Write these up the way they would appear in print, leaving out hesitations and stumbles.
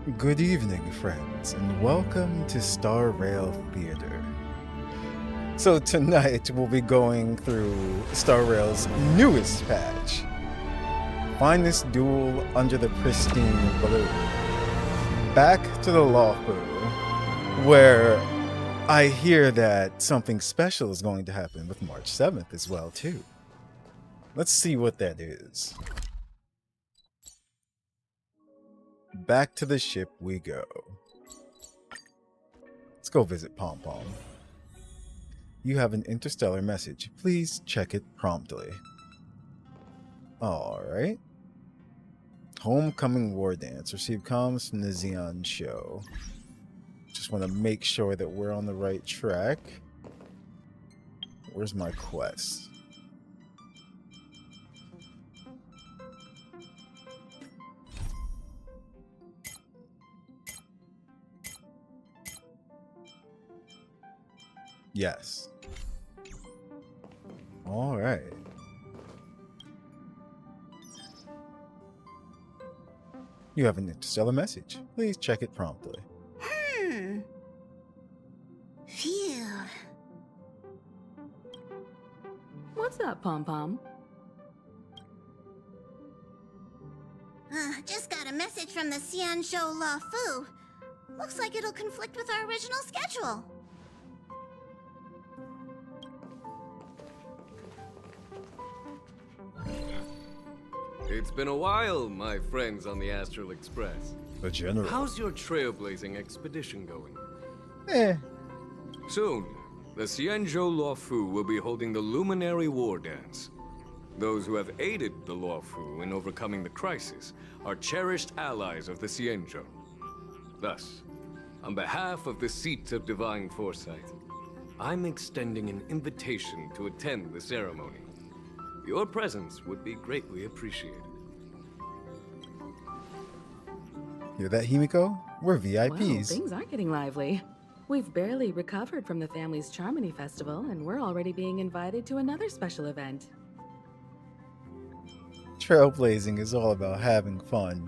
Good evening, friends, and welcome to Star Rail Theater. So tonight we'll be going through Star Rail's newest patch. Find this duel under the Pristine blue. Back to the Lawfu, where I hear that something special is going to happen with March 7th as well, too. Let's see what that is. Back to the ship we go. Let's go visit Pom Pom. You have an interstellar message. Please check it promptly. Alright. Homecoming War Dance. Receive comms from the Xeon show. Just want to make sure that we're on the right track. Where's my quest? Yes. All right. You have an interstellar message. Please check it promptly. Phew. What's up, Pom Pom? Just got a message from the Xian Show La Fu. Looks like it'll conflict with our original schedule. It's been a while, my friends on the Astral Express. The general. How's your trailblazing expedition going? Soon, the Xianzhou Luofu will be holding the Luminary War Dance. Those who have aided the Luofu in overcoming the crisis are cherished allies of the Xianzhou. Thus, on behalf of the Seat of Divine Foresight, I'm extending an invitation to attend the ceremony. Your presence would be greatly appreciated. Hear that, Himiko? We're Well, VIPs. things are getting lively. We've barely recovered from the family's Charmony Festival, and we're already being invited to another special event. Trailblazing is all about having fun.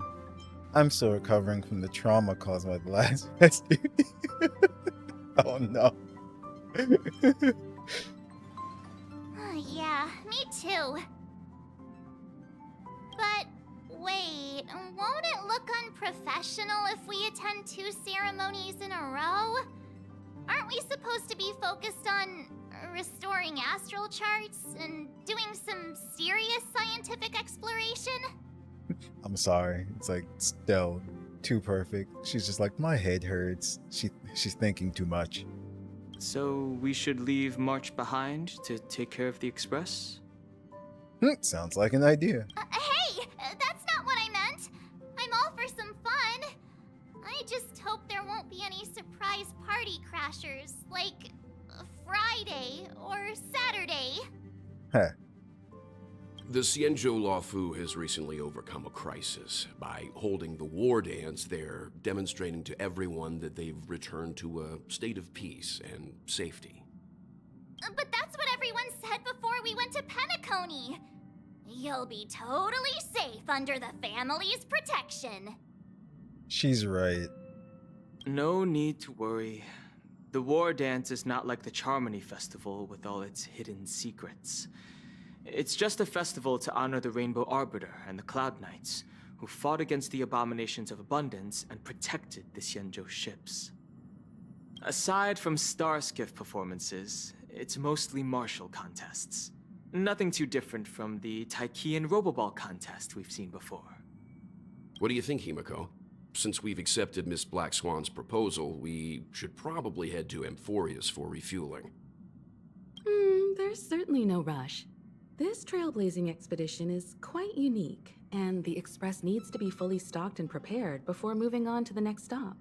I'm still recovering from the trauma caused by the last festival. Oh no. Yeah, me too. But wait, won't it look unprofessional if we attend 2 ceremonies in a row? Aren't we supposed to be focused on restoring astral charts and doing some serious scientific exploration? I'm sorry. It's like still too perfect. She's just like, my head hurts. She's thinking too much. So we should leave March behind to take care of the Express? Sounds like an idea. Hey, that's not what I meant. I'm all for some fun. I just hope there won't be any surprise party crashers, like Friday or Saturday. Huh. The Xianzhou Luofu has recently overcome a crisis. By holding the war dance, they're demonstrating to everyone that they've returned to a state of peace and safety. But that's what everyone said before we went to Penacony. You'll be totally safe under the family's protection. She's right. No need to worry. The war dance is not like the Charmony Festival with all its hidden secrets. It's just a festival to honor the Rainbow Arbiter and the Cloud Knights, who fought against the abominations of abundance and protected the Xianzhou ships. Aside from star skiff performances, it's mostly martial contests. Nothing too different from the Taiki and Roboball contest we've seen before. What do you think, Himiko? Since we've accepted Miss Black Swan's proposal, we should probably head to Amphorius for refueling. There's certainly no rush. This trailblazing expedition is quite unique, and the Express needs to be fully stocked and prepared before moving on to the next stop.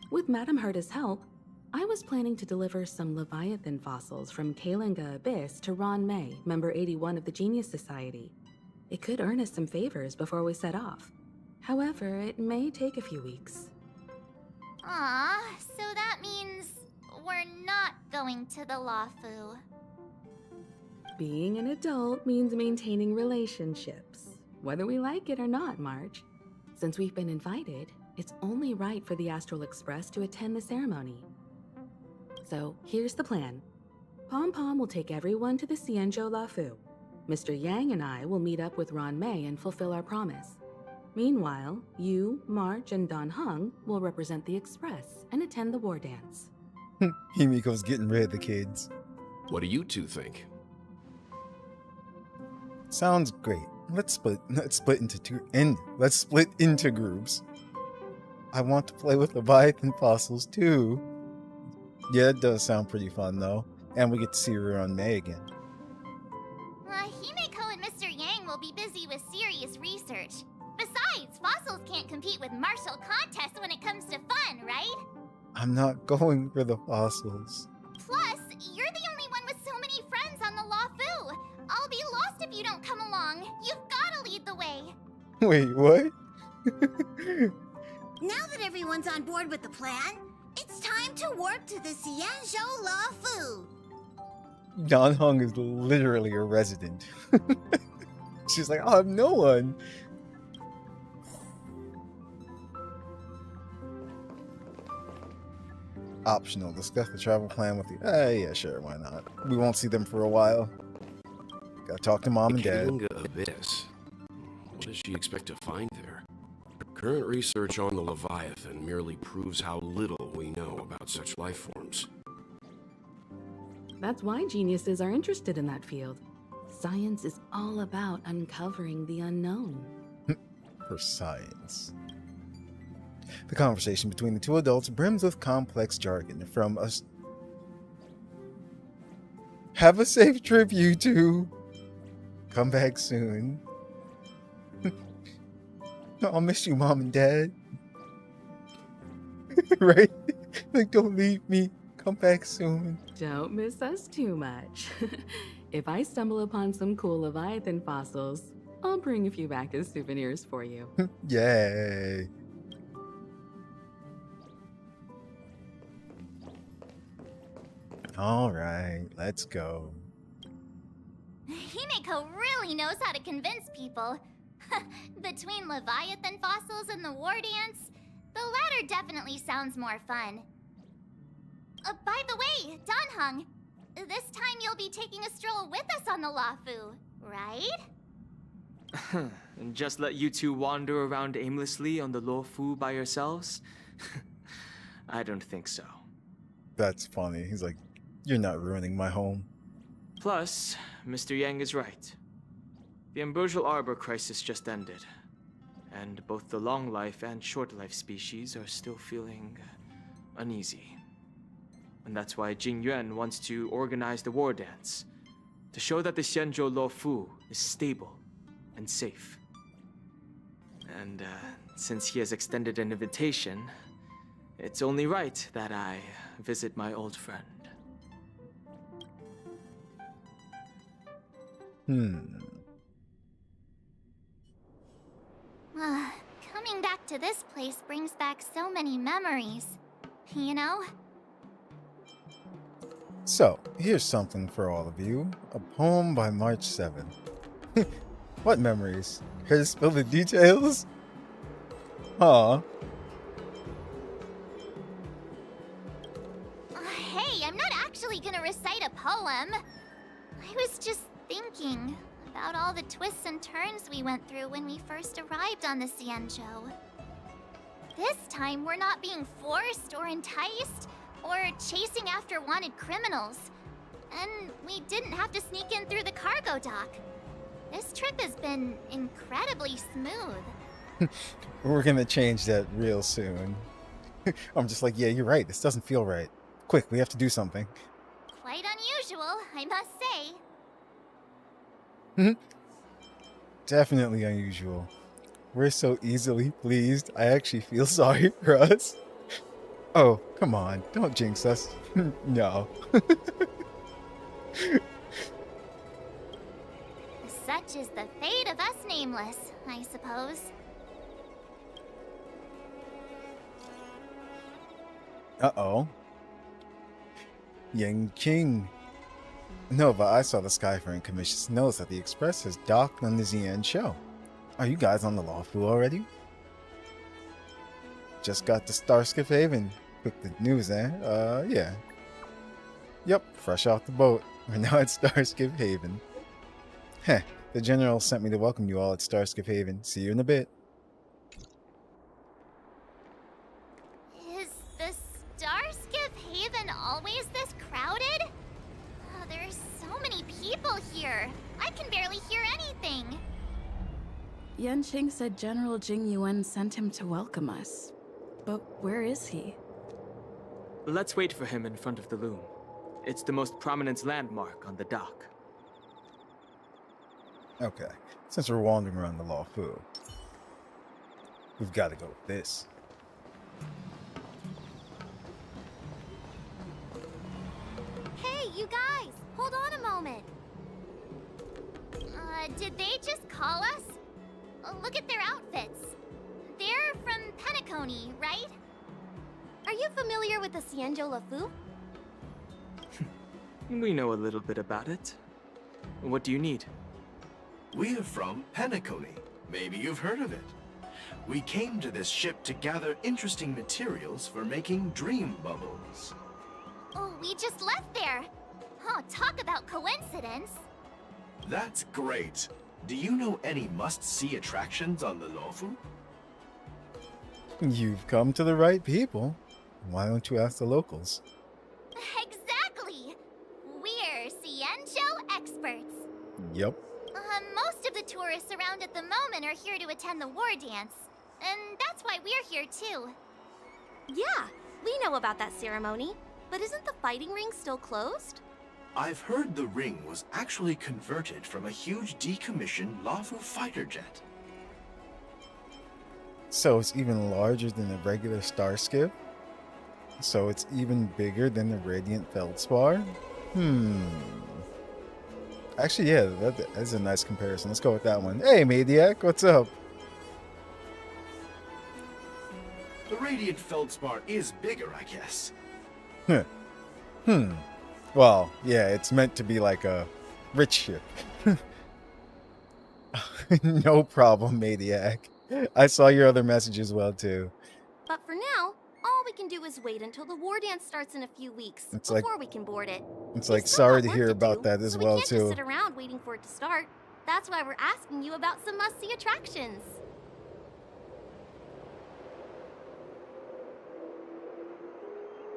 With Madame Herta's help, I was planning to deliver some Leviathan fossils from Kalinga Abyss to Ron May, member 81 of the Genius Society. It could earn us some favors before we set off. However, it may take a few weeks. Aw, so that means we're not going to the Luofu. Being an adult means maintaining relationships, whether we like it or not, Marge. Since we've been invited, it's only right for the Astral Express to attend the ceremony. So here's the plan. Pom Pom will take everyone to the Xianzhou Lafu. Mr. Yang and I will meet up with Ron Mei and fulfill our promise. Meanwhile, you, March, and Don Hung will represent the Express and attend the war dance. Himiko's getting rid of the kids. What do you two think? Sounds great. Let's split into groups. I want to play with Leviathan fossils too. Yeah, it does sound pretty fun though. And we get to see her on May again. Himeko and Mr. Yang will be busy with serious research. Besides, fossils can't compete with martial contests when it comes to fun, right? I'm not going for the fossils. Plus, you're the only one with so many friends on the Lafu. I'll be lost if you don't come along. You've gotta lead the way. Wait, what? Now that everyone's on board with the plan, it's time to work to the Xianzhou Lafu. Don Hung is literally a resident. She's like, I have no one. Optional. Discuss the travel plan with you. Yeah, sure, why not? We won't see them for a while. Gotta talk to Mom and Dad. King Abyss. What does she expect to find there? Current research on the Leviathan merely proves how little we know about such life forms. That's why geniuses are interested in that field. Science is all about uncovering the unknown. For science. The conversation between the two adults brims with complex jargon from us. Have a safe trip, you two. Come back soon. I'll miss you, Mom and Dad. Right? Like, don't leave me. Come back soon. Don't miss us too much. If I stumble upon some cool Leviathan fossils, I'll bring a few back as souvenirs for you. Yay. All right, let's go. Himeko really knows how to convince people. Between Leviathan fossils and the war dance, the latter definitely sounds more fun. By the way, Don Hung, this time you'll be taking a stroll with us on the Lafu, right? And just let you two wander around aimlessly on the Luofu by yourselves? I don't think so. That's funny. He's like, you're not ruining my home. Plus, Mr. Yang is right. The Ambrosial Arbor crisis just ended, and both the long life and short life species are still feeling uneasy. And that's why Jing Yuan wants to organize the war dance, to show that the Xianzhou Luofu is stable and safe. And since he has extended an invitation, it's only right that I visit my old friend. Coming back to this place brings back so many memories, you know? So, here's something for all of you. A poem by March 7. What memories? Care to spill the details? Aw. Hey, I'm not actually gonna recite a poem. I was just thinking about all the twists and turns we went through when we first arrived on the Xianzhou. This time, we're not being forced or enticed or chasing after wanted criminals. And we didn't have to sneak in through the cargo dock. This trip has been incredibly smooth. We're gonna change that real soon. I'm just like, yeah, you're right. This doesn't feel right. Quick, we have to do something. Quite unusual, I must say. Definitely unusual. We're so easily pleased. I actually feel sorry for us. Oh, come on. Don't jinx us. No. Such is the fate of us nameless, I suppose. Uh-oh. Yang King. Nova, I saw the Skyfaring Commission's notice that the Express has docked on the Xianzhou. Are you guys on the Luofu already? just got to Starskip Haven. Quick the news, eh? Yeah. Yep, fresh off the boat. We're now at Starskip Haven. Heh, the general sent me to welcome you all at Starskip Haven. See you in a bit. Is the Starskip Haven always this crowded? Oh, there's so many people here. I can barely hear anything. Yanqing said General Jing Yuan sent him to welcome us. But where is he? Let's wait for him in front of the loom. It's the most prominent landmark on the dock. Okay, since we're wandering around the Law Fu, we've got to go with this. Hey, you guys! Hold on a moment. Did they just call us? Look at their outfits. They're from Penacony, right? Are you familiar with the Xianzhou Lafu? We know a little bit about it. What do you need? We're from Penacony. Maybe you've heard of it. We came to this ship to gather interesting materials for making dream bubbles. Oh, we just left there. Oh, talk about coincidence. That's great. Do you know any must-see attractions on the Lofu? You've come to the right people. Why don't you ask the locals? Exactly! We're Xianzhou experts. Yep. Most of the tourists around at the moment are here to attend the war dance. And that's why we're here too. Yeah, we know about that ceremony. But isn't the fighting ring still closed? I've heard the ring was actually converted from a huge decommissioned Lofu fighter jet. So it's even larger than a regular star skip? So it's even bigger than the Radiant Feldspar? Actually, yeah, that's a nice comparison. Let's go with that one. Hey, Maniac, what's up? The Radiant Feldspar is bigger, I guess. Well, yeah, it's meant to be like a rich ship. No problem, Maniac. I saw your other message as well, too. But for now, all we can do is wait until the war dance starts in a few weeks before we can board it. It's We like, still sorry got to work hear to about do, that as so well, we can't just too. sit around waiting for it to start. That's why we're asking you about some must-see attractions.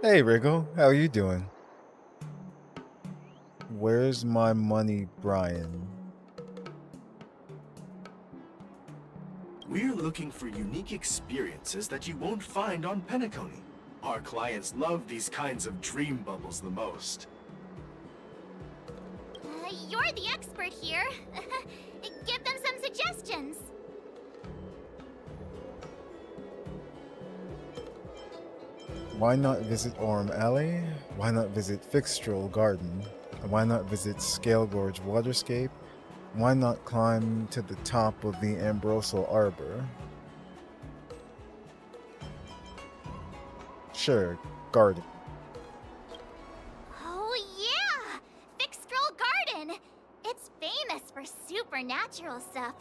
Hey, Wriggle, how are you doing? Where's my money, Brian? We're looking for unique experiences that you won't find on Penacony. Our clients love these kinds of dream bubbles the most. You're the expert here. Give them some suggestions. Why not visit Orm Alley? Why not visit Fixtrol Garden? Why not visit Scale Gorge Waterscape? Why not climb to the top of the Ambrosal Arbor? Sure, garden. Oh yeah! Fixtrol Garden! It's famous for supernatural stuff.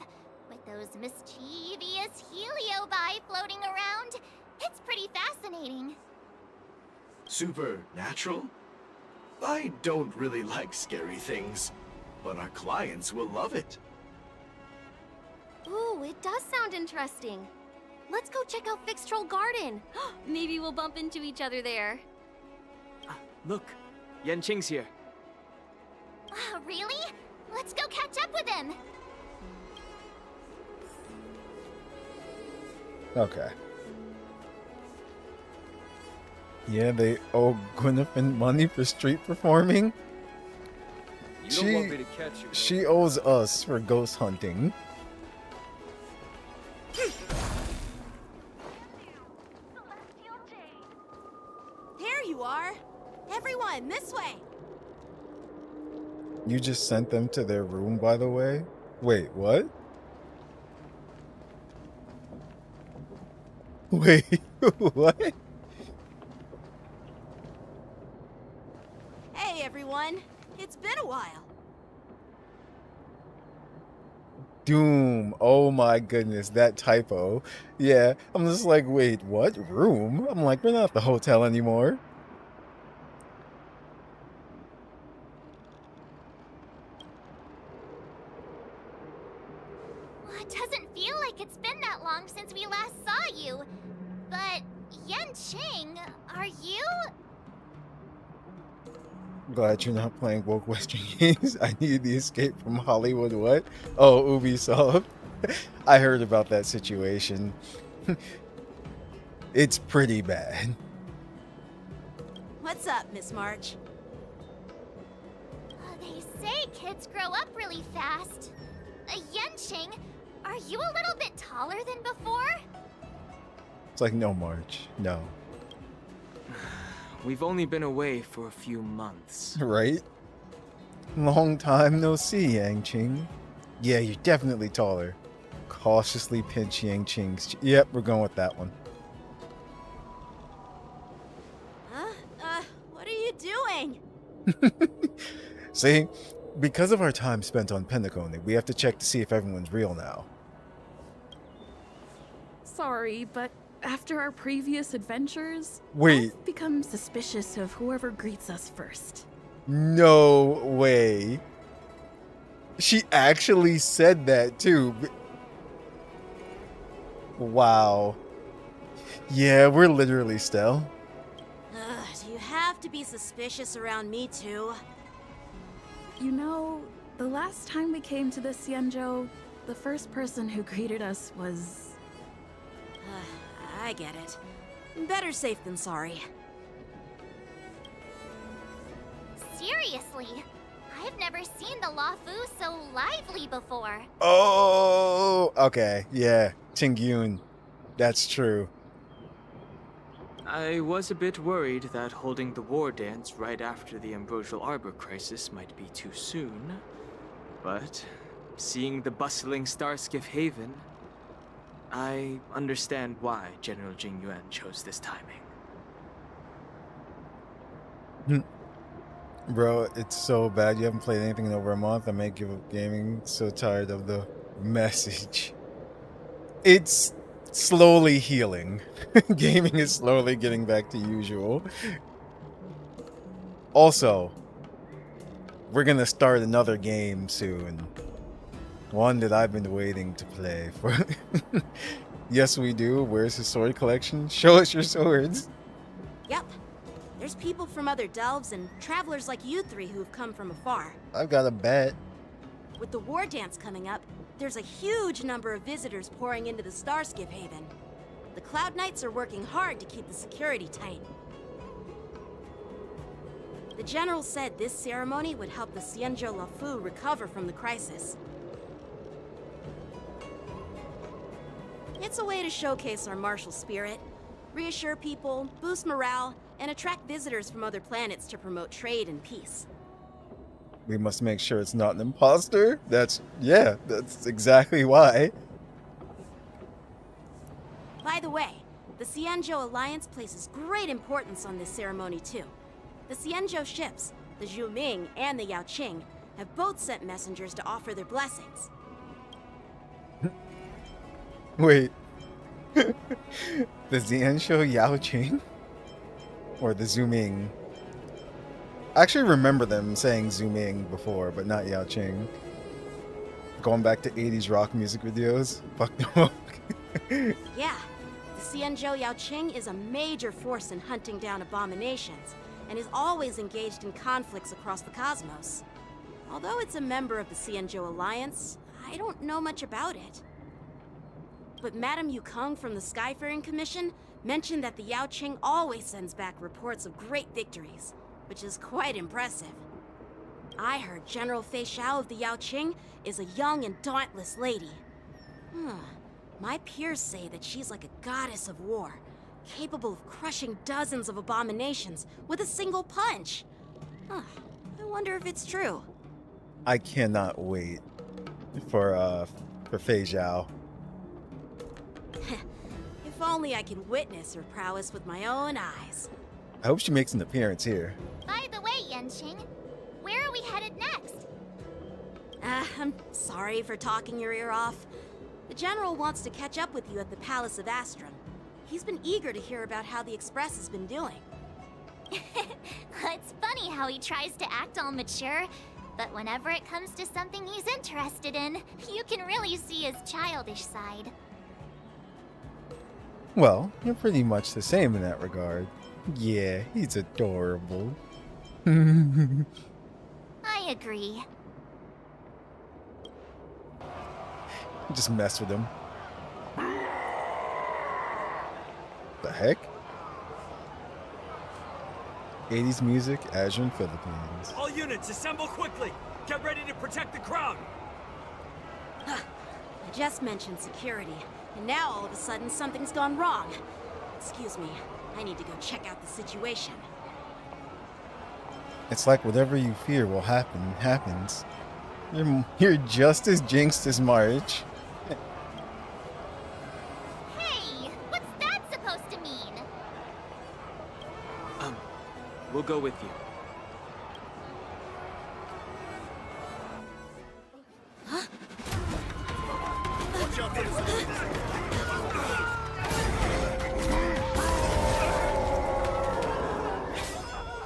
With those mischievous heliobi floating around. It's pretty fascinating. Supernatural? I don't really like scary things, but our clients will love it. Ooh, it does sound interesting. Let's go check out Fixtrol Garden. Maybe we'll bump into each other there. Look, Yanqing's here. Really? Let's go catch up with him. Okay. Yeah, they owe Gwyneth money for street performing. You don't want me to catch you. She owes us for ghost hunting. There you are. Everyone, this way. You just sent them to their room, by the way? Wait, what? Wait, what? Hey, everyone. It's been a while. Doom. Oh my goodness, that typo. Yeah, I'm just like, wait, what? Room? I'm like, we're not at the hotel anymore. Well, it doesn't feel like it's been that long since we last saw you. But, Yanqing, are you? Glad you're not playing woke Western games. I need the escape from Hollywood. What? Oh, Ubisoft. I heard about that situation. It's pretty bad. What's up, Miss March? They say kids grow up really fast. Yanqing, are you a little bit taller than before? It's like, no, March. No. We've only been away for a few months. Right? Long time no see, Yanqing. Yeah, you're definitely taller. Cautiously pinch Yanqing's. Yep, we're going with that one. Huh? What are you doing? See? Because of our time spent on Penacony, we have to check to see if everyone's real now. Sorry, but after our previous adventures, Wait. I've become suspicious of whoever greets us first. No way. She actually said that too. Wow. Yeah, we're literally Stell. Do you have to be suspicious around me too? You know, the last time we came to the Xianzhou, the first person who greeted us was... I get it. Better safe than sorry. Seriously, I've never seen the Luofu so lively before. Oh, okay. Yeah, Tingyun. That's true. I was a bit worried that holding the war dance right after the Ambrosial Arbor crisis might be too soon. But seeing the bustling Starskiff Haven, I understand why General Jing Yuan chose this timing. Bro, it's so bad you haven't played anything in over a month. I may give up gaming. So tired of the message. It's slowly healing. Gaming is slowly getting back to usual. Also, we're gonna start another game soon. One that I've been waiting to play for. Yes, we do. Where's his sword collection? Show us your swords. Yep. There's people from other delves and travelers like you three who've come from afar. I've got a bet. With the war dance coming up, there's a huge number of visitors pouring into the Starskiff Haven. The Cloud Knights are working hard to keep the security tight. The General said this ceremony would help the Xianzhou Luofu recover from the crisis. It's a way to showcase our martial spirit, reassure people, boost morale, and attract visitors from other planets to promote trade and peace. We must make sure it's not an imposter. That's exactly why. By the way, the Xianzhou Alliance places great importance on this ceremony too. The Xianzhou ships, the Zhu Ming and the Yao Qing, have both sent messengers to offer their blessings. Wait. The Xianzhou Yao Qing? Or the Zhu Ming? I actually remember them saying Zhu Ming before, but not Yao Qing. Going back to 80s rock music videos. Fuck no. Yeah, the Xianzhou Yao Qing is a major force in hunting down abominations, and is always engaged in conflicts across the cosmos. Although it's a member of the Xianzhou Alliance, I don't know much about it. But Madame Yukong from the Skyfaring Commission mentioned that the Yao Qing always sends back reports of great victories, which is quite impressive. I heard General Fei Xiao of the Yao Qing is a young and dauntless lady. My peers say that she's like a goddess of war, capable of crushing dozens of abominations with a single punch. I wonder if it's true. I cannot wait for Fei Xiao. If only I could witness her prowess with my own eyes. I hope she makes an appearance here. By the way, Yanqing, where are we headed next? I'm sorry for talking your ear off. The General wants to catch up with you at the Palace of Astrum. He's been eager to hear about how the Express has been doing. It's funny how he tries to act all mature, but whenever it comes to something he's interested in, you can really see his childish side. Well, you're pretty much the same in that regard. Yeah, he's adorable. I agree. Just mess with him. The heck? 80s music, Azure and Philippines. All units, assemble quickly! Get ready to protect the crowd! I just mentioned security, and now all of a sudden something's gone wrong. Excuse me, I need to go check out the situation. It's like whatever you fear will happen, happens. You're just as jinxed as March. Hey, what's that supposed to mean? We'll go with you.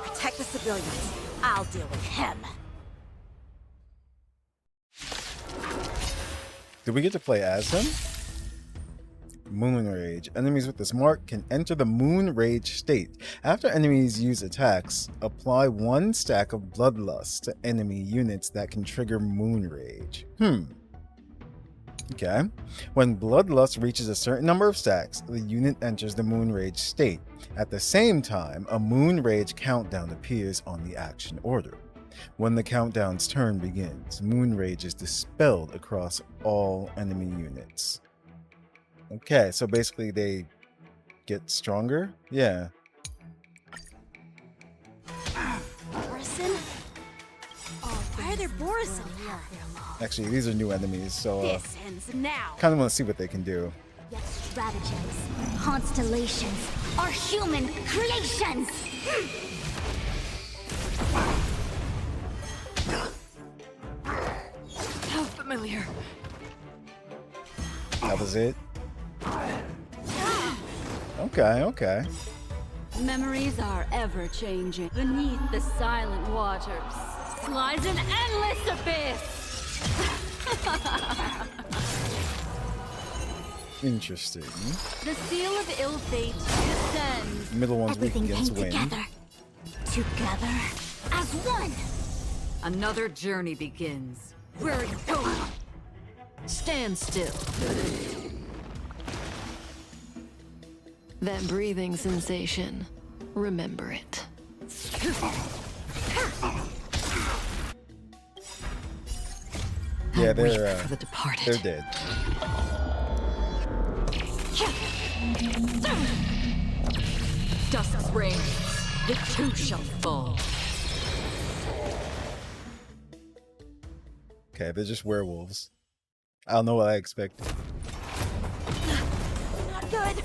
Protect the civilians. I'll deal with him. Did we get to play as him? Moon Rage. Enemies with this mark can enter the Moon Rage state. After enemies use attacks, apply 1 stack of Bloodlust to enemy units that can trigger Moon Rage. Okay. When Bloodlust reaches a certain number of stacks, the unit enters the Moon Rage state. At the same time, a Moon Rage countdown appears on the action order. When the countdown's turn begins, Moon Rage is dispelled across all enemy units. Okay, so basically they get stronger? Yeah. Borison? Oh, why are there Borison here? Actually, these are new enemies, so This ends now. kind of want to see what they can do. Yet stratagems, constellations, are human creations! How familiar. That was it? Okay. Memories are ever changing. Beneath the silent waters lies an endless abyss. Interesting. The seal of ill fate descends. Middle one's weak Everything against came wind. together. Together as one! Another journey begins. Where are you going? Stand still. That breathing sensation. Remember it. Yeah, I weep they're for the departed. dead. Dusk's reign. The two shall fall. Okay, they're just werewolves. I don't know what I expected. Not good.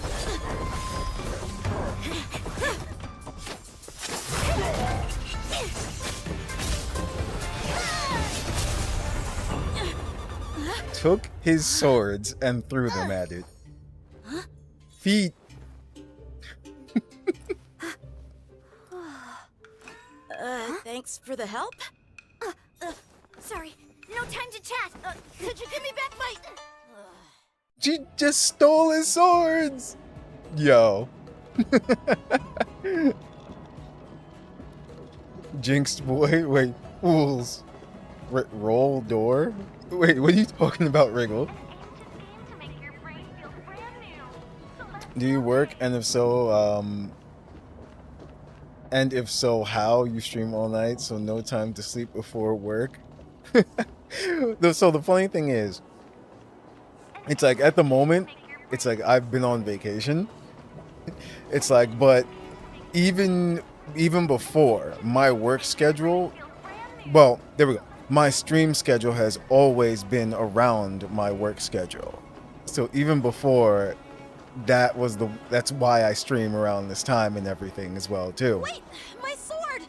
Took his swords and threw them at it. Feet. Thanks for the help. Sorry, no time to chat. Could you give me back my... She just stole his swords. Yo. Jinxed boy. Wait, fools. Roll door? Wait, what are you talking about, Wriggle? Do you work? And if so, how? You stream all night, so no time to sleep before work? So the funny thing is, it's like at the moment, it's like I've been on vacation. It's like, but even before my work schedule, well, there we go. My stream schedule has always been around my work schedule. So even before, that's why I stream around this time and everything as well too. Wait, my sword!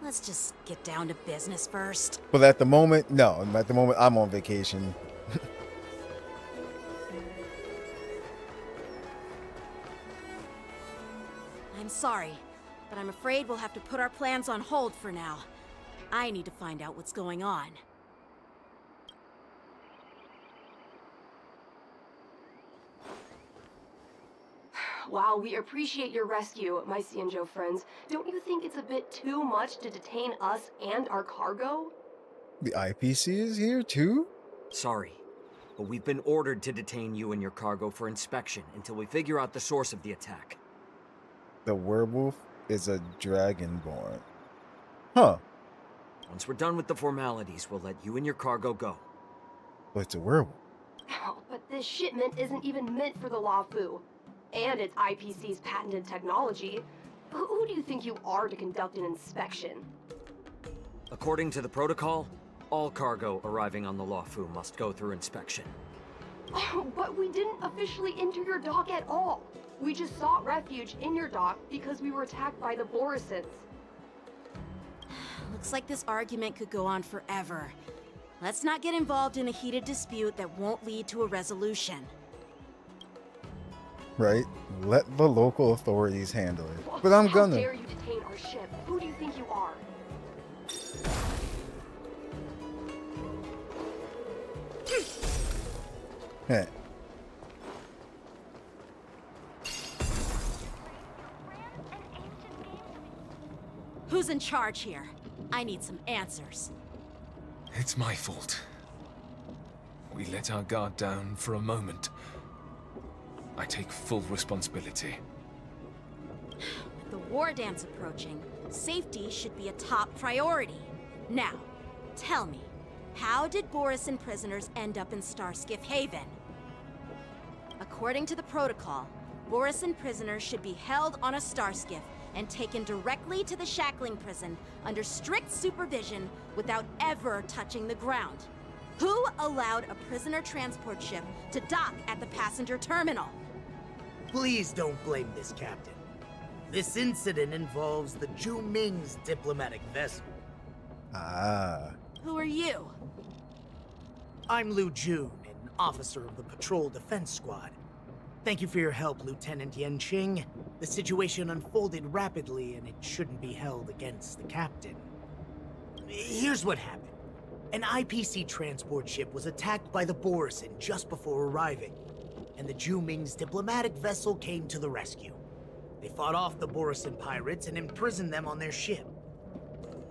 Let's let's just get down to business first. But at the moment, no. At the moment, I'm on vacation. I'm sorry, but I'm afraid we'll have to put our plans on hold for now. I need to find out what's going on. While we appreciate your rescue, my Cienjo friends, don't you think it's a bit too much to detain us and our cargo? The IPC is here too? Sorry, but we've been ordered to detain you and your cargo for inspection until we figure out the source of the attack. The werewolf is a dragonborn. Huh. Once we're done with the formalities, we'll let you and your cargo go. But it's a werewolf. Oh, but this shipment isn't even meant for the Luofu. And it's IPC's patented technology. Who do you think you are to conduct an inspection? According to the protocol, all cargo arriving on the Luofu must go through inspection. Oh, but we didn't officially enter your dock at all. We just sought refuge in your dock because we were attacked by the Borisons. Looks like this argument could go on forever. Let's not get involved in a heated dispute that won't lead to a resolution. Right? Let the local authorities handle it. But I'm gonna. How dare you detain our ship? Who do you think you are? Heh. Who's in charge here? I need some answers. It's my fault. We let our guard down for a moment. I take full responsibility. With the war dance approaching, safety should be a top priority. Now, tell me, how did Borison prisoners end up in Starskiff Haven? According to the protocol, Borison prisoners should be held on a Starskiff and taken directly to the shackling prison under strict supervision without ever touching the ground. Who allowed a prisoner transport ship to dock at the passenger terminal? Please don't blame this, Captain. This incident involves the Zhu Ming's diplomatic vessel. Ah. Who are you? I'm Liu Jun, an officer of the Patrol Defense Squad. Thank you for your help, Lieutenant Yanqing. The situation unfolded rapidly, and it shouldn't be held against the captain. Here's what happened. An IPC transport ship was attacked by the Borison just before arriving, and the Zhu Ming's diplomatic vessel came to the rescue. They fought off the Borison pirates and imprisoned them on their ship.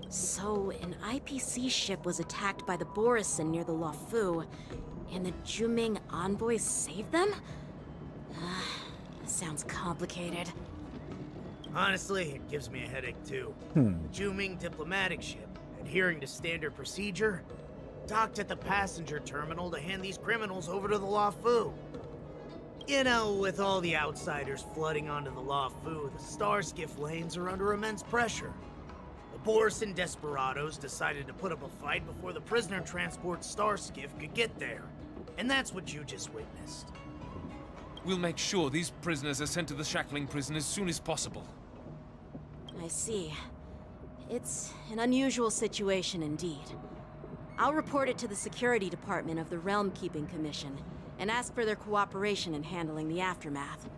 So, an IPC ship was attacked by the Borison near the Luofu, and the Zhu Ming envoys saved them? Sounds complicated. Honestly, it gives me a headache too. The Zhu Ming diplomatic ship, adhering to standard procedure, docked at the passenger terminal to hand these criminals over to the Luofu. You know, with all the outsiders flooding onto the Luofu, the Starskiff lanes are under immense pressure. The Borison desperados decided to put up a fight before the prisoner transport Starskiff could get there. And that's what you just witnessed. We'll make sure these prisoners are sent to the shackling prison as soon as possible. I see. It's an unusual situation indeed. I'll report it to the security department of the Realm Keeping Commission and ask for their cooperation in handling the aftermath.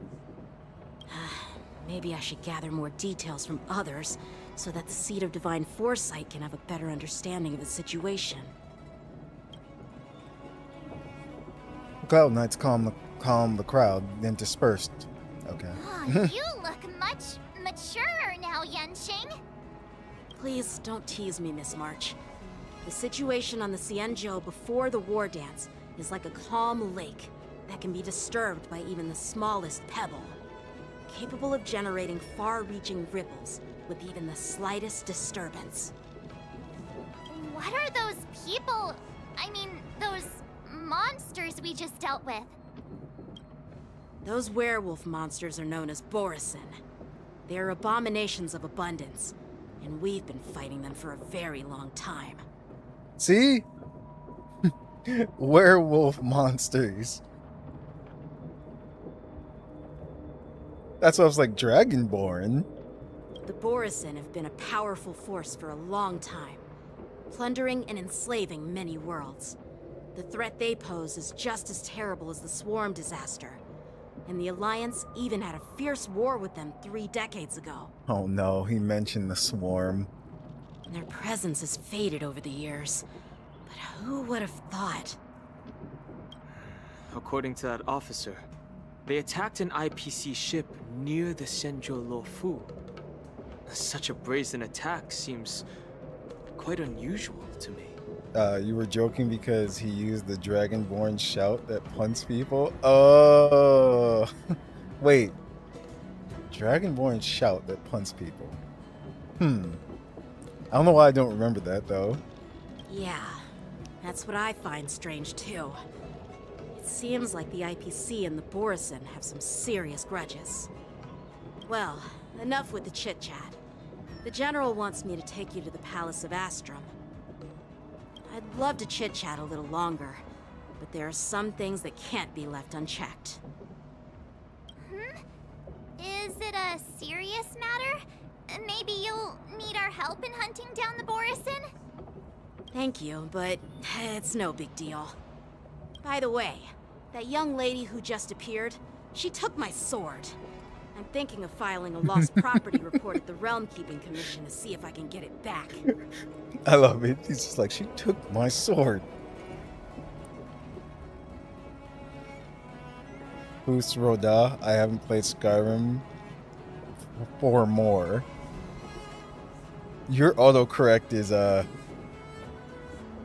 Maybe I should gather more details from others so that the Seed of Divine Foresight can have a better understanding of the situation. Cloud Knights calm the crowd, then dispersed. Okay. Oh, you look much maturer now, Yanqing. Please don't tease me, Miss March. The situation on the Cienjo before the war dance is like a calm lake that can be disturbed by even the smallest pebble, capable of generating far-reaching ripples with even the slightest disturbance. What are those people? I mean, those monsters we just dealt with? Those werewolf monsters are known as Borison. They are abominations of abundance, and we've been fighting them for a very long time. See? Werewolf monsters. That's why I was like, Dragonborn. The Borisin have been a powerful force for a long time, plundering and enslaving many worlds. The threat they pose is just as terrible as the Swarm disaster, and the Alliance even had a fierce war with them 3 decades ago. Oh no, he mentioned the Swarm. Their presence has faded over the years, but who would have thought? According to that officer, they attacked an IPC ship near the Senjo Luofu. Such a brazen attack seems quite unusual to me. You were joking because he used the Dragonborn shout that punts people? Oh! Wait. Dragonborn shout that punts people. I don't know why I don't remember that, though. Yeah, that's what I find strange, too. It seems like the IPC and the Borisin have some serious grudges. Well, enough with the chit-chat. The General wants me to take you to the Palace of Astrum. I'd love to chit-chat a little longer, but there are some things that can't be left unchecked. Is it a serious matter? Maybe you'll need our help in hunting down the Borisin? Thank you, but it's no big deal. By the way, that young lady who just appeared, she took my sword. I'm thinking of filing a lost property report at the Realm Keeping Commission to see if I can get it back. I love it. He's just like, she took my sword. Boost Roda. I haven't played Skyrim for more. Your autocorrect is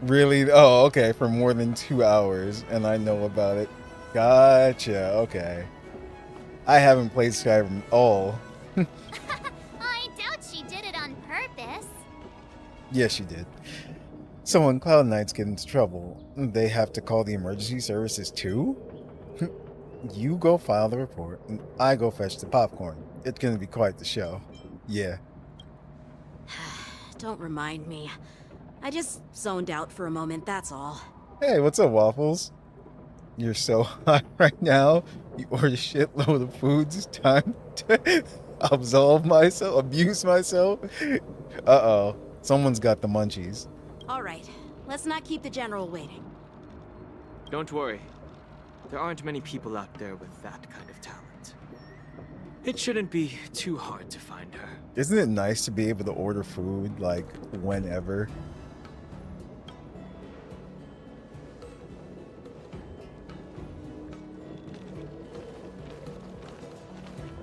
really, oh, okay, for more than 2 hours, and I know about it. Gotcha. Okay. I haven't played Skyrim at all. I doubt she did it on purpose. Yes, she did. So when Cloud Knights get into trouble, they have to call the emergency services too? You go file the report, and I go fetch the popcorn. It's gonna be quite the show. Yeah. Don't remind me. I just zoned out for a moment, that's all. Hey, what's up, Waffles? You're so hot right now. You ordered a shitload of foods. It's time to abuse myself. Uh-oh. Someone's got the munchies. Alright, let's not keep the General waiting. Don't worry. There aren't many people out there with that kind of talent. It shouldn't be too hard to find her. Isn't it nice to be able to order food, like, whenever?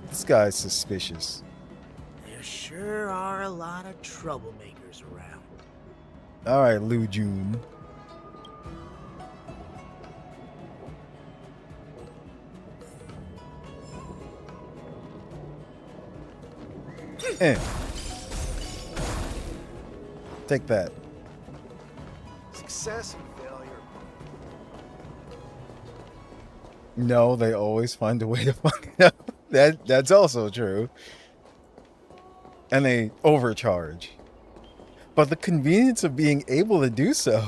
This guy's suspicious. There sure are a lot of troublemakers around. Alright, Lu Jun. Take that. Success and failure. No, they always find a way to fuck it up. That's also true. And they overcharge. But the convenience of being able to do so.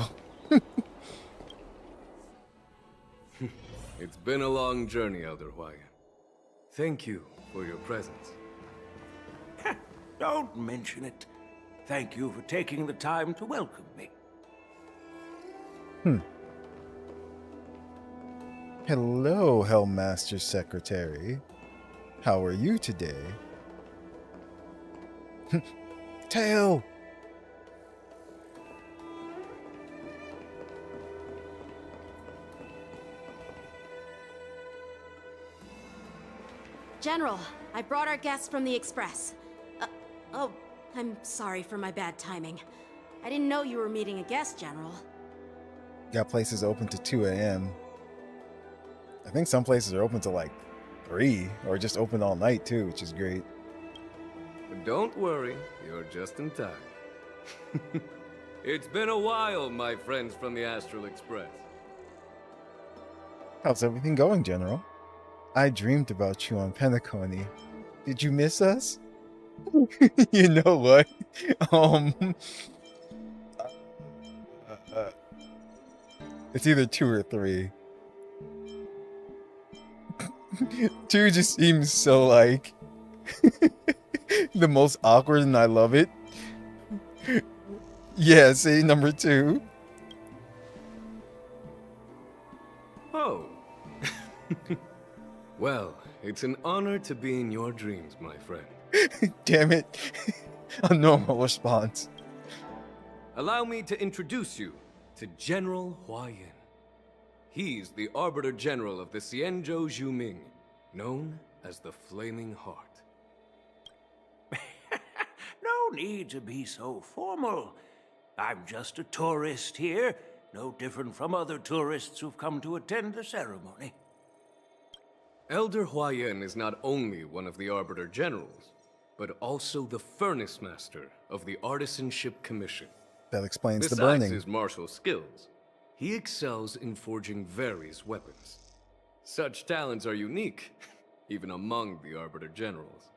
It's been a long journey, Elder Hwayan. Thank you for your presence. Don't mention it. Thank you for taking the time to welcome me. Hello, Hellmaster Secretary. How are you today? Tail! General, I brought our guests from the Express. Oh, I'm sorry for my bad timing. I didn't know you were meeting a guest, General. Got places open to 2 a.m. I think some places are open to like 3, or just open all night too, which is great. But don't worry, you're just in time. It's been a while, my friends from the Astral Express. How's everything going, General? I dreamed about you on Penacony. Did you miss us? You know what? It's either 2 or 3. 2 just seems so like The most awkward, and I love it. Yeah, see, number 2. Oh. Well, it's an honor to be in your dreams, my friend. Damn it. A normal response. Allow me to introduce you to General Huayan. He's the Arbiter General of the Xianzhou Zhuming, known as the Flaming Heart. No need to be so formal. I'm just a tourist here, no different from other tourists who've come to attend the ceremony. Elder Huayan is not only one of the Arbiter Generals, but also the Furnace Master of the Artisanship Commission. That explains the Besides burning. his martial skills, he excels in forging various weapons. Such talents are unique, even among the Arbiter Generals.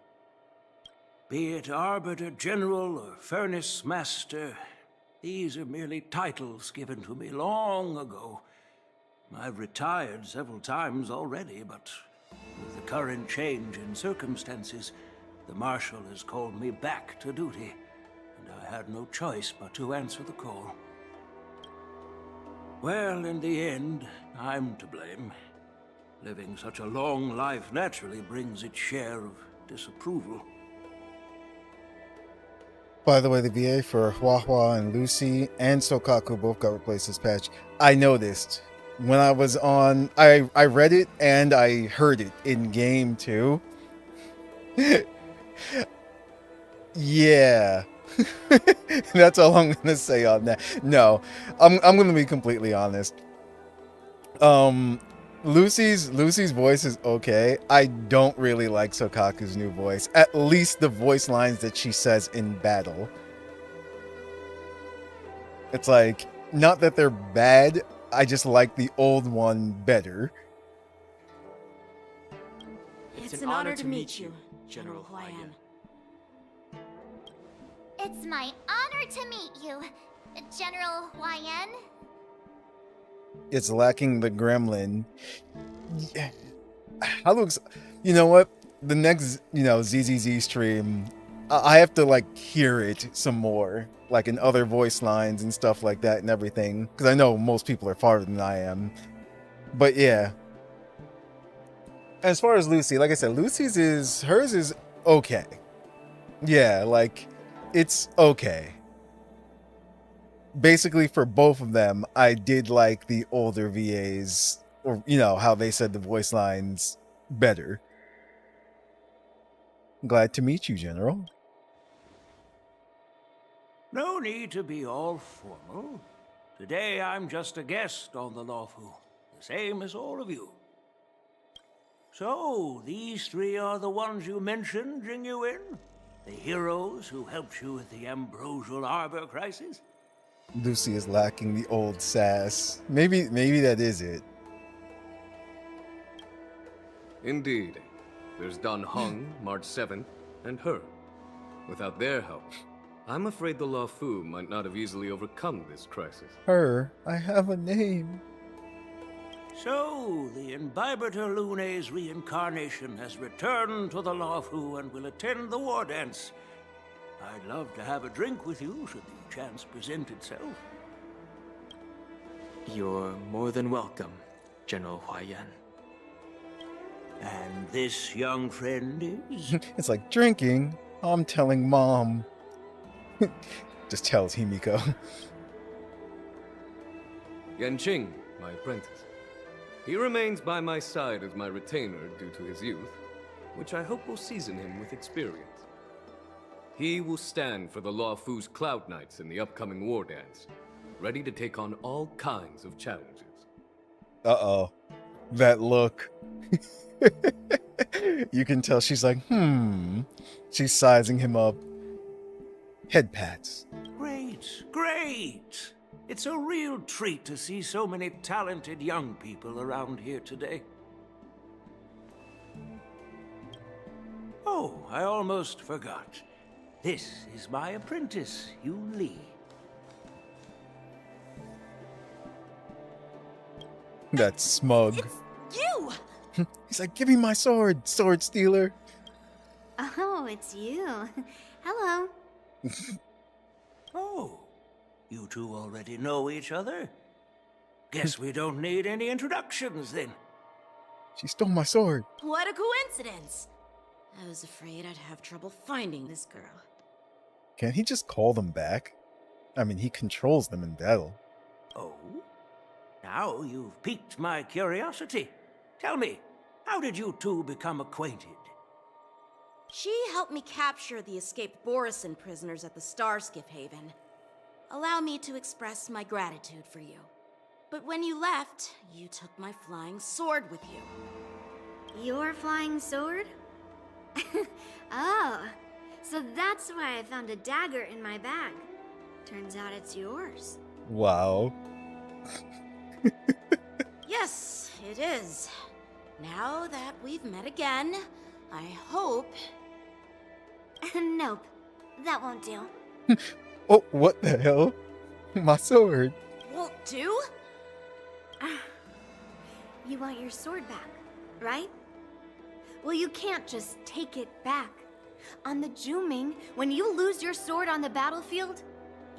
Be it Arbiter General or Furnace Master, these are merely titles given to me long ago. I've retired several times already, but with the current change in circumstances, the Marshal has called me back to duty, and I had no choice but to answer the call. Well, in the end, I'm to blame. Living such a long life naturally brings its share of disapproval. By the way, the VA for Huahua and Lucy and Sokaku both got replaced this patch. I noticed when I was on, I read it and I heard it in game too. Yeah. That's all I'm gonna say on that. No, I'm gonna be completely honest. Lucy's voice is okay. I don't really like Sokaku's new voice. At least the voice lines that she says in battle. It's like, not that they're bad, I just like the old one better. It's an honor to meet you, General Huayan. It's my honor to meet you, General Huayan. It's lacking the gremlin. Yeah. You know what? The next, ZZZ stream, I have to like hear it some more, like in other voice lines and stuff like that and everything, because I know most people are farther than I am. But yeah. As far as Lucy, like I said, hers is okay. Yeah, like it's okay. Basically, for both of them, I did like the older VAs, or how they said the voice lines better. Glad to meet you, General. No need to be all formal. Today I'm just a guest on the Lawfu, the same as all of you. So, these 3 are the ones you mentioned, Jingyuin? The heroes who helped you with the Ambrosial Arbor crisis? Lucy is lacking the old sass. Maybe that is it. Indeed. There's Dan Heng, March 7th, and her. Without their help, I'm afraid the Lawfu might not have easily overcome this crisis. Her. I have a name. So, the Imbibitor Lune's reincarnation has returned to the Lawfu and will attend the war dance. I'd love to have a drink with you should the chance present itself. You're more than welcome, General Huayan. And this young friend is? It's like drinking. I'm telling Mom. Just tells Himiko. Yanqing, my apprentice. He remains by my side as my retainer due to his youth, which I hope will season him with experience. He will stand for the Lawfu's Cloud Knights in the upcoming war dance, ready to take on all kinds of challenges. Uh-oh. That look. You can tell she's like, She's sizing him up. Head pats. Great! It's a real treat to see so many talented young people around here today. Oh, I almost forgot. This is my apprentice, Yoon Lee. That's smug. You! He's like, give me my sword, sword stealer. Oh, Oh, it's you. Hello. Oh, you two already know each other? Guess we don't need any introductions then. She stole my sword. What a coincidence! I was afraid I'd have trouble finding this girl. Can he just call them back? I mean, he controls them in battle. Oh? Now you've piqued my curiosity. Tell me, how did you two become acquainted? She helped me capture the escaped Borisin prisoners at the Starskiff Haven. Allow me to express my gratitude for you. But when you left, you took my flying sword with you. Your flying sword? Oh, so that's why I found a dagger in my bag. Turns out it's yours. Wow. Yes, it is. Now that we've met again, I hope... Nope, that won't do. Oh, what the hell? My sword. Won't do? You want your sword back, right? Well, you can't just take it back. On the Juming, when you lose your sword on the battlefield,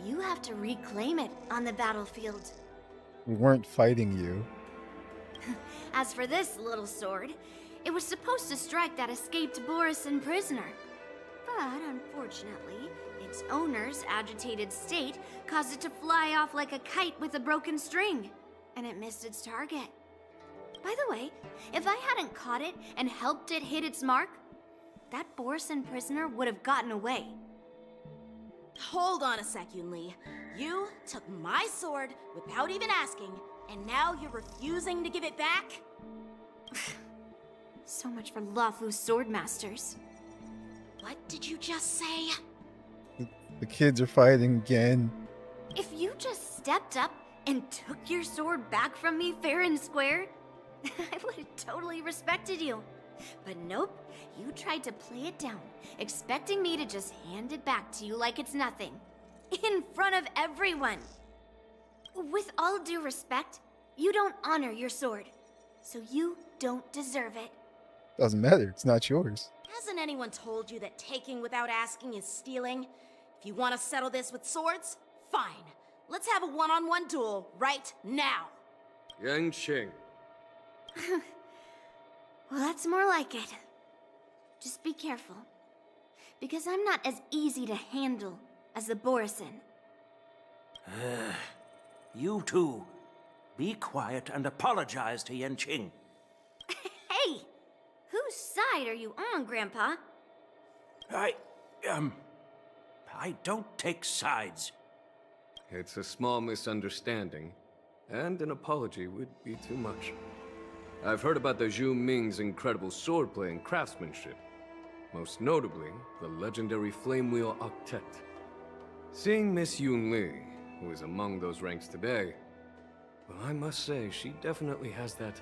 you have to reclaim it on the battlefield. We weren't fighting you. As for this little sword, it was supposed to strike that escaped Borisin prisoner. But unfortunately, its owner's agitated state caused it to fly off like a kite with a broken string, and it missed its target. By the way, if I hadn't caught it and helped it hit its mark, that Borisin prisoner would have gotten away. Hold on a sec, Yunli. You took my sword without even asking, and now you're refusing to give it back? So much for Luofu's swordmasters. What did you just say? The kids are fighting again. If you just stepped up and took your sword back from me fair and square, I would have totally respected you. But nope, you tried to play it down, expecting me to just hand it back to you like it's nothing. In front of everyone. With all due respect, you don't honor your sword, so you don't deserve it. Doesn't matter, it's not yours. Hasn't anyone told you that taking without asking is stealing? If you want to settle this with swords, fine. Let's have a one-on-one duel right now. Yanqing. Well, that's more like it. Just be careful, because I'm not as easy to handle as the Borisin. You two, be quiet and apologize to Yanqing. Hey! Whose side are you on, Grandpa? I don't take sides. It's a small misunderstanding, and an apology would be too much. I've heard about the Zhu Ming's incredible swordplay and craftsmanship. Most notably, the legendary Flame Wheel Octet. Seeing Miss Yunli, who is among those ranks today, well, I must say, she definitely has that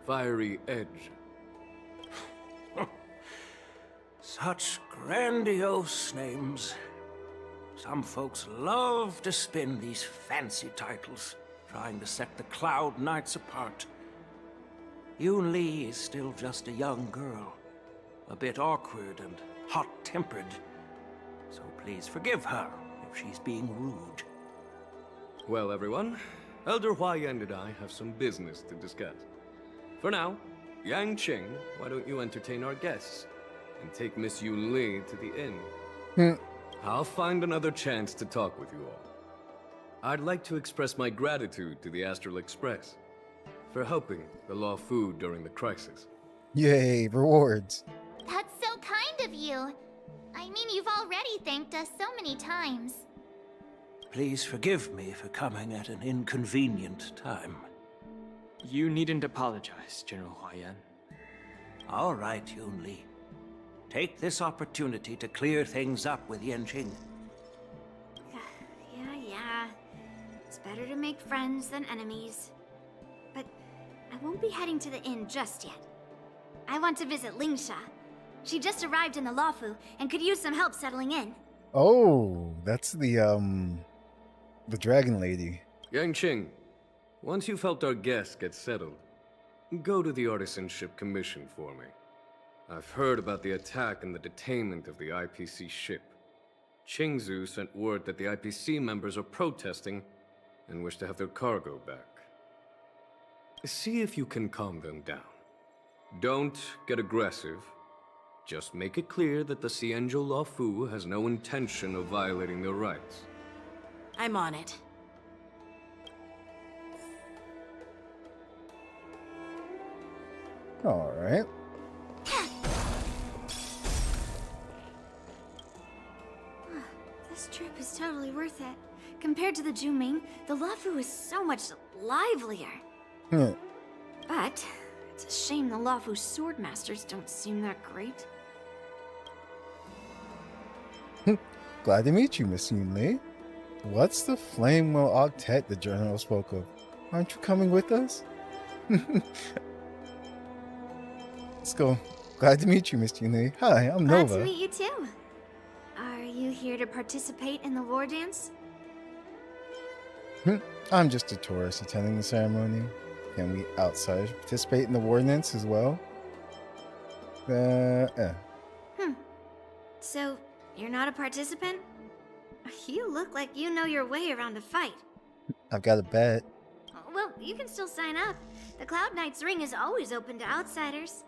fiery edge. Such grandiose names. Some folks love to spin these fancy titles, trying to set the Cloud Knights apart. Yunli is still just a young girl, a bit awkward and hot-tempered. So please forgive her if she's being rude. Well, everyone, Elder Huayan and I have some business to discuss. For now, Yanqing, why don't you entertain our guests and take Miss Yunli to the inn? I'll find another chance to talk with you all. I'd like to express my gratitude to the Astral Express for helping the Luofu during the crisis. Yay, rewards. That's so kind of you. I mean, you've already thanked us so many times. Please forgive me for coming at an inconvenient time. You needn't apologize, General Huayan. All right, Yunli. Take this opportunity to clear things up with Yanqing. Yeah. It's better to make friends than enemies. But I won't be heading to the inn just yet. I want to visit Lingsha. She just arrived in the Luofu and could use some help settling in. Oh, that's the dragon lady. Yanqing, once you've helped our guests get settled, go to the Artisanship Commission for me. I've heard about the attack and the detainment of the IPC ship. Qingzu sent word that the IPC members are protesting and wish to have their cargo back. See if you can calm them down. Don't get aggressive. Just make it clear that the Xianzhou Luofu has no intention of violating their rights. I'm on it. All right. This trip is totally worth it. Compared to the Juming, the Luofu is so much livelier. But it's a shame the Luofu swordmasters don't seem that great. Glad to meet you, Miss Yunli. What's the flame well octet the general spoke of? Aren't you coming with us? Let's go. Glad to meet you, Miss Yunli. Hi, I'm Nova. Glad to meet you too. Are you here to participate in the war dance? I'm just a tourist attending the ceremony. Can we outsiders participate in the war dance as well? So, you're not a participant? You look like you know your way around a fight. I've got a bet. Well, you can still sign up. The Cloud Knight's ring is always open to outsiders.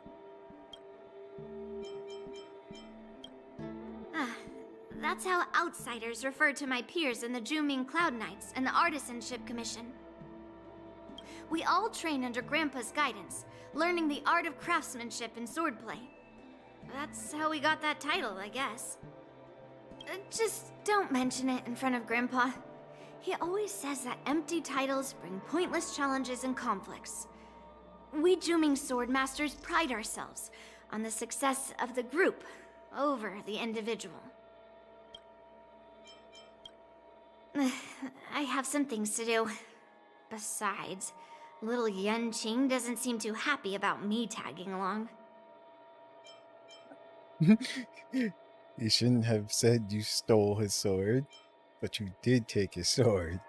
That's how outsiders refer to my peers in the Juming Cloud Knights and the Artisanship Commission. We all train under Grandpa's guidance, learning the art of craftsmanship and swordplay. That's how we got that title, I guess. Just don't mention it in front of Grandpa. He always says that empty titles bring pointless challenges and conflicts. We Juming swordmasters pride ourselves on the success of the group over the individual. I have some things to do. Besides, little Yanqing doesn't seem too happy about me tagging along. You shouldn't have said you stole his sword, but you did take his sword.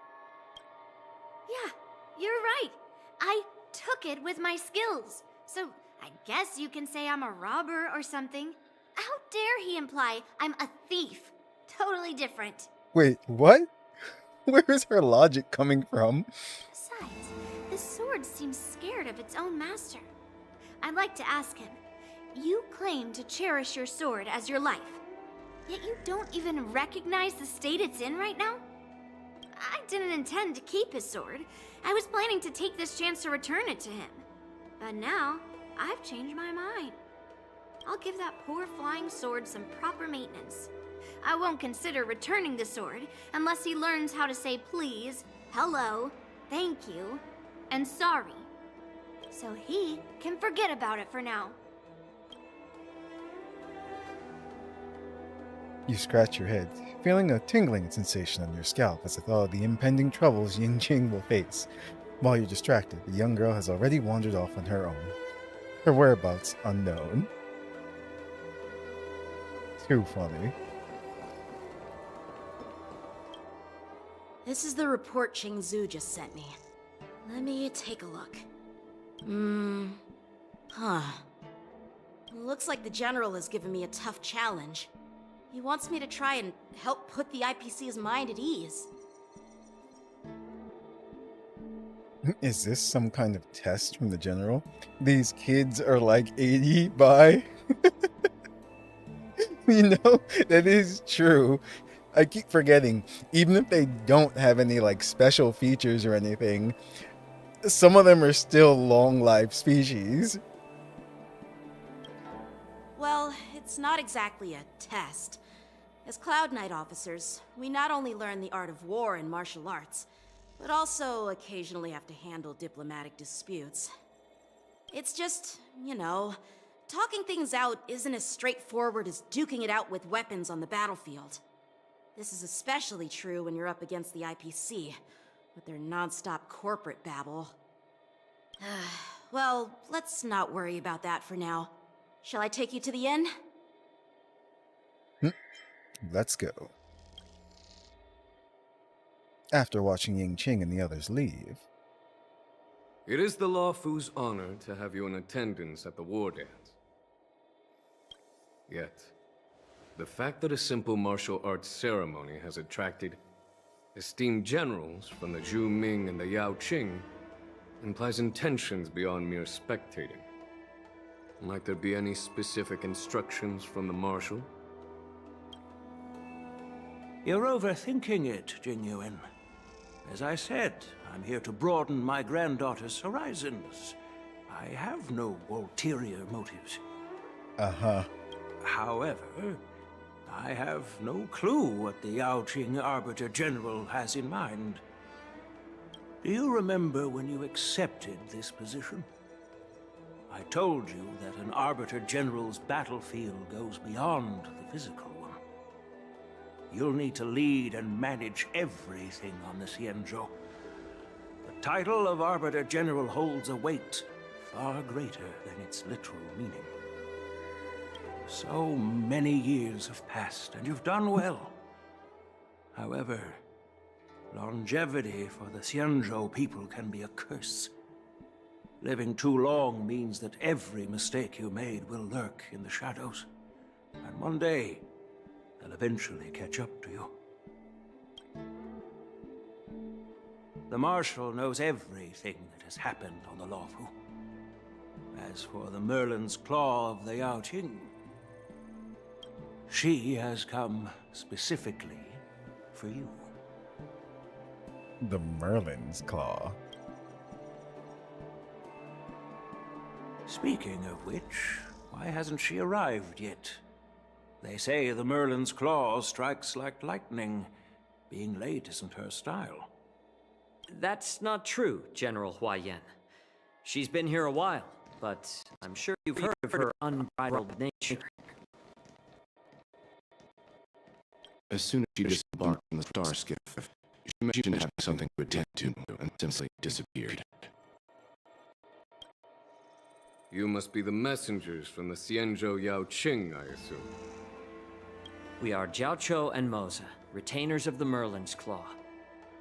Yeah, you're right. I took it with my skills. So I guess you can say I'm a robber or something. How dare he imply I'm a thief? Totally different. Wait, what? Where is her logic coming from? Besides, the sword seems scared of its own master. I'd like to ask him, you claim to cherish your sword as your life, yet you don't even recognize the state it's in right now? I didn't intend to keep his sword. I was planning to take this chance to return it to him. But now, I've changed my mind. I'll give that poor flying sword some proper maintenance. I won't consider returning the sword unless he learns how to say please, hello, thank you, and sorry. So he can forget about it for now. You scratch your head, feeling a tingling sensation on your scalp as a thought of the impending troubles Yingqing will face. While you're distracted, the young girl has already wandered off on her own. Her whereabouts unknown. Too funny. This is the report Qingzu just sent me. Let me take a look. Looks like the general has given me a tough challenge. He wants me to try and help put the IPC's mind at ease. Is this some kind of test from the general? These kids are like 80 by... You know, that is true. I keep forgetting, even if they don't have any like special features or anything, some of them are still long-lived species. Well, it's not exactly a test. As Cloud Knight officers, we not only learn the art of war and martial arts, but also occasionally have to handle diplomatic disputes. It's just, you know, talking things out isn't as straightforward as duking it out with weapons on the battlefield. This is especially true when you're up against the IPC, with their non-stop corporate babble. Well, let's not worry about that for now. Shall I take you to the inn? Let's go. After watching Yingqing and the others leave. It is the Luofu's honor to have you in attendance at the war dance. Yet, the fact that a simple martial arts ceremony has attracted esteemed generals from the Zhu Ming and the Yao Qing implies intentions beyond mere spectating. Might there be any specific instructions from the marshal? You're overthinking it, Jingyuan. As I said, I'm here to broaden my granddaughter's horizons. I have no ulterior motives. Uh-huh. However, I have no clue what the Yao Qing Arbiter General has in mind. Do you remember when you accepted this position? I told you that an Arbiter General's battlefield goes beyond the physical one. You'll need to lead and manage everything on the Xianzhou. The title of Arbiter General holds a weight far greater than its literal meaning. So many years have passed, and you've done well. However, longevity for the Xianzhou people can be a curse. Living too long means that every mistake you made will lurk in the shadows. And one day, they'll eventually catch up to you. The Marshal knows everything that has happened on the Luofu. As for the Merlin's Claw of the Yao Qing, she has come specifically for you. The Merlin's Claw. Speaking of which, why hasn't she arrived yet? They say the Merlin's Claw strikes like lightning. Being late isn't her style. That's not true, General Huaiyan. She's been here a while, but I'm sure you've heard of her unbridled nature. As soon as she disembarked from the star skiff, she mentioned having something to attend to and simply disappeared. You must be the messengers from the Xianzhou Yao Qing, I assume. We are Jiaoqiu and Moza, retainers of the Merlin's Claw.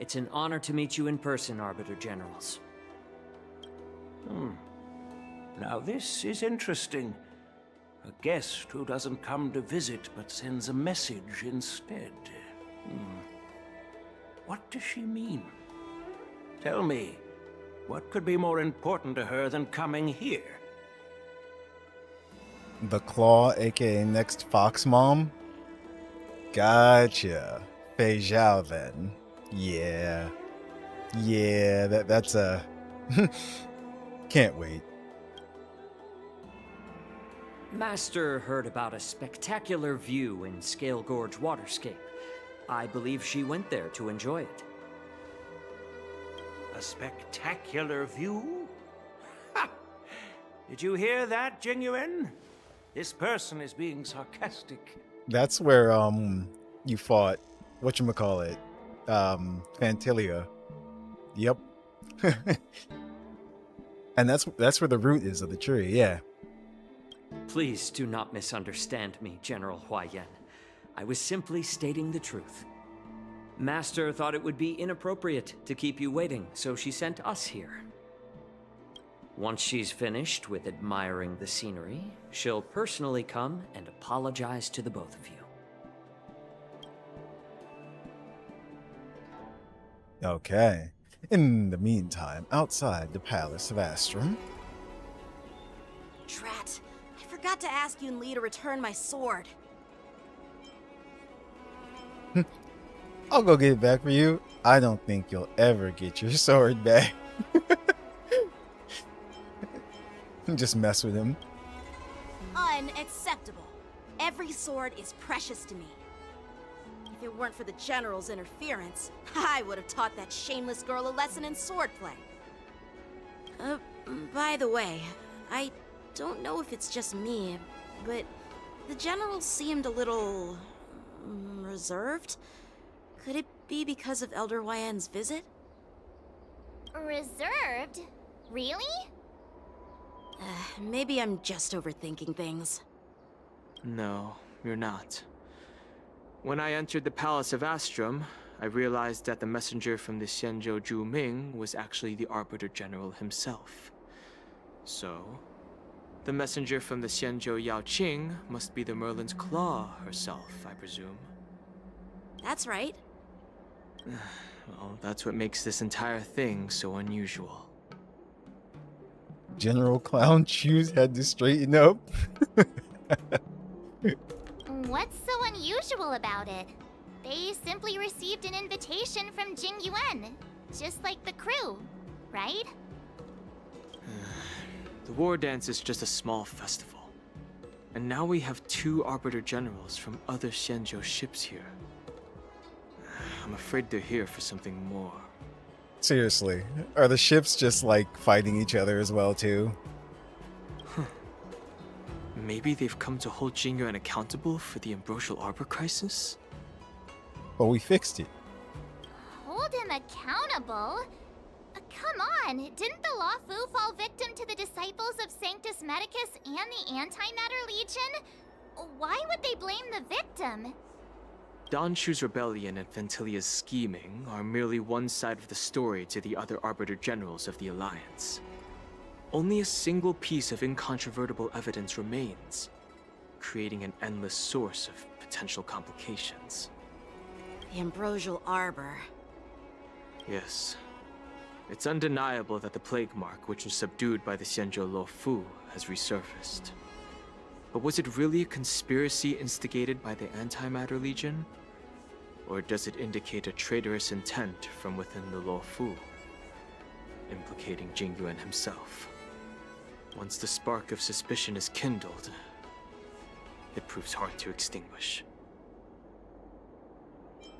It's an honor to meet you in person, Arbiter Generals. Now this is interesting. A guest who doesn't come to visit but sends a message instead. What does she mean? Tell me, what could be more important to her than coming here? The Claw, aka Next Fox Mom? Gotcha. Fei Zhao then. Yeah. Yeah, that's a... Can't wait. Master heard about a spectacular view in Scale Gorge Waterscape. I believe she went there to enjoy it. A spectacular view? Ha! Did you hear that, Jingyuan? This person is being sarcastic. That's where, you fought, whatchamacallit, Fantilia. Yep. And that's where the root is of the tree, yeah. Please do not misunderstand me, General Huaiyan. I was simply stating the truth. Master thought it would be inappropriate to keep you waiting, so she sent us here. Once she's finished with admiring the scenery, she'll personally come and apologize to the both of you. Okay. In the meantime, outside the Palace of Astrum... Drat. I forgot to ask Yun Li to return my sword. I'll go get it back for you. I don't think you'll ever get your sword back. Just mess with him. Unacceptable. Every sword is precious to me. If it weren't for the General's interference, I would have taught that shameless girl a lesson in swordplay. By the way, I don't know if it's just me, but the General seemed a little... reserved? Could it be because of Elder Huaiyan's visit? Reserved? Really? Maybe I'm just overthinking things. No, you're not. When I entered the Palace of Astrum, I realized that the messenger from the Xianzhou Zhu Ming was actually the Arbiter General himself. So, The messenger from the Xianzhou Yaoqing must be the Merlin's Claw herself, I presume. That's right. Well, that's what makes this entire thing so unusual. General Clown Shoes had to straighten up. What's so unusual about it? They simply received an invitation from Jing Yuan, just like the crew, right? The war dance is just a small festival. And now we have 2 Arbiter Generals from other Xianzhou ships here. I'm afraid they're here for something more. Seriously, are the ships just like fighting each other as well too? Maybe they've come to hold Jing Yuan accountable for the Ambrosial Arbor crisis? But we fixed it. Hold him accountable? Come on, didn't the Luofu fall victim to the disciples of Sanctus Medicus and the Antimatter Legion? Why would they blame the victim? Don Shu's rebellion and Ventilia's scheming are merely one side of the story to the other Arbiter Generals of the Alliance. Only a single piece of incontrovertible evidence remains, creating an endless source of potential complications. The Ambrosial Arbor. Yes. It's undeniable that the plague mark, which was subdued by the Xianzhou Luofu, has resurfaced. But was it really a conspiracy instigated by the Antimatter Legion? Or does it indicate a traitorous intent from within the Luofu, implicating Jing Yuan himself? Once the spark of suspicion is kindled, it proves hard to extinguish.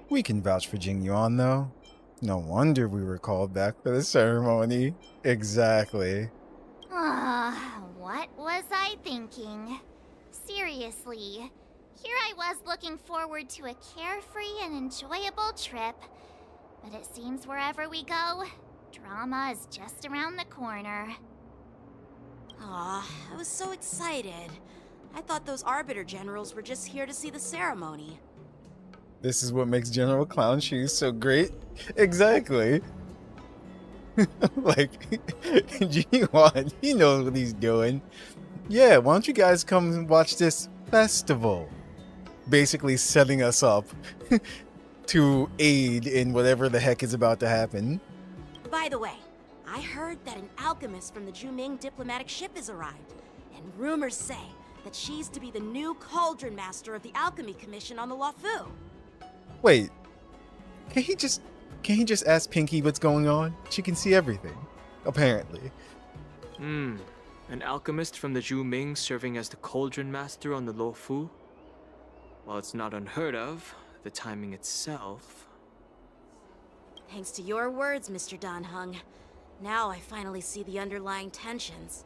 We can vouch for Jing Yuan though. No wonder we were called back for the ceremony. Exactly. What was I thinking? Seriously, here I was looking forward to a carefree and enjoyable trip. But it seems wherever we go, drama is just around the corner. Aw, I was so excited. I thought those Arbiter Generals were just here to see the ceremony. This is what makes General Clown Shoes so great. Exactly. Like, G1, he knows what he's doing. Yeah, why don't you guys come and watch this festival? Basically setting us up to aid in whatever the heck is about to happen. By the way, I heard that an alchemist from the Juming diplomatic ship has arrived, and rumors say that she's to be the new Cauldron Master of the Alchemy Commission on the Luofu. Wait, can he just ask Pinky what's going on? She can see everything, apparently. An alchemist from the Juming serving as the Cauldron Master on the Luofu? While it's not unheard of, the timing itself... Thanks to your words, Mr. Danheng. Now I finally see the underlying tensions.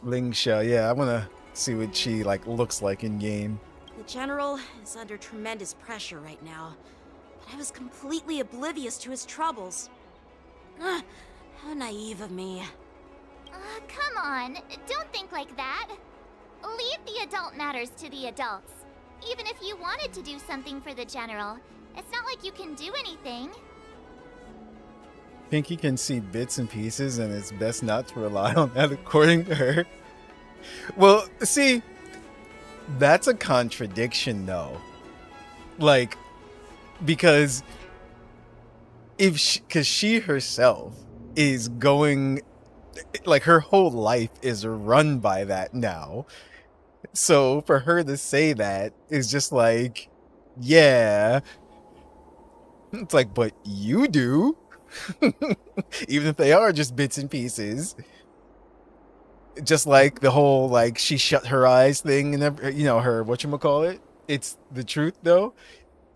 Lingsha, yeah, I wanna see what she looks like in game. The General is under tremendous pressure right now, but I was completely oblivious to his troubles. How naive of me. Come on, don't think like that. Leave the adult matters to the adults. Even if you wanted to do something for the General, it's not like you can do anything. Pinky can see bits and pieces, and it's best not to rely on that according to her. Well, see, that's a contradiction though. Like, because because she herself is going, like, her whole life is run by that now. So for her to say that is just like, yeah. It's like, but you do. Even if they are just bits and pieces. Just like the whole, like, she shut her eyes thing and, you know, her, whatchamacallit? It's the truth, though.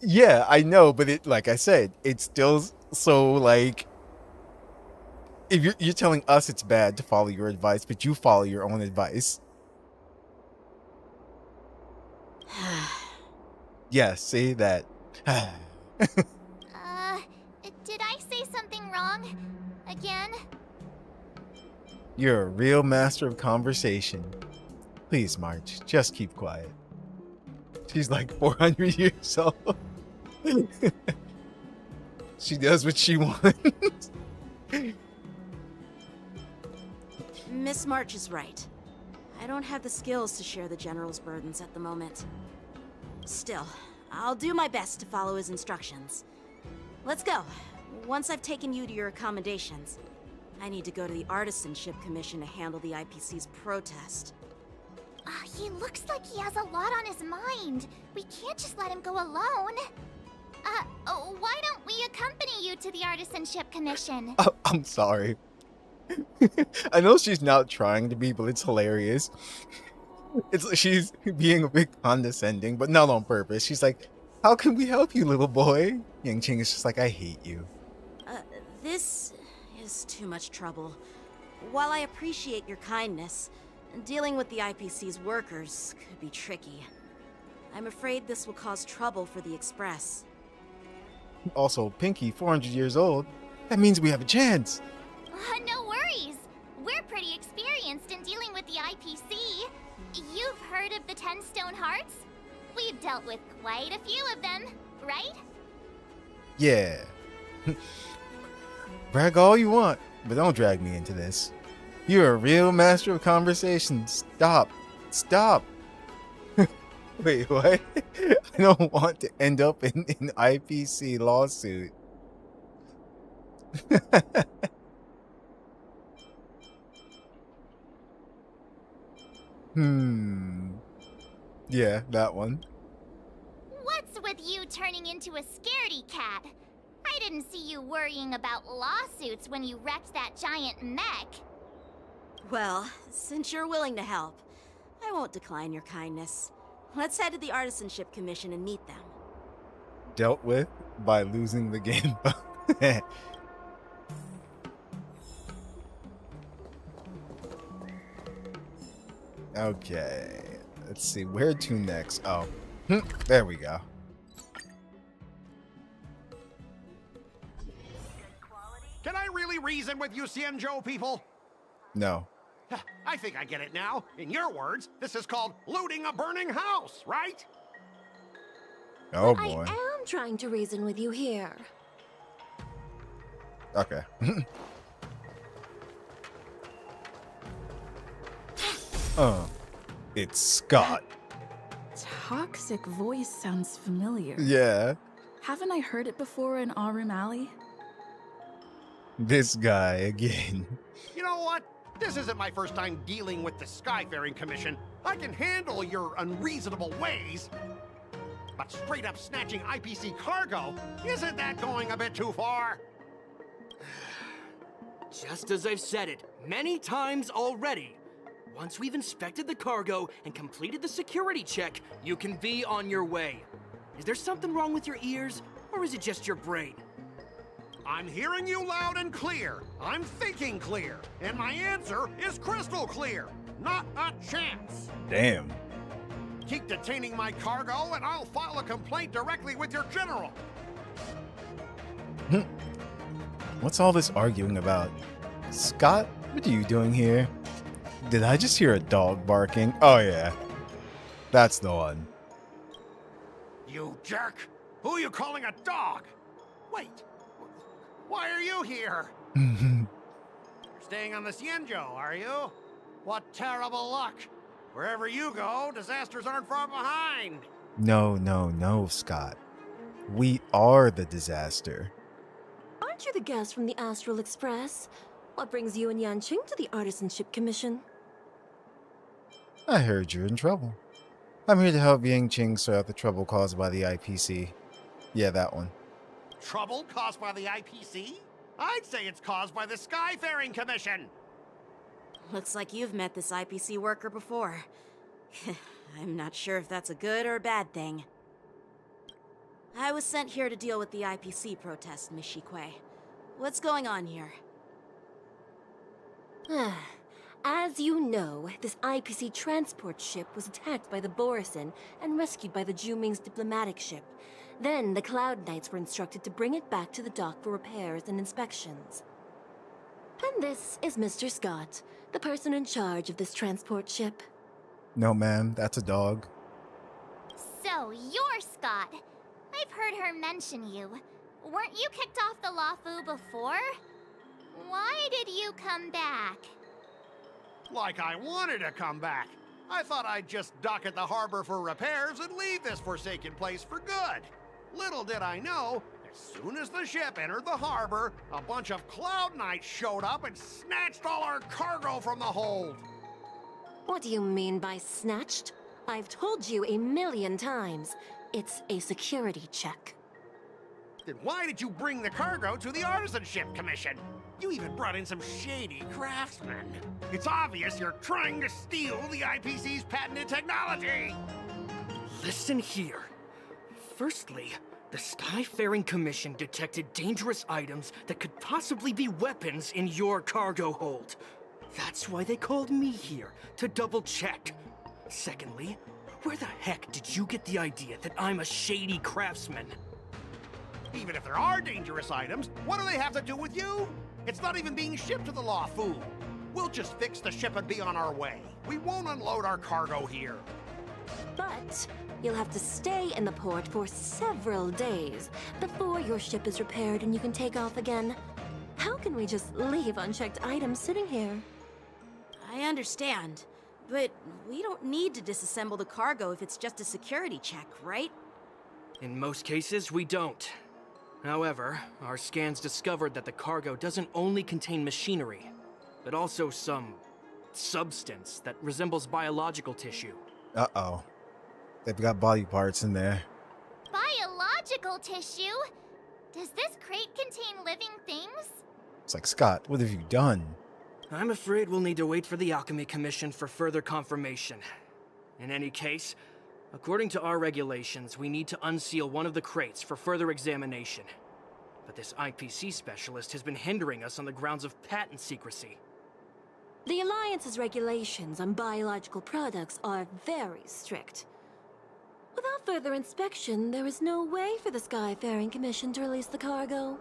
Yeah, I know, but it, like I said, it's still so, like, if you're telling us it's bad to follow your advice, but you follow your own advice. Yes, see that. Did I say something wrong? Again? You're a real master of conversation. Please, March, just keep quiet. She's like 400 years old. She does what she wants. Miss March is right. I don't have the skills to share the General's burdens at the moment. Still, I'll do my best to follow his instructions. Let's go. Once I've taken you to your accommodations, I need to go to the Artisanship Commission to handle the IPC's protest. He looks like he has a lot on his mind. We can't just let him go alone. Why don't we accompany you to the Artisanship Commission? Oh, I'm sorry. I know she's not trying to be, but it's hilarious. She's being a bit condescending, but not on purpose. She's like, "How can we help you, little boy?" Yang-Ching is just like, "I hate you." This is too much trouble. While I appreciate your kindness, dealing with the IPC's workers could be tricky. I'm afraid this will cause trouble for the Express. Also, Pinky, 400 years old. That means we have a chance. No worries. We're pretty experienced in dealing with the IPC. You've heard of the 10 Stone Hearts? We've dealt with quite a few of them, right? Yeah. Brag all you want, but don't drag me into this. You're a real master of conversation. Stop. Stop. Wait, what? I don't want to end up in an IPC lawsuit. Yeah, that one. What's with you turning into a scaredy cat? I didn't see you worrying about lawsuits when you wrecked that giant mech. Well, since you're willing to help, I won't decline your kindness. Let's head to the Artisanship Commission and meet them. Dealt with by losing the game. Okay, let's see, where to next? Oh, there we go. Can I really reason with you Xianzhou people? No. I think I get it now. In your words, this is called looting a burning house, right? Oh boy. I am trying to reason with you here. Okay. It's Scott. Toxic voice sounds familiar. Yeah. Haven't I heard it before in Aurum Alley? This guy again. You know what? This isn't my first time dealing with the Skyfaring Commission. I can handle your unreasonable ways. But straight up snatching IPC cargo, isn't that going a bit too far? Just as I've said it many times already. Once we've inspected the cargo and completed the security check, you can be on your way. Is there something wrong with your ears, or is it just your brain? I'm hearing you loud and clear. I'm thinking clear. And my answer is crystal clear. Not a chance. Damn. Keep detaining my cargo and I'll file a complaint directly with your general. What's all this arguing about? Scott, what are you doing here? Did I just hear a dog barking? Oh yeah. That's the one. You jerk! Who are you calling a dog? Wait. Why are you here? You're staying on the Xianzhou, are you? What terrible luck. Wherever you go, disasters aren't far behind. No, Scott. We are the disaster. Aren't you the guest from the Astral Express? What brings you and Yang-Ching to the Artisanship Commission? I heard you're in trouble. I'm here to help Yang-Ching sort out the trouble caused by the IPC. Yeah, that one. Trouble caused by the IPC? I'd say it's caused by the Skyfaring Commission. Looks like you've met this IPC worker before. I'm not sure if that's a good or a bad thing. I was sent here to deal with the IPC protest, Miss Shikue. What's going on here? As you know, this IPC transport ship was attacked by the Borisin and rescued by the Juming's diplomatic ship. Then the Cloud Knights were instructed to bring it back to the dock for repairs and inspections. And this is Mr. Scott, the person in charge of this transport ship. No, ma'am, that's a dog. So, you're Scott. I've heard her mention you. Weren't you kicked off the Lawfu before? Why did you come back? Like I wanted to come back. I thought I'd just dock at the harbor for repairs and leave this forsaken place for good. Little did I know, as soon as the ship entered the harbor, a bunch of Cloud Knights showed up and snatched all our cargo from the hold. What do you mean by snatched? I've told you 1,000,000 times. It's a security check. Then why did you bring the cargo to the Artisanship Commission? You even brought in some shady craftsmen. It's obvious you're trying to steal the IPC's patented technology. Listen here. Firstly, the Skyfaring Commission detected dangerous items that could possibly be weapons in your cargo hold. That's why they called me here, to double check. Secondly, where the heck did you get the idea that I'm a shady craftsman? Even if there are dangerous items, what do they have to do with you? It's not even being shipped to the Lawfu. We'll just fix the ship and be on our way. We won't unload our cargo here. But you'll have to stay in the port for several days before your ship is repaired and you can take off again. How can we just leave unchecked items sitting here? I understand, but we don't need to disassemble the cargo if it's just a security check, right? In most cases, we don't. However, our scans discovered that the cargo doesn't only contain machinery, but also some substance that resembles biological tissue. Uh-oh. They've got body parts in there. Biological tissue? Does this crate contain living things? It's like, Scott, what have you done? I'm afraid we'll need to wait for the Alchemy Commission for further confirmation. In any case, according to our regulations, we need to unseal one of the crates for further examination. But this IPC specialist has been hindering us on the grounds of patent secrecy. The Alliance's regulations on biological products are very strict. Without further inspection, there is no way for the Skyfaring Commission to release the cargo.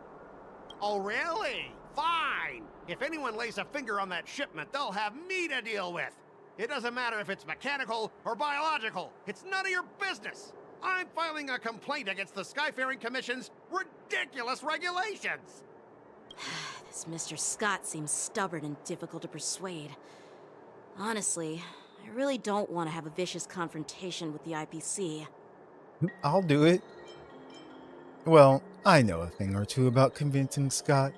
Oh, really? Fine. If anyone lays a finger on that shipment, they'll have me to deal with. It doesn't matter if it's mechanical or biological. It's none of your business. I'm filing a complaint against the Skyfaring Commission's ridiculous regulations. This Mr. Scott seems stubborn and difficult to persuade. Honestly, I really don't want to have a vicious confrontation with the IPC. I'll do it. Well, I know a thing or two about convincing Scott.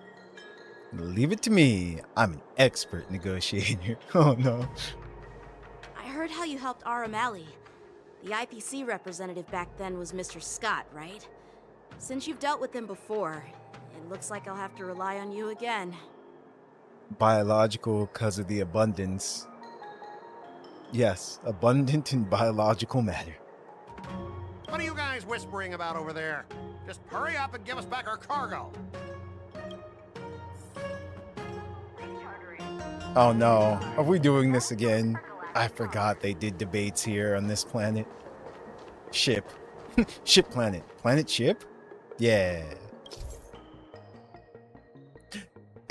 Leave it to me. I'm an expert negotiator. Oh no. I heard how you helped Aramali. The IPC representative back then was Mr. Scott, right? Since you've dealt with him before, it looks like I'll have to rely on you again. Biological because of the abundance. Yes, abundant in biological matter. What are you guys whispering about over there? Just hurry up and give us back our cargo. Oh no, are we doing this again? I forgot they did debates here on this planet. Ship. Ship planet. Planet ship? Yeah.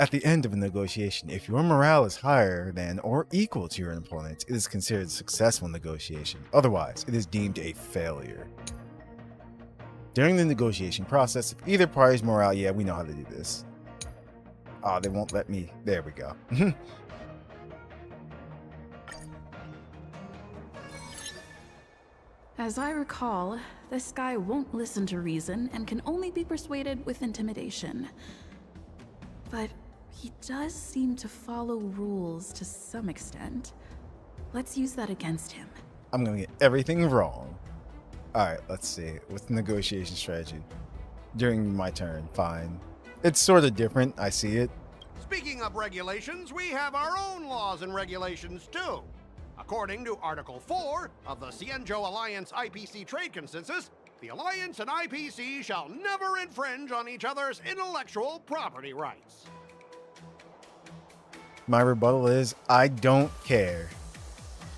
At the end of a negotiation, if your morale is higher than or equal to your opponent's, it is considered a successful negotiation. Otherwise, it is deemed a failure. During the negotiation process, if either party's morale, yeah, we know how to do this. Oh, they won't let me. There we go. As I recall, this guy won't listen to reason and can only be persuaded with intimidation. But he does seem to follow rules to some extent. Let's use that against him. I'm gonna get everything wrong. Alright, let's see. What's the negotiation strategy? During my turn, fine. It's sort of different, I see it. Speaking of regulations, we have our own laws and regulations too. According to Article 4 of the Cienjo Alliance IPC Trade Consensus, the Alliance and IPC shall never infringe on each other's intellectual property rights. My rebuttal is, I don't care.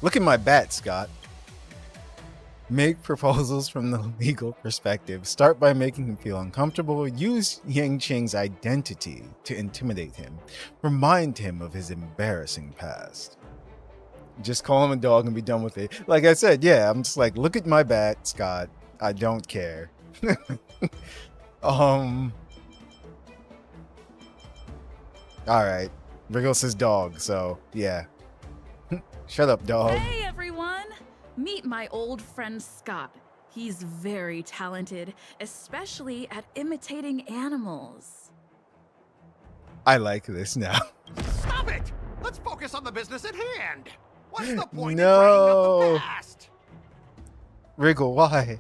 Look at my bat, Scott. Make proposals from the legal perspective. Start by making him feel uncomfortable. Use Yangqing's identity to intimidate him. Remind him of his embarrassing past. Just call him a dog and be done with it. Like I said, yeah, I'm just like, look at my bat, Scott. I don't care. Alright. Wriggles says dog, so yeah. Shut up, dog. Hey, everyone! Meet my old friend Scott. He's very talented, especially at imitating animals. I like this now. Stop it! Let's focus on the business at hand. What's the point in bringing No. up the past? Wriggle, why?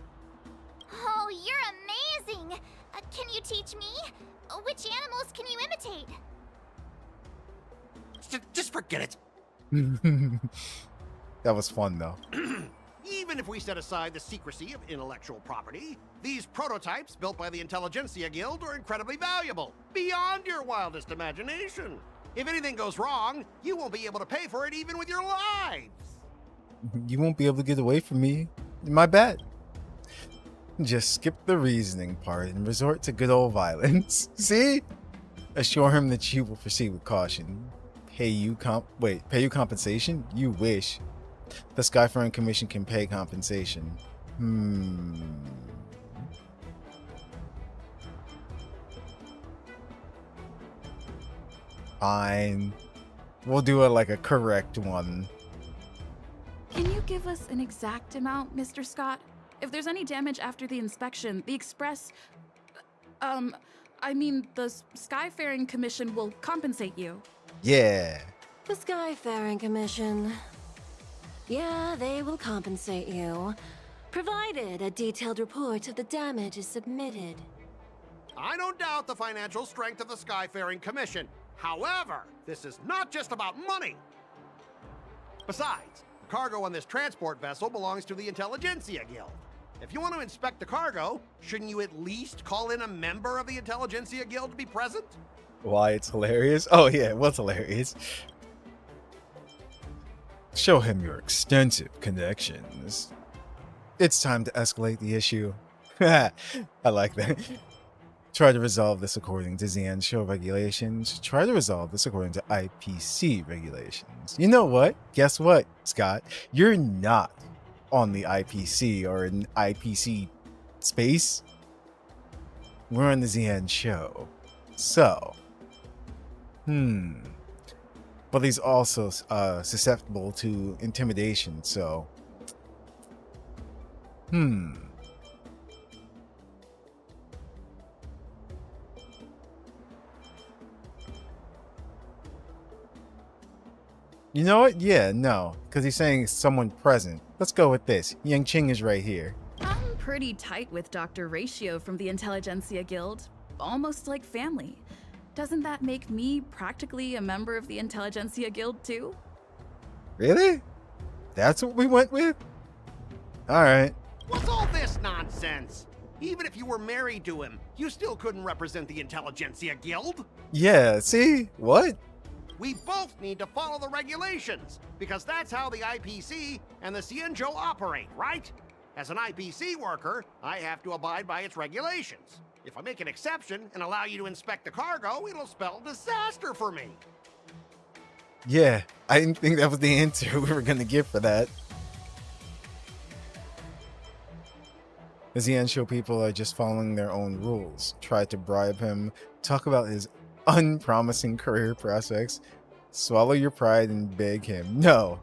Oh, you're amazing! Can you teach me? Which animals can you imitate? Just forget it. That was fun, though. Even if we set aside the secrecy of intellectual property, these prototypes built by the Intelligentsia Guild are incredibly valuable, beyond your wildest imagination. If anything goes wrong, you won't be able to pay for it even with your lives. You won't be able to get away from me. My bad. Just skip the reasoning part and resort to good old violence. See? Assure him that you will proceed with caution. Pay you compensation? You wish. The Skyfaring Commission can pay compensation. Fine. We'll do it like a correct one. Can you give us an exact amount, Mr. Scott? If there's any damage after the inspection, the Express... the Skyfaring Commission will compensate you. Yeah. The Skyfaring Commission. Yeah, they will compensate you, provided a detailed report of the damage is submitted. I don't doubt the financial strength of the Skyfaring Commission. However, this is not just about money. Besides, the cargo on this transport vessel belongs to the Intelligentsia Guild. If you want to inspect the cargo, shouldn't you at least call in a member of the Intelligentsia Guild to be present? Why it's hilarious? Oh yeah, it was hilarious. Show him your extensive connections. It's time to escalate the issue. I like that. Try to resolve this according to Xian Show regulations. Try to resolve this according to IPC regulations. You know what? Guess what, Scott? You're not on the IPC or in IPC space. We're on the Xian Show. So, but he's also susceptible to intimidation, so you know what? Yeah, no, because he's saying someone present. Let's go with this. Yang Qing is right here. I'm pretty tight with Dr. Ratio from the Intelligentsia Guild. Almost like family. Doesn't that make me practically a member of the Intelligentsia Guild too? Really? That's what we went with? Alright. What's all this nonsense? Even if you were married to him, you still couldn't represent the Intelligentsia Guild. Yeah, see? What? We both need to follow the regulations, because that's how the IPC and the Xianzhou operate, right? As an IPC worker, I have to abide by its regulations. If I make an exception and allow you to inspect the cargo, it'll spell disaster for me. Yeah, I didn't think that was the answer we were gonna get for that. The Xianzhou people are just following their own rules. Try to bribe him, talk about his unpromising career prospects, swallow your pride and beg him. No.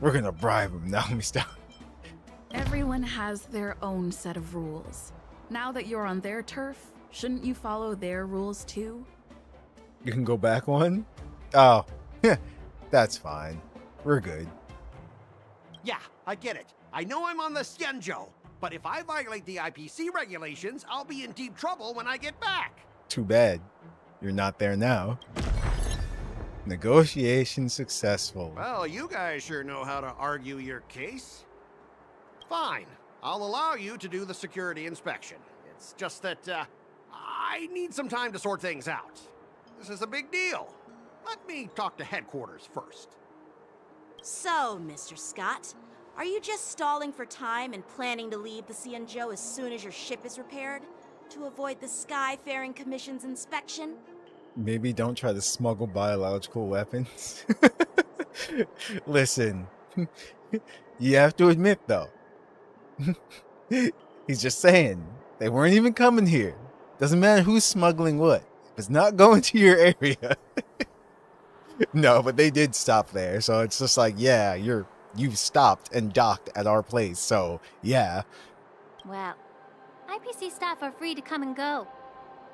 We're gonna bribe him now, Mr. Everyone has their own set of rules. Now that you're on their turf, shouldn't you follow their rules too? You can go back one? Oh, that's fine. We're good. Yeah, I get it. I know I'm on the Xianzhou, but if I violate the IPC regulations, I'll be in deep trouble when I get back. Too bad. You're not there now. Negotiation successful. Well, you guys sure know how to argue your case. Fine. I'll allow you to do the security inspection. It's just that, I need some time to sort things out. This is a big deal. Let me talk to headquarters first. So, Mr. Scott, are you just stalling for time and planning to leave the Xianzhou as soon as your ship is repaired? To avoid the Skyfaring Commission's inspection? Maybe don't try to smuggle biological weapons. Listen, you have to admit though, he's just saying, they weren't even coming here. Doesn't matter who's smuggling what. If it's not going to your area. No, but they did stop there, so it's just like, yeah, you've stopped and docked at our place, so yeah. Well, IPC staff are free to come and go,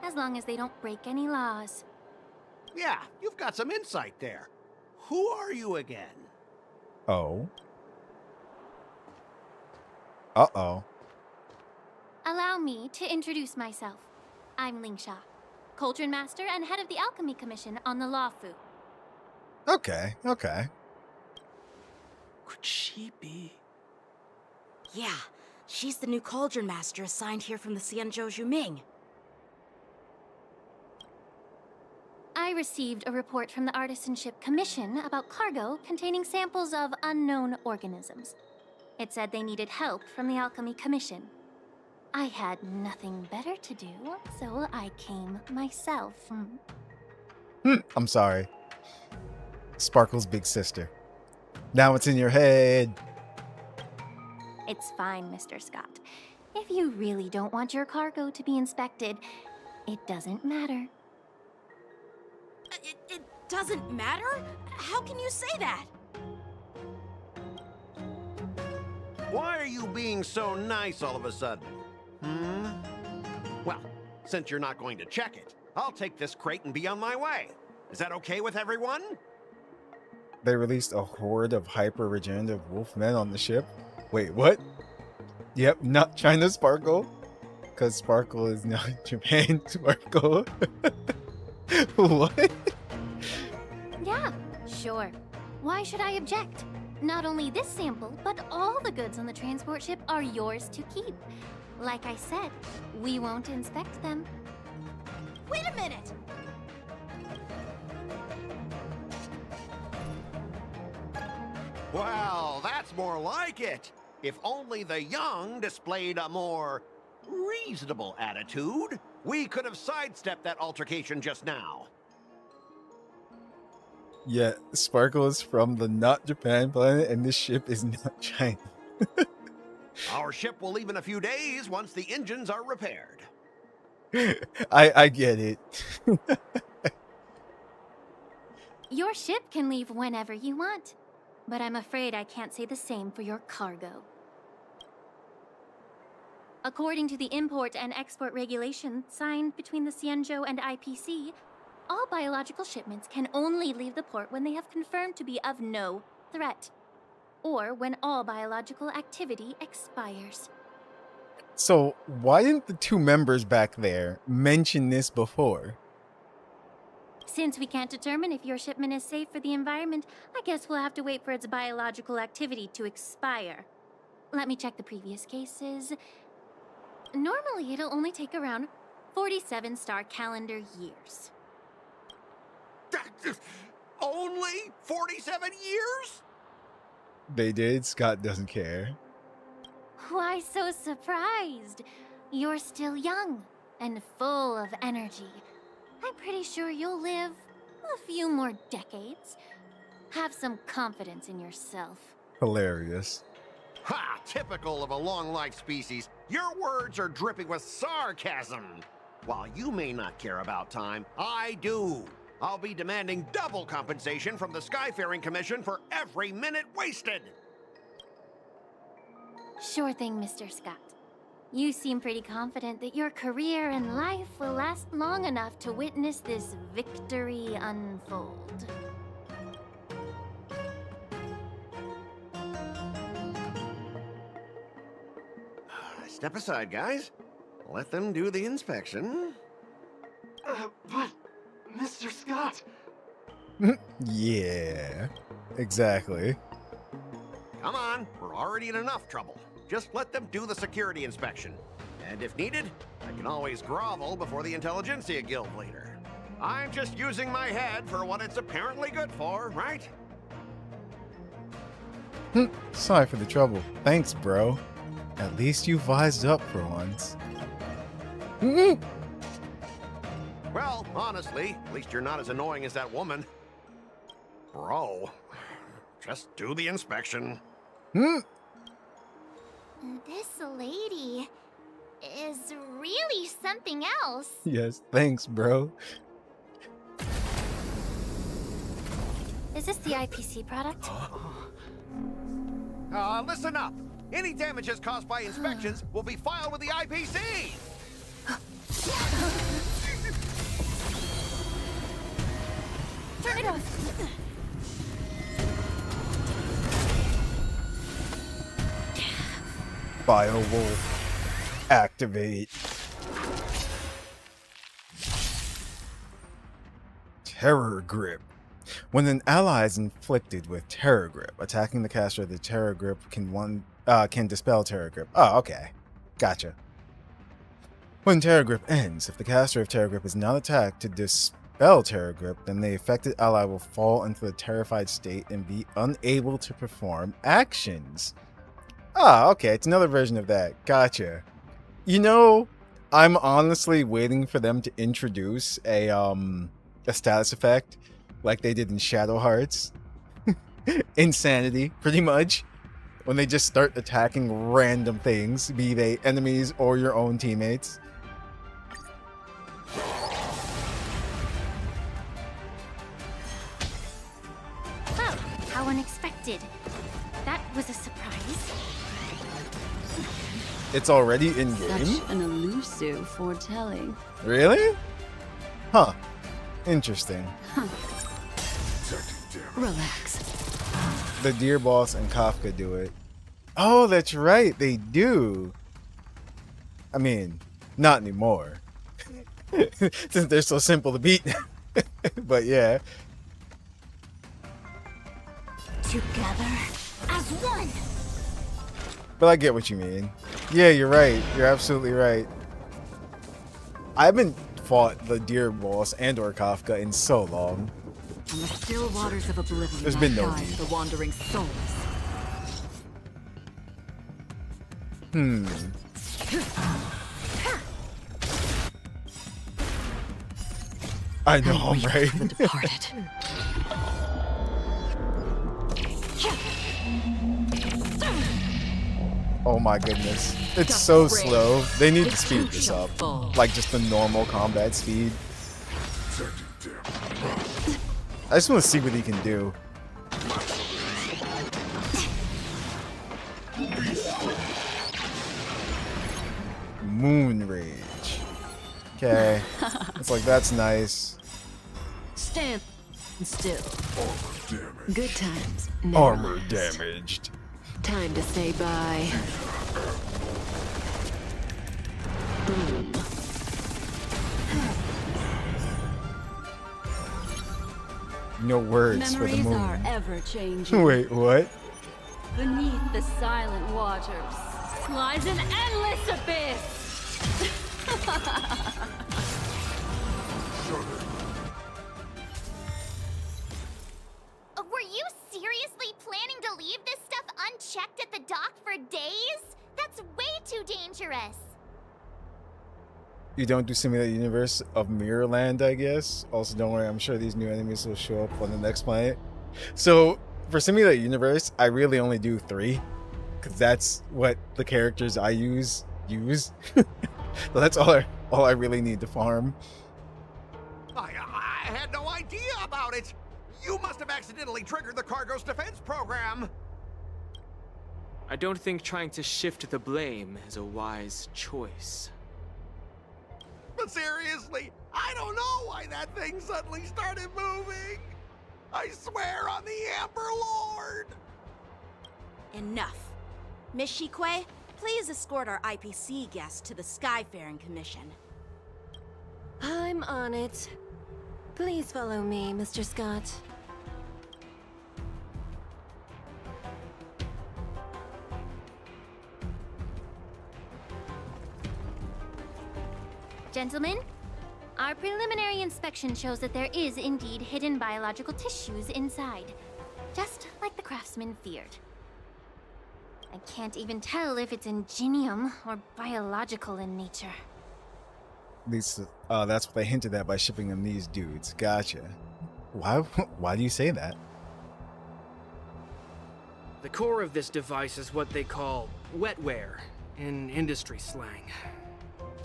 as long as they don't break any laws. Yeah, you've got some insight there. Who are you again? Oh. Uh-oh. Allow me to introduce myself. I'm Lingsha, Cauldron Master and head of the Alchemy Commission on the Lawfu. Okay, okay. Could she be? Yeah, she's the new Cauldron Master assigned here from the Xianzhou Zhuming. I received a report from the Artisanship Commission about cargo containing samples of unknown organisms. It said they needed help from the Alchemy Commission. I had nothing better to do, so I came myself. I'm sorry. Sparkle's big sister. Now it's in your head. It's fine, Mr. Scott. If you really don't want your cargo to be inspected, it doesn't matter. It doesn't matter? How can you say that? Why are you being so nice all of a sudden? Well, since you're not going to check it, I'll take this crate and be on my way. Is that okay with everyone? They released a horde of hyper-regenerative wolfmen on the ship. Wait, what? Yep, not China Sparkle. Because Sparkle is now Japan Sparkle. What? Yeah, sure. Why should I object? Not only this sample, but all the goods on the transport ship are yours to keep. Like I said, we won't inspect them. Wait a minute! Well, that's more like it. If only the young displayed a more reasonable attitude, we could have sidestepped that altercation just now. Yeah, Sparkle is from the not Japan planet, and this ship is not China. Our ship will leave in a few days once the engines are repaired. I get it. Your ship can leave whenever you want, but I'm afraid I can't say the same for your cargo. According to the import and export regulations signed between the Xianzhou and IPC, all biological shipments can only leave the port when they have confirmed to be of no threat, or when all biological activity expires. So, why didn't the two members back there mention this before? Since we can't determine if your shipment is safe for the environment, I guess we'll have to wait for its biological activity to expire. Let me check the previous cases. Normally, it'll only take around 47 star calendar years. Only 47 years? They did. Scott doesn't care. Why so surprised? You're still young and full of energy. I'm pretty sure you'll live a few more decades. Have some confidence in yourself. Hilarious. Ha! Typical of a long-life species. Your words are dripping with sarcasm. While you may not care about time, I do. I'll be demanding double compensation from the Skyfaring Commission for every minute wasted. Sure thing, Mr. Scott. You seem pretty confident that your career and life will last long enough to witness this victory unfold. Step aside, guys. Let them do the inspection. But, Mr. Scott... Yeah, exactly. Come on, we're already in enough trouble. Just let them do the security inspection. And if needed, I can always grovel before the Intelligentsia Guild later. I'm just using my head for what it's apparently good for, right? Sorry for the trouble. Thanks, bro. At least you wised up for once. Well, honestly, at least you're not as annoying as that woman. Bro, just do the inspection. This lady is really something else. Yes, thanks, bro. Is this the IPC product? Listen up. Any damages caused by inspections will be filed with the IPC. Turn it off. Biowolf. Activate. Terror Grip. When an ally is inflicted with Terror Grip, attacking the caster of the Terror Grip can dispel Terror Grip. Oh, okay. Gotcha. When Terror Grip ends, if the caster of Terror Grip is not attacked to dispel Terror Grip, then the affected ally will fall into the terrified state and be unable to perform actions. Ah, okay. It's another version of that. Gotcha. You know, I'm honestly waiting for them to introduce a status effect like they did in Shadow Hearts. Insanity, pretty much. When they just start attacking random things, be they enemies or your own teammates. Well, how unexpected. That was a surprise. It's already in-game? Such an elusive foretelling. Really? Huh. Interesting. Relax. The Deer Boss and Kafka do it. Oh, that's right. They do. I mean, not anymore. Since they're so simple to beat. But yeah. Together as one. But I get what you mean. Yeah, you're right. You're absolutely right. I haven't fought the Deer Boss and or Kafka in so long. On the still waters of oblivion, There's been no guide need. the wandering souls. I know, right? The departed. Oh my goodness. It's so slow. They need to speed this up. Like just the normal combat speed. I just want to see what he can do. Moon Rage. Okay. It's like, that's nice. Stand still. Good times. never Armor last. damaged. Time to say bye. Boom. No words for the Memories moon. are ever changing. Wait, what? Beneath the silent waters lies an endless abyss. Were you seriously planning to leave this stuff unchecked at the dock for days? That's way too dangerous. You don't do Simulated Universe of Mirrorland, I guess. Also, don't worry, I'm sure these new enemies will show up on the next planet. So, for Simulated Universe, I really only do 3. Because that's what the characters I use. So that's all I really need to farm. I had no idea about it. You must have accidentally triggered the cargo's defense program. I don't think trying to shift the blame is a wise choice. But seriously, I don't know why that thing suddenly started moving. I swear on the Amber Lord. Enough. Miss Shikwe, please escort our IPC guest to the Skyfaring Commission. I'm on it. Please follow me, Mr. Scott. Gentlemen, our preliminary inspection shows that there is indeed hidden biological tissues inside, just like the craftsman feared. I can't even tell if it's ingenium or biological in nature. At least, that's what they hinted at by shipping them these dudes. Gotcha. Why do you say that? The core of this device is what they call wetware in industry slang.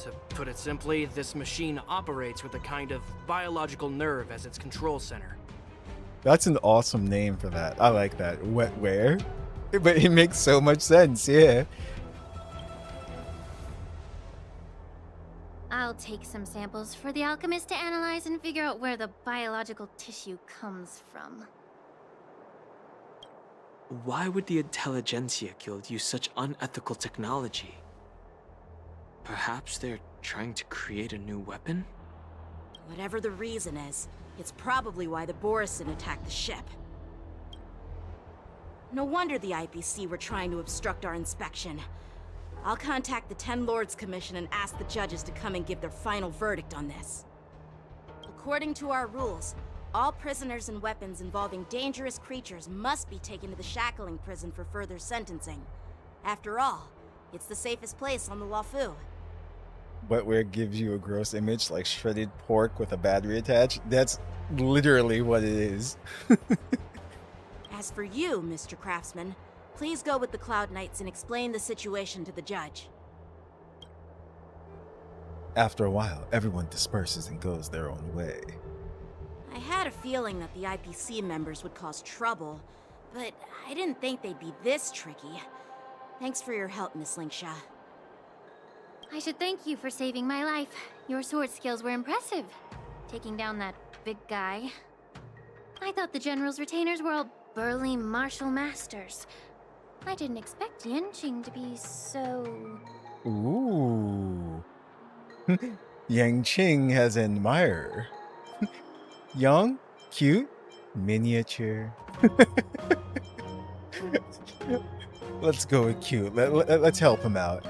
To put it simply, this machine operates with a kind of biological nerve as its control center. That's an awesome name for that. I like that. Wetware. But it makes so much sense, yeah. I'll take some samples for the alchemist to analyze and figure out where the biological tissue comes from. Why would the Intelligentsia Guild use such unethical technology? Perhaps they're trying to create a new weapon? Whatever the reason is, it's probably why the Borisin attacked the ship. No wonder the IPC were trying to obstruct our inspection. I'll contact the Ten Lords Commission and ask the judges to come and give their final verdict on this. According to our rules, all prisoners and weapons involving dangerous creatures must be taken to the shackling prison for further sentencing. After all, it's the safest place on the Luofu. Wetware gives you a gross image like shredded pork with a battery attached. That's literally what it is. As for you, Mr. Craftsman, please go with the Cloud Knights and explain the situation to the judge. After a while, everyone disperses and goes their own way. I had a feeling that the IPC members would cause trouble, but I didn't think they'd be this tricky. Thanks for your help, Miss Lingsha. I should thank you for saving my life. Your sword skills were impressive. Taking down that big guy. I thought the General's retainers were all burly martial masters. I didn't expect Yanqing to be so... Ooh. Yanqing has an admirer. Young, cute, miniature. Let's go with cute. Let's help him out.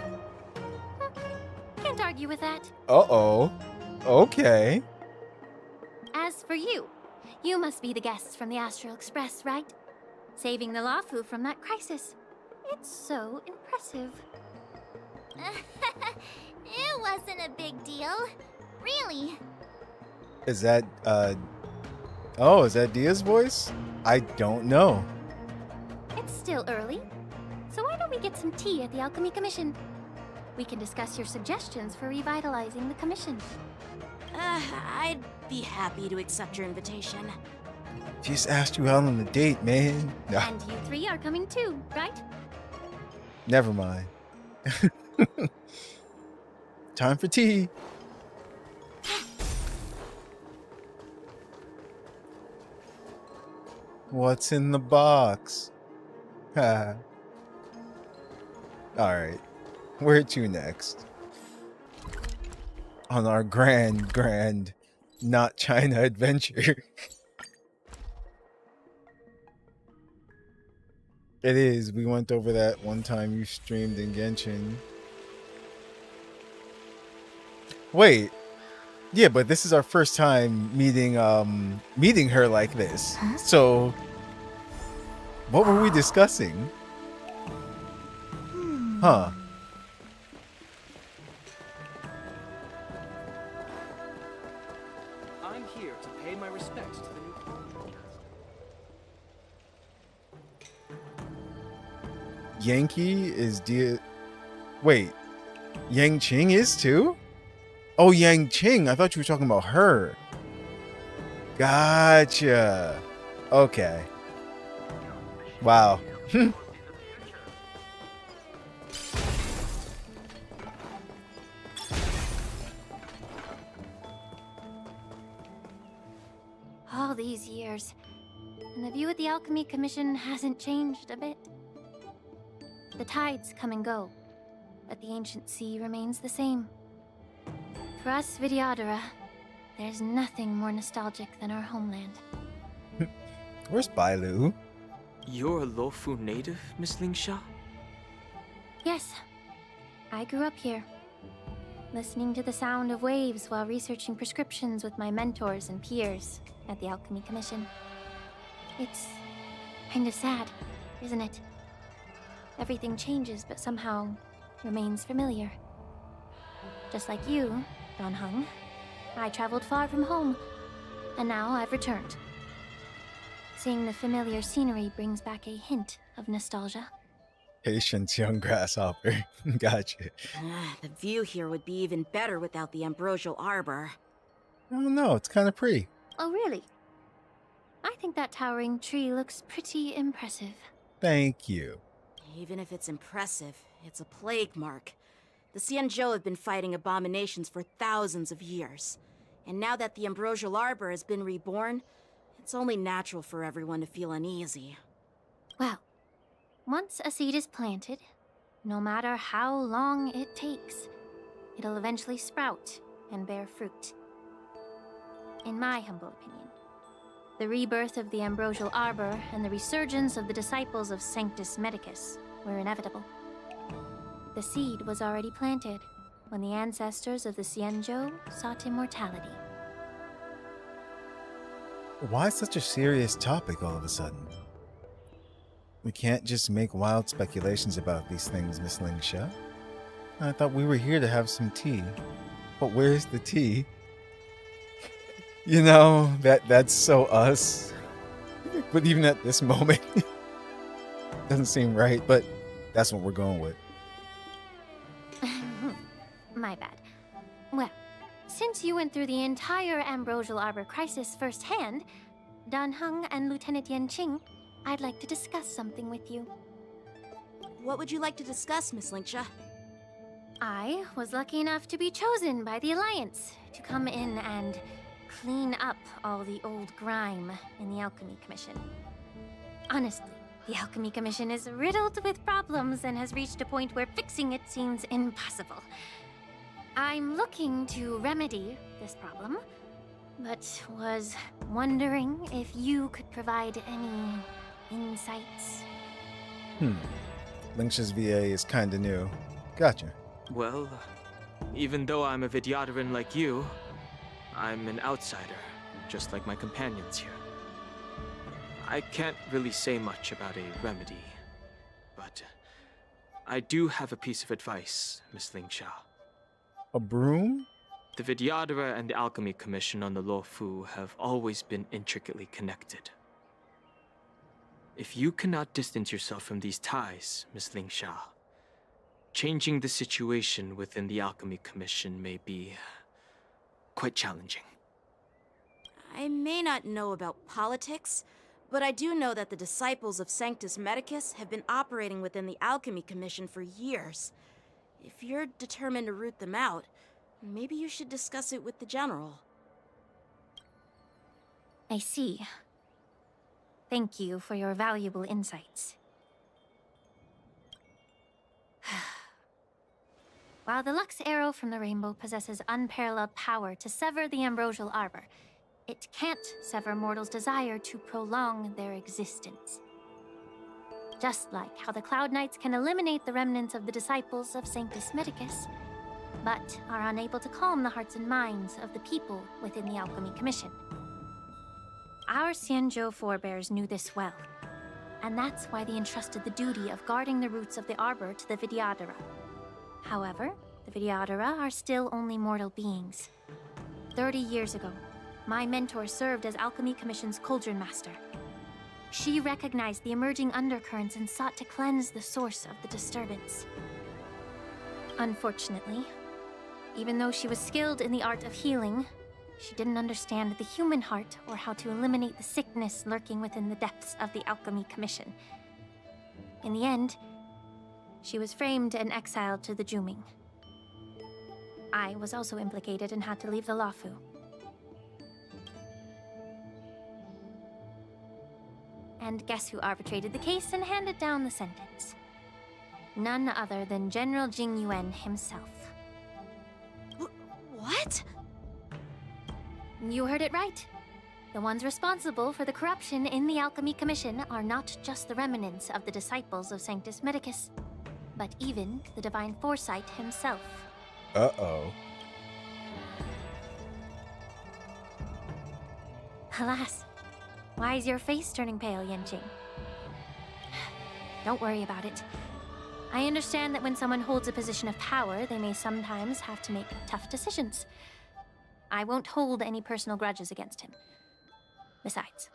Can't argue with that. Uh-oh. Okay. As for you, you must be the guests from the Astral Express, right? Saving the Luofu from that crisis. It's so impressive. It wasn't a big deal. Really. Is that, oh, is that Dia's voice? I don't know. It's still early, so why don't we get some tea at the Alchemy Commission? We can discuss your suggestions for revitalizing the commission. I'd be happy to accept your invitation. Just asked you out on a date, man. No, And you three are coming too, right? never mind. Time for tea. What's in the box? Ha. Alright. Where to next? On our grand, not China adventure. It is. We went over that one time you streamed in Genshin. Wait. Yeah, but this is our first time meeting her like this. So what were we discussing? Huh. I'm here to pay my respects to the new Yankee is Wait. Yanqing is too? Oh, Yanqing. I thought you were talking about her. Gotcha. Okay. Wow. All these years, and the view at the Alchemy Commission hasn't changed a bit. The tides come and go, but the ancient sea remains the same. For us Vidyadhara, there's nothing more nostalgic than our homeland. Where's Bailu? You're a Luofu native, Miss Lingsha? Yes, I grew up here, listening to the sound of waves while researching prescriptions with my mentors and peers at the Alchemy Commission. It's kind of sad, isn't it? Everything changes, but somehow remains familiar. Just like you, Don Hung, I traveled far from home, and now I've returned. Seeing the familiar scenery brings back a hint of nostalgia. Patience, young grasshopper. Gotcha. The view here would be even better without the ambrosial arbor. I don't know. It's kind of pretty. Oh, really? I think that towering tree looks pretty impressive. Thank you. Even if it's impressive, it's a plague mark. The Xianzhou have been fighting abominations for thousands of years. And now that the Ambrosial Arbor has been reborn, it's only natural for everyone to feel uneasy. Well, once a seed is planted, no matter how long it takes, it'll eventually sprout and bear fruit. In my humble opinion, the rebirth of the Ambrosial Arbor and the resurgence of the disciples of Sanctus Medicus were inevitable. The seed was already planted when the ancestors of the Xianzhou sought immortality. Why such a serious topic all of a sudden? We can't just make wild speculations about these things, Miss Lingsha. I thought we were here to have some tea. But where's the tea? You know, that's so us. But even at this moment, doesn't seem right, but that's what we're going with. My bad. Well, since you went through the entire Ambrosial Arbor crisis firsthand, Dan Heng and Lieutenant Yanqing, I'd like to discuss something with you. What would you like to discuss, Miss Lingsha? I was lucky enough to be chosen by the Alliance to come in and clean up all the old grime in the Alchemy Commission. Honestly, the Alchemy Commission is riddled with problems and has reached a point where fixing it seems impossible. I'm looking to remedy this problem, but was wondering if you could provide any insights. Lingsha's VA is kinda new. Gotcha. Well, even though I'm a Vidyadharan like you, I'm an outsider, just like my companions here. I can't really say much about a remedy, but I do have a piece of advice, Miss Lingsha. A broom? The Vidyadhara and the Alchemy Commission on the Luofu have always been intricately connected. If you cannot distance yourself from these ties, Miss Lingsha, changing the situation within the Alchemy Commission may be quite challenging. I may not know about politics, but I do know that the disciples of Sanctus Medicus have been operating within the Alchemy Commission for years. If you're determined to root them out, maybe you should discuss it with the General. I see. Thank you for your valuable insights. While the Lux Arrow from the Rainbow possesses unparalleled power to sever the Ambrosial Arbor, it can't sever mortals' desire to prolong their existence. Just like how the Cloud Knights can eliminate the remnants of the disciples of Sanctus Medicus, but are unable to calm the hearts and minds of the people within the Alchemy Commission. Our Xianzhou forebears knew this well, and that's why they entrusted the duty of guarding the roots of the Arbor to the Vidyadhara. However, the Vidyadhara are still only mortal beings. 30 years ago, my mentor served as Alchemy Commission's Cauldron Master. She recognized the emerging undercurrents and sought to cleanse the source of the disturbance. Unfortunately, even though she was skilled in the art of healing, she didn't understand the human heart or how to eliminate the sickness lurking within the depths of the Alchemy Commission. In the end, she was framed and exiled to the Juming. I was also implicated and had to leave the Luofu. And guess who arbitrated the case and handed down the sentence? None other than General Jing Yuan himself. What? You heard it right. The ones responsible for the corruption in the Alchemy Commission are not just the remnants of the disciples of Sanctus Medicus, but even the Divine Foresight himself. Uh-oh. Alas, why is your face turning pale, Yanqing? Don't worry about it. I understand that when someone holds a position of power, they may sometimes have to make tough decisions. I won't hold any personal grudges against him. Besides,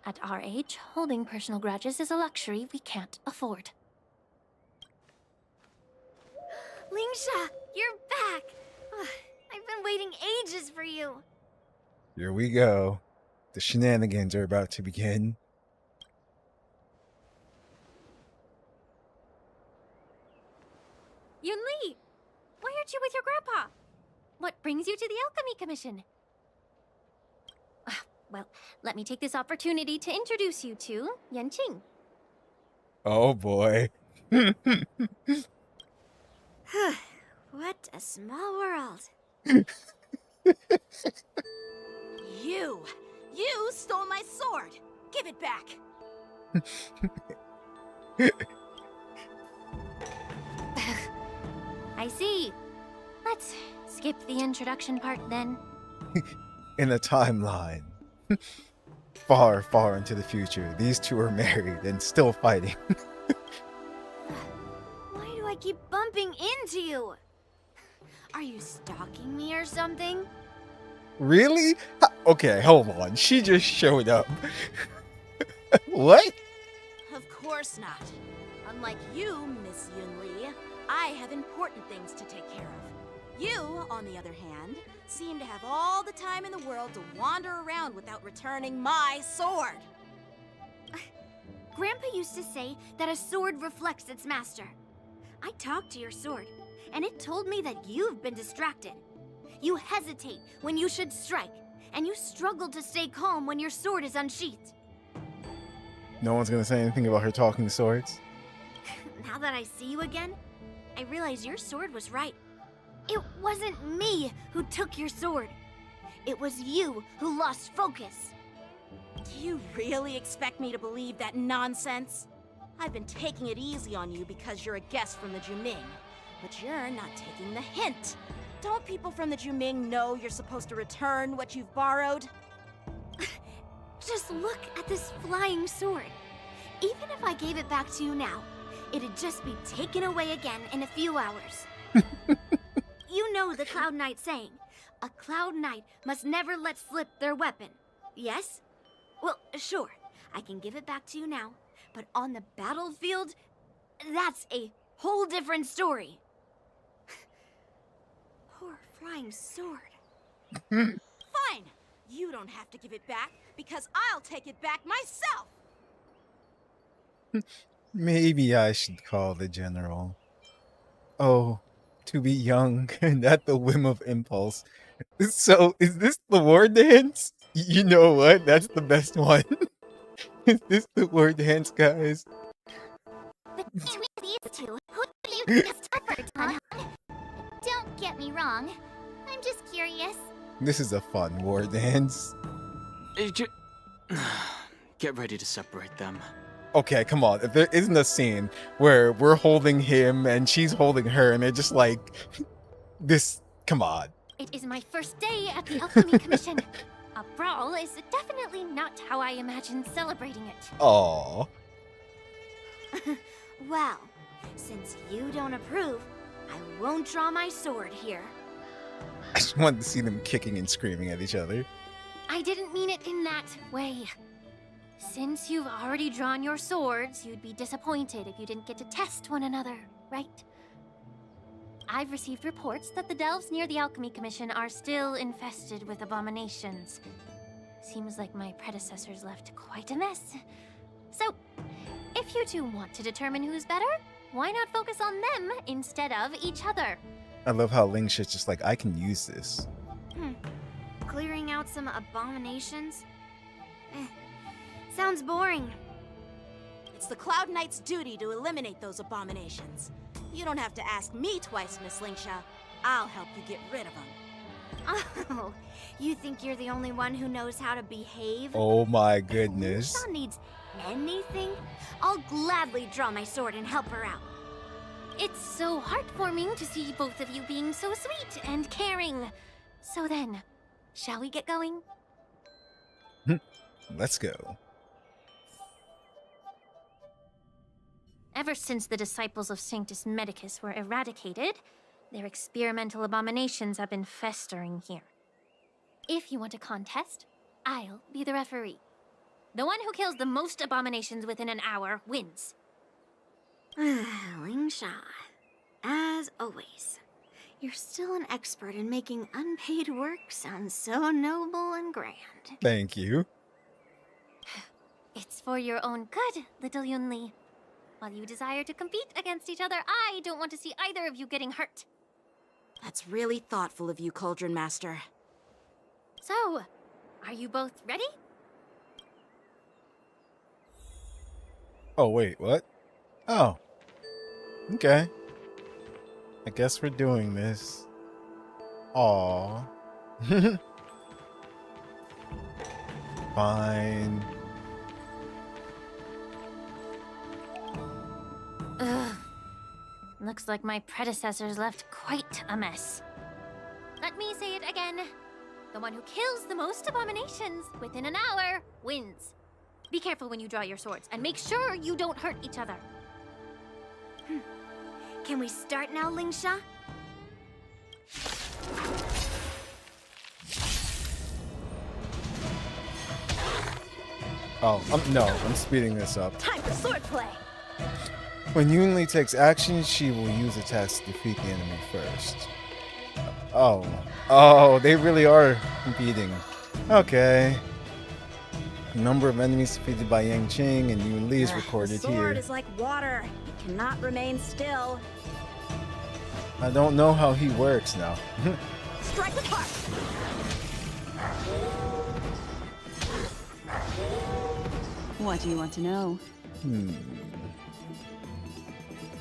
at our age, holding personal grudges is a luxury we can't afford. Lingsha, you're back! I've been waiting ages for you. Here we go. The shenanigans are about to begin. Yun Li, why aren't you with your grandpa? What brings you to the Alchemy Commission? Well, let me take this opportunity to introduce you to Yanqing. Oh boy. What a small world. You stole my sword! Give it back! I see. Let's skip the introduction part then. In a timeline far, far into the future, these two are married and still fighting. Why do I keep bumping into you? Are you stalking me or something? Really? Okay, hold on. She just showed up. What? Of course not. Unlike you, Miss Yun Li, I have important things to take care of. You, on the other hand, seem to have all the time in the world to wander around without returning my sword. Grandpa used to say that a sword reflects its master. I talked to your sword, and it told me that you've been distracted. You hesitate when you should strike, and you struggle to stay calm when your sword is unsheathed. No one's gonna say anything about her talking swords? Now that I see you again, I realize your sword was right. It wasn't me who took your sword. It was you who lost focus. Do you really expect me to believe that nonsense? I've been taking it easy on you because you're a guest from the Juming, but you're not taking the hint. Don't people from the Juming know you're supposed to return what you've borrowed? Just look at this flying sword. Even if I gave it back to you now, it'd just be taken away again in a few hours. You know the Cloud Knight saying, a Cloud Knight must never let slip their weapon. Yes? Well, sure, I can give it back to you now, but on the battlefield, that's a whole different story. Poor flying sword. Fine! You don't have to give it back, because I'll take it back myself! Maybe I should call the general. Oh, to be young and at the whim of impulse. So, is this the war dance? You know what? That's the best one. Is this the war dance, guys? Between these two, who do you think is tougher, huh? Don't get me wrong. I'm just curious. This is a fun war dance. Get ready to separate them. Okay, come on. If there isn't a scene where we're holding him and she's holding her and they're just like, this, come on. It is my first day at the Alchemy Commission. A brawl is definitely not how I imagine celebrating it. Aww. Well, since you don't approve, I won't draw my sword here. I just wanted to see them kicking and screaming at each other. I didn't mean it in that way. Since you've already drawn your swords, you'd be disappointed if you didn't get to test one another, right? I've received reports that the delves near the Alchemy Commission are still infested with abominations. Seems like my predecessors left quite a mess. So, if you two want to determine who's better, why not focus on them instead of each other? I love how Ling's just like, I can use this. Clearing out some abominations? Sounds boring. It's the Cloud Knight's duty to eliminate those abominations. You don't have to ask me twice, Miss Lingsha. I'll help you get rid of them. Oh, you think you're the only one who knows how to behave? Oh my goodness. If Lingsha needs anything, I'll gladly draw my sword and help her out. It's so heartwarming to see both of you being so sweet and caring. So then, shall we get going? Let's go. Ever since the disciples of Sanctus Medicus were eradicated, their experimental abominations have been festering here. If you want a contest, I'll be the referee. The one who kills the most abominations within an hour wins. Lingsha, as always, you're still an expert in making unpaid work sound so noble and grand. Thank you. It's for your own good, little Yunli. While you desire to compete against each other, I don't want to see either of you getting hurt. That's really thoughtful of you, Cauldron Master. So, are you both ready? Oh, wait, what? Oh. Okay. I guess we're doing this. Aww. Fine. Ugh. Looks like my predecessors left quite a mess. Let me say it again. The one who kills the most abominations within an hour wins. Be careful when you draw your swords, and make sure you don't hurt each other. Can we start now, Lingsha? Oh, no, I'm speeding this up. Time for swordplay! When Yunli takes action, she will use attacks to defeat the enemy first. Oh. Oh, they really are competing. Okay. The number of enemies defeated by Yang Qing and Yunli is recorded The sword here. is like water. It cannot remain still. I don't know how he works now. Strike with heart! What do you want to know?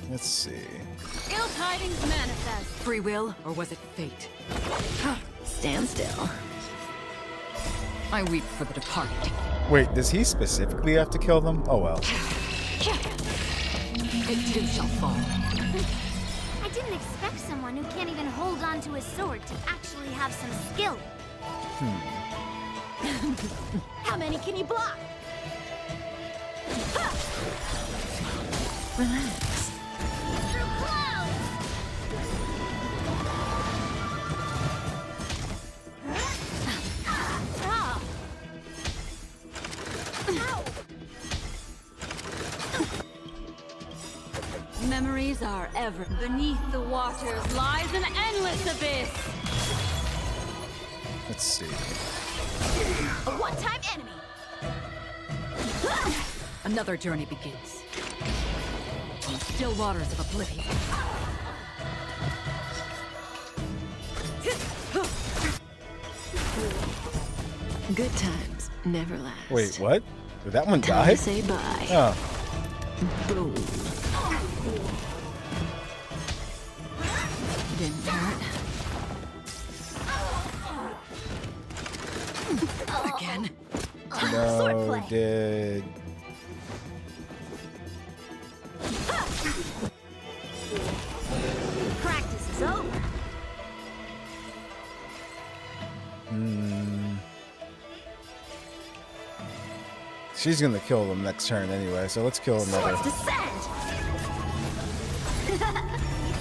Let's see. Ill tidings manifest. Free will, or was it fate? Stand still. I weep for the departed. Wait, does he specifically have to kill them? Oh well. It too shall fall. I didn't expect someone who can't even hold on to his sword to actually have some skill. How many can you block? Relax. Through clouds! Memories are ever. Beneath the waters lies an endless abyss. Let's see. A one-time enemy! Another journey begins. In still waters of oblivion. Good times never last. Wait, what? Did that one Time die? to say bye. Oh. Boom. Didn't hurt. Again. No, did. Practice is over. She's gonna kill them next turn anyway, so let's kill another. Swords descend!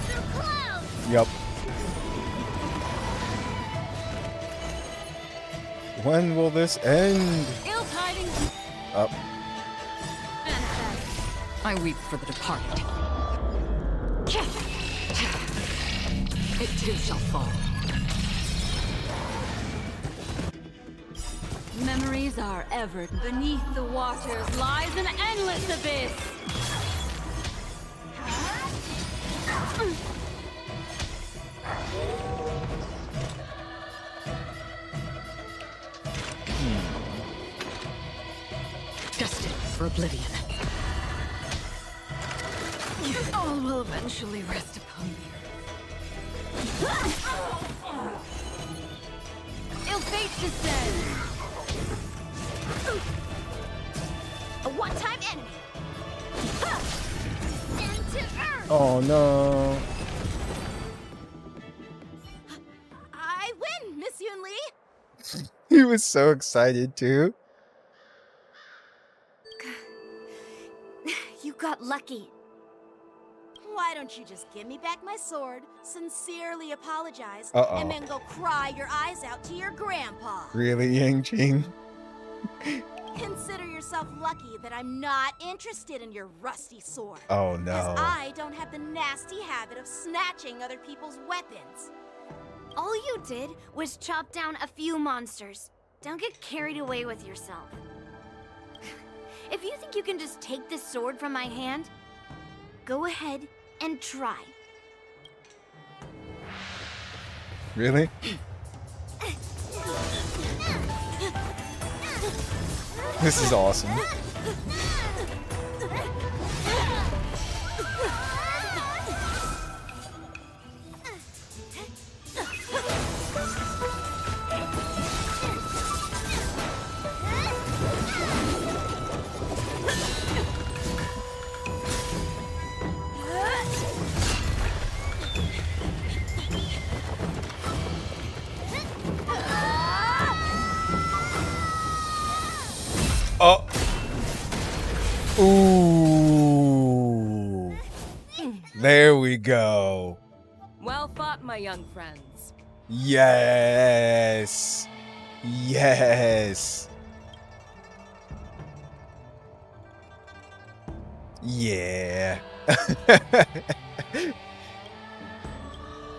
Through clouds! Yup. When will this end? Ill tidings Up. manifest. I weep for the departed. It too shall fall. Memories are ever. Beneath the waters lies an endless abyss. Destined for oblivion. All will eventually rest upon the earth. Ill fate descends. A one-time enemy! Stand to earth! Oh no. I win, Miss Yunli! He was so excited too. You got lucky. Why don't you just give me back my sword, sincerely apologize, Uh-oh. and then go cry your eyes out to your grandpa? Really, Yang Qing? Consider yourself lucky that I'm not interested in your rusty sword. Oh no. As I don't have the nasty habit of snatching other people's weapons. All you did was chop down a few monsters. Don't get carried away with yourself. If you think you can just take this sword from my hand, go ahead and try. Really? This is awesome. Oh. Ooh. There we go. Well fought, my young friends. Yes. Yes. Yeah.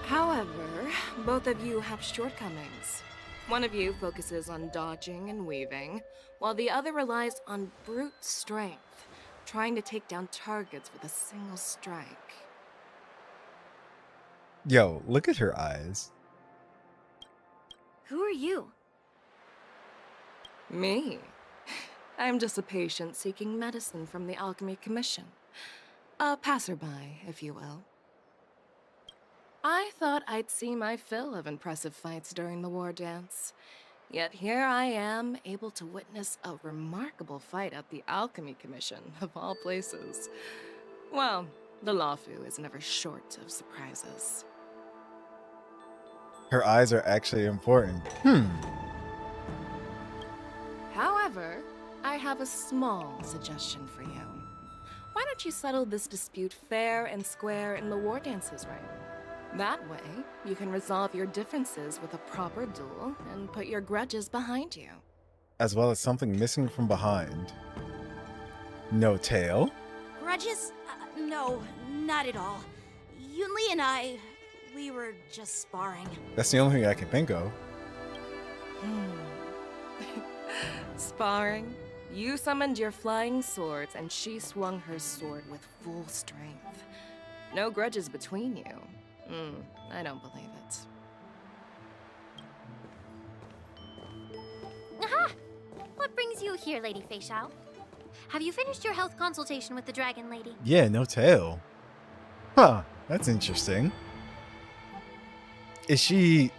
However, both of you have shortcomings. One of you focuses on dodging and weaving, while the other relies on brute strength, trying to take down targets with a single strike. Yo, look at her eyes. Who are you? Me? I'm just a patient seeking medicine from the Alchemy Commission. A passerby, if you will. I thought I'd see my fill of impressive fights during the war dance. Yet here I am, able to witness a remarkable fight at the Alchemy Commission, of all places. Well, the Lawfu is never short of surprises. Her eyes are actually important. However, I have a small suggestion for you. Why don't you settle this dispute fair and square in the war dances ring? That way, you can resolve your differences with a proper duel and put your grudges behind you. As well as something missing from behind. No tail? Grudges? No, not at all. Yunli and I, we were just sparring. That's the only thing I can think of. Sparring? You summoned your flying swords and she swung her sword with full strength. No grudges between you. I don't believe it. Aha! What brings you here, Lady Fei Xiao? Have you finished your health consultation with the Dragon Lady? Yeah, no tail. Huh, that's interesting. Is she...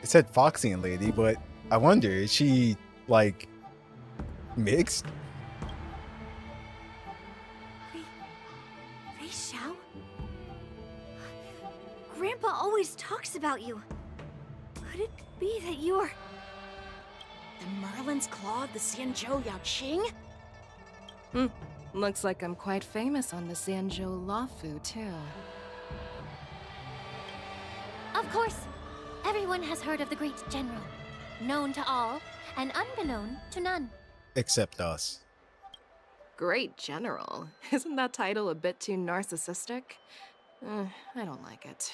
It said Foxian Lady, but I wonder, is she, like, mixed? Fei Xiao? Grandpa always talks about you. Could it be that you're... The Merlin's Claw of the Xianzhou Yaoqing? Looks like I'm quite famous on the Xianzhou Lawfu, too. Of course. Everyone has heard of the great general. Known to all, and unbeknown to none. Except us. Great General. Isn't that title a bit too narcissistic? I don't like it.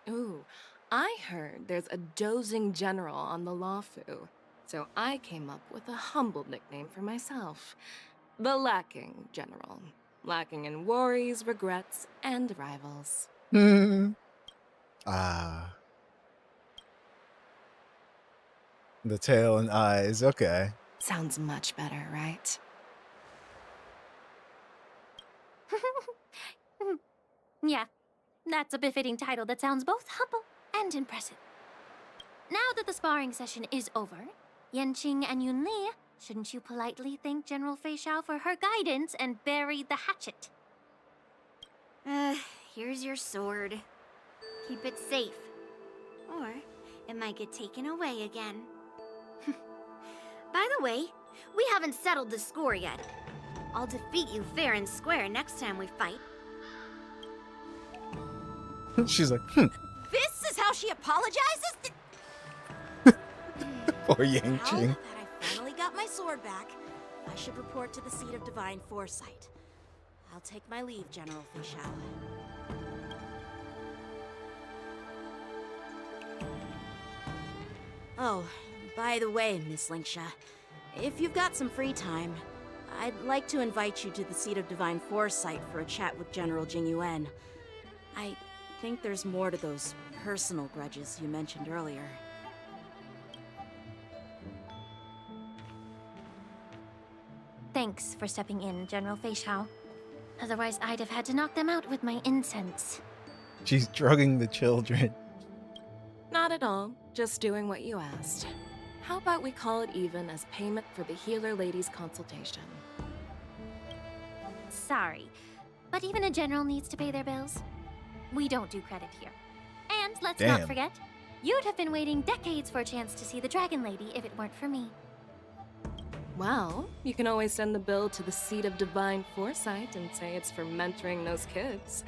Ooh, I heard there's a dozing general on the Lawfu, so I came up with a humble nickname for myself. The Lacking General. Lacking in worries, regrets, and rivals. Ah. The tail and eyes, okay. Sounds much better, right? Yeah, that's a befitting title that sounds both humble and impressive. Now that the sparring session is over, Yanqing and Yunli, shouldn't you politely thank General Fei Xiao for her guidance and bury the hatchet? Here's your sword. Keep it safe. Or it might get taken away again. By the way, we haven't settled the score yet. I'll defeat you fair and square next time we fight. She's like, This is how she apologizes? Poor Now Yanqing. that I finally got my sword back, I should report to the seat of divine foresight. I'll take my leave, General Fei Xiao. Oh, by the way, Miss Linksha, If you've got some free time, I'd like to invite you to the Seat of Divine Foresight for a chat with General Jing Yuan. I think there's more to those personal grudges you mentioned earlier. Thanks for stepping in, General Fei Xiao. Otherwise, I'd have had to knock them out with my incense. She's drugging the children. Not at all. Just doing what you asked. How about we call it even as payment for the healer lady's consultation? Sorry, but even a general needs to pay their bills. We don't do credit here. And let's Damn. not forget, you'd have been waiting decades for a chance to see the Dragon Lady if it weren't for me. Well, you can always send the bill to the Seat of Divine Foresight and say it's for mentoring those kids.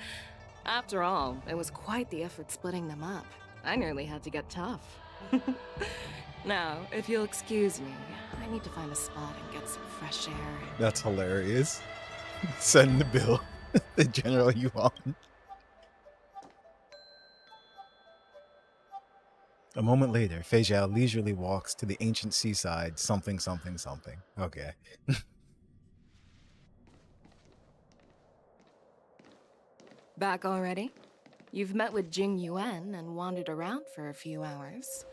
After all, it was quite the effort splitting them up. I nearly had to get tough. Now, if you'll excuse me, I need to find a spot and get some fresh air. That's hilarious. Send the bill. The General Yuan. A moment later, Fei Xiao leisurely walks to the ancient seaside something. Okay. Back already? You've met with Jing Yuan and wandered around for a few hours.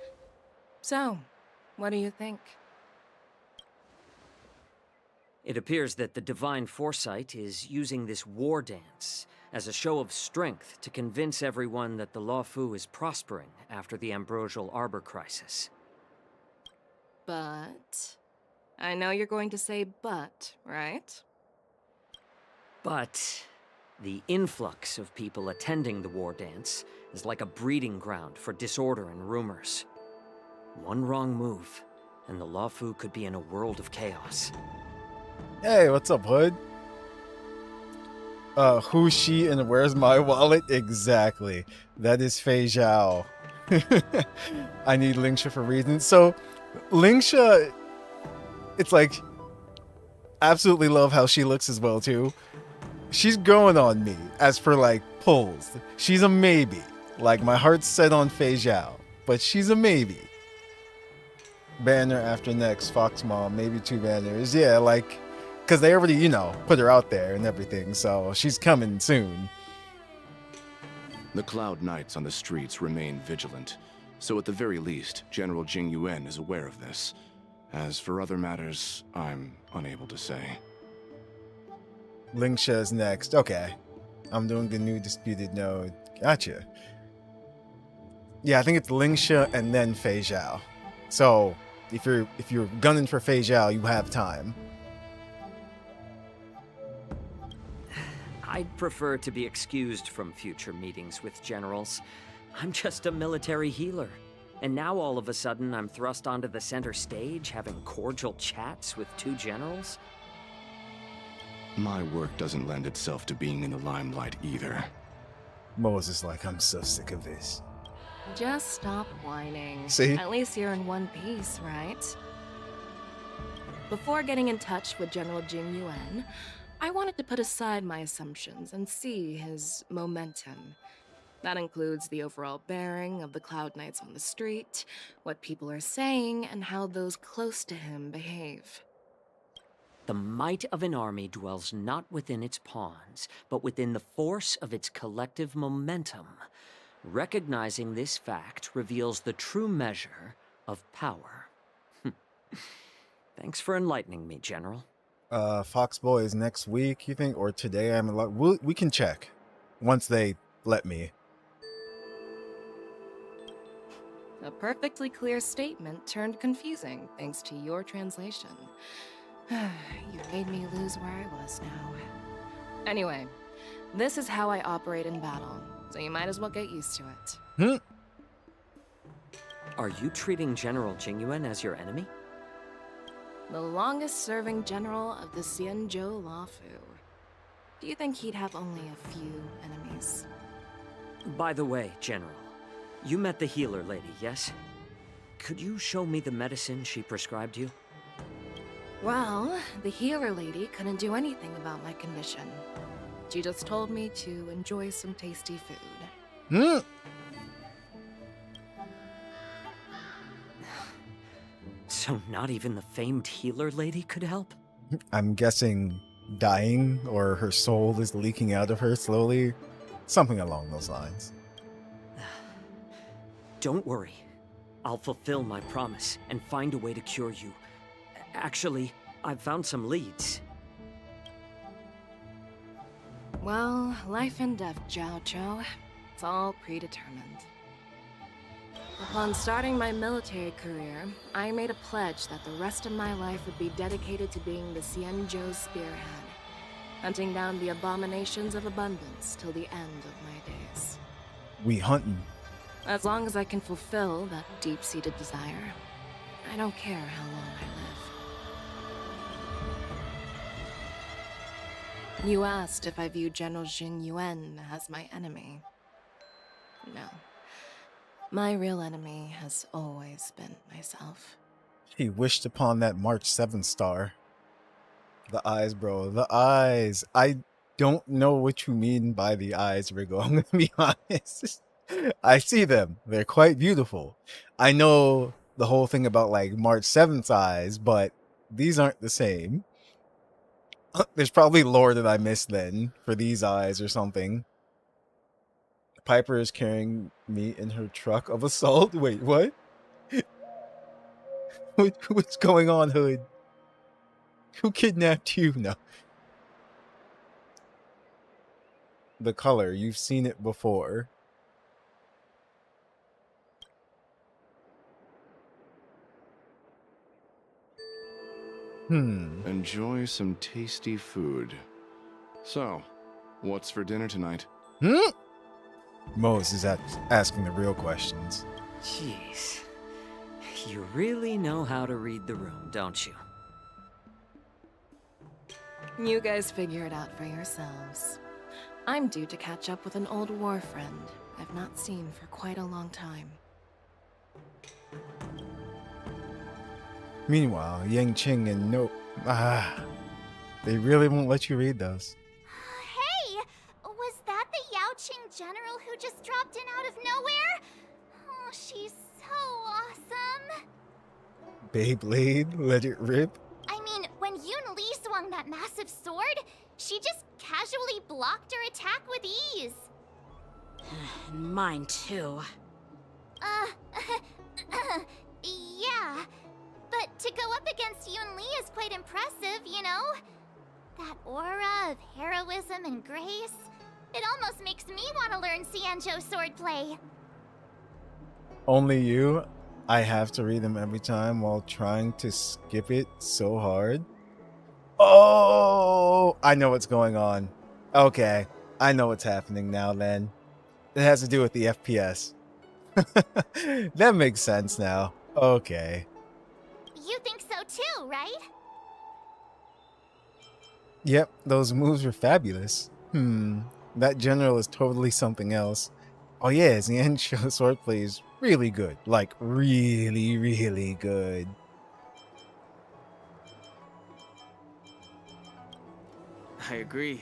So, what do you think? It appears that the Divine Foresight is using this war dance as a show of strength to convince everyone that the Luofu is prospering after the Ambrosial Arbor crisis. But... I know you're going to say but, right? But the influx of people attending the war dance is like a breeding ground for disorder and rumors. One wrong move, and the Luofu could be in a world of chaos. Hey, what's up, Hood? Who's she and where's my wallet? Exactly. That is Fei Xiao. I need Lingsha for reasons. So, Lingsha, it's like, absolutely love how she looks as well, too. She's growing on me as for, like, pulls. She's a maybe. Like, my heart's set on Fei Xiao, but she's a maybe. Banner after next, Fox Mom, maybe 2 banners. Yeah, like, because they already, you know, put her out there and everything, so she's coming soon. The Cloud Knights on the streets remain vigilant, so at the very least, General Jing Yuan is aware of this. As for other matters, I'm unable to say. Lingsha is next. Okay. I'm doing the new disputed node. Gotcha. Yeah, I think it's Lingsha and then Fei Xiao. So, if you're gunning for Fei Xiao, you have time. I'd prefer to be excused from future meetings with generals. I'm just a military healer. And now all of a sudden I'm thrust onto the center stage having cordial chats with 2 generals? My work doesn't lend itself to being in the limelight either. Moses like, I'm so sick of this. Just stop whining. See? At least you're in one piece, right? Before getting in touch with General Jing Yuan, I wanted to put aside my assumptions and see his momentum. That includes the overall bearing of the Cloud Knights on the street, what people are saying, and how those close to him behave. The might of an army dwells not within its pawns, but within the force of its collective momentum. Recognizing this fact reveals the true measure of power. Thanks for enlightening me, General. Fox Boys next week, you think? Or today? We can check. Once they let me. A perfectly clear statement turned confusing thanks to your translation. You made me lose where I was now. Anyway, this is how I operate in battle, so you might as well get used to it. Are you treating General Jing Yuan as your enemy? The longest-serving general of the Xianzhou Luofu. Do you think he'd have only a few enemies? By the way, General, you met the healer lady, yes? Could you show me the medicine she prescribed you? Well, the healer lady couldn't do anything about my condition. She just told me to enjoy some tasty food. So not even the famed healer lady could help? I'm guessing dying, or her soul is leaking out of her slowly. Something along those lines. Don't worry. I'll fulfill my promise and find a way to cure you. Actually, I've found some leads. Well, life and death, Jiao Zhou. It's all predetermined. Upon starting my military career, I made a pledge that the rest of my life would be dedicated to being the Xianzhou spearhead, hunting down the abominations of abundance till the end of my days. We hunting. As long as I can fulfill that deep-seated desire, I don't care how long I live. You asked if I view General Jing Yuan as my enemy. No. My real enemy has always been myself. He wished upon that March 7th star. The eyes, bro. The eyes. I don't know what you mean by the eyes, Rigo. I'm going to be honest. I see them. They're quite beautiful. I know the whole thing about like March 7th's eyes, but these aren't the same. There's probably lore that I missed then for these eyes or something. Piper is carrying me in her truck of assault. Wait, what? What's going on, Hood? Who kidnapped you? No. The color, you've seen it before. Enjoy some tasty food. So, what's for dinner tonight? Mose is asking the real questions. Jeez. You really know how to read the room, don't you? You guys figure it out for yourselves. I'm due to catch up with an old war friend I've not seen for quite a long time. Meanwhile, Yang Qing and No... they really won't let you read those. Hey! Was that the Yaoqing general who just dropped in out of nowhere? Oh, she's so awesome! Beyblade, let it rip. I mean, when Yun Li swung that massive sword, she just casually blocked her attack with ease. Mine too. Yeah. But to go up against Yun Li is quite impressive, you know? That aura of heroism and grace. It almost makes me want to learn Xianzhou swordplay. Only you? I have to read them every time while trying to skip it so hard. Oh, I know what's going on. Okay, I know what's happening now then. It has to do with the FPS. That makes sense now. Okay. You think so too, right? Yep, those moves were fabulous. That general is totally something else. Oh yeah, Xianzhou swordplay is really good. Like, really, really good. I agree.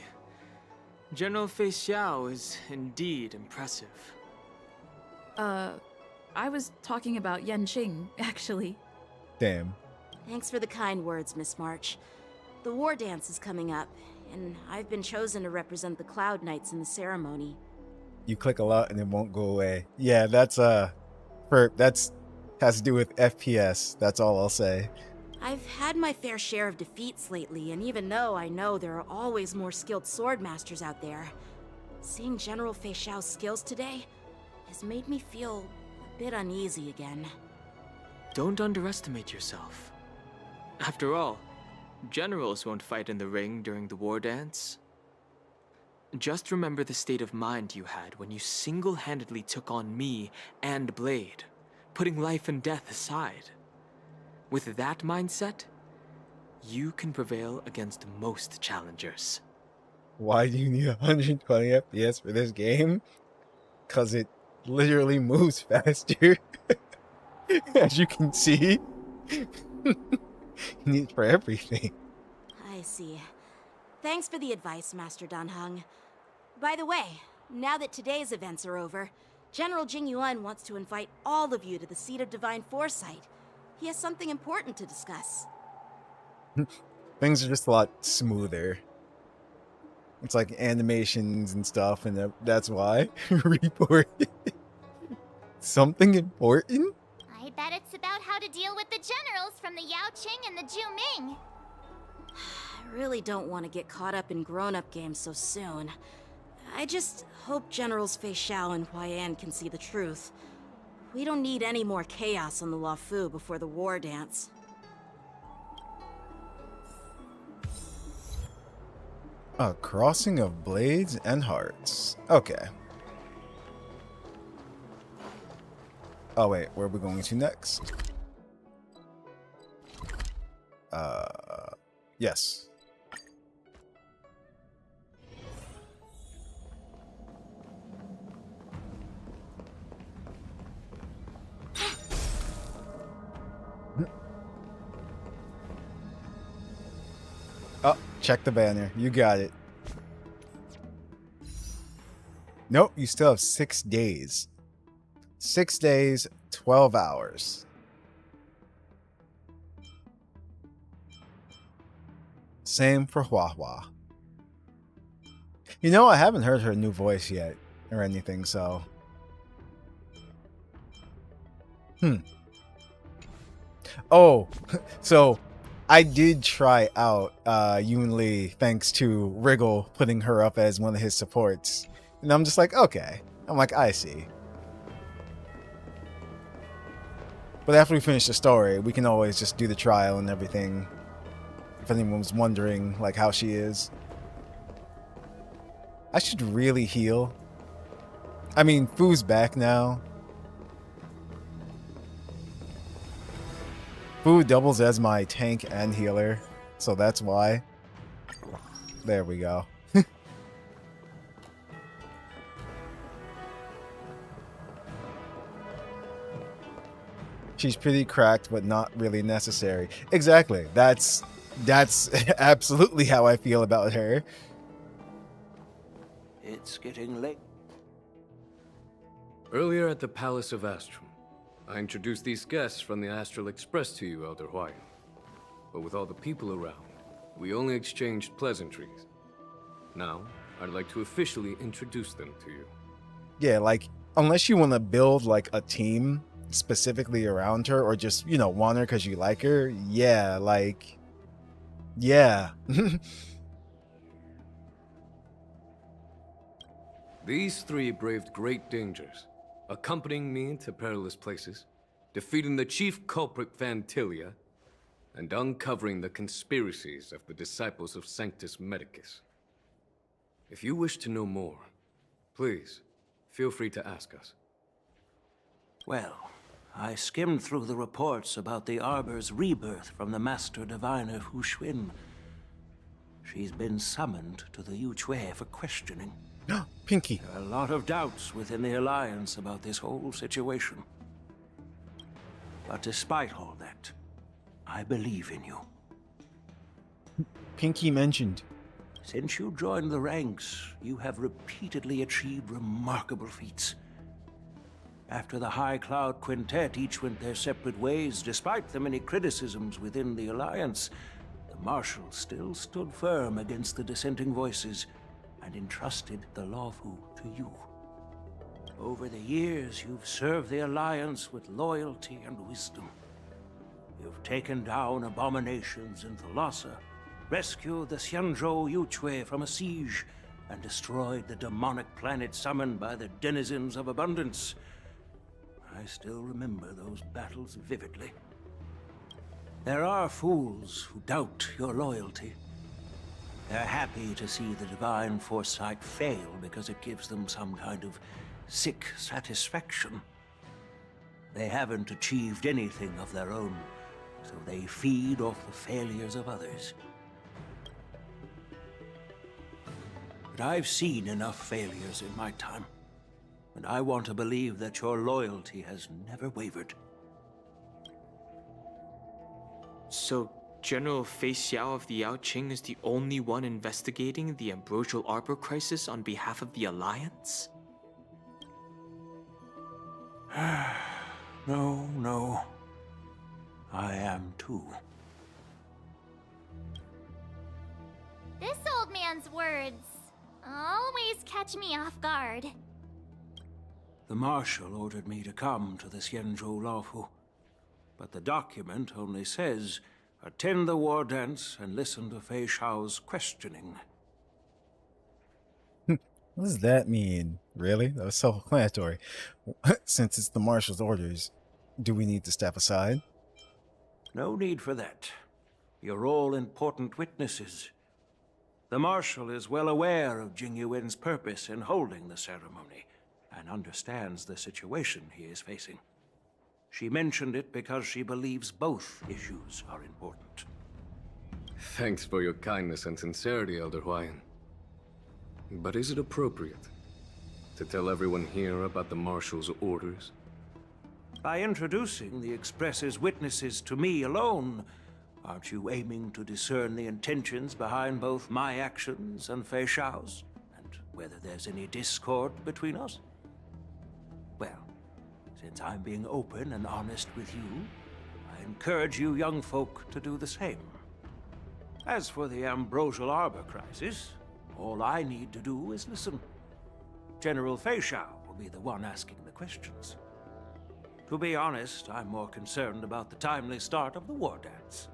General Fei Xiao is indeed impressive. I was talking about Yanqing, actually. Damn. Thanks for the kind words, Miss March. The war dance is coming up, and I've been chosen to represent the Cloud Knights in the ceremony. You click a lot and it won't go away. Yeah, that's has to do with FPS. That's all I'll say. I've had my fair share of defeats lately, and even though I know there are always more skilled swordmasters out there, seeing General Fei Xiao's skills today has made me feel a bit uneasy again. Don't underestimate yourself. After all, generals won't fight in the ring during the war dance. Just remember the state of mind you had when you single-handedly took on me and Blade, putting life and death aside. With that mindset, you can prevail against most challengers. Why do you need 120 FPS for this game? Because it literally moves faster. As you can see. You need it for everything. I see. Thanks for the advice, Master Danheng. By the way, now that today's events are over, General Jing Yuan wants to invite all of you to the Seat of Divine Foresight. He has something important to discuss. Things are just a lot smoother. It's like animations and stuff, and that's why. Report. Something important? I bet it's about how to deal with the generals from the Yao Qing and the Ju Ming. I really don't want to get caught up in grown-up games so soon. I just hope Generals Fei Xiao and Huaiyan can see the truth. We don't need any more chaos on the Luofu before the war dance. A crossing of blades and hearts. Okay. Oh wait, where are we going to next? Yes. Oh, check the banner. You got it. Nope, you still have 6 days. 6 days, 12 hours. Same for Hua Hua. You know, I haven't heard her new voice yet or anything, so. Oh, so I did try out Yoon Lee thanks to Wriggle putting her up as one of his supports. And I'm just like, okay. I'm like, I see. But after we finish the story, we can always just do the trial and everything. If anyone's wondering, like, how she is. I should really heal. I mean, Fu's back now. Fu doubles as my tank and healer, so that's why. There we go. She's pretty cracked, but not really necessary. Exactly. That's absolutely how I feel about her. It's getting late. Earlier at the Palace of Astrum, I introduced these guests from the Astral Express to you, Elder Huayan. But with all the people around, we only exchanged pleasantries. Now, I'd like to officially introduce them to you. Yeah, like, unless you want to build, like, a team specifically around her, or just, you know, want her because you like her, yeah, like, yeah. These three braved great dangers, accompanying me into perilous places, defeating the chief culprit Vantilia, and uncovering the conspiracies of the disciples of Sanctus Medicus. If you wish to know more, please, feel free to ask us. Well, I skimmed through the reports about the Arbor's rebirth from the Master Diviner Hu Xuan. She's been summoned to the Yu Chui for questioning. Pinky. There are a lot of doubts within the Alliance about this whole situation. But despite all that, I believe in you. Pinky mentioned. Since you joined the ranks, you have repeatedly achieved remarkable feats. After the High Cloud Quintet each went their separate ways, despite the many criticisms within the Alliance, the Marshal still stood firm against the dissenting voices and entrusted the Luofu to you. Over the years, you've served the Alliance with loyalty and wisdom. You've taken down abominations in Thalassa, rescued the Xianzhou Yu Chui from a siege, and destroyed the demonic planet summoned by the denizens of abundance. I still remember those battles vividly. There are fools who doubt your loyalty. They're happy to see the divine foresight fail because it gives them some kind of sick satisfaction. They haven't achieved anything of their own, so they feed off the failures of others. But I've seen enough failures in my time. And I want to believe that your loyalty has never wavered. So, General Fei Xiao of the Yao Qing is the only one investigating the Ambrosial Arbor crisis on behalf of the Alliance? No. I am too. This old man's words always catch me off guard. The Marshal ordered me to come to the Xianzhou Laofu, but the document only says, attend the war dance and listen to Fei Shao's questioning. What does that mean? Really? That was self-explanatory. Since it's the Marshal's orders, do we need to step aside? No need for that. You're all important witnesses. The Marshal is well aware of Jing Yuan's purpose in holding the ceremony, and understands the situation he is facing. She mentioned it because she believes both issues are important. Thanks for your kindness and sincerity, Elder Huayan. But is it appropriate to tell everyone here about the Marshal's orders? By introducing the Express's witnesses to me alone, aren't you aiming to discern the intentions behind both my actions and Fei Shao's? And whether there's any discord between us? Well, since I'm being open and honest with you, I encourage you young folk to do the same. As for the Ambrosial Arbor crisis, all I need to do is listen. General Fei Shao will be the one asking the questions. To be honest, I'm more concerned about the timely start of the war dance.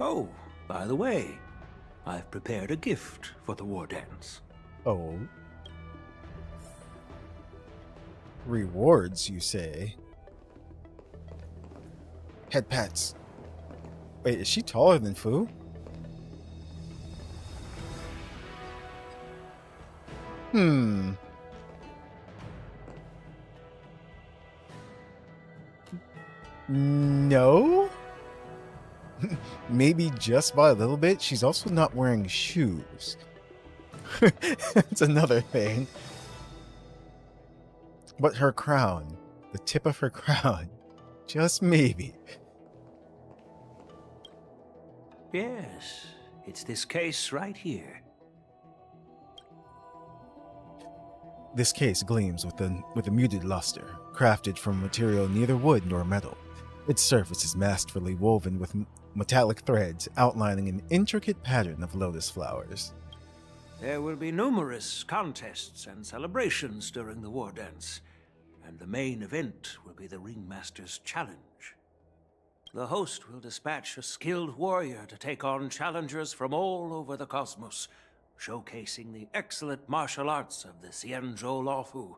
Oh, by the way, I've prepared a gift for the war dance. Oh. Rewards, you say? Head pats. Wait, is she taller than Fu? No? Maybe just by a little bit. She's also not wearing shoes. That's another thing. But her crown, the tip of her crown, just maybe. Yes, it's this case right here. This case gleams with a muted luster, crafted from material neither wood nor metal. Its surface is masterfully woven with metallic threads outlining an intricate pattern of lotus flowers. There will be numerous contests and celebrations during the war dance, and the main event will be the Ringmaster's Challenge. The host will dispatch a skilled warrior to take on challengers from all over the cosmos, showcasing the excellent martial arts of the Xianzhou Laofu.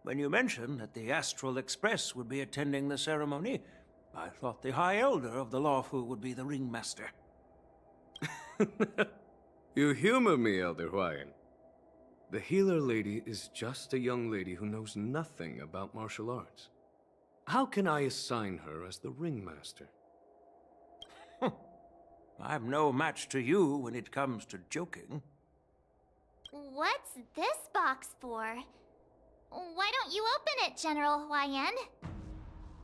When you mentioned that the Astral Express would be attending the ceremony, I thought the High Elder of the Laofu would be the Ringmaster. You humor me, Elder Huayan. The healer lady is just a young lady who knows nothing about martial arts. How can I assign her as the Ringmaster? I'm no match to you when it comes to joking. What's this box for? Why don't you open it, General Huayan?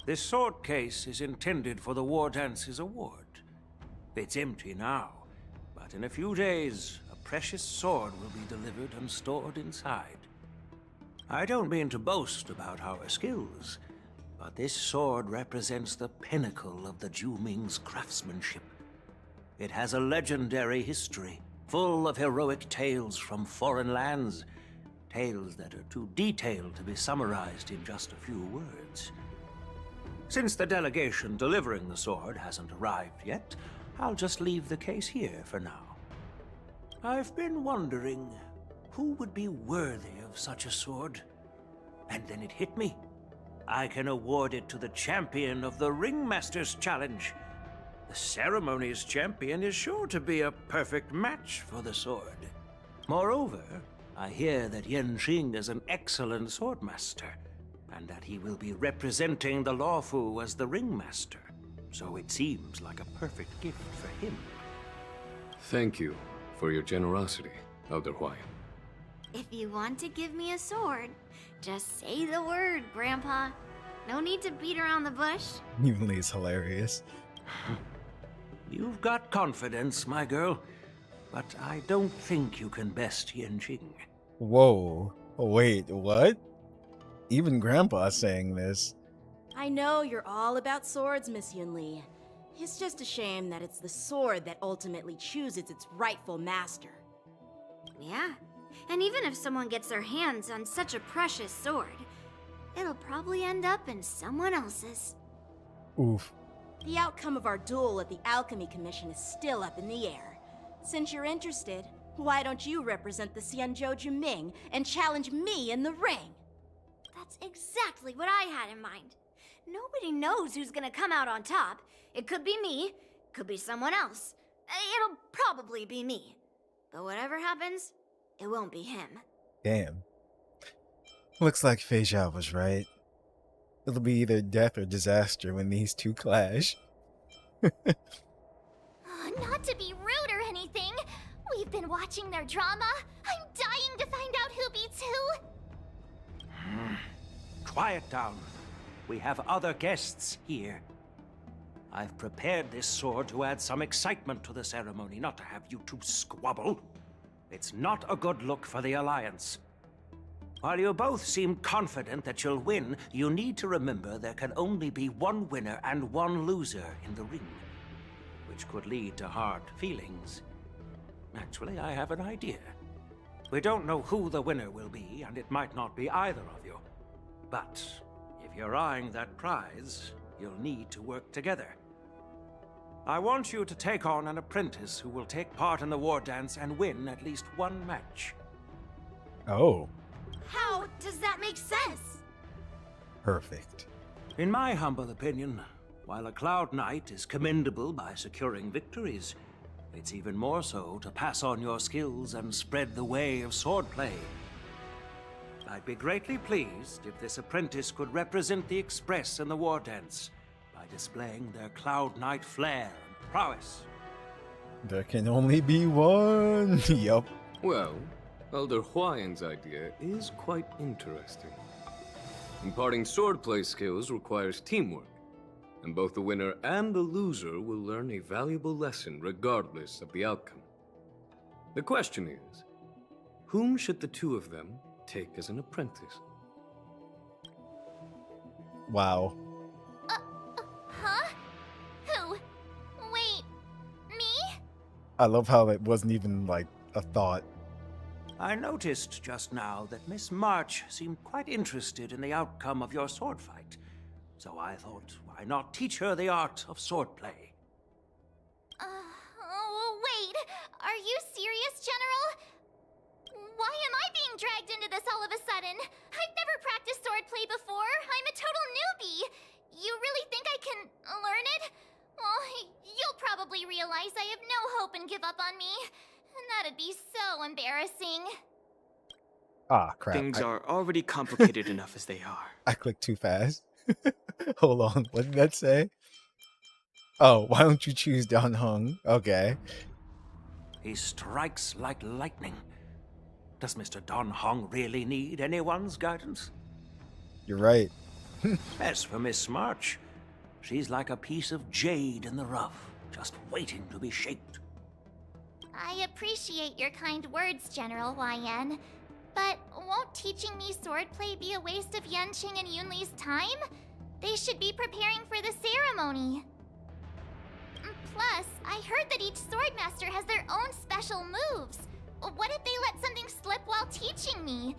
This sword case is intended for the War Dance's award. It's empty now, but in a few days, a precious sword will be delivered and stored inside. I don't mean to boast about our skills, but this sword represents the pinnacle of the Juming's craftsmanship. It has a legendary history, full of heroic tales from foreign lands, tales that are too detailed to be summarized in just a few words. Since the delegation delivering the sword hasn't arrived yet, I'll just leave the case here for now. I've been wondering who would be worthy of such a sword. And then it hit me. I can award it to the champion of the Ringmaster's Challenge. The ceremony's champion is sure to be a perfect match for the sword. Moreover, I hear that Yan Xing is an excellent swordmaster, and that he will be representing the Laofu as the Ringmaster. So it seems like a perfect gift for him. Thank you for your generosity, Elder Huayan. If you want to give me a sword, just say the word, Grandpa. No need to beat around the bush. Evenly is hilarious. You've got confidence, my girl, but I don't think you can best Yan Xing. Whoa. Wait, what? Even Grandpa's saying this. I I know you're all about swords, Miss Yunli. It's just a shame that it's the sword that ultimately chooses its rightful master. Yeah, and even if someone gets their hands on such a precious sword, it'll probably end up in someone else's. Oof. The outcome of our duel at the Alchemy Commission is still up in the air. Since you're interested, why don't you represent the Xianzhou Juming and challenge me in the ring? That's exactly what I had in mind. Nobody knows who's gonna come out on top. It could be me, could be someone else. It'll probably be me. But whatever happens, it won't be him. Damn. Looks like Feijia was right. It'll be either death or disaster when these two clash. Not to be rude or anything, we've been watching their drama. I'm dying to find out who beats who. Quiet down. We have other guests here. I've prepared this sword to add some excitement to the ceremony, not to have you two squabble. It's not a good look for the Alliance. While you both seem confident that you'll win, you need to remember there can only be one winner and one loser in the ring, which could lead to hard feelings. Actually, I have an idea. We don't know who the winner will be, and it might not be either of you. But if you're eyeing that prize, you'll need to work together. I want you to take on an apprentice who will take part in the war dance and win at least one match. Oh. How does that make sense? Perfect. In my humble opinion, while a Cloud Knight is commendable by securing victories, it's even more so to pass on your skills and spread the way of swordplay. I'd be greatly pleased if this apprentice could represent the Express in the war dance by displaying their Cloud Knight flair and prowess. There can only be one. Yup. Well, Elder Huayan's idea is quite interesting. Imparting swordplay skills requires teamwork, and both the winner and the loser will learn a valuable lesson regardless of the outcome. The question is, whom should the two of them take as an apprentice? Wow. Huh? Who? Wait, me? I love how it wasn't even like a thought. I noticed just now that Miss March seemed quite interested in the outcome of your sword fight, so I thought, why not teach her the art of swordplay? Wait, are you serious, General? Why am I being dragged into this all of a sudden? I've never practiced swordplay before. I'm a total newbie. You really think I can learn it? Well, you'll probably realize I have no hope and give up on me. And that'd be so embarrassing. Ah, crap. Things are already complicated enough as they are. I clicked too fast. Hold on, what did that say? Oh, why don't you choose Dan Heng? Okay. He strikes like lightning. Does Mr. Dan Heng really need anyone's guidance? You're right. As for Miss March, she's like a piece of jade in the rough, just waiting to be shaped. I appreciate your kind words, General YN. But won't teaching me swordplay be a waste of Yanqing and Yunli's time? They should be preparing for the ceremony. Plus, I heard that each swordmaster has their own special moves. What if they let something slip while teaching me?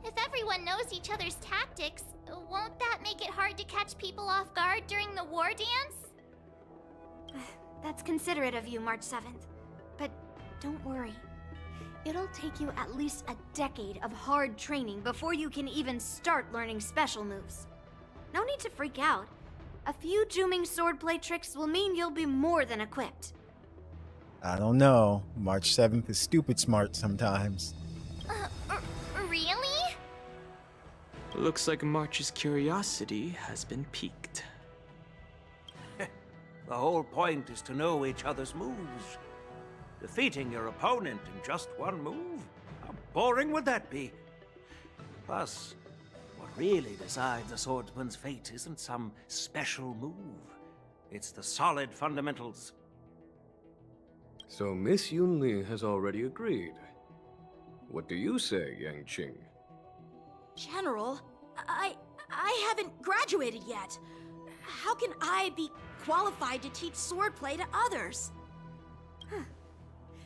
If everyone knows each other's tactics, won't that make it hard to catch people off guard during the war dance? That's considerate of you, March 7th. But don't worry. It'll take you at least a decade of hard training before you can even start learning special moves. No need to freak out. A few Juming swordplay tricks will mean you'll be more than equipped. I don't know. March 7th is stupid smart sometimes. Really? Looks like March's curiosity has been piqued. The whole point is to know each other's moves. Defeating your opponent in just one move? How boring would that be? Plus, what really decides a swordsman's fate isn't some special move. It's the solid fundamentals. So Miss Yunli has already agreed. What do you say, Yanqing? General, I haven't graduated yet. how can I be qualified to teach swordplay to others? Huh.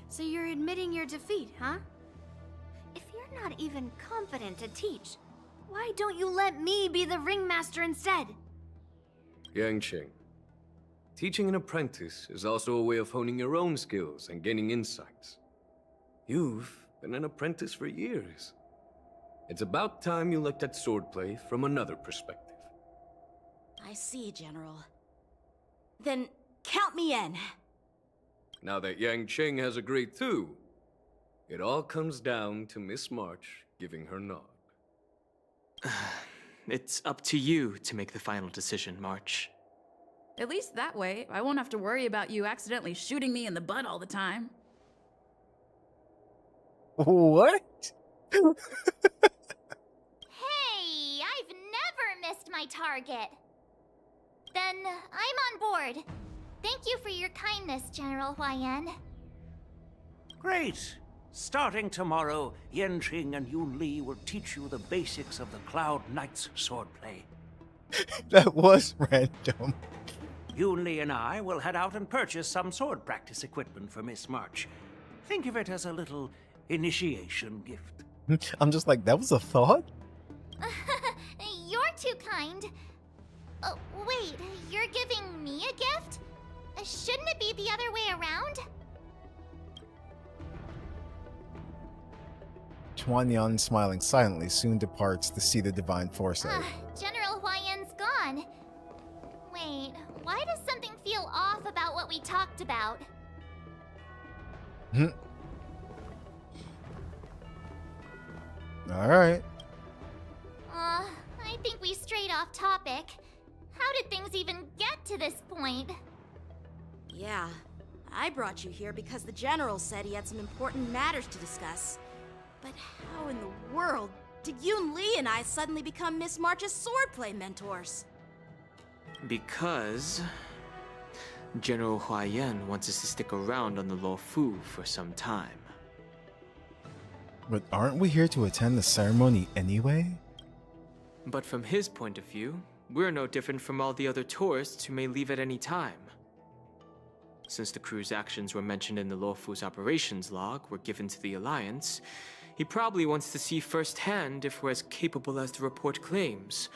So you're admitting your defeat, huh? If you're not even confident to teach, why don't you let me be the ringmaster instead? Yanqing, teaching an apprentice is also a way of honing your own skills and gaining insights. You've been an apprentice for years. It's about time you looked at swordplay from another perspective. I see, General. Then count me in. Now that Yanqing has agreed too, it all comes down to Miss March giving her nod. It's up to you to make the final decision, March. At least that way, I won't have to worry about you accidentally shooting me in the butt all the time. What? Hey, I've never missed my target. Then I'm on board. Thank you for your kindness, General Huayan. Great! Starting tomorrow, Yanqing and Yun Li will teach you the basics of the Cloud Knight's swordplay. That was random. Yun Li and I will head out and purchase some sword practice equipment for Miss March. Think of it as a little initiation gift. I'm just like, that was a thought? You're too kind. Oh, wait, you're giving me a gift? Shouldn't it be the other way around? Chuan-Yan, smiling silently, soon departs to see the divine foresight. General Huayan's gone. Wait, why does something feel off about what we talked about? Alright. I think we strayed off topic. How did things even get to this point? Yeah, I brought you here because the General said he had some important matters to discuss. But how in the world did Yun Li and I suddenly become Miss March's swordplay mentors? Because General Huayan wants us to stick around on the Luofu for some time. But aren't we here to attend the ceremony anyway? But from his point of view, we're no different from all the other tourists who may leave at any time. Since the crew's actions were mentioned in the Luofu's operations log were given to the Alliance, he probably wants to see firsthand if we're as capable as the report claims,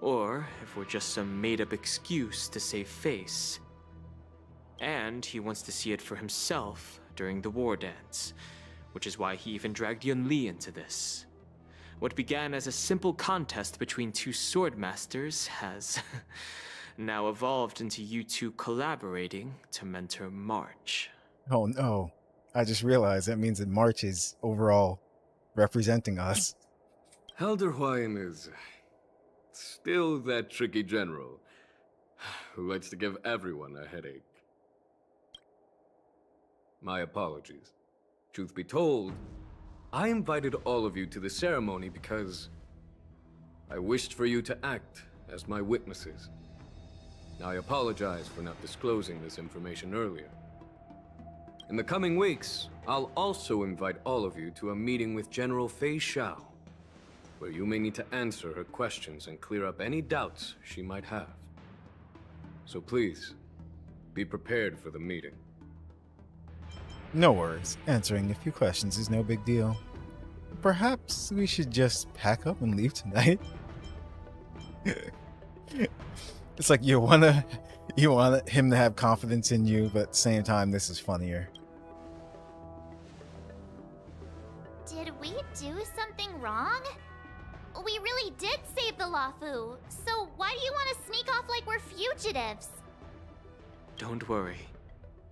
or if we're just some made-up excuse to save face. And he wants to see it for himself during the war dance, which is why he even dragged Yun Li into this. What began as a simple contest between two swordmasters has now evolved into you two collaborating to mentor March. Oh no. I just realized that means that March is overall representing us. Elder Huayan is still that tricky general who likes to give everyone a headache. My apologies. Truth be told, I invited all of you to the ceremony because I wished for you to act as my witnesses. I apologize for not disclosing this information earlier. In the coming weeks, I'll also invite all of you to a meeting with General Fei Xiao, where you may need to answer her questions and clear up any doubts she might have. So please, be prepared for the meeting. No worries. Answering a few questions is no big deal. Perhaps we should just pack up and leave tonight? It's like you want him to have confidence in you, but at the same time, this is funnier. Did we do something wrong? We really did save the Luofu, so why do you want to sneak off like we're fugitives? Don't worry.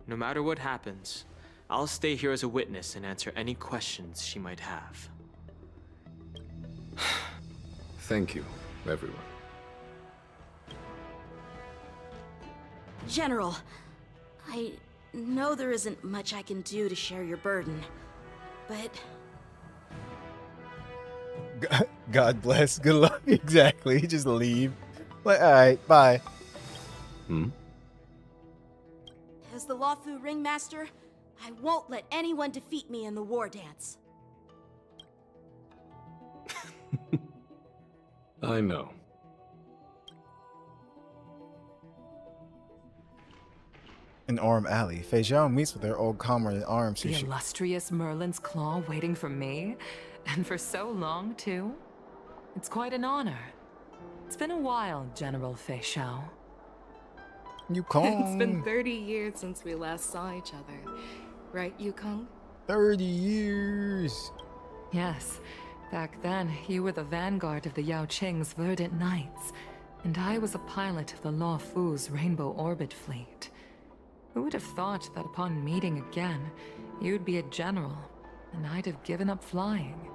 No matter what happens, I'll stay here as a witness and answer any questions she might have. Thank you, everyone. General, I know there isn't much I can do to share your burden, but... God bless. Good luck. Exactly. Just leave. Like, alright, bye. As the Luofu ringmaster, I won't let anyone defeat me in the war dance. I know. In Orm Alley, Fei Zhao meets with her old comrade in arms who The she... illustrious Merlin's Claw waiting for me? And for so long, too? It's quite an honor. It's been a while, General Fei Zhao. Yukong. It's been 30 years since we last saw each other. Right, Yukong? 30 years. Yes. Back then, you were the vanguard of the Yao Qing's Verdant Knights, and I was a pilot of the Law Fu's Rainbow Orbit fleet. Who would have thought that upon meeting again, you'd be a general, and I'd have given up flying?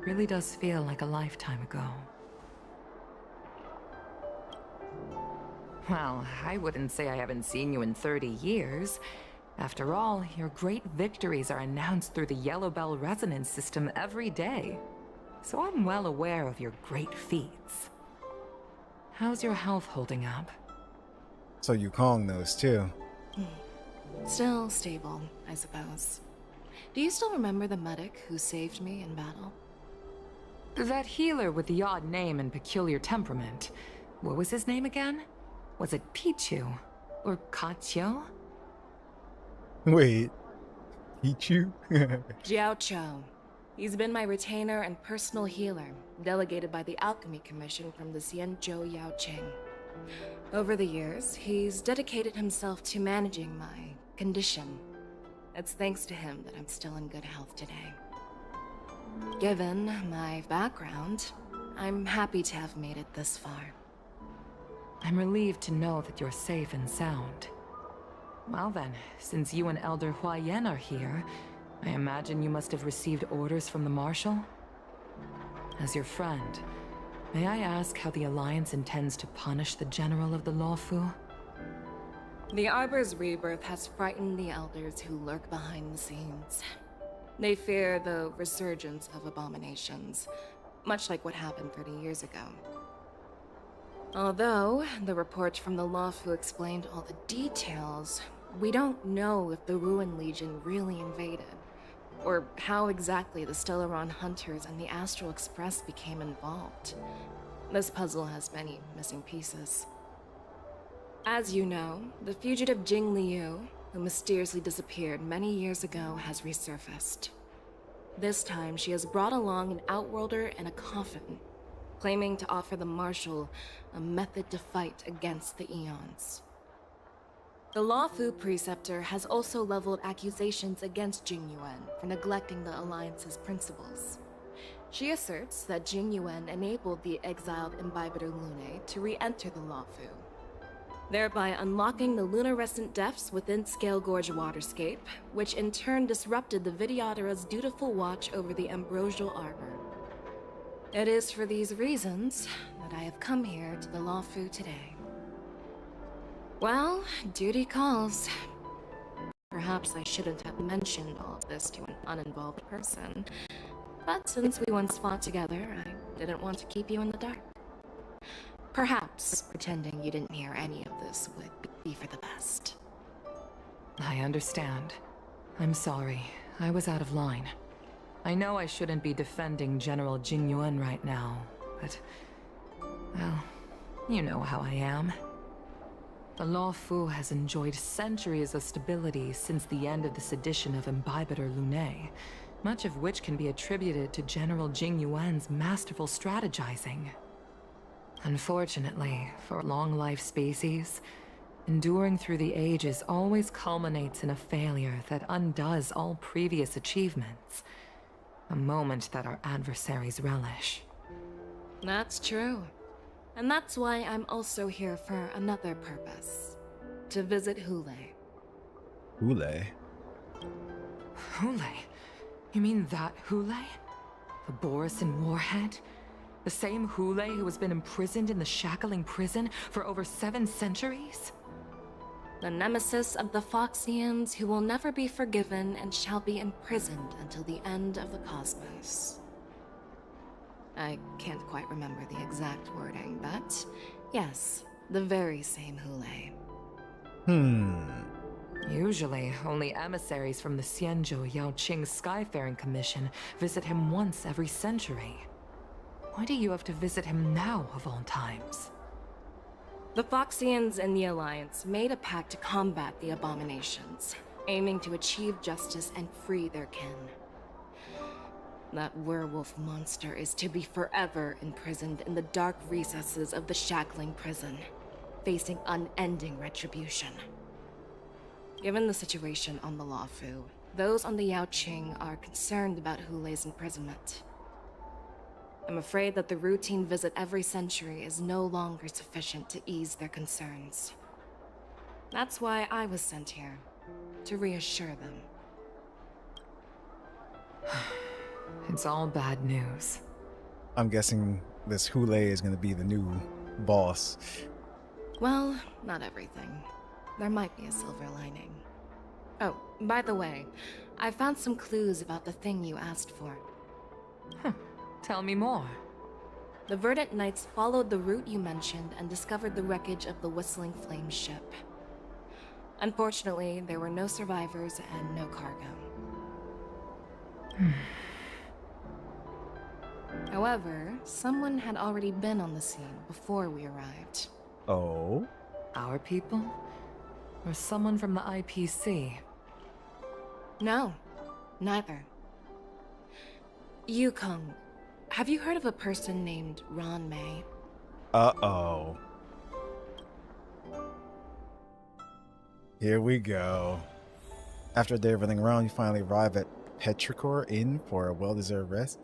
Really does feel like a lifetime ago. Well, I wouldn't say I haven't seen you in 30 years. After all, your great victories are announced through the Yellow Bell resonance system every day. So I'm well aware of your great feats. How's your health holding up? So Yukong knows too. Still stable, I suppose. Do you still remember the medic who saved me in battle? That healer with the odd name and peculiar temperament. What was his name again? Was it Pichu? Or Kachio? Wait. Pichu? Jiao Cho. He's been my retainer and personal healer, delegated by the Alchemy Commission from the Xianzhou Yao Qing. Over the years, he's dedicated himself to managing my condition. It's thanks to him that I'm still in good health today. Given my background, I'm happy to have made it this far. I'm relieved to know that you're safe and sound. Well then, since you and Elder Huayan are here, I imagine you must have received orders from the Marshal? As your friend, may I ask how the Alliance intends to punish the General of the Lawfu? The Arbor's rebirth has frightened the Elders who lurk behind the scenes. They fear the resurgence of abominations, much like what happened 30 years ago. Although the report from the Lawfu explained all the details, we don't know if the Ruin Legion really invaded, or how exactly the Stellaron Hunters and the Astral Express became involved. This puzzle has many missing pieces. As you know, the fugitive Jing Liu, who mysteriously disappeared many years ago, has resurfaced. This time, she has brought along an Outworlder and a coffin, claiming to offer the Marshal a method to fight against the Eons. The Lawfu Preceptor has also leveled accusations against Jing Yuan for neglecting the Alliance's principles. She asserts that Jing Yuan enabled the exiled Imbibitor Lunae to re-enter the Lawfu, thereby unlocking the lunarescent depths within Scale Gorge Waterscape, which in turn disrupted the Vidyadhara's dutiful watch over the Ambrosial Arbor. It is for these reasons that I have come here to the Lawfu today. Well, duty calls. Perhaps I shouldn't have mentioned all of this to an uninvolved person, but since we once fought together, I didn't want to keep you in the dark. Perhaps pretending you didn't hear any of this would be for the best. I understand. I'm sorry. I was out of line. I know I shouldn't be defending General Jing Yuan right now, but... well, you know how I am. The Lawfu has enjoyed centuries of stability since the end of the sedition of Imbibitor Lunae, much of which can be attributed to General Jing Yuan's masterful strategizing. Unfortunately, for a long-life species, enduring through the ages always culminates in a failure that undoes all previous achievements. A moment that our adversaries relish. That's true. And that's why I'm also here for another purpose. To visit Hule. Hule? Hule? You mean that Hule? The Borisin warhead? The same Hule who has been imprisoned in the Shackling prison for over 7 centuries? The nemesis of the Foxians who will never be forgiven and shall be imprisoned until the end of the cosmos. I can't quite remember the exact wording, but yes, the very same Hule. Usually, only emissaries from the Xianzhou Yao Qing Skyfaring Commission visit him once every century. Why do you have to visit him now, of all times? The Foxians and the Alliance made a pact to combat the abominations, aiming to achieve justice and free their kin. That werewolf monster is to be forever imprisoned in the dark recesses of the Shackling prison, facing unending retribution. Given the situation on the Luofu, those on the Yaoqing are concerned about Hulei's imprisonment. I'm afraid that the routine visit every century is no longer sufficient to ease their concerns. That's why I was sent here, to reassure them. It's all bad news. I'm guessing this Hulei is going to be the new boss. Well, not everything. There might be a silver lining. Oh, by the way, I found some clues about the thing you asked for. Tell me more. The Verdant Knights followed the route you mentioned and discovered the wreckage of the Whistling Flame ship. Unfortunately, there were no survivors and no cargo. However, someone had already been on the scene before we arrived. Oh? Our people? Or someone from the IPC? No, neither. Yukong, have you heard of a person named Ron May? Uh-oh. Here we go. After a day of running around, you finally arrive at Petrichor Inn for a well-deserved rest.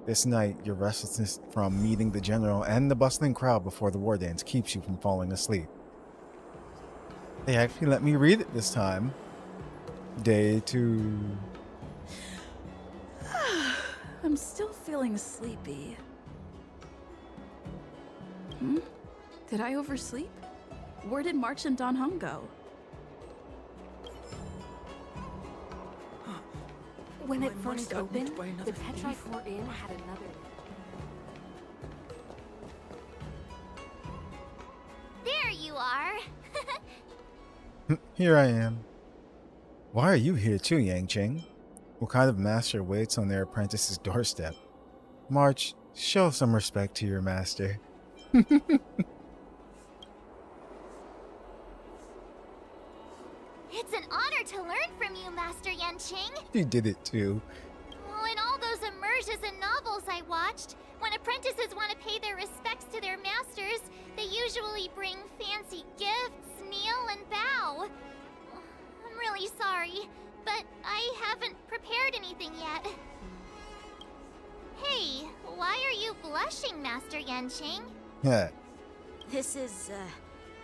This night, your restlessness from meeting the general and the bustling crowd before the war dance keeps you from falling asleep. They actually let me read it this time. Day 2. I'm still feeling sleepy. Did I oversleep? Where did March and Dan Hong go? When it first opened, the Petrichor Inn had another... There you are. Here I am. Why are you here too, Yangqing? What kind of master waits on their apprentice's doorstep? March, show some respect to your master. It's an honor to learn from you, Master Yanqing. You did it too. Well, in all those immersions and novels I watched, when apprentices want to pay their respects to their masters, they usually bring fancy gifts, kneel, and bow. I'm really sorry, but I haven't prepared anything yet. Hey, why are you blushing, Master Yanqing? Yeah. This is,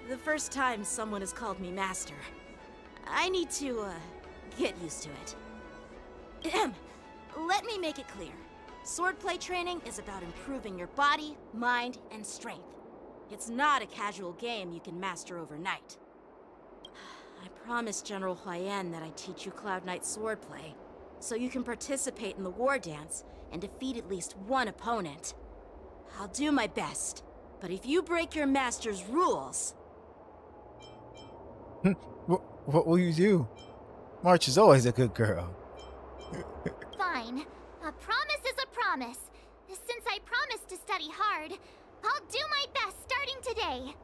the first time someone has called me master. I need to, get used to it. Let me make it clear. Swordplay training is about improving your body, mind, and strength. It's not a casual game you can master overnight. I promised General Huayan that I'd teach you Cloud Knight swordplay, so you can participate in the war dance and defeat at least one opponent. I'll do my best, but if you break your master's rules... What will you do? March is always a good girl. Fine. A promise is a promise. Since I promised to study hard, I'll do my best starting today.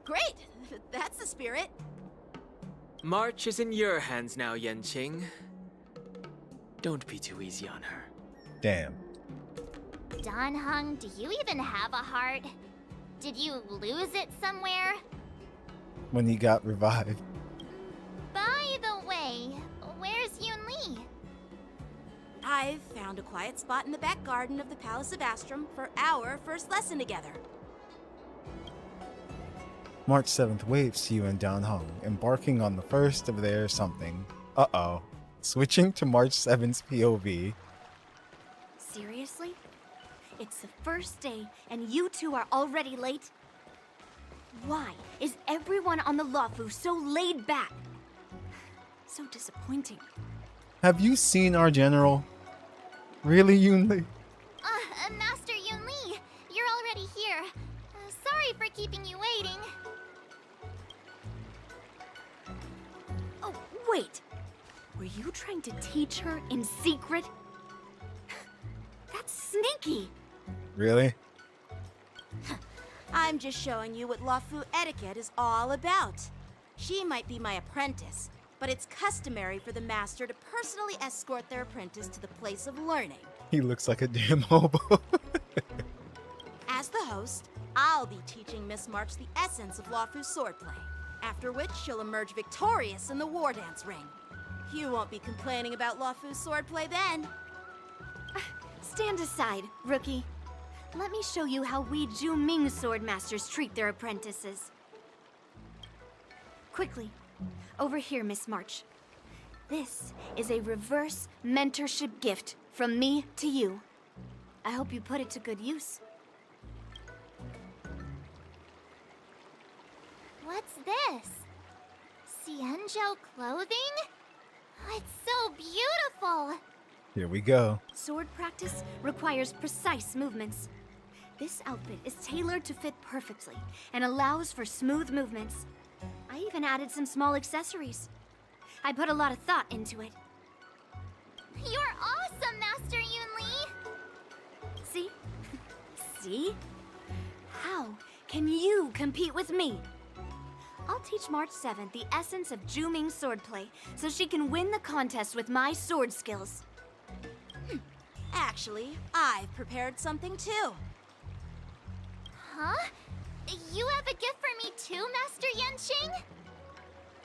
Great! That's the spirit. March is in your hands now, Yanqing. Don't be too easy on her. Damn. Dan Heng, do you even have a heart? Did you lose it somewhere? When he got revived. By the way, where's Yun Li? I've found a quiet spot in the back garden of the Palace of Astrum for our first lesson together. March 7th waves to you and Dan Heng, embarking on the first of their something. Uh-oh. Switching to March 7th's POV. Seriously? It's the first day, and you two are already late? Why is everyone on the Luofu so laid back? So disappointing. Have you seen our general? Really, Yun Li? Master Yun Li, you're already here. Sorry for keeping you waiting. Oh, wait. Were you trying to teach her in secret? That's sneaky. Really? I'm just showing you what Luofu etiquette is all about. She might be my apprentice, but it's customary for the master to personally escort their apprentice to the place of learning. He looks like a damn hobo. As the host, I'll be teaching Miss March the essence of Luofu's swordplay, after which she'll emerge victorious in the war dance ring. You won't be complaining about Luofu's swordplay then. Stand aside, rookie. Let me show you how we Ju-Ming swordmasters treat their apprentices. Quickly, over here, Miss March. This is a reverse mentorship gift from me to you. I hope you put it to good use. What's this? Xianzhou clothing? It's so beautiful! Here we go. Sword practice requires precise movements. This outfit is tailored to fit perfectly and allows for smooth movements. I even added some small accessories. I put a lot of thought into it. You're awesome, Master Yunli! See? See? How can you compete with me? I'll teach March 7th the essence of Ju-Ming swordplay so she can win the contest with my sword skills. Actually, I've prepared something too. Huh? You have a gift for me too, Master Yanqing?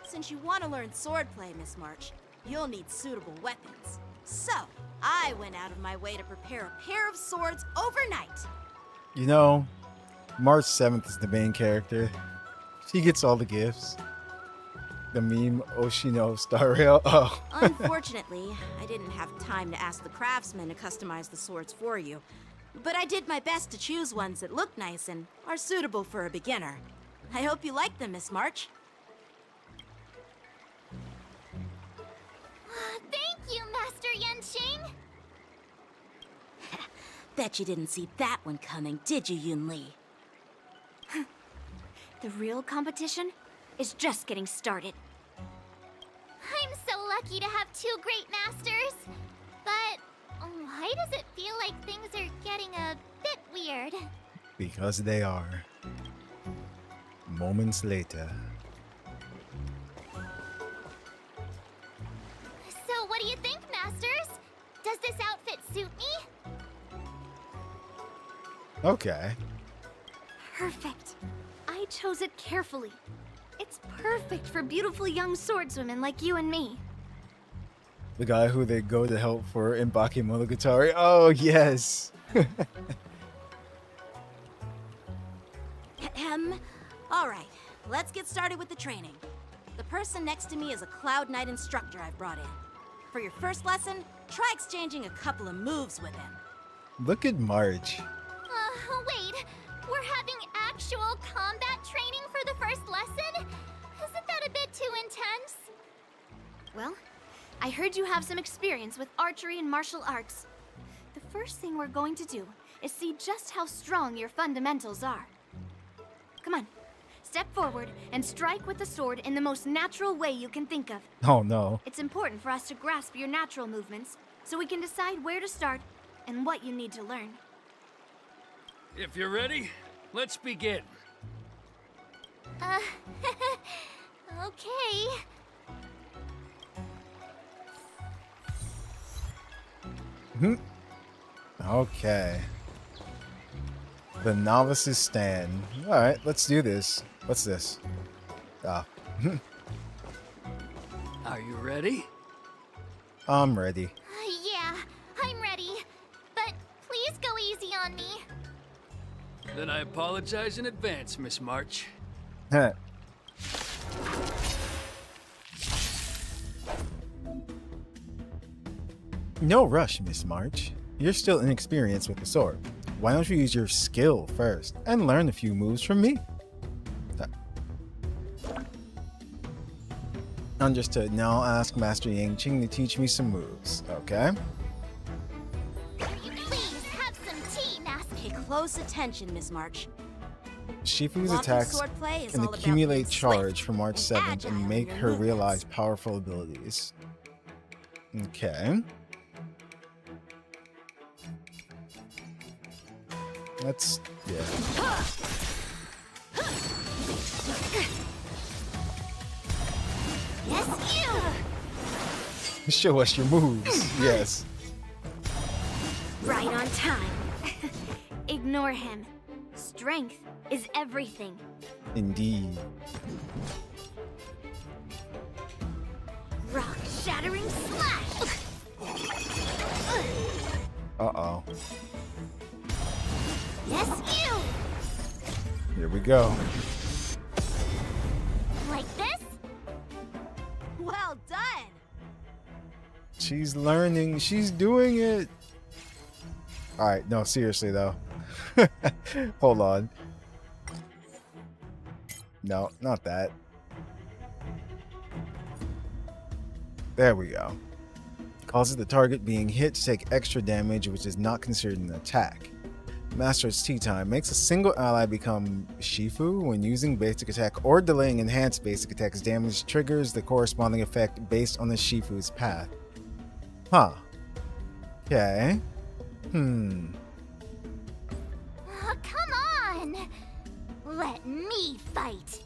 Since you want to learn swordplay, Miss March, you'll need suitable weapons. So, I went out of my way to prepare a pair of swords overnight. You know, March 7th is the main character. She gets all the gifts. The meme Oshino Star Rail. Oh. Unfortunately, I didn't have time to ask the craftsman to customize the swords for you. But I did my best to choose ones that look nice and are suitable for a beginner. I hope you like them, Miss March. Thank you, Master Yanqing! Bet you didn't see that one coming, did you, Yunli? The real competition is just getting started. I'm so lucky to have two great masters. But why does it feel like things are getting a bit weird? Because they are. Moments later. So what do you think, masters? Does this outfit suit me? Okay. Perfect. I chose it carefully. It's perfect for beautiful young swordswomen like you and me. The guy who they go to help for in Bakemonogatari. Oh, yes. All right, let's get started with the training. The person next to me is a Cloud Knight instructor I've brought in. For your first lesson, try exchanging a couple of moves with him. Look at March. Wait. We're having actual combat training for the first lesson? Isn't that a bit too intense? Well, I heard you have some experience with archery and martial arts. The first thing we're going to do is see just how strong your fundamentals are. Come on, step forward and strike with the sword in the most natural way you can think of. Oh, no. It's important for us to grasp your natural movements so we can decide where to start and what you need to learn. If you're ready, let's begin. Okay. Okay. The novice's stand. Alright, let's do this. What's this? Ah. Are you ready? I'm ready. Yeah, I'm ready. But please go easy on me. Then I apologize in advance, Miss March. Heh. No rush, Miss March. You're still inexperienced with the sword. Why don't you use your skill first and learn a few moves from me? Understood. Now I'll ask Master Yanqing to teach me some moves, okay? Please have some tea, Master. Pay close attention, Miss March. Shifu's Luofu's attacks swordplay is can all about accumulate being charge swift for March 7th agile and in make your her movements. realize powerful abilities. Okay. That's yeah. Yes, you! Show us your moves. Yes. Right on time. Ignore him. Strength is everything. Indeed. Rock shattering slash! Uh-oh. Yes, you! Here we go. Like this? Well done! She's learning. She's doing it. All right. No, seriously though. Hold on. No, not that. There we go. Causes the target being hit to take extra damage, which is not considered an attack. Master's Tea Time makes a single ally become Shifu when using basic attack or delaying enhanced basic attacks damage triggers the corresponding effect based on the Shifu's path. Huh. Okay. Oh, come on! Let me fight!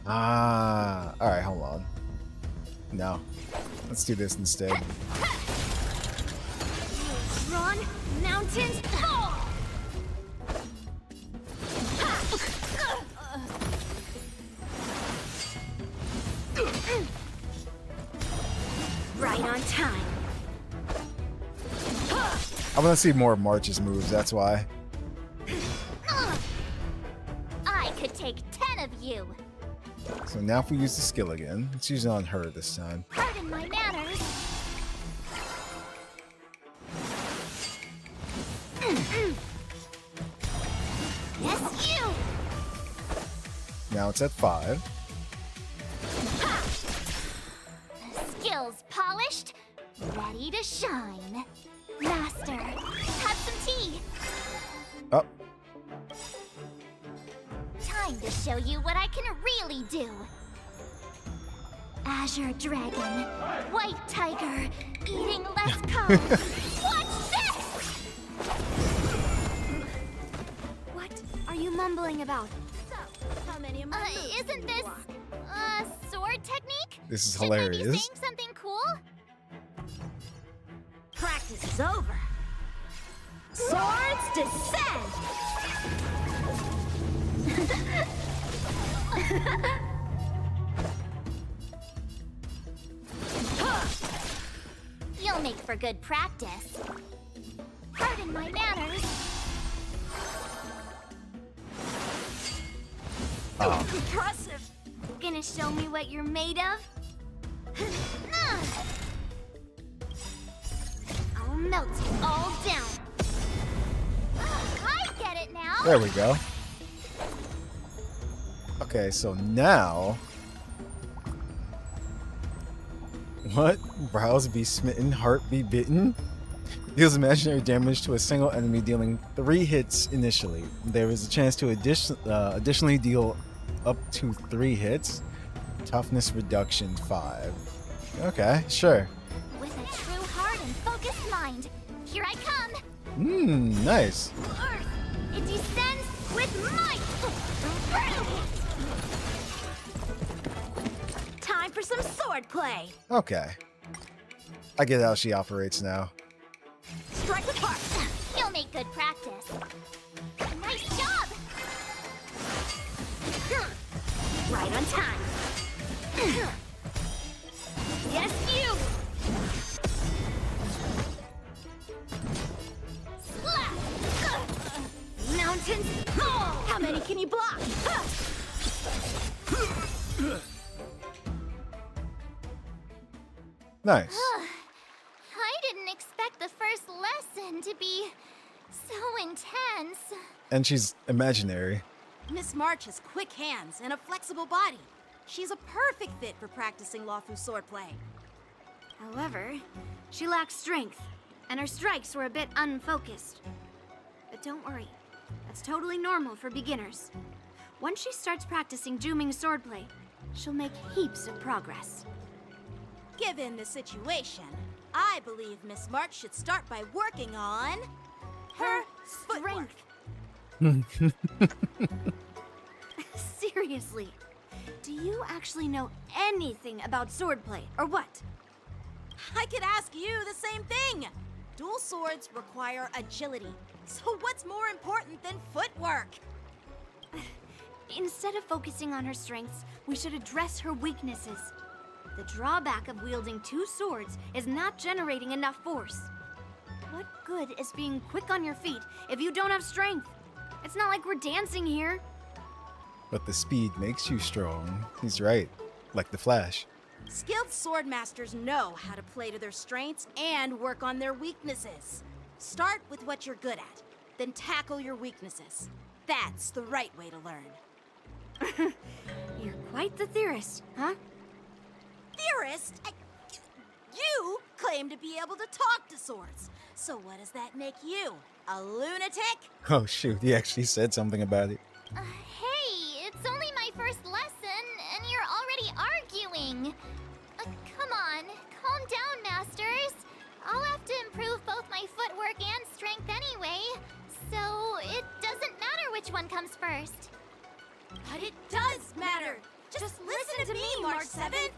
Alright, hold on. No. Let's do this instead. Run, mountains, oh! Right on time. I want to see more of March's moves, that's why. I could take 10 of you! So now if we use the skill again, let's use it on her this time. Pardon my manners. Yes, you! Now it's at 5. Skills polished, ready to shine. Master, have some tea. Oh, Time to show you what I can really do. Azure Dragon, White Tiger, eating less carbs. Watch this! What are you mumbling about? So, how many of my Isn't this sword technique? this is Shouldn't I be hilarious. saying something cool? Practice is over. Swords descend! You'll make for good practice. Pardon my manners. Impressive! Gonna show me what you're made of? I'll melt it all down. I get it now. There we go. Okay, so now... What? Brows be smitten, heart be bitten? Deals imaginary damage to a single enemy, dealing 3 hits initially. There is a chance to additionally deal up to 3 hits. Toughness reduction 5. Okay, sure. With a true heart and focused mind, here I come. Nice. Earth, it descends with might. Time for some sword play. Okay. I get how she operates now. Strike with heart. You'll make good practice. Nice job. Right on time. Yes, you. Slap. Mountains. How many can you block? Nice. I didn't expect the first lesson to be so intense. And she's imaginary. Miss March has quick hands and a flexible body. She's a perfect fit for practicing Lawfu swordplay. However, she lacks strength, and her strikes were a bit unfocused. But don't worry, that's totally normal for beginners. Once she starts practicing Juming swordplay, she'll make heaps of progress. Given the situation, I believe Miss March should start by working on her Strength. Seriously, do you actually know anything about swordplay, or what? I could ask you the same thing. Dual swords require agility. So what's more important than footwork? Instead of focusing on her strengths, we should address her weaknesses. The drawback of wielding two swords is not generating enough force. What good is being quick on your feet if you don't have strength? It's not like we're dancing here. But the speed makes you strong. He's right. Like the Flash. Skilled sword masters know how to play to their strengths and work on their weaknesses. Start with what you're good at, then tackle your weaknesses. That's the right way to learn. You're quite the theorist, huh? Theorist? You claim to be able to talk to swords. So what does that make you? A lunatic? Oh shoot, he actually said something about it. Hey, it's only my first lesson, and you're already arguing. Come on, calm down, Masters. I'll have to improve both my footwork and strength anyway, so it doesn't matter which one comes first. But it does matter. Just listen to me, March 7th.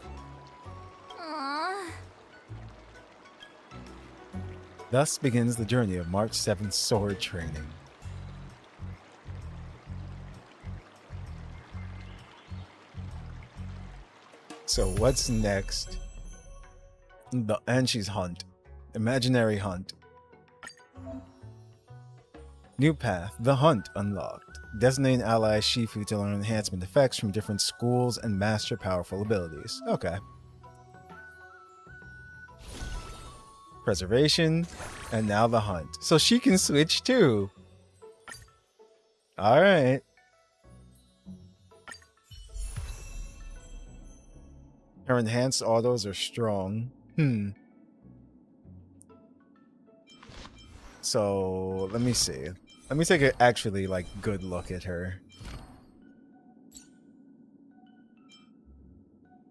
Aww. Thus begins the journey of March 7th sword training. So what's next? The Anshi's Hunt. Imaginary Hunt. New path. The Hunt unlocked. Designate an ally Shifu to learn enhancement effects from different schools and master powerful abilities. Okay. Preservation. And now the Hunt. So she can switch too. Alright. Her enhanced autos are strong. So, let me see. Let me take an actually, good look at her.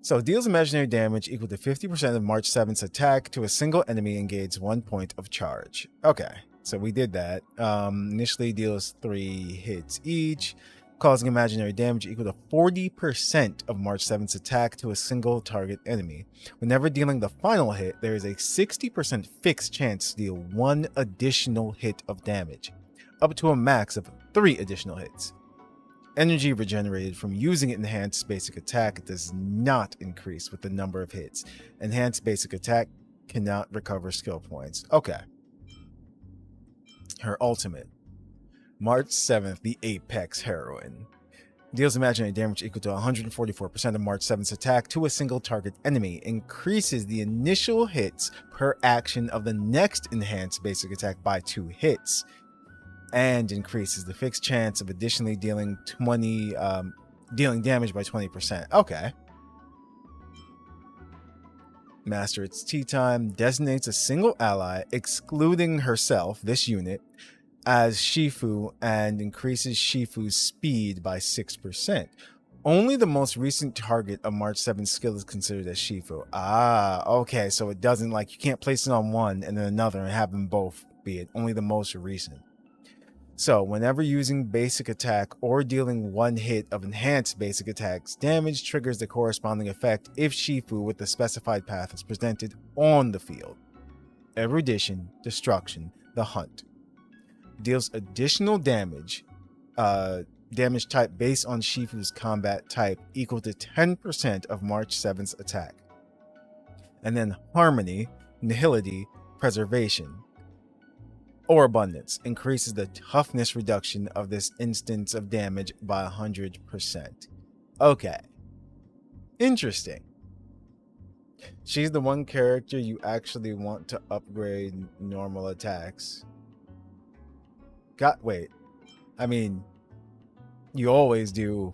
So, deals imaginary damage equal to 50% of March 7th's attack to a single enemy and gains 1 point of charge. Okay, so we did that. Initially deals 3 hits each, causing imaginary damage equal to 40% of March 7th's attack to a single target enemy. Whenever dealing the final hit, there is a 60% fixed chance to deal 1 additional hit of damage, up to a max of 3 additional hits. Energy regenerated from using enhanced basic attack does not increase with the number of hits. Enhanced basic attack cannot recover skill points. Okay. Her ultimate. March 7th, the Apex Heroine. Deals imaginary damage equal to 144% of March 7th's attack to a single target enemy. Increases the initial hits per action of the next enhanced basic attack by 2 hits. And increases the fixed chance of additionally dealing damage by 20%. Okay. Master its tea time. Designates a single ally, excluding herself, this unit, as Shifu and increases Shifu's speed by 6%. Only the most recent target of March 7's skill is considered as Shifu. Ah, okay, so it doesn't you can't place it on one and then another and have them both be it. Only the most recent. So, whenever using basic attack or dealing 1 hit of enhanced basic attacks, damage triggers the corresponding effect if Shifu with the specified path is presented on the field. Erudition, Destruction, the Hunt. Deals additional damage, damage type based on Shifu's combat type equal to 10% of March 7th's attack. And then Harmony, Nihility, Preservation, or Abundance increases the toughness reduction of this instance of damage by 100%. Okay. Interesting. She's the one character you actually want to upgrade normal attacks. Wait. I mean, you always do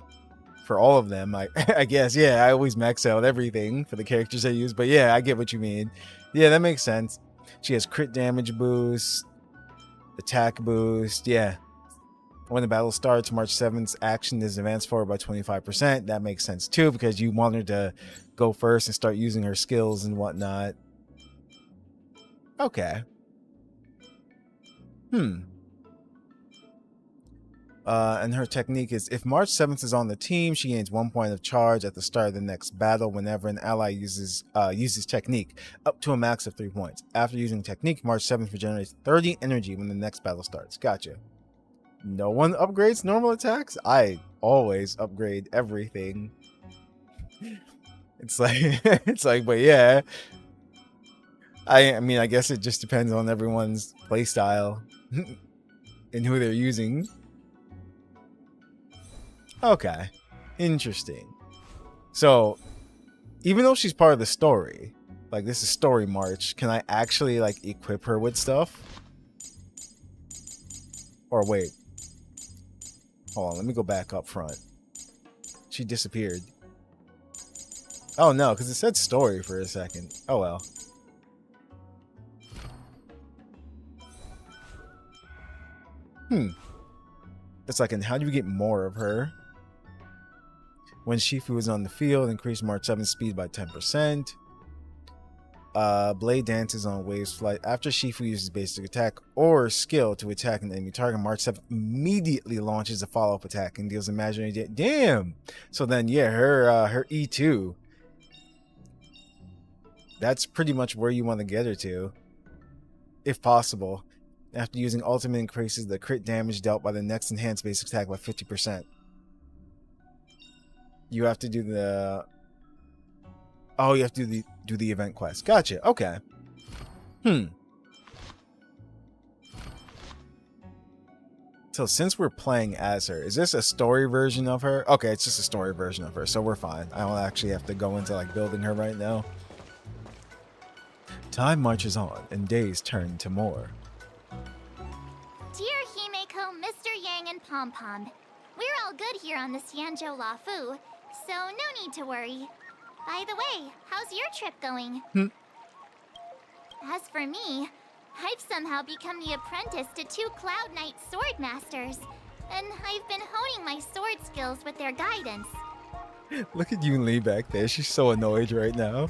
for all of them. I guess, yeah, I always max out everything for the characters I use, but yeah, I get what you mean. Yeah, that makes sense. She has crit damage boost, attack boost, yeah. When the battle starts, March 7th's action is advanced forward by 25%. That makes sense too, because you want her to go first and start using her skills and whatnot. Okay. And her technique is, if March 7th is on the team, she gains 1 point of charge at the start of the next battle whenever an ally uses technique, up to a max of 3 points. After using technique, March 7th regenerates 30 energy when the next battle starts. Gotcha. No one upgrades normal attacks? I always upgrade everything. It's like, but yeah. I mean, I guess it just depends on everyone's playstyle and who they're using. Okay, interesting. So, even though she's part of the story, like this is story March, can I actually like equip her with stuff? Or wait. Hold on, let me go back up front. She disappeared. Oh no, because it said story for a second. Oh well. It's like, and how do you get more of her? When Shifu is on the field, increase March 7 speed by 10%. Blade dances on Wave's flight. After Shifu uses basic attack or skill to attack an enemy target, March 7 immediately launches a follow-up attack and deals imaginary damage. Damn! So then, yeah, her E2. That's pretty much where you want to get her to. If possible. After using ultimate, increases the crit damage dealt by the next enhanced basic attack by 50%. You have to do the... Oh, you have to do the event quest. Gotcha. Okay. So since we're playing as her, is this a story version of her? Okay, it's just a story version of her, so we're fine. I don't actually have to go into like building her right now. Time marches on, and days turn to more. Dear Himeko, Mr. Yang, and Pom Pom, we're all good here on the Xianzhou Luofu, so no need to worry. By the way, how's your trip going? As for me, I've somehow become the apprentice to 2 Cloud Knight sword masters, and I've been honing my sword skills with their guidance. Look at Yun Li back there. She's so annoyed right now.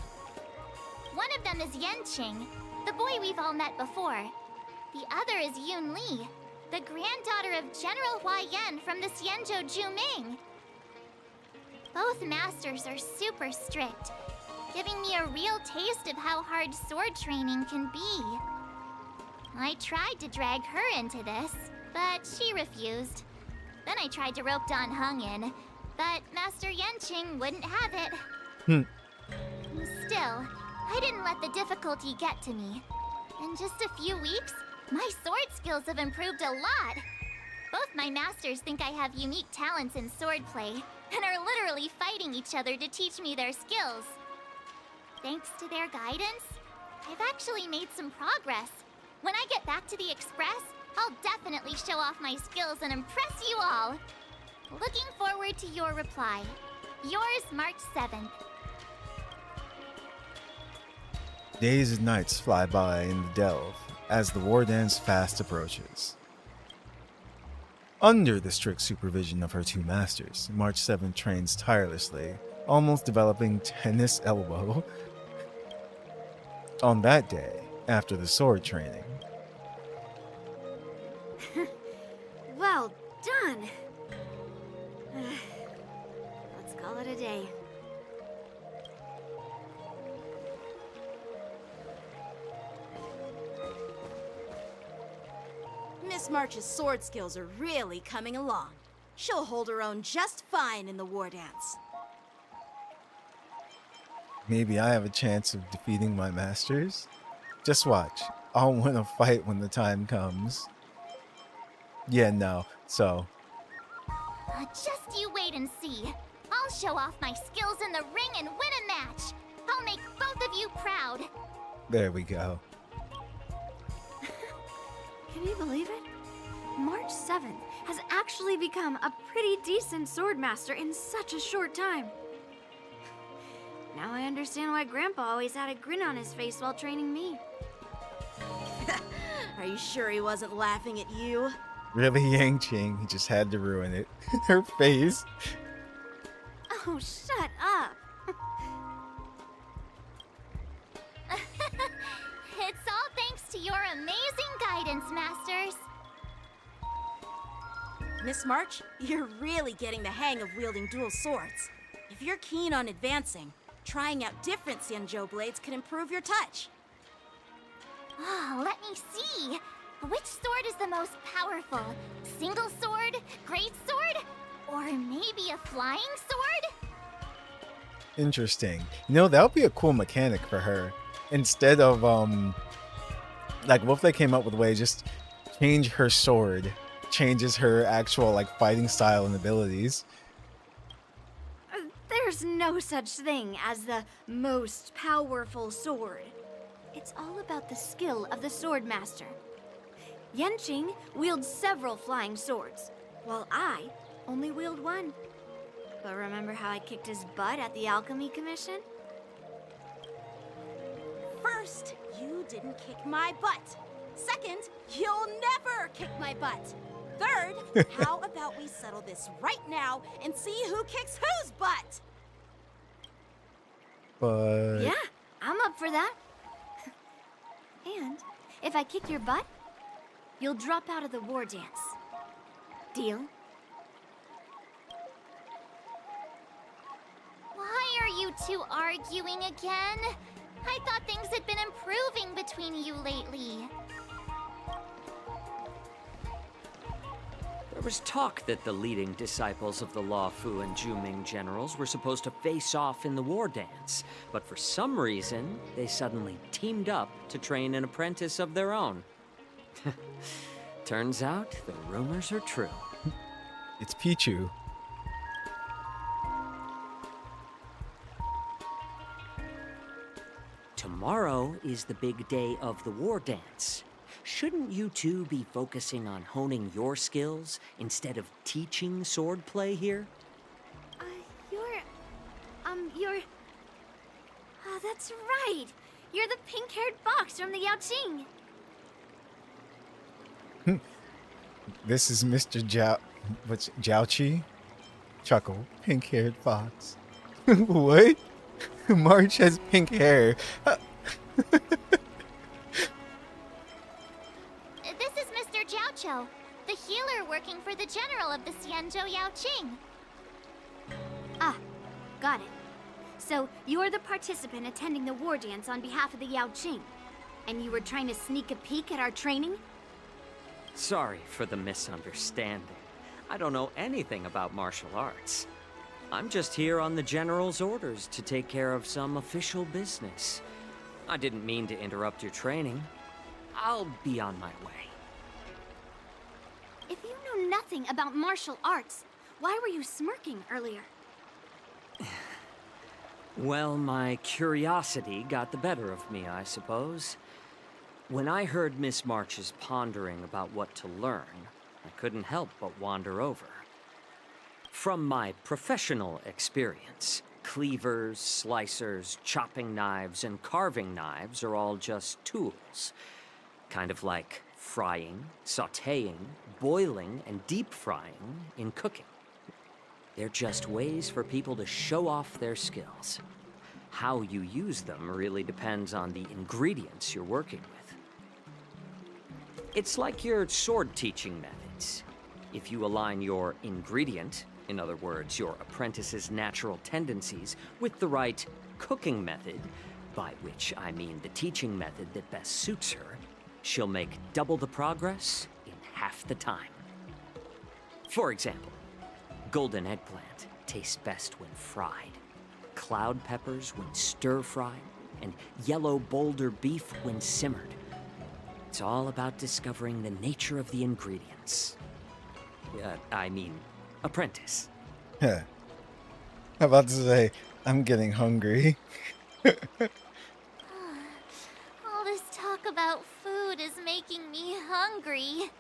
One of them is Yanqing, the boy we've all met before. The other is Yun Li, the granddaughter of General Hua Yan from the Xianzhou Juming. Both masters are super strict, giving me a real taste of how hard sword training can be. I tried to drag her into this, but she refused. Then I tried to rope Dan Heng in, but Master Yanqing wouldn't have it. Still, I didn't let the difficulty get to me. In just a few weeks, my sword skills have improved a lot. Both my masters think I have unique talents in swordplay, and are literally fighting each other to teach me their skills. Thanks to their guidance, I've actually made some progress. When I get back to the Express, I'll definitely show off my skills and impress you all. Looking forward to your reply. Yours, March 7th. Days and nights fly by in the Delve as the war dance fast approaches. Under the strict supervision of her 2 masters, March 7 trains tirelessly, almost developing tennis elbow. On that day, after the sword training. Well done. Let's call it a day. Miss March's sword skills are really coming along. She'll hold her own just fine in the war dance. Maybe I have a chance of defeating my masters? Just watch. I'll win a fight when the time comes. Yeah, no. So. Just you wait and see. I'll show off my skills in the ring and win a match. I'll make both of you proud. There we go. Can you believe it? March 7th has actually become a pretty decent swordmaster in such a short time. Now I understand why Grandpa always had a grin on his face while training me. Are you sure he wasn't laughing at you? Really, Yanqing? He just had to ruin it. Her face. Oh, shut up! It's all thanks to your amazing guidance, Masters. Miss March, you're really getting the hang of wielding dual swords. If you're keen on advancing, trying out different Xianzhou blades could improve your touch. Oh, let me see. Which sword is the most powerful? Single sword? Great sword? Or maybe a flying sword? Interesting. You know, that would be a cool mechanic for her. Instead of, like, what if they came up with a way to just change her sword, changes her actual, like, fighting style and abilities. There's no such thing as the most powerful sword. It's all about the skill of the sword master. Yanqing wields several flying swords, while I only wield one. But remember how I kicked his butt at the Alchemy Commission? First, you didn't kick my butt. Second, you'll never kick my butt. Third, how about we settle this right now and see who kicks whose butt? But... Yeah, I'm up for that. And if I kick your butt, you'll drop out of the war dance. Deal? Why are you two arguing again? I thought things had been improving between you lately. There was talk that the leading disciples of the Luofu and Juming generals were supposed to face off in the war dance, but for some reason, they suddenly teamed up to train an apprentice of their own. Turns out, the rumors are true. It's Pichu. Tomorrow is the big day of the war dance. Shouldn't you two be focusing on honing your skills instead of teaching swordplay here? You're... Oh, that's right. You're the pink-haired fox from the Yaoqing. This is Mr. Jiaoqi? Chuckle. Pink-haired fox. What? March has pink hair. This is Mr. Jiaoqiu, the healer working for the general of the Xianzhou Yaoqing. Ah, got it. So, you're the participant attending the war dance on behalf of the Yaoqing. And you were trying to sneak a peek at our training? Sorry for the misunderstanding. I don't know anything about martial arts. I'm just here on the general's orders to take care of some official business. I didn't mean to interrupt your training. I'll be on my way. If you know nothing about martial arts, why were you smirking earlier? Well, my curiosity got the better of me, I suppose. When I heard Miss March's pondering about what to learn, I couldn't help but wander over. From my professional experience, cleavers, slicers, chopping knives, and carving knives are all just tools. Kind of like frying, sautéing, boiling, and deep frying in cooking. They're just ways for people to show off their skills. How you use them really depends on the ingredients you're working with. It's like your sword teaching methods. If you align your ingredient, in other words, your apprentice's natural tendencies, with the right cooking method, by which I mean the teaching method that best suits her, she'll make double the progress in half the time. For example, golden eggplant tastes best when fried, cloud peppers when stir-fried, and yellow boulder beef when simmered. It's all about discovering the nature of the ingredients. Apprentice. Yeah. I'm about to say, I'm getting hungry. All this talk about food is making me hungry.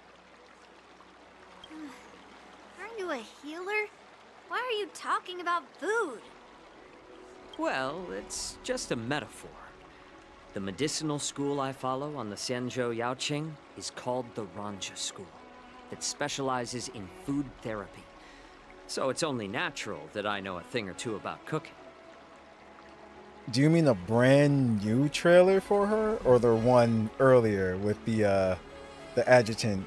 Aren't you a healer? Why are you talking about food? Well, it's just a metaphor. The medicinal school I follow on the Xianzhou Yaoqing is called the Ranja School, that specializes in food therapy. So it's only natural that I know a thing or two about cooking. Do you mean a brand new trailer for her, or the one earlier with the adjutant?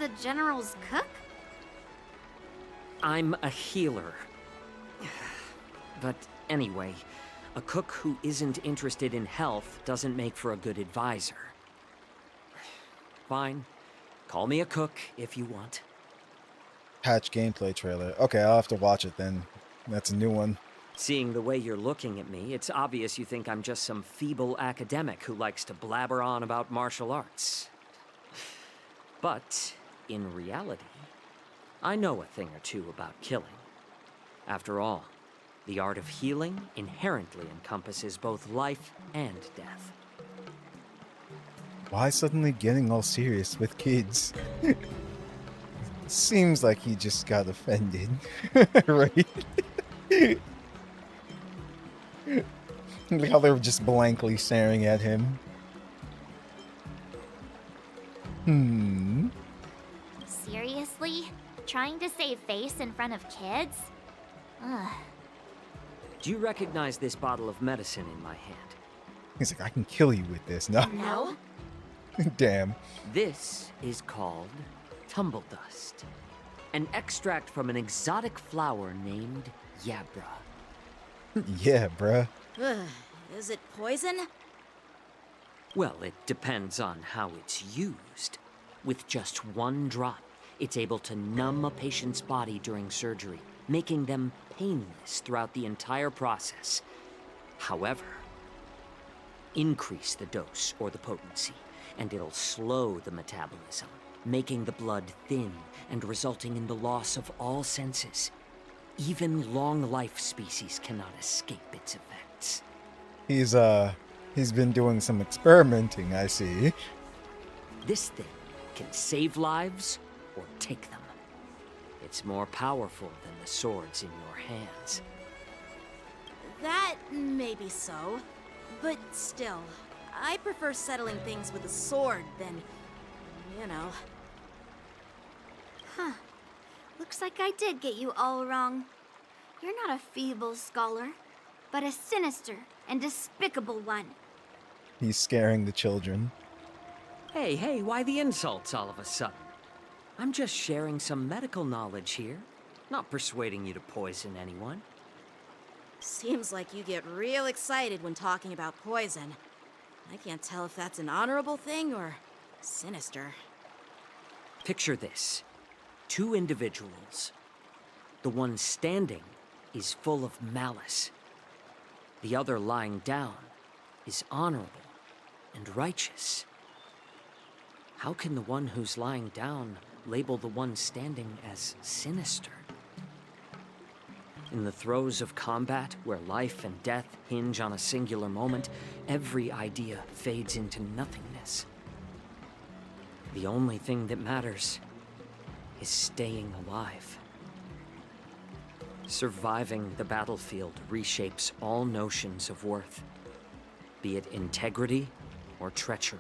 the General's cook? I'm a healer. But anyway, a cook who isn't interested in health doesn't make for a good advisor. Fine. Call me a cook if you want. Patch gameplay trailer. Okay, I'll have to watch it then. That's a new one. Seeing the way you're looking at me, it's obvious you think I'm just some feeble academic who likes to blabber on about martial arts. But, in reality, I know a thing or two about killing. After all, the art of healing inherently encompasses both life and death. Why suddenly getting all serious with kids? Seems like he just got offended, right? Look how they were just blankly staring at him. Seriously? Trying to save face in front of kids? Ugh. Do you recognize this bottle of medicine in my hand? He's like, I can kill you with this. No. No? Damn. This is called tumble dust, an extract from an exotic flower named Yabra. Yeah, bruh. Is it poison? Well, it depends on how it's used. With just one drop, it's able to numb a patient's body during surgery, making them painless throughout the entire process. However, increase the dose or the potency, and it'll slow the metabolism, making the blood thin and resulting in the loss of all senses. Even long-life species cannot escape its effects. He's been doing some experimenting, I see. This thing can save lives or take them. It's more powerful than the swords in your hands. That may be so, but still, I prefer settling things with a sword than, you know. Huh. Looks like I did get you all wrong. You're not a feeble scholar, but a sinister and despicable one. He's scaring the children. Hey, why the insults all of a sudden? I'm just sharing some medical knowledge here, not persuading you to poison anyone. Seems like you get real excited when talking about poison. I can't tell if that's an honorable thing or sinister. Picture this. 2 individuals. The one standing is full of malice. The other lying down is honorable and righteous. How can the one who's lying down label the one standing as sinister? In the throes of combat, where life and death hinge on a singular moment, every idea fades into nothingness. The only thing that matters is staying alive. Surviving the battlefield reshapes all notions of worth, be it integrity or treachery.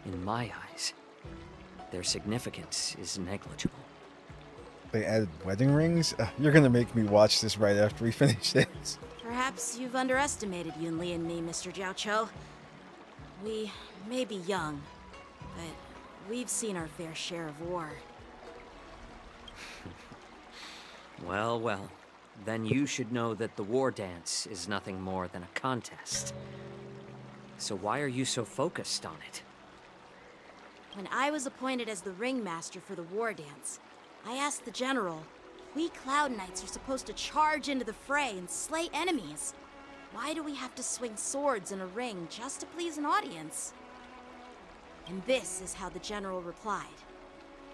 In my eyes, their significance is negligible. They added wedding rings? You're gonna make me watch this right after we finish this. Perhaps you've underestimated Yunli and me, Mr. Jiaoqiu. We may be young, but we've seen our fair share of war. Well, then you should know that the war dance is nothing more than a contest. So why are you so focused on it? When I was appointed as the ringmaster for the war dance, I asked the general, we Cloud Knights are supposed to charge into the fray and slay enemies. Why do we have to swing swords in a ring just to please an audience? And this is how the general replied.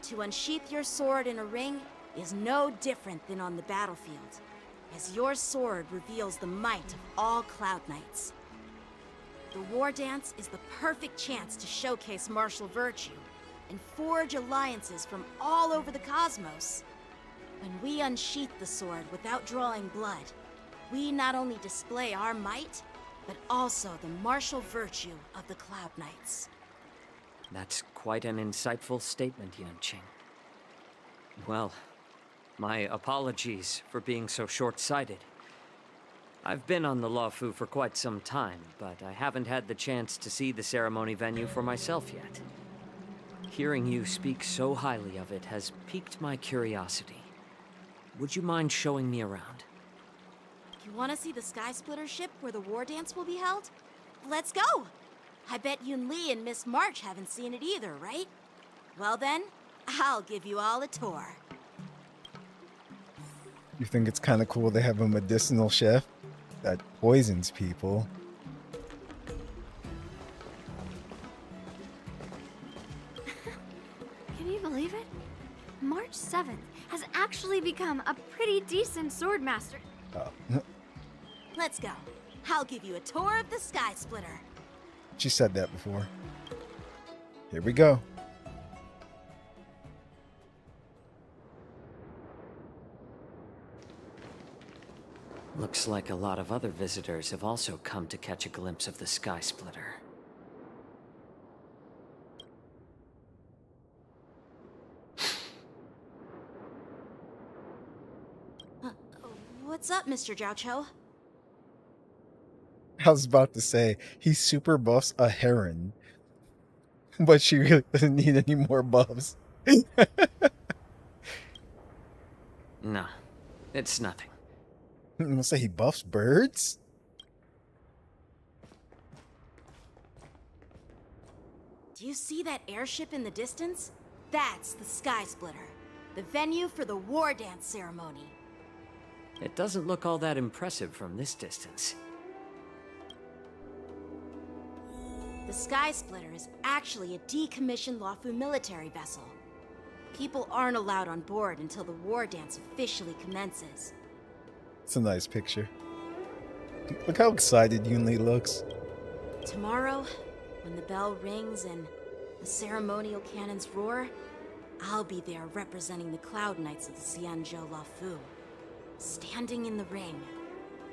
To unsheath your sword in a ring is no different than on the battlefield, as your sword reveals the might of all Cloud Knights. The war dance is the perfect chance to showcase martial virtue and forge alliances from all over the cosmos. When we unsheath the sword without drawing blood, we not only display our might, but also the martial virtue of the Cloud Knights. That's quite an insightful statement, Yanqing. Well, my apologies for being so short-sighted. I've been on the Luofu for quite some time, but I haven't had the chance to see the ceremony venue for myself yet. Hearing you speak so highly of it has piqued my curiosity. Would you mind showing me around? You want to see the Sky Splitter ship where the war dance will be held? Let's go! I bet Yun Li and Miss March haven't seen it either, right? Well then, I'll give you all a tour. You think it's kind of cool they have a medicinal chef that poisons people? Can you believe it? March 7th has actually become a pretty decent swordmaster. Oh. Let's go. I'll give you a tour of the Sky Splitter. She said that before. Here we go. Looks like a lot of other visitors have also come to catch a glimpse of the Sky Splitter. What's up, Mr. Jiaoqiu? I was about to say, he super buffs a heron. But she really doesn't need any more buffs. No, it's nothing. I'm gonna say he buffs birds? Do you see that airship in the distance? That's the Sky Splitter, the venue for the war dance ceremony. It doesn't look all that impressive from this distance. The Sky Splitter is actually a decommissioned Luofu military vessel. People aren't allowed on board until the war dance officially commences. It's a nice picture. Look how excited Yun Li looks. Tomorrow, when the bell rings and the ceremonial cannons roar, I'll be there representing the Cloud Knights of the Xianzhou Luofu, standing in the ring,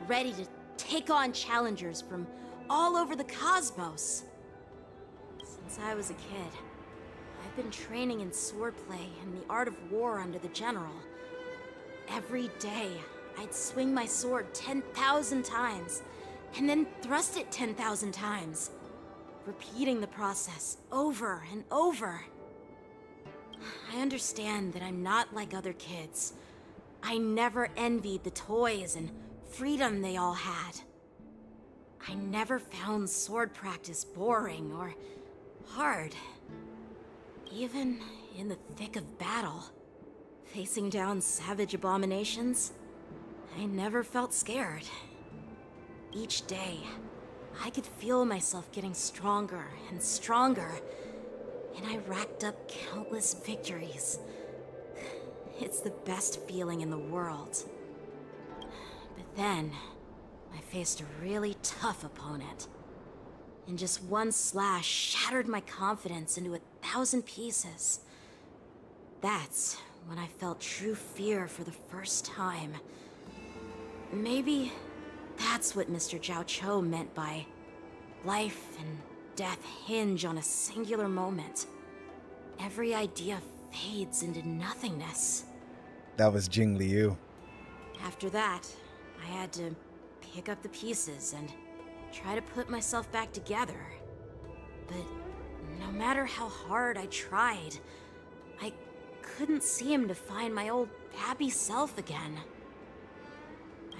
ready to take on challengers from all over the cosmos. Since I was a kid, I've been training in swordplay and the art of war under the general. Every day, I'd swing my sword 10,000 times, and then thrust it 10,000 times, repeating the process over and over. I understand that I'm not like other kids. I never envied the toys and freedom they all had. I never found sword practice boring or hard. Even in the thick of battle, facing down savage abominations, I never felt scared. Each day, I could feel myself getting stronger and stronger, and I racked up countless victories. It's the best feeling in the world. But then, I faced a really tough opponent. And just one slash shattered my confidence into 1,000 pieces. That's when I felt true fear for the first time. Maybe that's what Mr. Jiaoqiu meant by life and death hinge on a singular moment. Every idea fades into nothingness. That was Jing Liu. After that, I had to pick up the pieces and try to put myself back together. But no matter how hard I tried, I couldn't seem to find my old happy self again.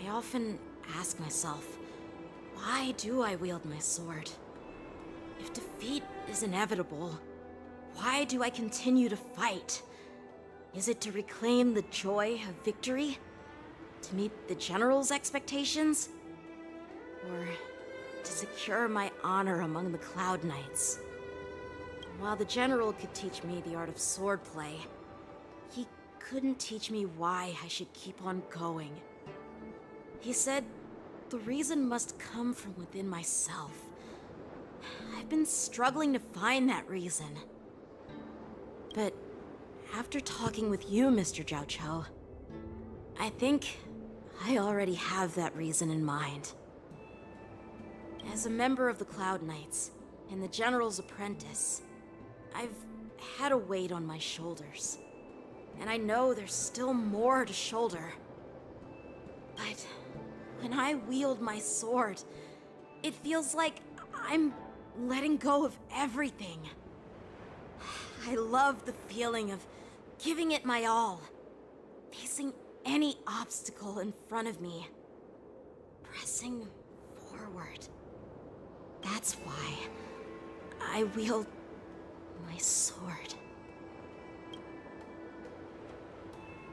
I often ask myself, why do I wield my sword? If defeat is inevitable, why do I continue to fight? Is it to reclaim the joy of victory? To meet the general's expectations? Or to secure my honor among the Cloud Knights? While the general could teach me the art of swordplay, he couldn't teach me why I should keep on going. He said the reason must come from within myself. I've been struggling to find that reason. But after talking with you, Mr. Jiaoqiu, I think I already have that reason in mind. As a member of the Cloud Knights and the General's apprentice, I've had a weight on my shoulders. And I know there's still more to shoulder. But when I wield my sword, it feels like I'm letting go of everything. I love the feeling of giving it my all. Facing any obstacle in front of me. Pressing forward. That's why I wield my sword.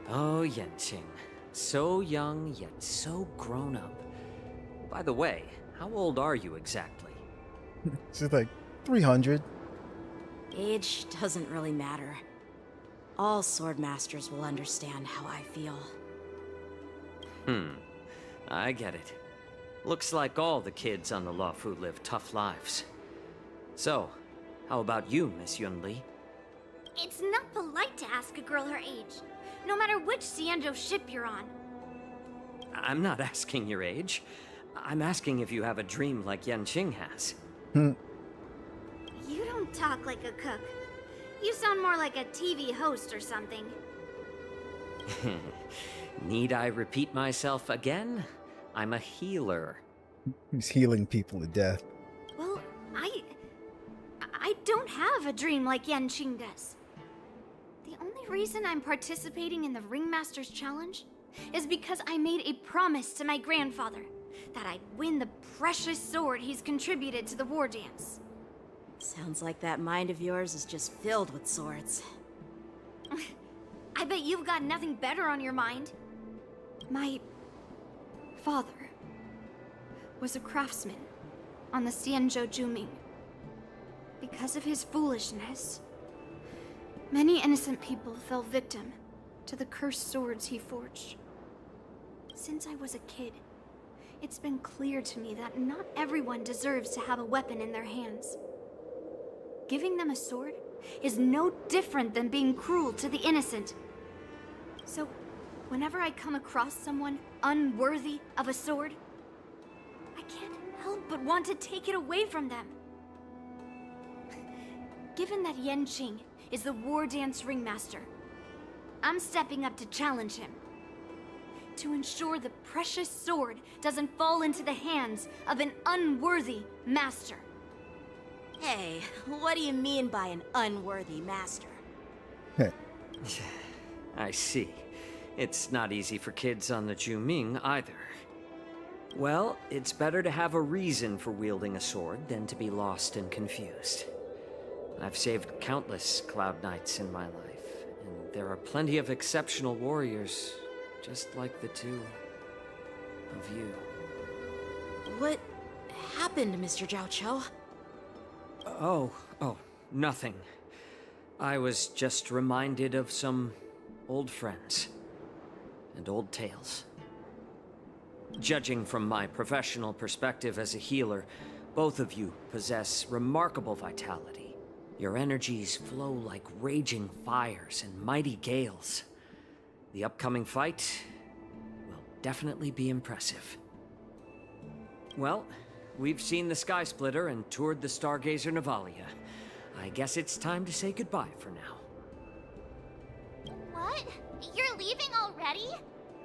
Oh, Yanqing. So young, yet so grown up. By the way, how old are you exactly? She's like 300. Age doesn't really matter. All swordmasters will understand how I feel. I get it. Looks like all the kids on the Luofu live tough lives. So, how about you, Miss Yunli? It's not polite to ask a girl her age, no matter which Xianzhou ship you're on. I'm not asking your age. I'm asking if you have a dream like Yanqing has. You don't talk like a cook. You sound more like a TV host or something. Need I repeat myself again? I'm a healer. He's healing people to death. Well, I don't have a dream like Yanqing does. The only reason I'm participating in the Ringmaster's Challenge is because I made a promise to my grandfather that I'd win the precious sword he's contributed to the war dance. Sounds like that mind of yours is just filled with swords. I bet you've got nothing better on your mind. My father was a craftsman on the Xianzhou Juming. Because of his foolishness, many innocent people fell victim to the cursed swords he forged. Since I was a kid, it's been clear to me that not everyone deserves to have a weapon in their hands. Giving them a sword is no different than being cruel to the innocent. So, whenever I come across someone unworthy of a sword, I can't help but want to take it away from them. Given that Yanqing is the war dance ringmaster, I'm stepping up to challenge him. To ensure the precious sword doesn't fall into the hands of an unworthy master. Hey, what do you mean by an unworthy master? I see. It's not easy for kids on the Juming either. Well, it's better to have a reason for wielding a sword than to be lost and confused. I've saved countless Cloud Knights in my life, and there are plenty of exceptional warriors, just like the two of you. What happened, Mr. Zhao Cho? Oh, nothing. I was just reminded of some old friends and old tales. Judging from my professional perspective as a healer, both of you possess remarkable vitality. Your energies flow like raging fires and mighty gales. The upcoming fight will definitely be impressive. Well, we've seen the Sky Splitter and toured the Stargazer Navalia. I guess it's time to say goodbye for now. What? You're leaving already?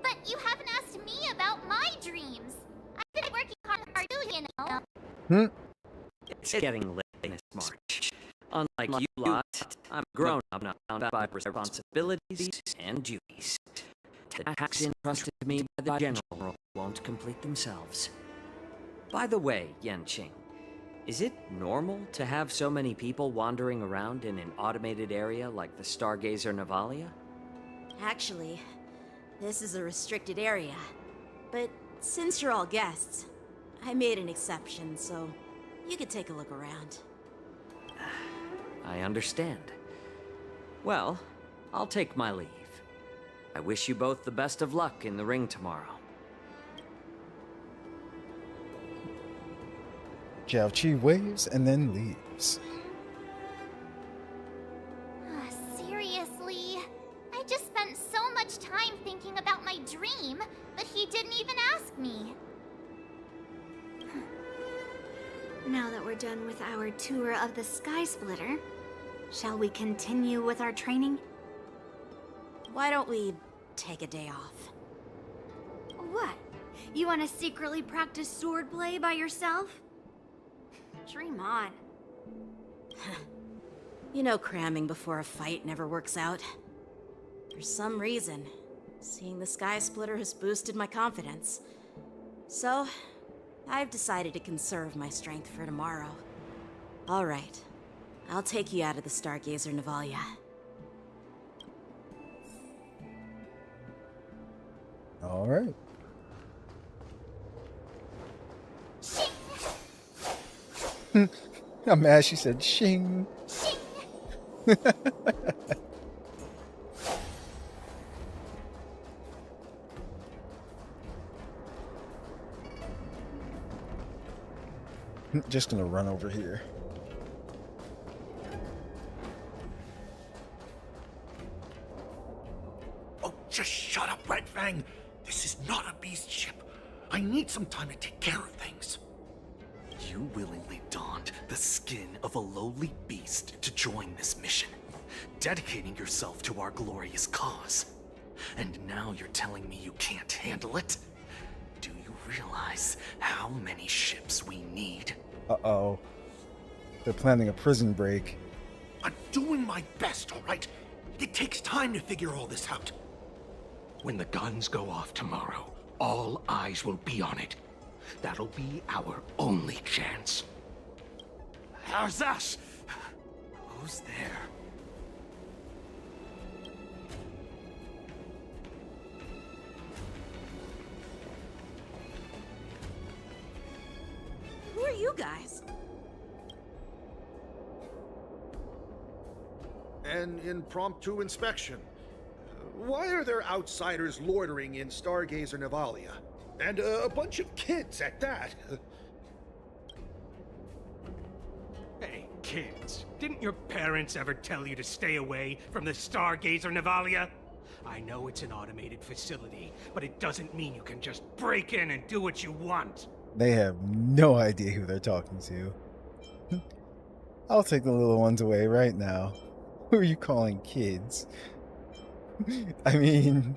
But you haven't asked me about my dreams. I've been working hard too, you know. It's getting late in this March. Unlike you lot, I'm grown up now, bound by responsibilities and duties. The tasks entrusted to me by the General won't complete themselves. By the way, Yanqing, is it normal to have so many people wandering around in an automated area like the Stargazer Navalia? Actually, this is a restricted area. But since you're all guests, I made an exception, so you could take a look around. I understand. Well, I'll take my leave. I wish you both the best of luck in the ring tomorrow. Zhao Qi waves and then leaves. Seriously? I just spent so much time thinking about my dream, but he didn't even ask me. Now that we're done with our tour of the Sky Splitter, shall we continue with our training? Why don't we take a day off? What? You want to secretly practice swordplay by yourself? Dream on. You know cramming before a fight never works out. For some reason, seeing the Sky Splitter has boosted my confidence. So, I've decided to conserve my strength for tomorrow. Alright, I'll take you out of the Stargazer Navalia. Alright. I'm mad she said shing. Just gonna run over here. Oh, just shut up, Red Fang. This is not a beast ship. I need some time to take care of things. You willingly donned the skin of a lowly beast to join this mission, dedicating yourself to our glorious cause. And now you're telling me you can't handle it? Do you realize how many ships we need? Uh-oh. They're planning a prison break. I'm doing my best, all right? It takes time to figure all this out. When the guns go off tomorrow, all eyes will be on it. That'll be our only chance. How's that? Who's there? Who are you guys? An impromptu inspection. Why are there outsiders loitering in Stargazer Navalia? And a bunch of kids at that. Hey, kids, didn't your parents ever tell you to stay away from the Stargazer Navalia? I know it's an automated facility, but it doesn't mean you can just break in and do what you want. They have no idea who they're talking to. I'll take the little ones away right now. Who are you calling kids? I mean...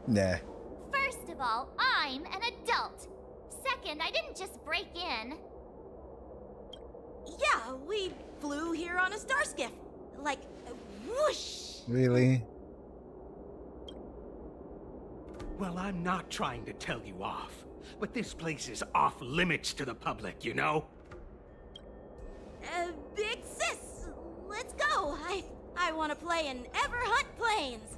Nah. First of all, I'm an adult. Second, I didn't just break in. Yeah, we flew here on a starskiff. Like, whoosh! Really? Well, I'm not trying to tell you off, but this place is off limits to the public, you know? Big sis, let's go. I want to play in Ever Hunt Planes.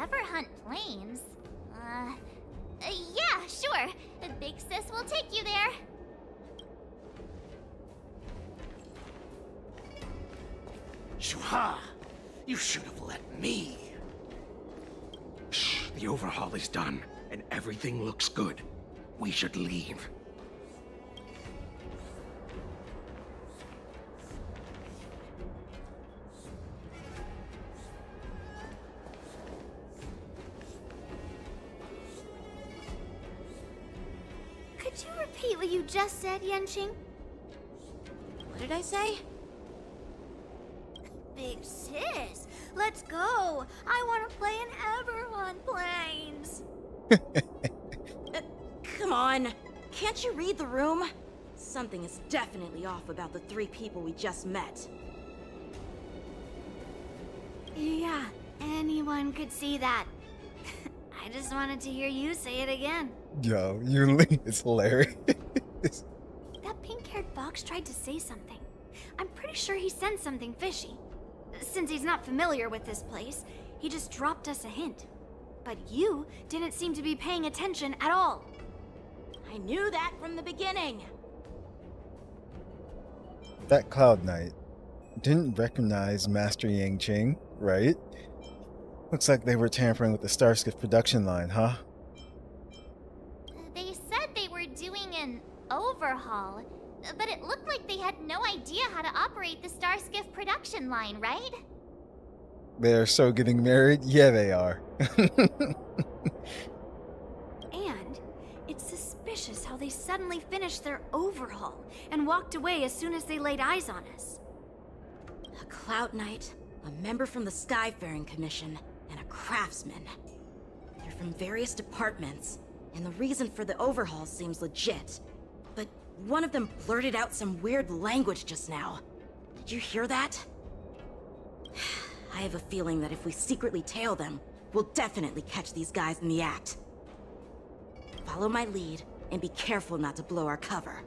Ever hunt planes? Yeah, sure. The big sis will take you there. Shuha! You should have let me. Shh, the overhaul is done, and everything looks good. We should leave. Could you repeat what you just said, Yenching? What did I say? Big sis, let's go. I want to play in Ever Hunt Planes. Come on. Can't you read the room? Something is definitely off about the 3 people we just met. Yeah, anyone could see that. I just wanted to hear you say it again. Yo, it's hilarious. That pink-haired fox tried to say something. I'm pretty sure he sensed something fishy. Since he's not familiar with this place, he just dropped us a hint. But you didn't seem to be paying attention at all. I knew that from the beginning. That Cloud Knight didn't recognize Master Yang Ching, right? Looks like they were tampering with the Starskiff production line, huh? They said they were doing an overhaul, but it looked like they had no idea how to operate the Starskiff production line, right? They're so getting married? Yeah, they are. And it's suspicious how they suddenly finished their overhaul and walked away as soon as they laid eyes on us. A Cloud Knight, a member from the Skyfaring Commission, and a craftsman. Their from various departments, and the reason for the overhaul seems legit. But one of them blurted out some weird language just now. Did you hear that? I have a feeling that if we secretly tail them, we'll definitely catch these guys in the act. Follow my lead, and be careful not to blow our cover.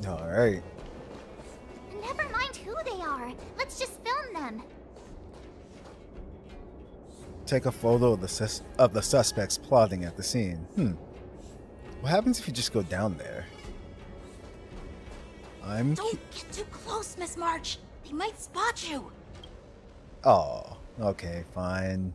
Alright. Never mind who they are. Let's just film them. Take a photo of the suspects plotting at the scene. What happens if you just go down there? Don't get too close, Miss March. They might spot you. Oh, okay, fine.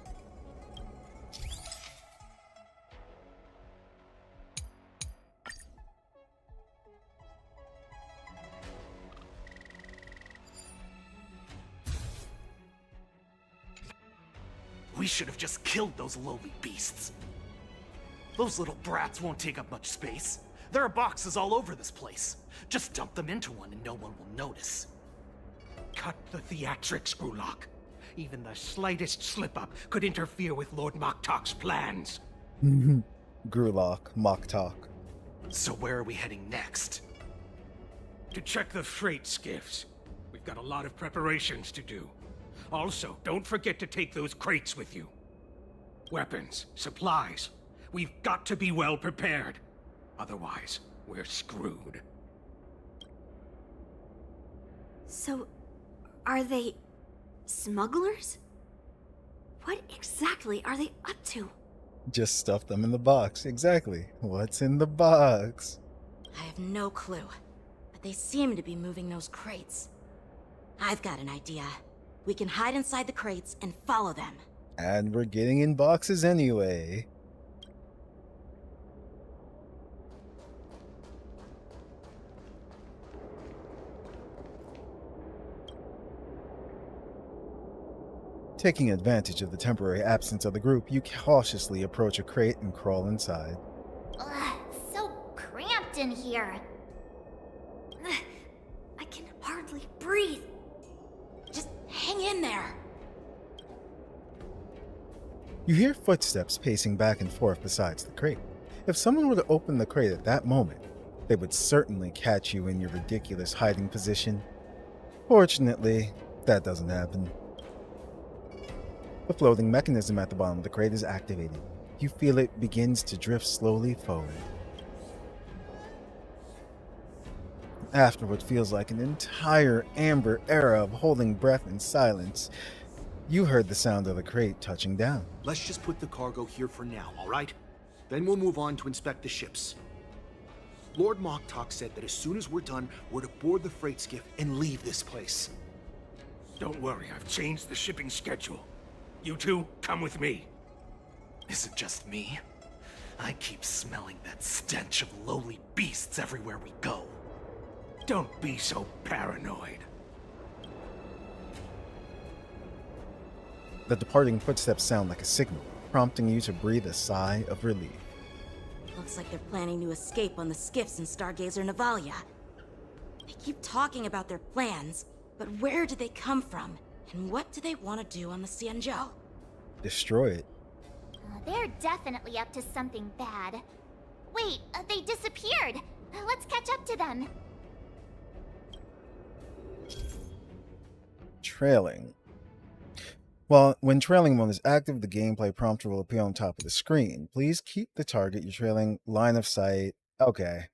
We should have just killed those lowly beasts. Those little brats won't take up much space. There are boxes all over this place. Just dump them into one and no one will notice. Cut the theatrics, Grulock. Even the slightest slip-up could interfere with Lord Moktok's plans. Grulock, Moktok. So where are we heading next? To check the freight skiffs. We've got a lot of preparations to do. Also, don't forget to take those crates with you. Weapons, supplies. We've got to be well prepared. Otherwise, we're screwed. So, are they smugglers? What exactly are they up to? Just stuff them in the box. Exactly. What's in the box? I have no clue, but they seem to be moving those crates. I've got an idea. We can hide inside the crates and follow them. And we're getting in boxes anyway. Taking advantage of the temporary absence of the group, you cautiously approach a crate and crawl inside. Ugh, so cramped in here. I can hardly breathe. Just hang in there. You hear footsteps pacing back and forth besides the crate. If someone were to open the crate at that moment, they would certainly catch you in your ridiculous hiding position. Fortunately, that doesn't happen. The floating mechanism at the bottom of the crate is activated. You feel it begins to drift slowly forward. After what feels like an entire amber era of holding breath in silence, you heard the sound of the crate touching down. Let's just put the cargo here for now, all right? Then we'll move on to inspect the ships. Lord Moktok said that as soon as we're done, we're to board the freight skiff and leave this place. Don't worry, I've changed the shipping schedule. You two, come with me. Is it just me? I keep smelling that stench of lowly beasts everywhere we go. Don't be so paranoid. The departing footsteps sound like a signal, prompting you to breathe a sigh of relief. Looks like they're planning to escape on the skiffs in Stargazer Navalia. They keep talking about their plans, but where do they come from? And what do they want to do on the Xianzhou? Destroy it. They're definitely up to something bad. Wait, they disappeared. Let's catch up to them. Trailing. Well, when trailing mode is active, the gameplay prompter will appear on top of the screen. Please keep the target you're trailing line of sight. Okay.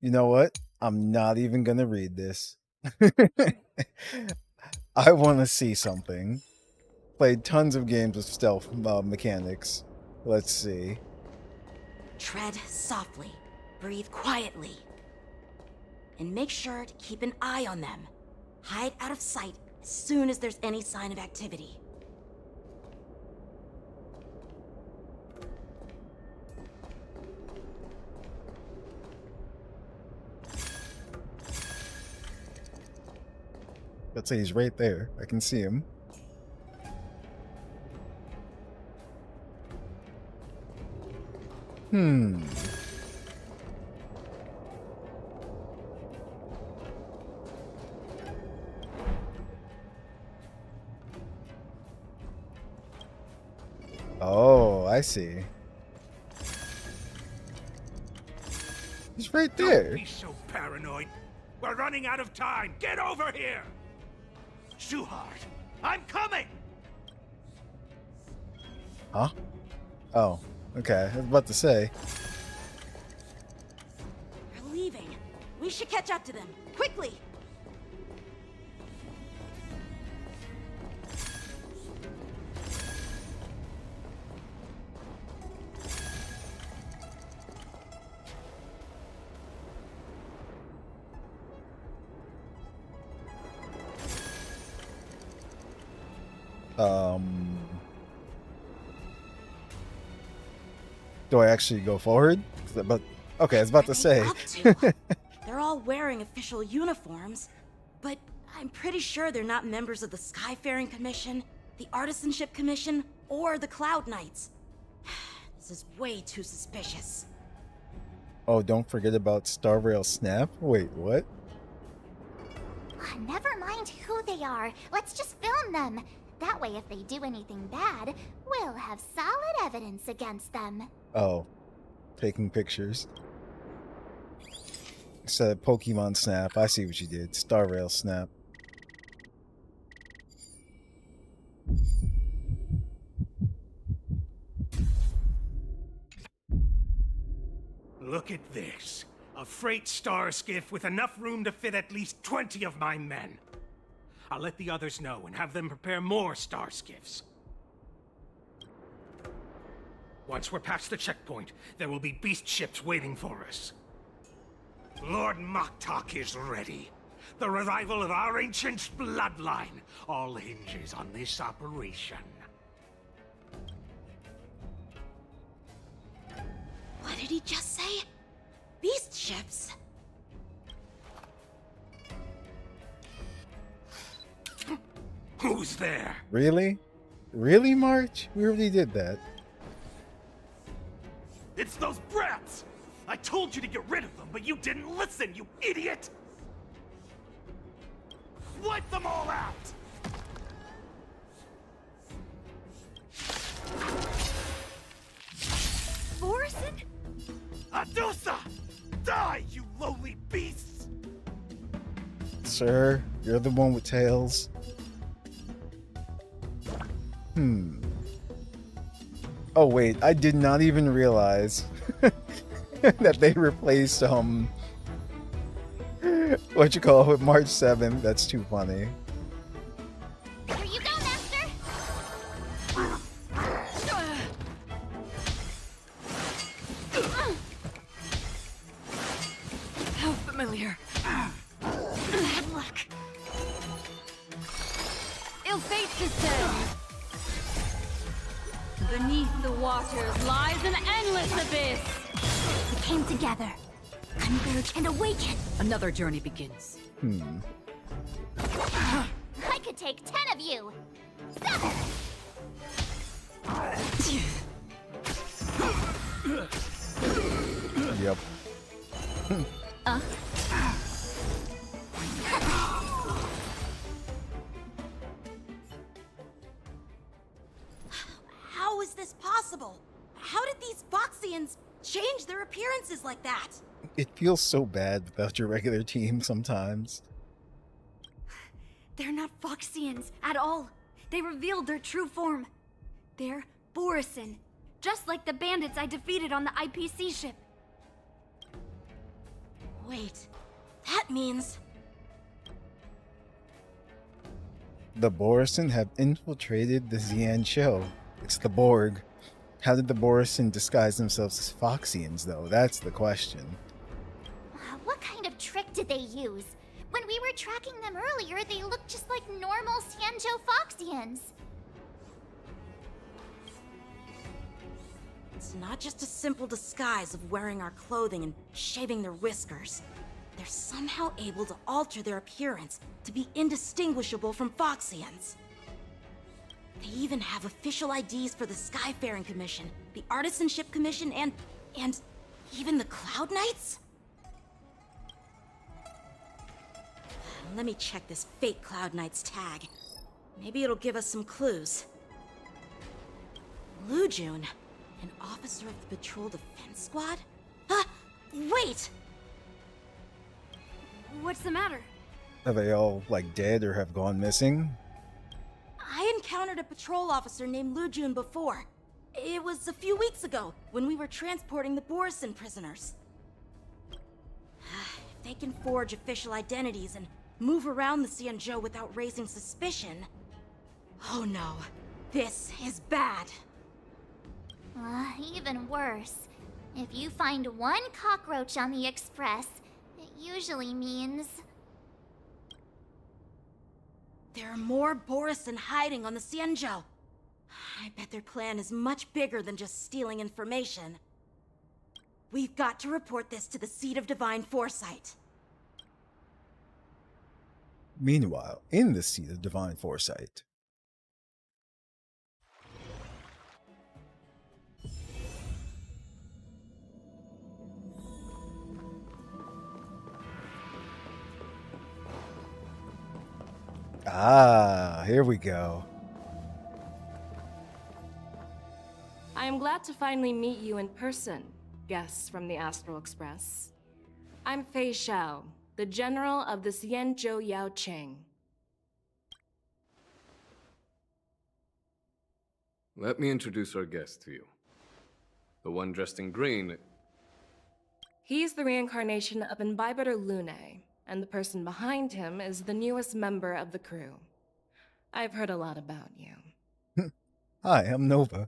You know what? I'm not even gonna read this. I want to see something. Played tons of games with stealth mechanics. Let's see. Tread softly. Breathe quietly. And make sure to keep an eye on them. Hide out of sight as soon as there's any sign of activity. Let's say he's right there. I can see him. I see. He's right there. Don't be so paranoid. We're running out of time. Get over here! Shuhart, I'm coming! Huh? Oh, okay. I was about to say. They're leaving. We should catch up to them. Quickly! Do I actually go forward? But okay, I was about to say. They're all wearing official uniforms, but I'm pretty sure they're not members of the Skyfaring Commission, the Artisanship Commission, or the Cloud Knights. This is way too suspicious. Oh, don't forget about Star Rail Snap. Wait, what? Never mind who they are. Let's just film them. That way, if they do anything bad, we'll have solid evidence against them. Oh, taking pictures. Instead of Pokemon Snap, I see what you did. Star Rail Snap. Look at this. A freight star skiff with enough room to fit at least 20 of my men. I'll let the others know and have them prepare more star skiffs. Once we're past the checkpoint, there will be beast ships waiting for us. Lord Moktok is ready. The revival of our ancient bloodline all hinges on this operation. What did he just say? Beast ships? Who's there? Really? Really, March? We already did that. It's those brats! I told you to get rid of them, but you didn't listen, you idiot! Wipe them all out! Borison? Adusa! Die, you lowly beasts! Sir, you're the one with tails. Oh wait, I did not even realize that they replaced what you call it, March 7th. That's too funny. Here you go, Master! How familiar. Bad luck. Ill fate descends. Beneath the waters lies an endless abyss. We came together, converge and awaken. Another journey begins. I could take 10 of you! 7! Yep. How is this possible? How did these Foxians change their appearances like that? It feels so bad without your regular team sometimes. They're not Foxians at all. They revealed their true form. They're Borison, just like the bandits I defeated on the IPC ship. Wait, that means... The Borison have infiltrated the Xian show. It's the Borg. How did the Borison disguise themselves as Foxians, though? That's the question. What kind of trick did they use? When we were tracking them earlier, they looked just like normal Xianzhou Foxians. It's not just a simple disguise of wearing our clothing and shaving their whiskers. They're somehow able to alter their appearance to be indistinguishable from Foxians. They even have official IDs for the Skyfaring Commission, the Artisanship Commission, and even the Cloud Knights? Let me check this fake Cloud Knight's tag. Maybe it'll give us some clues. Lujun. An officer of the Patrol Defense Squad? Huh? Wait! What's the matter? Are they all, like, dead or have gone missing? I encountered a patrol officer named Lujun before. It was a few weeks ago, when we were transporting the Borison prisoners. If they can forge official identities and move around the Xianzhou without raising suspicion... Oh no, this is bad. Even worse. If you find one cockroach on the Express, it usually means... There are more Borison hiding on the Xianzhou. I bet their plan is much bigger than just stealing information. We've got to report this to the Seat of Divine Foresight. Meanwhile, in the Seat of Divine Foresight. Ah, here we go. I am glad to finally meet you in person, guests from the Astral Express. I'm Fei Xiao, the General of the Xianzhou Yaoqing. Let me introduce our guest to you. The one dressed in green. He's the reincarnation of Imbibitor Lune, and the person behind him is the newest member of the crew. I've heard a lot about you. Hi, I'm Nova.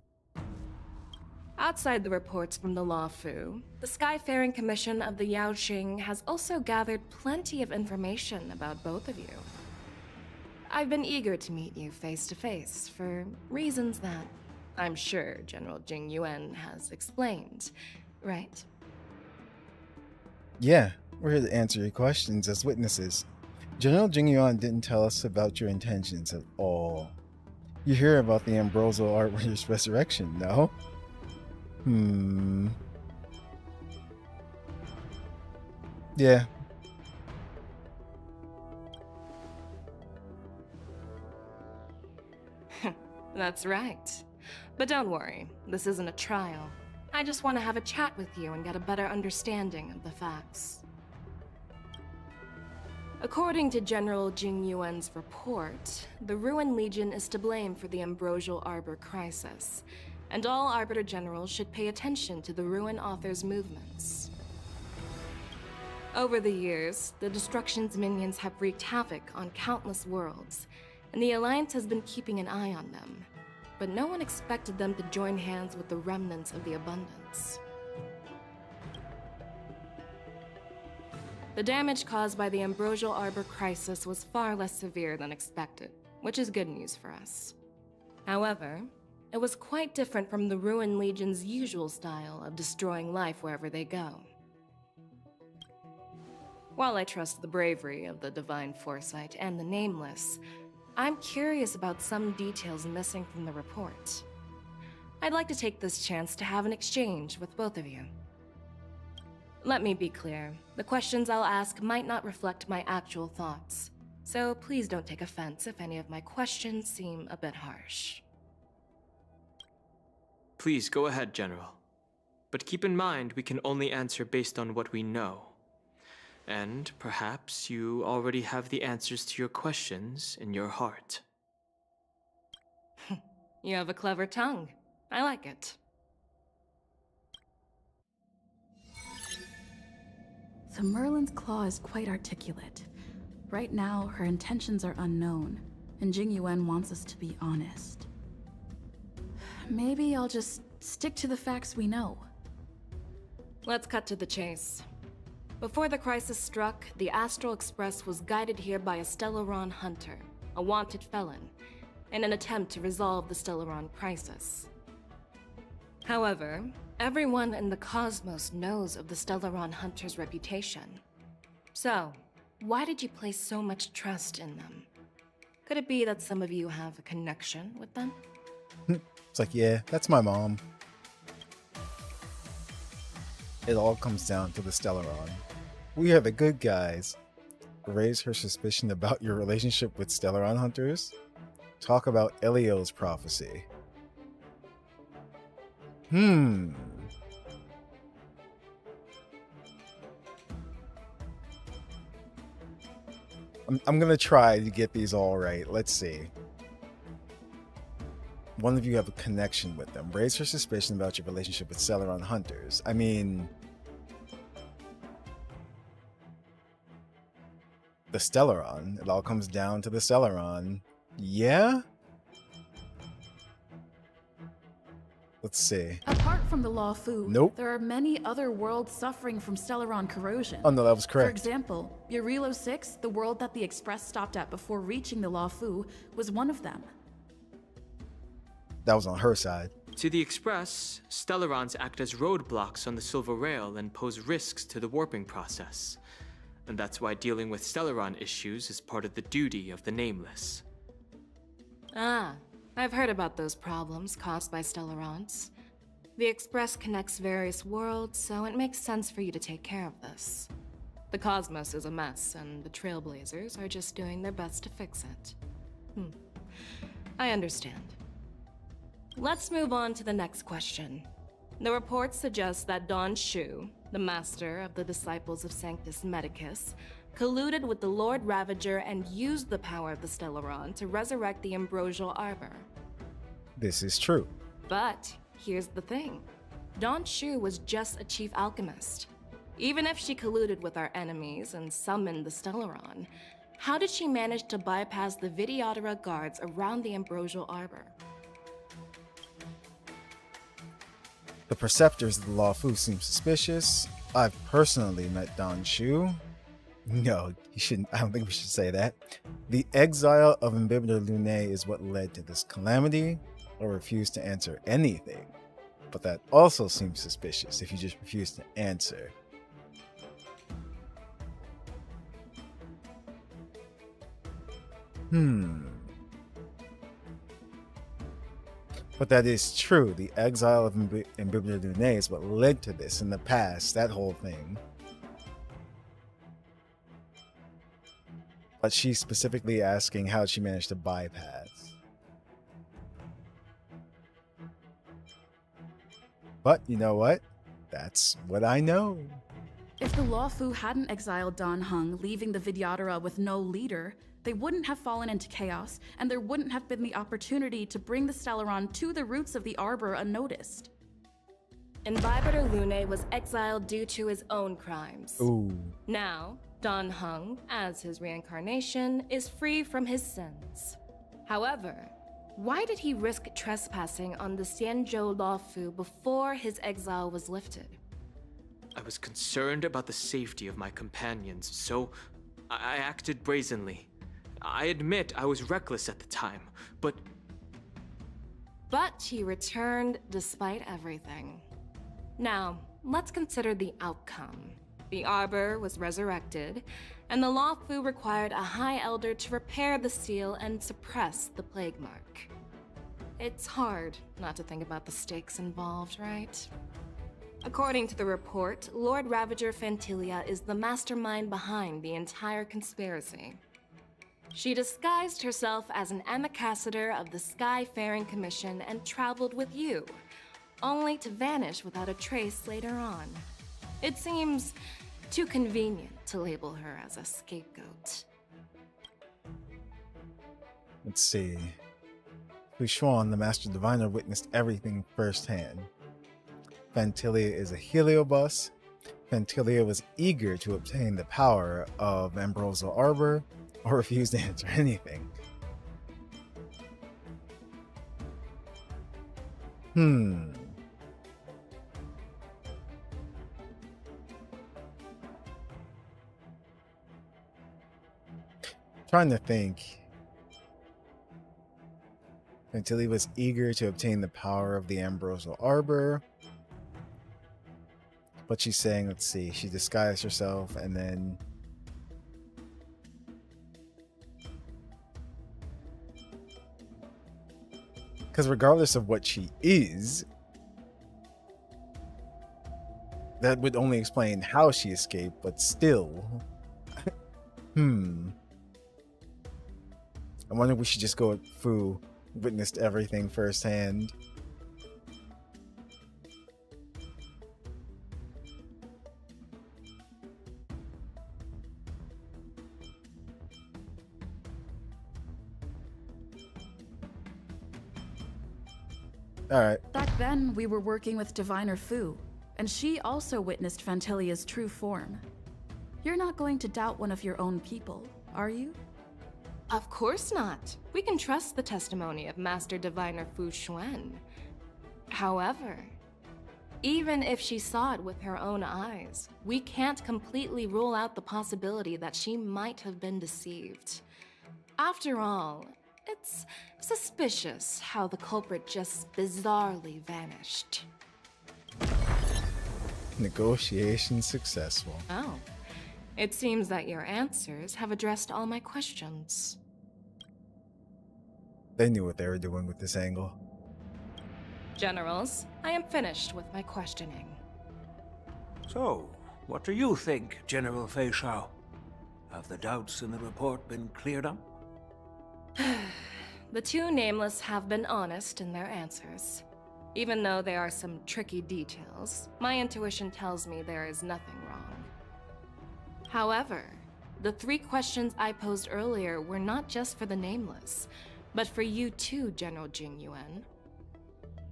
Outside the reports from the Law Fu, the Skyfaring Commission of the Yaoqing has also gathered plenty of information about both of you. I've been eager to meet you face to face for reasons that I'm sure General Jing Yuan has explained, right? Yeah, we're here to answer your questions as witnesses. General Jingyuan didn't tell us about your intentions at all. You hear about the Ambrosial Arbiter's resurrection, no? Yeah. That's right. But don't worry, this isn't a trial. I just want to have a chat with you and get a better understanding of the facts. According to General Jing Yuan's report, the Ruin Legion is to blame for the Ambrosial Arbor crisis, and all Arbiter Generals should pay attention to the Ruin Author's movements. Over the years, the Destruction's minions have wreaked havoc on countless worlds, and the Alliance has been keeping an eye on them. But no one expected them to join hands with the remnants of the Abundance. The damage caused by the Ambrosial Arbor crisis was far less severe than expected, which is good news for us. However, it was quite different from the Ruin Legion's usual style of destroying life wherever they go. While I trust the bravery of the Divine Foresight and the Nameless, I'm curious about some details missing from the report. I'd like to take this chance to have an exchange with both of you. Let me be clear, the questions I'll ask might not reflect my actual thoughts, so please don't take offense if any of my questions seem a bit harsh. Please go ahead, General. But keep in mind we can only answer based on what we know. And perhaps you already have the answers to your questions in your heart. You have a clever tongue. I like it. So Merlin's claw is quite articulate. Right now, her intentions are unknown, and Jing Yuan wants us to be honest. Maybe I'll just stick to the facts we know. Let's cut to the chase. Before the crisis struck, the Astral Express was guided here by a Stellaron hunter, a wanted felon, in an attempt to resolve the Stellaron crisis. However, everyone in the cosmos knows of the Stellaron hunter's reputation. So, why did you place so much trust in them? Could it be that some of you have a connection with them? It's like, yeah, that's my mom. It all comes down to the Stellaron. We are the good guys. Raise her suspicion about your relationship with Stellaron hunters. Talk about Elio's prophecy. Hmm. I'm gonna try to get these all right. Let's see. One of you have a connection with them. Raise her suspicion about your relationship with Celeron hunters. I mean, the Stellaron. It all comes down to the Stellaron. Yeah? Let's see. Apart from the Law Fu, Nope. there are many other worlds suffering from Stellaron corrosion. Oh no, that was For correct. example, Eurilo 6, the world that the Express stopped at before reaching the Law Fu, was one of them. That was on her side. To the Express, Stellarons act as roadblocks on the Silver Rail and pose risks to the warping process. And that's why dealing with Stellaron issues is part of the duty of the Nameless. Ah, I've heard about those problems caused by Stellarons. The Express connects various worlds, so it makes sense for you to take care of this. The cosmos is a mess, and the Trailblazers are just doing their best to fix it. I understand. Let's move on to the next question. The report suggests that Don Shu, the master of the Disciples of Sanctus Medicus, colluded with the Lord Ravager and used the power of the Stellaron to resurrect the Ambrosial Arbor. This is true. But here's the thing. Don Shu was just a chief alchemist. Even if she colluded with our enemies and summoned the Stellaron, how did she manage to bypass the Videodora guards around the Ambrosial Arbor? The Preceptors of the Law Fu seem suspicious. I've personally met Don Shu. No, you shouldn't. I don't think we should say that. The exile of Imbibitor Lunae is what led to this calamity. I refuse to answer anything. But that also seems suspicious if you just refuse to answer. But that is true. The exile of Imbibitor Lunae is what led to this in the past, that whole thing. But she's specifically asking how she managed to bypass. But you know what? That's what I know. If the Law Fu hadn't exiled Dan Heng, leaving the Vidyadhara with no leader, they wouldn't have fallen into chaos, and there wouldn't have been the opportunity to bring the Stellaron to the roots of the Arbor unnoticed. Imbibitor Lunae was exiled due to his own crimes. Ooh. Now, Dan Heng, as his reincarnation, is free from his sins. However, why did he risk trespassing on the Xianzhou Law Fu before his exile was lifted? I was concerned about the safety of my companions, so I acted brazenly. I admit I was reckless at the time, but he returned despite everything. Now, let's consider the outcome. The Arbor was resurrected, and the Law Fu required a High Elder to repair the seal and suppress the Plague Mark. It's hard not to think about the stakes involved, right? According to the report, Lord Ravager Fantilia is the mastermind behind the entire conspiracy. She disguised herself as an ambassador of the Skyfaring Commission and traveled with you, only to vanish without a trace later on. It seems too convenient to label her as a scapegoat. Let's see. Huishuan, the Master Diviner, witnessed everything firsthand. Fantilia is a Heliobus. Fantilia was eager to obtain the power of Ambrosial Arbor, or refused to answer anything. Trying to think. Fantilia was eager to obtain the power of the Ambrosial Arbor. But she's saying, let's see, she disguised herself and then... Because regardless of what she is, that would only explain how she escaped, but still. I wonder if we should just go with Fu, witnessed everything firsthand. Alright. Back then, we were working with Diviner Fu, and she also witnessed Phantilia's true form. You're not going to doubt one of your own people, are you? Of course not. We can trust the testimony of Master Diviner Fu Xuan. However, even if she saw it with her own eyes, we can't completely rule out the possibility that she might have been deceived. After all, it's suspicious how the culprit just bizarrely vanished. Negotiation successful. Oh. It seems that your answers have addressed all my questions. They knew what they were doing with this angle. Generals, I am finished with my questioning. So, what do you think, General Fei Shao? Have the doubts in the report been cleared up? The two nameless have been honest in their answers. Even though there are some tricky details, my intuition tells me there is nothing wrong. However, the 3 questions I posed earlier were not just for the nameless, but for you too, General Jing Yuan.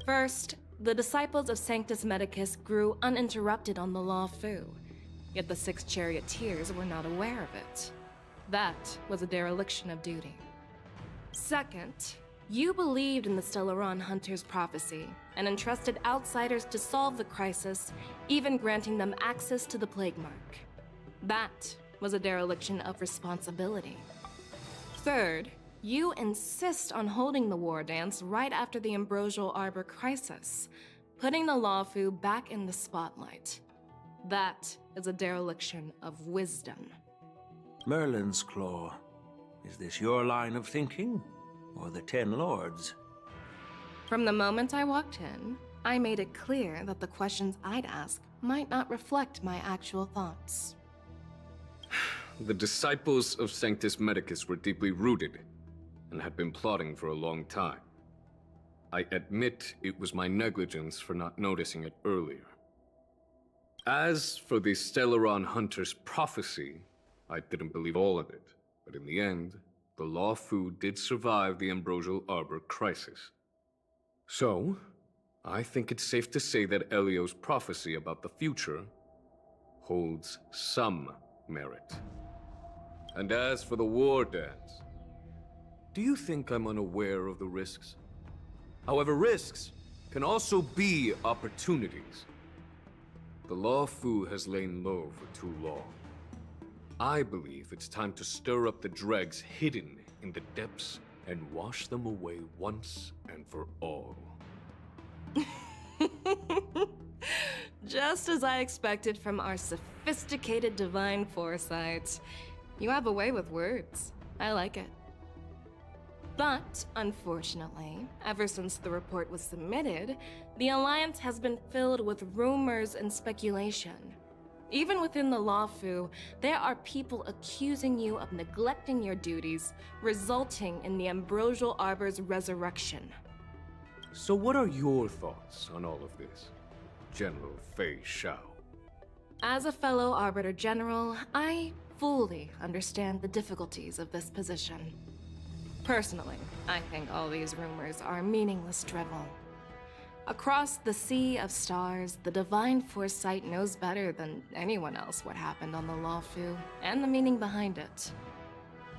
First, the disciples of Sanctus Medicus grew uninterrupted on the Law Fu, yet the 6 charioteers were not aware of it. That was a dereliction of duty. Second, you believed in the Stellaron Hunter's prophecy and entrusted outsiders to solve the crisis, even granting them access to the Plague Mark. That was a dereliction of responsibility. Third, you insist on holding the war dance right after the Ambrosial Arbor crisis, putting the Lawfu back in the spotlight. That is a dereliction of wisdom. Merlin's Claw. Is this your line of thinking, or the 10 Lords? From the moment I walked in, I made it clear that the questions I'd ask might not reflect my actual thoughts. The disciples of Sanctus Medicus were deeply rooted and had been plotting for a long time. I admit it was my negligence for not noticing it earlier. As for the Stellaron Hunter's prophecy, I didn't believe all of it, but in the end, the Law Fu did survive the Ambrosial Arbor crisis. So, I think it's safe to say that Elio's prophecy about the future holds some merit. And as for the war dance, do you think I'm unaware of the risks? However, risks can also be opportunities. The Law Fu has lain low for too long. I believe it's time to stir up the dregs hidden in the depths and wash them away once and for all. Just as I expected from our sophisticated divine foresight. You have a way with words. I like it. But, unfortunately, ever since the report was submitted, the Alliance has been filled with rumors and speculation. Even within the Lawfu, there are people accusing you of neglecting your duties, resulting in the Ambrosial Arbor's resurrection. So what are your thoughts on all of this, General Fei Shao? As a fellow Arbiter General, I fully understand the difficulties of this position. Personally, I think all these rumors are meaningless drivel. Across the sea of stars, the divine foresight knows better than anyone else what happened on the Lawfu and the meaning behind it.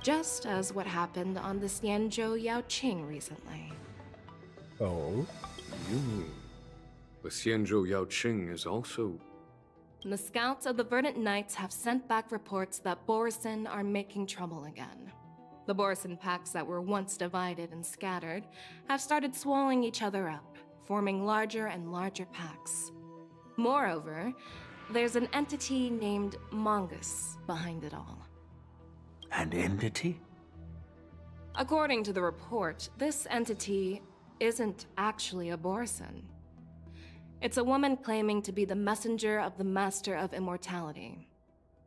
Just as what happened on the Xianzhou Yaoqing recently. Oh? You mean the Xianzhou Yaoqing is also... The scouts of the Verdant Knights have sent back reports that Borisin are making trouble again. The Borisin packs that were once divided and scattered have started swallowing each other up, forming larger and larger packs. Moreover, there's an entity named Mongus behind it all. An entity? According to the report, this entity isn't actually a Borisin. It's a woman claiming to be the messenger of the Master of Immortality.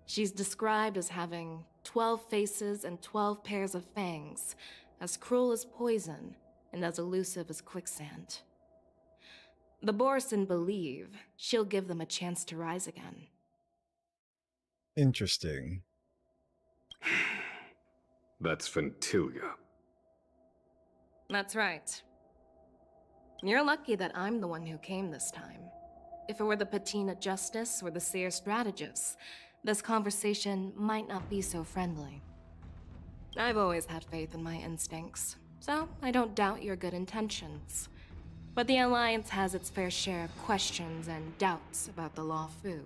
She's described as having 12 faces and 12 pairs of fangs, as cruel as poison and as elusive as quicksand. The Borisin believe she'll give them a chance to rise again. Interesting. That's Phantilia. That's right. You're lucky that I'm the one who came this time. If it were the Patina Justice or the Seer Strategist, this conversation might not be so friendly. I've always had faith in my instincts, so I don't doubt your good intentions. But the Alliance has its fair share of questions and doubts about the Law Fu.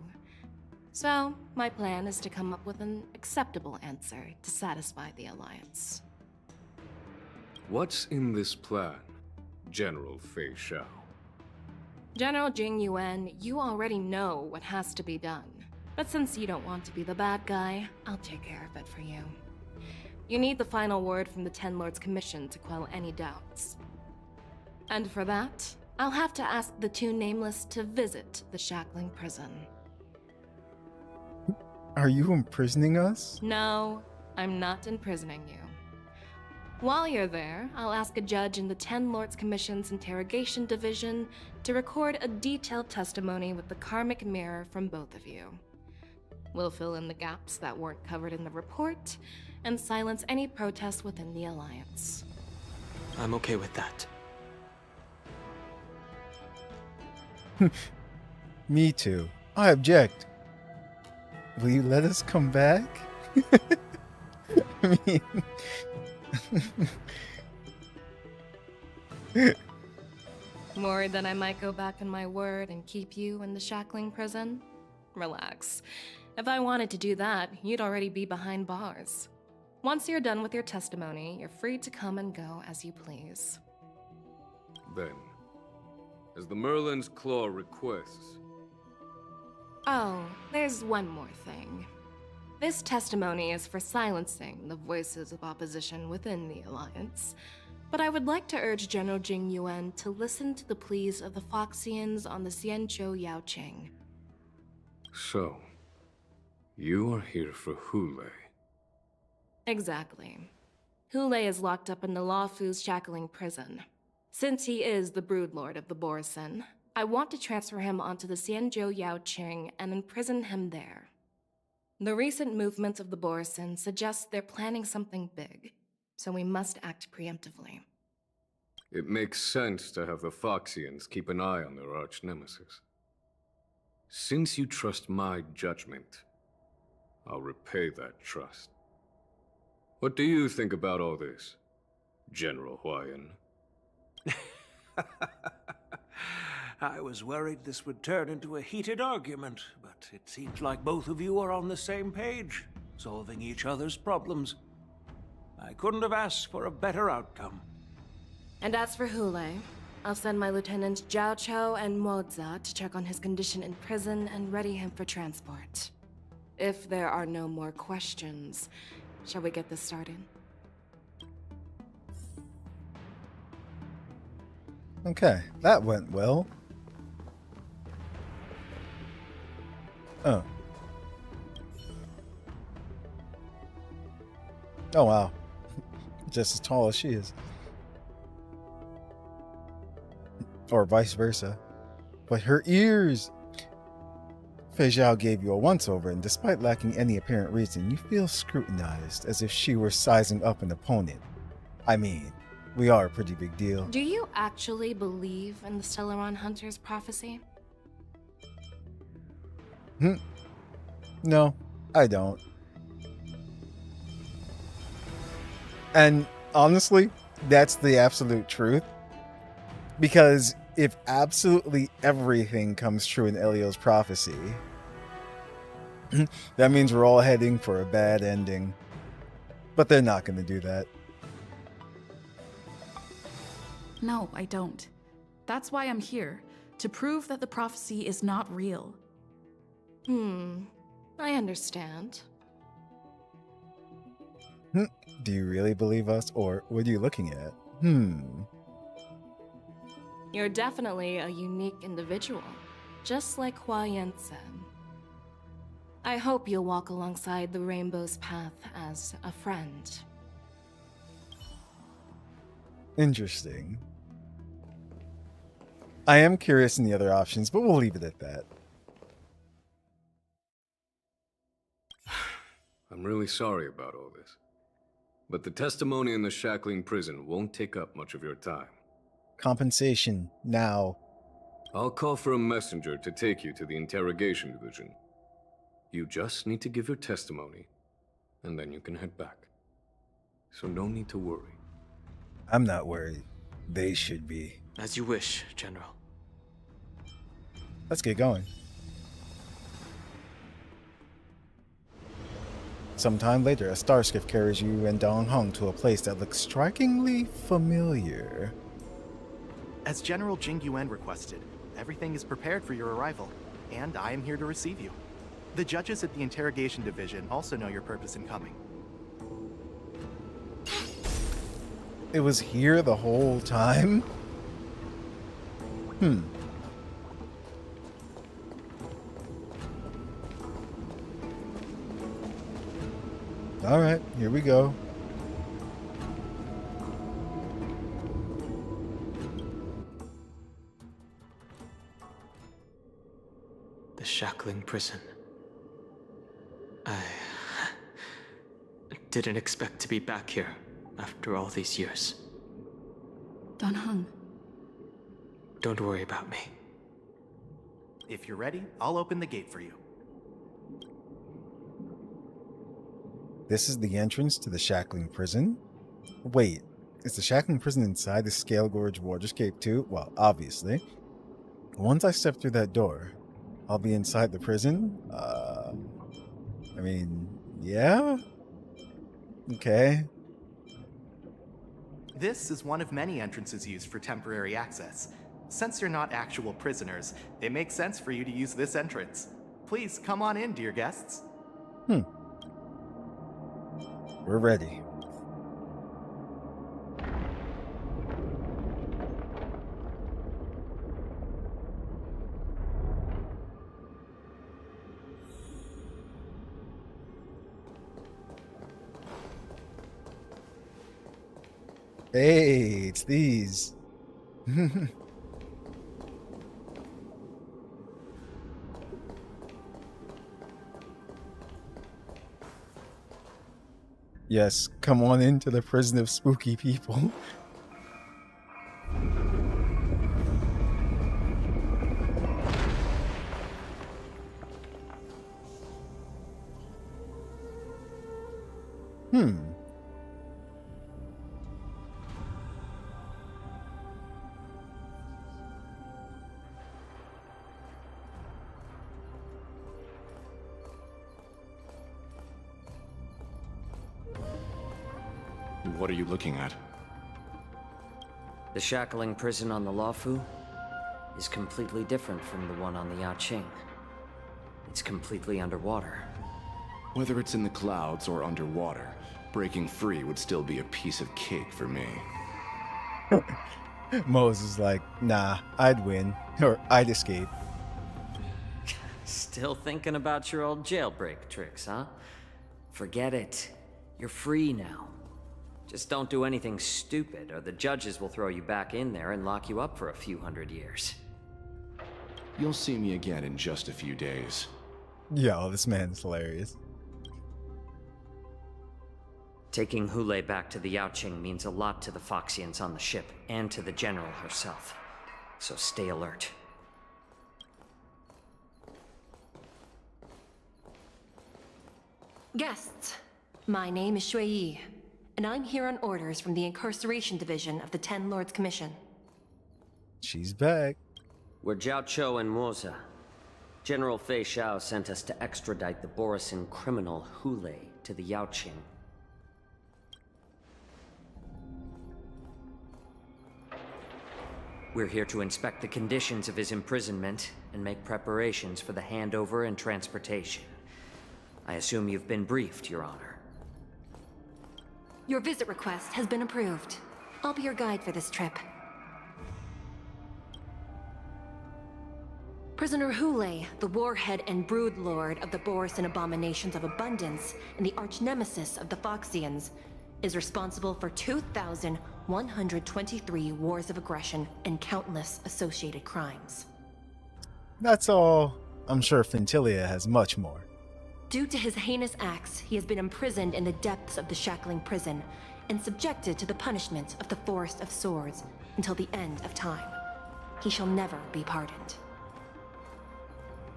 So, my plan is to come up with an acceptable answer to satisfy the Alliance. What's in this plan, General Fei Xiao? General Jing Yuan, you already know what has to be done. But since you don't want to be the bad guy, I'll take care of it for you. You need the final word from the Ten Lords Commission to quell any doubts. And for that, I'll have to ask the two Nameless to visit the Shackling Prison. Are you imprisoning us? No, I'm not imprisoning you. While you're there, I'll ask a judge in the Ten Lords Commission's Interrogation Division to record a detailed testimony with the karmic mirror from both of you. We'll fill in the gaps that weren't covered in the report, and silence any protests within the Alliance. I'm okay with that. Me too. I object. Will you let us come back? I mean... Worried that I might go back on my word and keep you in the Shackling Prison? Relax. If I wanted to do that, you'd already be behind bars. Once you're done with your testimony, you're free to come and go as you please. Then, as the Merlin's Claw requests... Oh, there's one more thing. This testimony is for silencing the voices of opposition within the Alliance, but I would like to urge General Jing Yuan to listen to the pleas of the Foxians on the Xianzhou Yaoqing. So, you are here for Hule. Exactly. Hule is locked up in the Law Fu's Shackling Prison. Since he is the Broodlord of the Borisin, I want to transfer him onto the Xianzhou Yaoqing and imprison him there. The recent movements of the Borisin suggest they're planning something big, so we must act preemptively. It makes sense to have the Foxians keep an eye on their arch-nemesis. Since you trust my judgment, I'll repay that trust. What do you think about all this, General Huayan? I was worried this would turn into a heated argument, but it seems like both of you are on the same page, solving each other's problems. I couldn't have asked for a better outcome. And as for Hule, I'll send my lieutenants Zhao Chou and Moza to check on his condition in prison and ready him for transport. If there are no more questions, shall we get this started? Okay, that went well. Oh. Oh wow. Just as tall as she is. Or vice versa. But her ears! Fei Xiao gave you a once-over, and despite lacking any apparent reason, you feel scrutinized as if she were sizing up an opponent. I mean, we are a pretty big deal. Do you actually believe in the Stellaron Hunter's prophecy? No, I don't. And honestly, that's the absolute truth. Because if absolutely everything comes true in Elio's prophecy, that means we're all heading for a bad ending. But they're not going to do that. No, I don't. That's why I'm here, to prove that the prophecy is not real. I understand. Do you really believe us, or what are you looking at? You're definitely a unique individual, just like Huayan said. I hope you'll walk alongside the Rainbow's path as a friend. Interesting. I am curious in the other options, but we'll leave it at that. I'm really sorry about all this. But the testimony in the Shackling prison won't take up much of your time. Compensation, now. I'll call for a messenger to take you to the interrogation division. You just need to give your testimony, and then you can head back. So no need to worry. I'm not worried. They should be. As you wish, General. Let's get going. Sometime later, a star skiff carries you and Dong Hong to a place that looks strikingly familiar. As General Jing Yuan requested, everything is prepared for your arrival, and I am here to receive you. The judges at the interrogation division also know your purpose in coming. It was here the whole time? Alright, here we go. The shackling prison. I didn't expect to be back here after all these years. Don Hung. Don't worry about me. If you're ready, I'll open the gate for you. This is the entrance to the shackling prison? Wait, is the shackling prison inside the Scale Gorge Waterscape too? Well, obviously. Once I step through that door, I'll be inside the prison? I mean, yeah? Okay. This is one of many entrances used for temporary access. Since you're not actual prisoners, it makes sense for you to use this entrance. Please come on in, dear guests. We're ready. Hey, it's these. Yes, come on into the prison of spooky people. What are you looking at? The shackling prison on the Luofu is completely different from the one on the Yaoqing. It's completely underwater. Whether it's in the clouds or underwater, breaking free would still be a piece of cake for me. Mose is like, nah, I'd win. Or I'd escape. Still thinking about your old jailbreak tricks, huh? Forget it. You're free now. Just don't do anything stupid, or the judges will throw you back in there and lock you up for a few hundred years. You'll see me again in just a few days. Yo, this man's hilarious. Taking Hule back to the Yaoqing means a lot to the Foxians on the ship, and to the General herself. So stay alert. Guests, my name is Shui Yi, and I'm here on orders from the Incarceration Division of the Ten Lords Commission. She's back. We're Jiao Cho and Moza. General Fei Xiao sent us to extradite the Borisin criminal Hule to the Yaoqing. We're here to inspect the conditions of his imprisonment and make preparations for the handover and transportation. I assume you've been briefed, Your Honor. Your visit request has been approved. I'll be your guide for this trip. Prisoner Hule, the warhead and brood lord of the Borisin abominations of abundance and the arch-nemesis of the Foxians, is responsible for 2,123 wars of aggression and countless associated crimes. That's all. I'm sure Fintilia has much more. Due to his heinous acts, he has been imprisoned in the depths of the shackling prison and subjected to the punishment of the Forest of Swords until the end of time. He shall never be pardoned.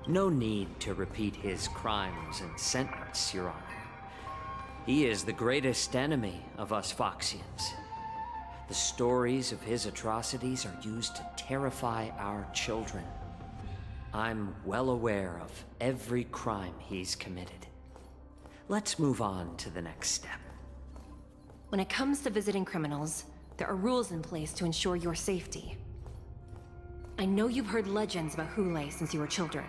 No need to repeat his crimes and sentence, Your Honor. He is the greatest enemy of us Foxians. The stories of his atrocities are used to terrify our children. I'm well aware of every crime he's committed. Let's move on to the next step. When it comes to visiting criminals, there are rules in place to ensure your safety. I know you've heard legends about Hule since you were children,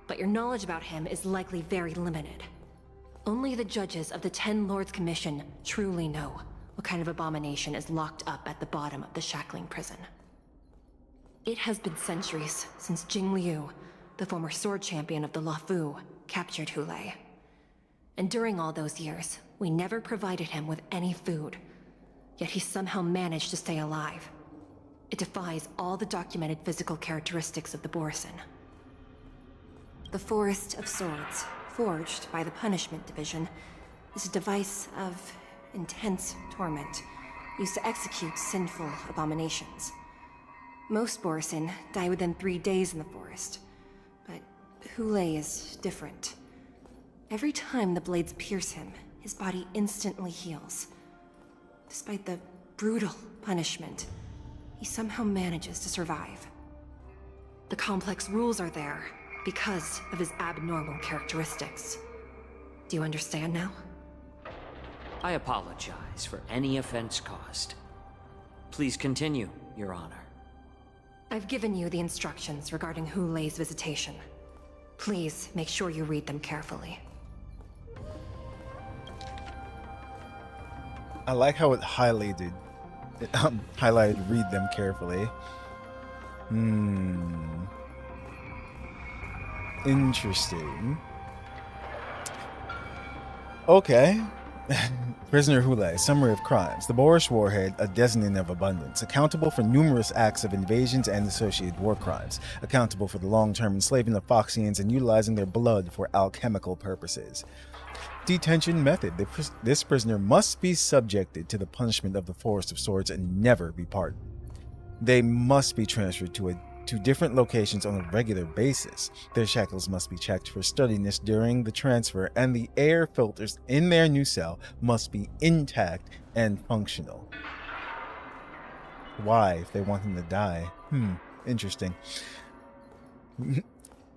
but your knowledge about him is likely very limited. Only the judges of the Ten Lords Commission truly know what kind of abomination is locked up at the bottom of the shackling prison. It has been centuries since Jing Liu, the former sword champion of the Luofu, captured Hule. And during all those years, we never provided him with any food. Yet he somehow managed to stay alive. It defies all the documented physical characteristics of the Borisin. The Forest of Swords, forged by the Punishment Division, is a device of intense torment, used to execute sinful abominations. Most Borisin die within 3 days in the forest, but Hule is different. Every time the blades pierce him, his body instantly heals. Despite the brutal punishment, he somehow manages to survive. The complex rules are there because of his abnormal characteristics. Do you understand now? I apologize for any offense caused. Please continue, Your Honor. I've given you the instructions regarding Hule's visitation. Please make sure you read them carefully. I like how it highlighted read them carefully. Interesting. Okay. Prisoner Hule, summary of crimes. The Boorish warhead, a designant of abundance, accountable for numerous acts of invasions and associated war crimes, accountable for the long-term enslaving of Foxians and utilizing their blood for alchemical purposes. Detention method. This prisoner must be subjected to the punishment of the Forest of Swords and never be pardoned. They must be transferred to different locations on a regular basis. Their shackles must be checked for sturdiness during the transfer, and the air filters in their new cell must be intact and functional. Why, if they want him to die? Interesting.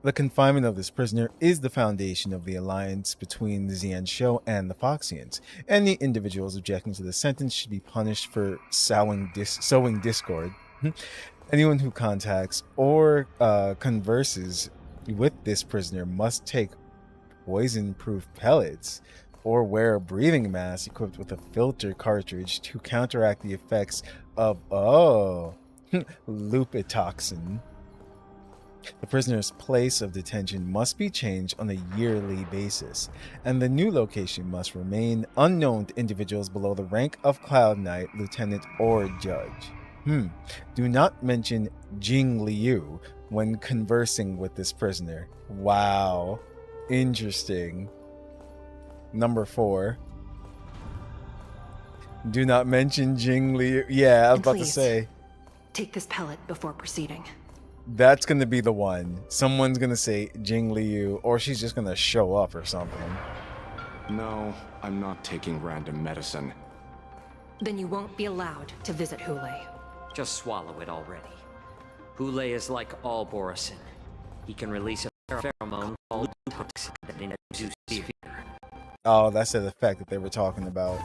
The confinement of this prisoner is the foundation of the alliance between the Xianzhou and the Foxians. Any individuals objecting to the sentence should be punished for sowing discord. Anyone who contacts or converses with this prisoner must take poison-proof pellets or wear a breathing mask equipped with a filter cartridge to counteract the effects of, lupitoxin. The prisoner's place of detention must be changed on a yearly basis, and the new location must remain unknown to individuals below the rank of Cloud Knight, Lieutenant, or Judge. Do not mention Jing Liu when conversing with this prisoner. Wow. Interesting. Number 4. Do not mention Jing Liu. Yeah, I was about to say. Take this pellet before proceeding. That's going to be the one. Someone's going to say Jing Liu, or she's just going to show up or something. No, I'm not taking random medicine. Then you won't be allowed to visit Hule. Just swallow it already. Hule is like all Borisin. He can release a pheromone called lupitoxin that induces fear. Oh, that's the effect that they were talking about.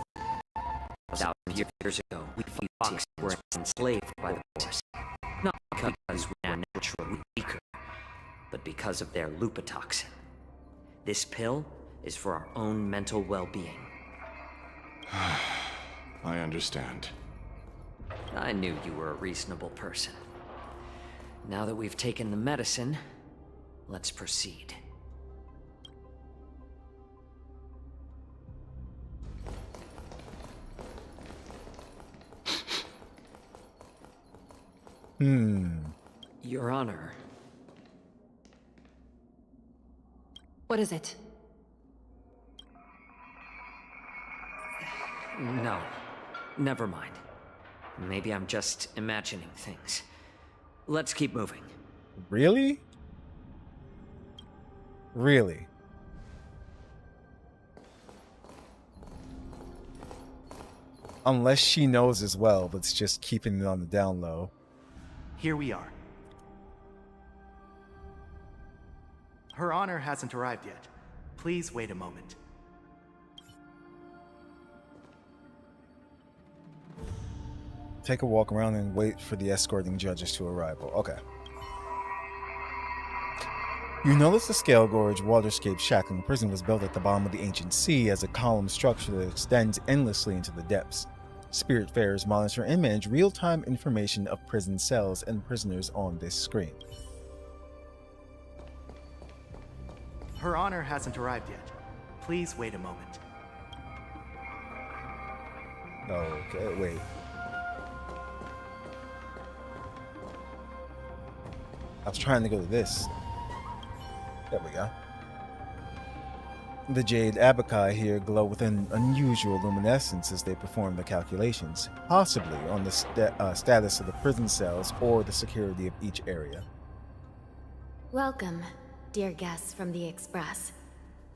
1,000 years ago, we Foxians were enslaved by the Borisin. Not because we are naturally weaker, but because of their lupitoxin. This pill is for our own mental well-being. I understand. I knew you were a reasonable person. Now that we've taken the medicine, let's proceed. Your Honor. What is it? No. Never mind. Maybe I'm just imagining things. Let's keep moving. Really? Really? Unless she knows as well, but it's just keeping it on the down low. Here we are. Her Honor hasn't arrived yet. Please wait a moment. Take a walk around and wait for the escorting judges to arrive. Okay. You notice the Scale Gorge waterscape shackling prison was built at the bottom of the ancient sea as a column structure that extends endlessly into the depths. Spiritfarers monitor and manage real-time information of prison cells and prisoners on this screen. Her Honor hasn't arrived yet. Please wait a moment. Okay, wait. I was trying to go to this. There we go. The Jade Abakai here glow with an unusual luminescence as they perform the calculations, possibly on the status of the prison cells or the security of each area. Welcome, dear guests from the Express.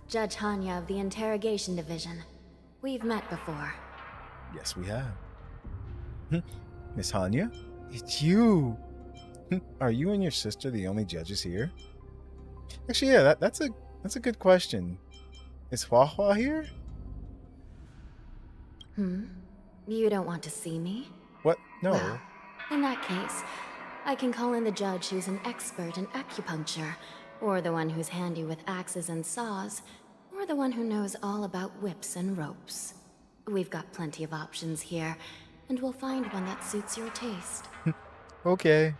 Judge Hanya of the Interrogation Division. We've met before. Yes, we have. Miss Hanya? It's you! Are you and your sister the only judges here? Actually, yeah, that's a good question. Is Hua Hua here? You don't want to see me? What? No. Well, in that case, I can call in the judge who's an expert in acupuncture, or the one who's handy with axes and saws, or the one who knows all about whips and ropes. We've got plenty of options here, and we'll find one that suits your taste. Okay.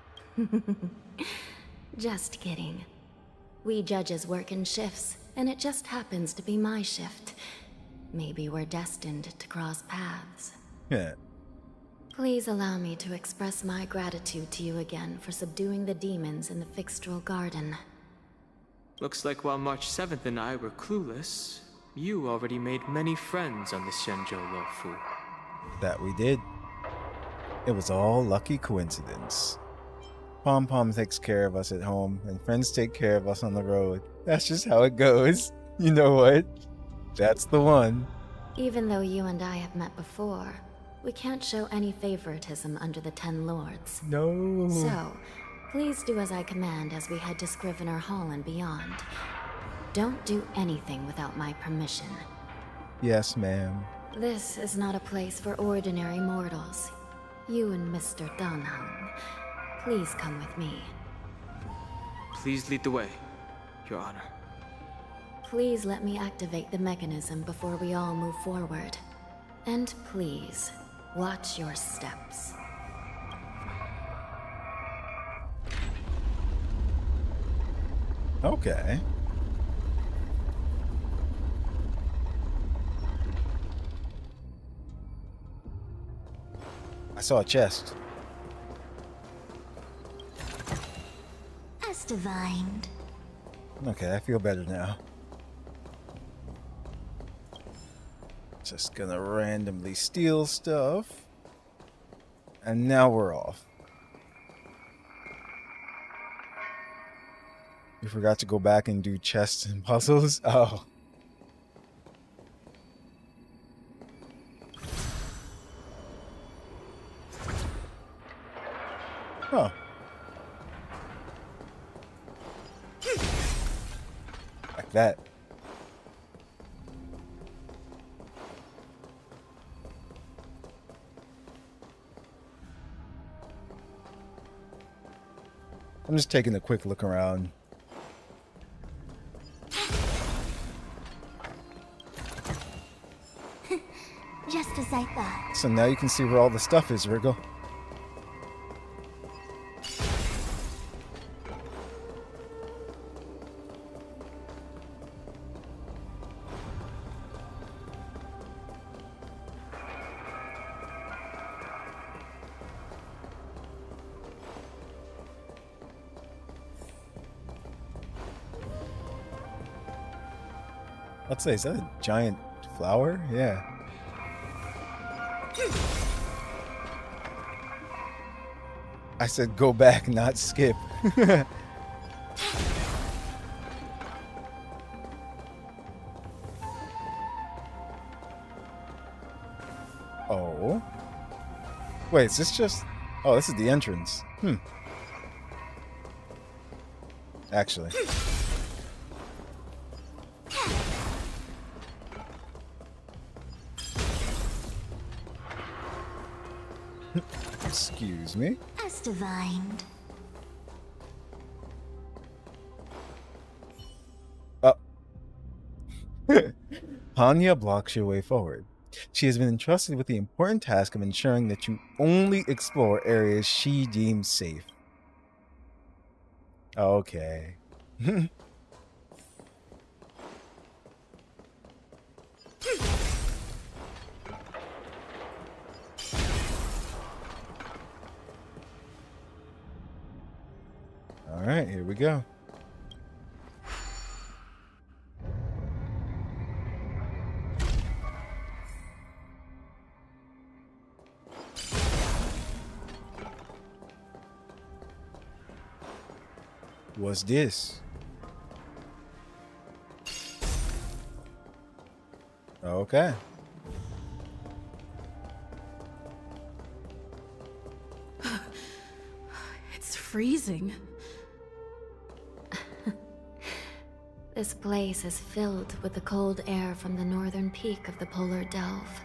Just kidding. We judges work in shifts, and it just happens to be my shift. Maybe we're destined to cross paths. Yeah. Please allow me to express my gratitude to you again for subduing the demons in the Fixtral Garden. Looks like while March 7th and I were clueless, you already made many friends on the Xianzhou Luofu. That we did. It was all lucky coincidence. Pom Pom takes care of us at home, and friends take care of us on the road. That's just how it goes. You know what? That's the one. Even though you and I have met before, we can't show any favoritism under the Ten Lords. No. So, please do as I command as we head to Scrivener Hall and beyond. Don't do anything without my permission. Yes, ma'am. This is not a place for ordinary mortals. You and Mr. Danheng. Please come with me. Please lead the way, Your Honor. Please let me activate the mechanism before we all move forward. And please, watch your steps. Okay. I saw a chest. As divined. Okay, I feel better now. Just gonna randomly steal stuff. And now we're off. You forgot to go back and do chests and puzzles? Oh. Huh. Like that. I'm just taking a quick look around. Just as I thought. So now you can see where all the stuff is, Wriggle. Let's say, is that a giant flower? Yeah. I said go back, not skip. Oh. Wait, is this just... Oh, this is the entrance. Actually. Excuse me. As divined. Oh. Hanya blocks your way forward. She has been entrusted with the important task of ensuring that you only explore areas she deems safe. Okay. Alright, here we go. What's this? Okay. It's freezing. This place is filled with the cold air from the northern peak of the polar delve.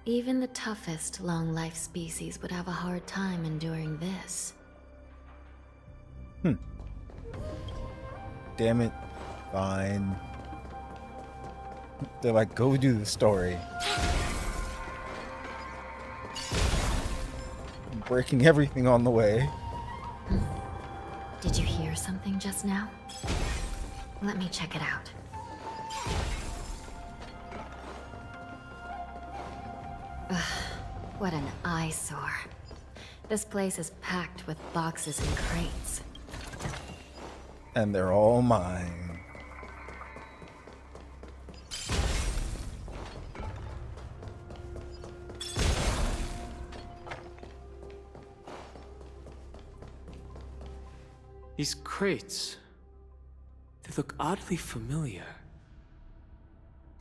Even the toughest long-life species would have a hard time enduring this. Damn it. Fine. They're like, go do the story. Breaking everything on the way. Did you hear something just now? Let me check it out. Ugh, what an eyesore. This place is packed with boxes and crates. And they're all mine. These crates, they look oddly familiar.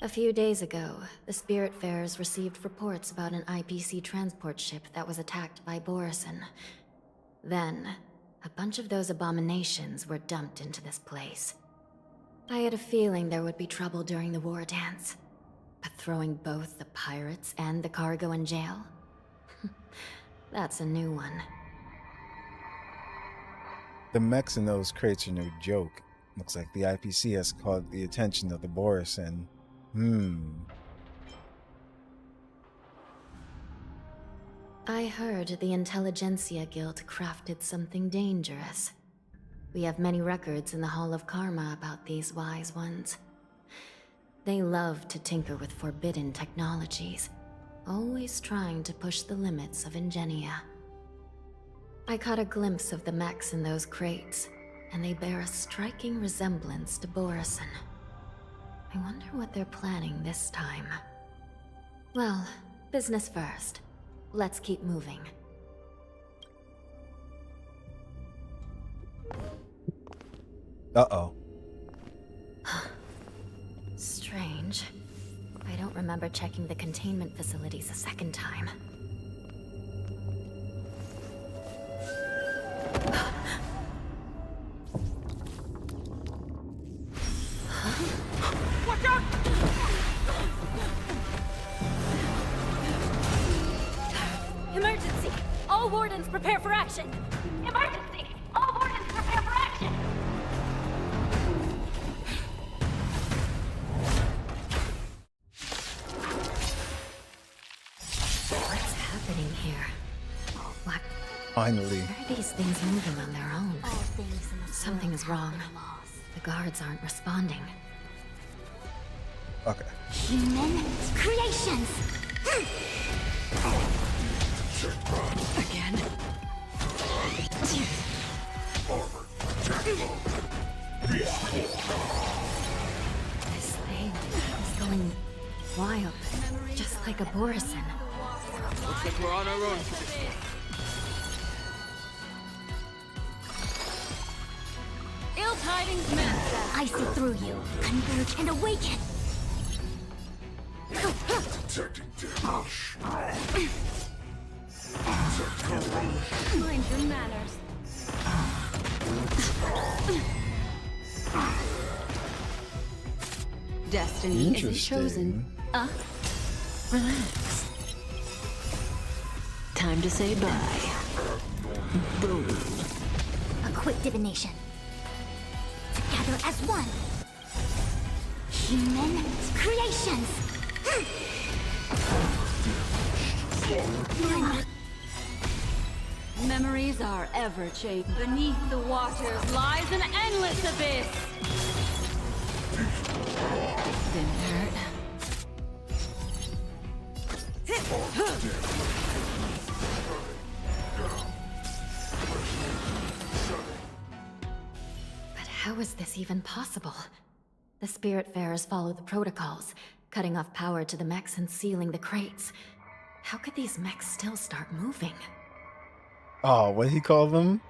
A few days ago, the Spiritfarers received reports about an IPC transport ship that was attacked by Borison. Then, a bunch of those abominations were dumped into this place. I had a feeling there would be trouble during the war dance, but throwing both the pirates and the cargo in jail? That's a new one. The mechs in those crates are no joke. Looks like the IPC has caught the attention of the Borison. I heard the Intelligentsia Guild crafted something dangerous. We have many records in the Hall of Karma about these wise ones. They love to tinker with forbidden technologies, always trying to push the limits of Ingenia. I caught a glimpse of the mechs in those crates, and they bear a striking resemblance to Borison. I wonder what they're planning this time. Well, business first. Let's keep moving. Uh-oh. Strange. I don't remember checking the containment facilities a second time. Watch out! Emergency! All wardens prepare for action! Emergency! All wardens prepare for action! What's happening here? What? Finally. Why are these things moving on their own? Something is wrong. The guards aren't responding. Okay. Human creations! Again? This thing is going wild, just like a Borison. Looks like we're on our own for this one. Ill tidings, Master. I see through you. Converge and awaken. Detecting damage. Mind your manners. Destiny isn't chosen. Relax. Time to say bye. Boom. A quick divination. Together as one. Human creations. Memories are ever changing. Beneath the waters lies an endless abyss. Didn't hurt. But how is this even possible? The Spiritfarers follow the protocols, cutting off power to the mechs and sealing the crates. How could these mechs still start moving? Oh, what did he call them?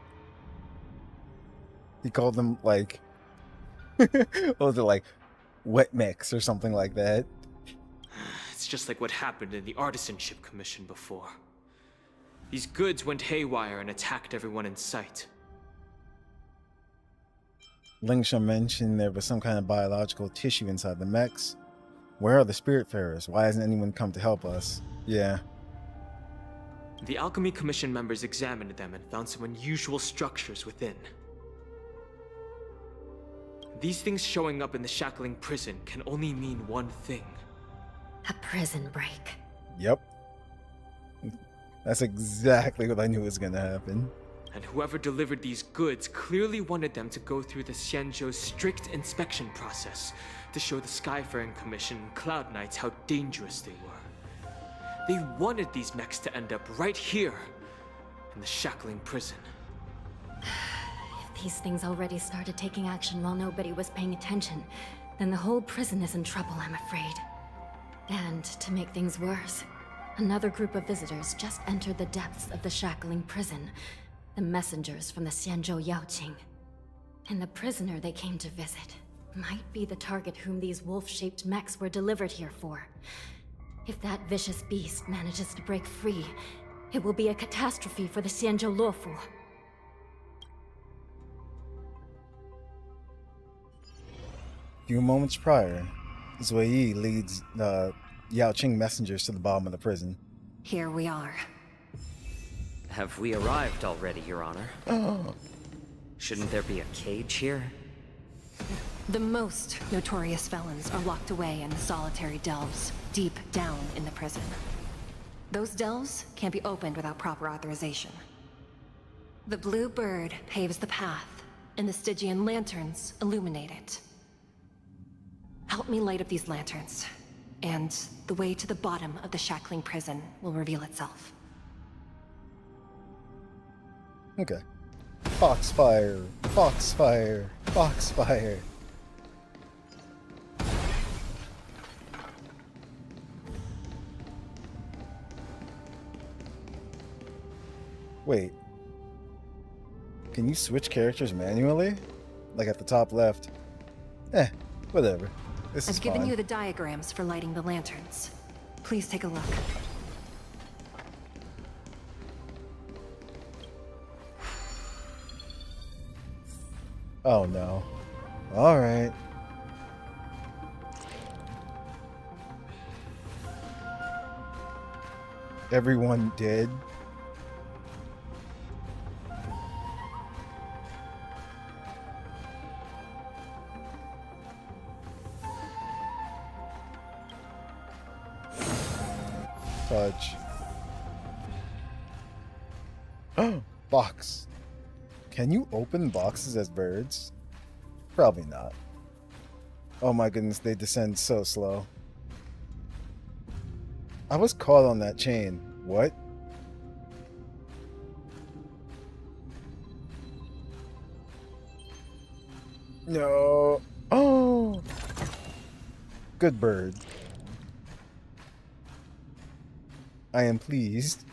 He called them like, what was it, like wet mechs or something like that? It's just like what happened in the Artisanship Commission before. These goods went haywire and attacked everyone in sight. Lingsha mentioned there was some kind of biological tissue inside the mechs. Where are the Spiritfarers? Why hasn't anyone come to help us? Yeah. The Alchemy Commission members examined them and found some unusual structures within. These things showing up in the shackling prison can only mean one thing. A prison break. Yep. That's exactly what I knew was gonna happen. And whoever delivered these goods clearly wanted them to go through the Xianzhou's strict inspection process to show the Skyfaring Commission and Cloud Knights how dangerous they were. They wanted these mechs to end up right here, in the shackling prison. If these things already started taking action while nobody was paying attention, then the whole prison is in trouble, I'm afraid. And to make things worse, another group of visitors just entered the depths of the shackling prison. The messengers from the Xianzhou Yaoqing. And the prisoner they came to visit might be the target whom these wolf-shaped mechs were delivered here for. If that vicious beast manages to break free, it will be a catastrophe for the Xianzhou Luofu. A few moments prior, Zui Yi leads the Yaoqing messengers to the bottom of the prison. Here we are. Have we arrived already, Your Honor? Oh. Shouldn't there be a cage here? The most notorious felons are locked away in the solitary delves, deep down in the prison. Those delves can't be opened without proper authorization. The blue bird paves the path, and the Stygian lanterns illuminate it. Help me light up these lanterns, and the way to the bottom of the shackling prison will reveal itself. Okay. Foxfire, Foxfire, Foxfire. Wait. Can you switch characters manually? Like at the top left? Whatever. This is I've given fine. you the diagrams for lighting the lanterns. Please take a look. Oh no. Alright. Everyone dead? Fudge. Box. Can you open boxes as birds? Probably not. Oh my goodness, they descend so slow. I was caught on that chain. What? No. Oh. Good bird. I am pleased.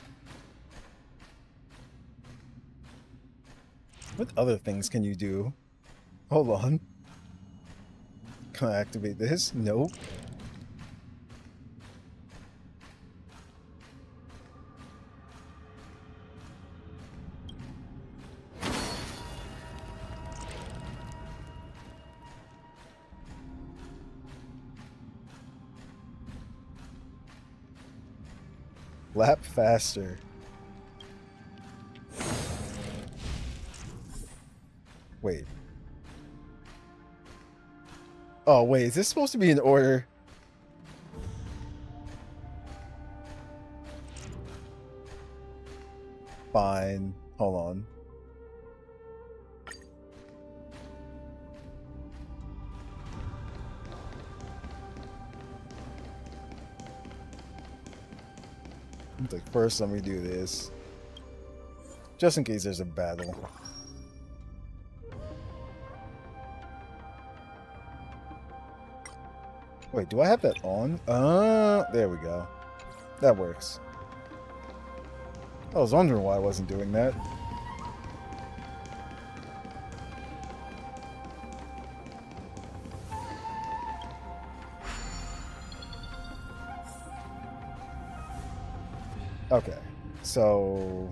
What other things can you do? Hold on. Can I activate this? Nope. Lap faster. Wait. Oh, wait. Is this supposed to be in order? Fine. Hold on. Like, first, let me do this. Just in case there's a battle. Wait, do I have that on? There we go. That works. I was wondering why I wasn't doing that. Okay, so...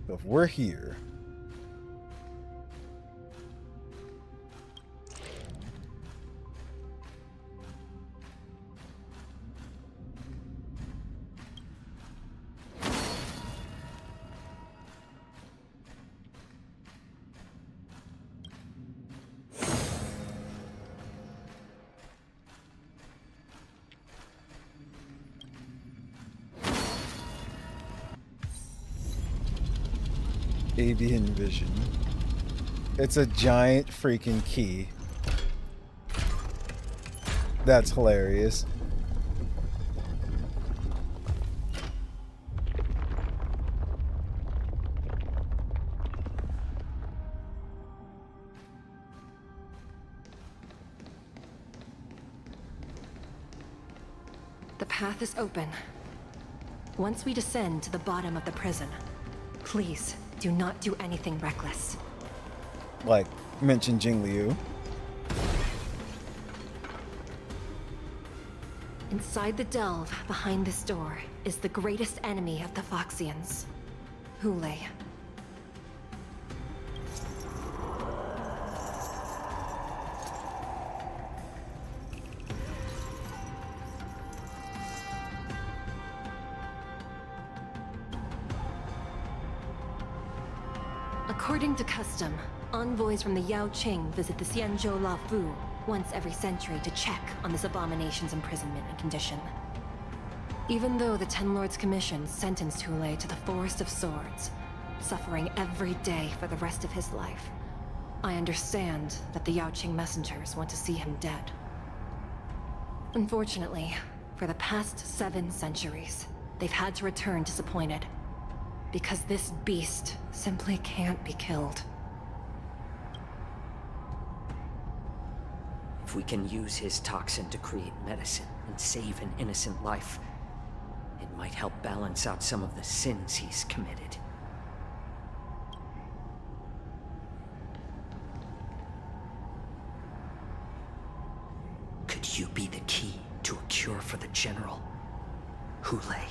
So if we're here... Avian vision. It's a giant freaking key. That's hilarious. The path is open. Once we descend to the bottom of the prison, please do not do anything reckless. Like, mention Jingliu. Inside the delve, behind this door, is the greatest enemy of the Foxians, Hule. According to custom, envoys from the Yao Qing visit the Xianzhou La Fu once every century to check on this abomination's imprisonment and condition. Even though the Ten Lords Commission sentenced Hule to the Forest of Swords, suffering every day for the rest of his life, I understand that the Yao Qing messengers want to see him dead. Unfortunately, for the past 7 centuries, they've had to return disappointed. Because this beast simply can't be killed. If we can use his toxin to create medicine and save an innocent life, it might help balance out some of the sins he's committed. Could you be the key to a cure for the General, Hule?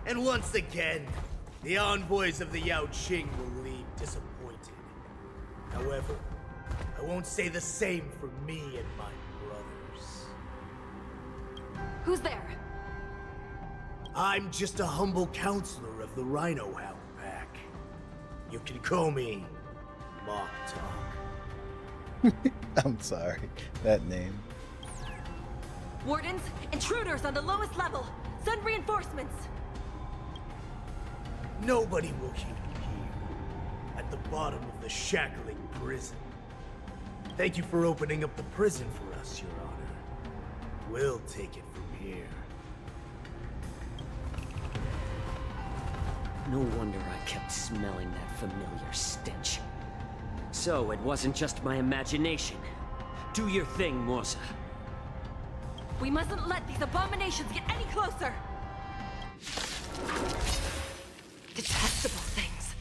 And once again, the envoys of the Yao Qing will leave disappointed. However, I won't say the same for me and my brothers. Who's there? I'm just a humble counselor of the Rhino Hound Pack. You can call me Mock Talk. I'm sorry, that name. Wardens, intruders on the lowest level. Send reinforcements. Nobody will keep you here, at the bottom of the shackling prison. Thank you for opening up the prison for us, Your Honor. We'll take it from here. No wonder I kept smelling that familiar stench. So it wasn't just my imagination. Do your thing, Morza. We mustn't let these abominations get any closer! Detestable things.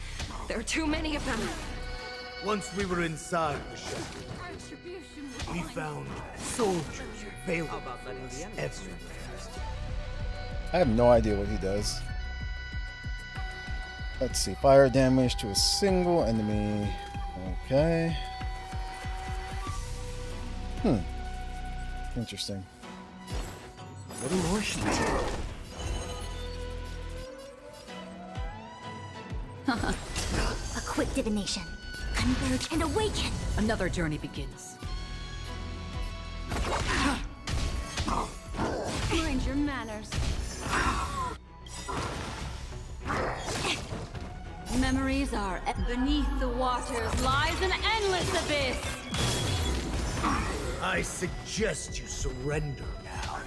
There are too many of them. Once we were inside the ship, we found soldiers available for us everywhere. I have no idea what he does. Let's see. Fire damage to a single enemy. Okay. Interesting. What more should we do? A quick divination. Converge and awaken. Another journey begins. Mind your manners. Memories are beneath the waters lies an endless abyss. I suggest you surrender now.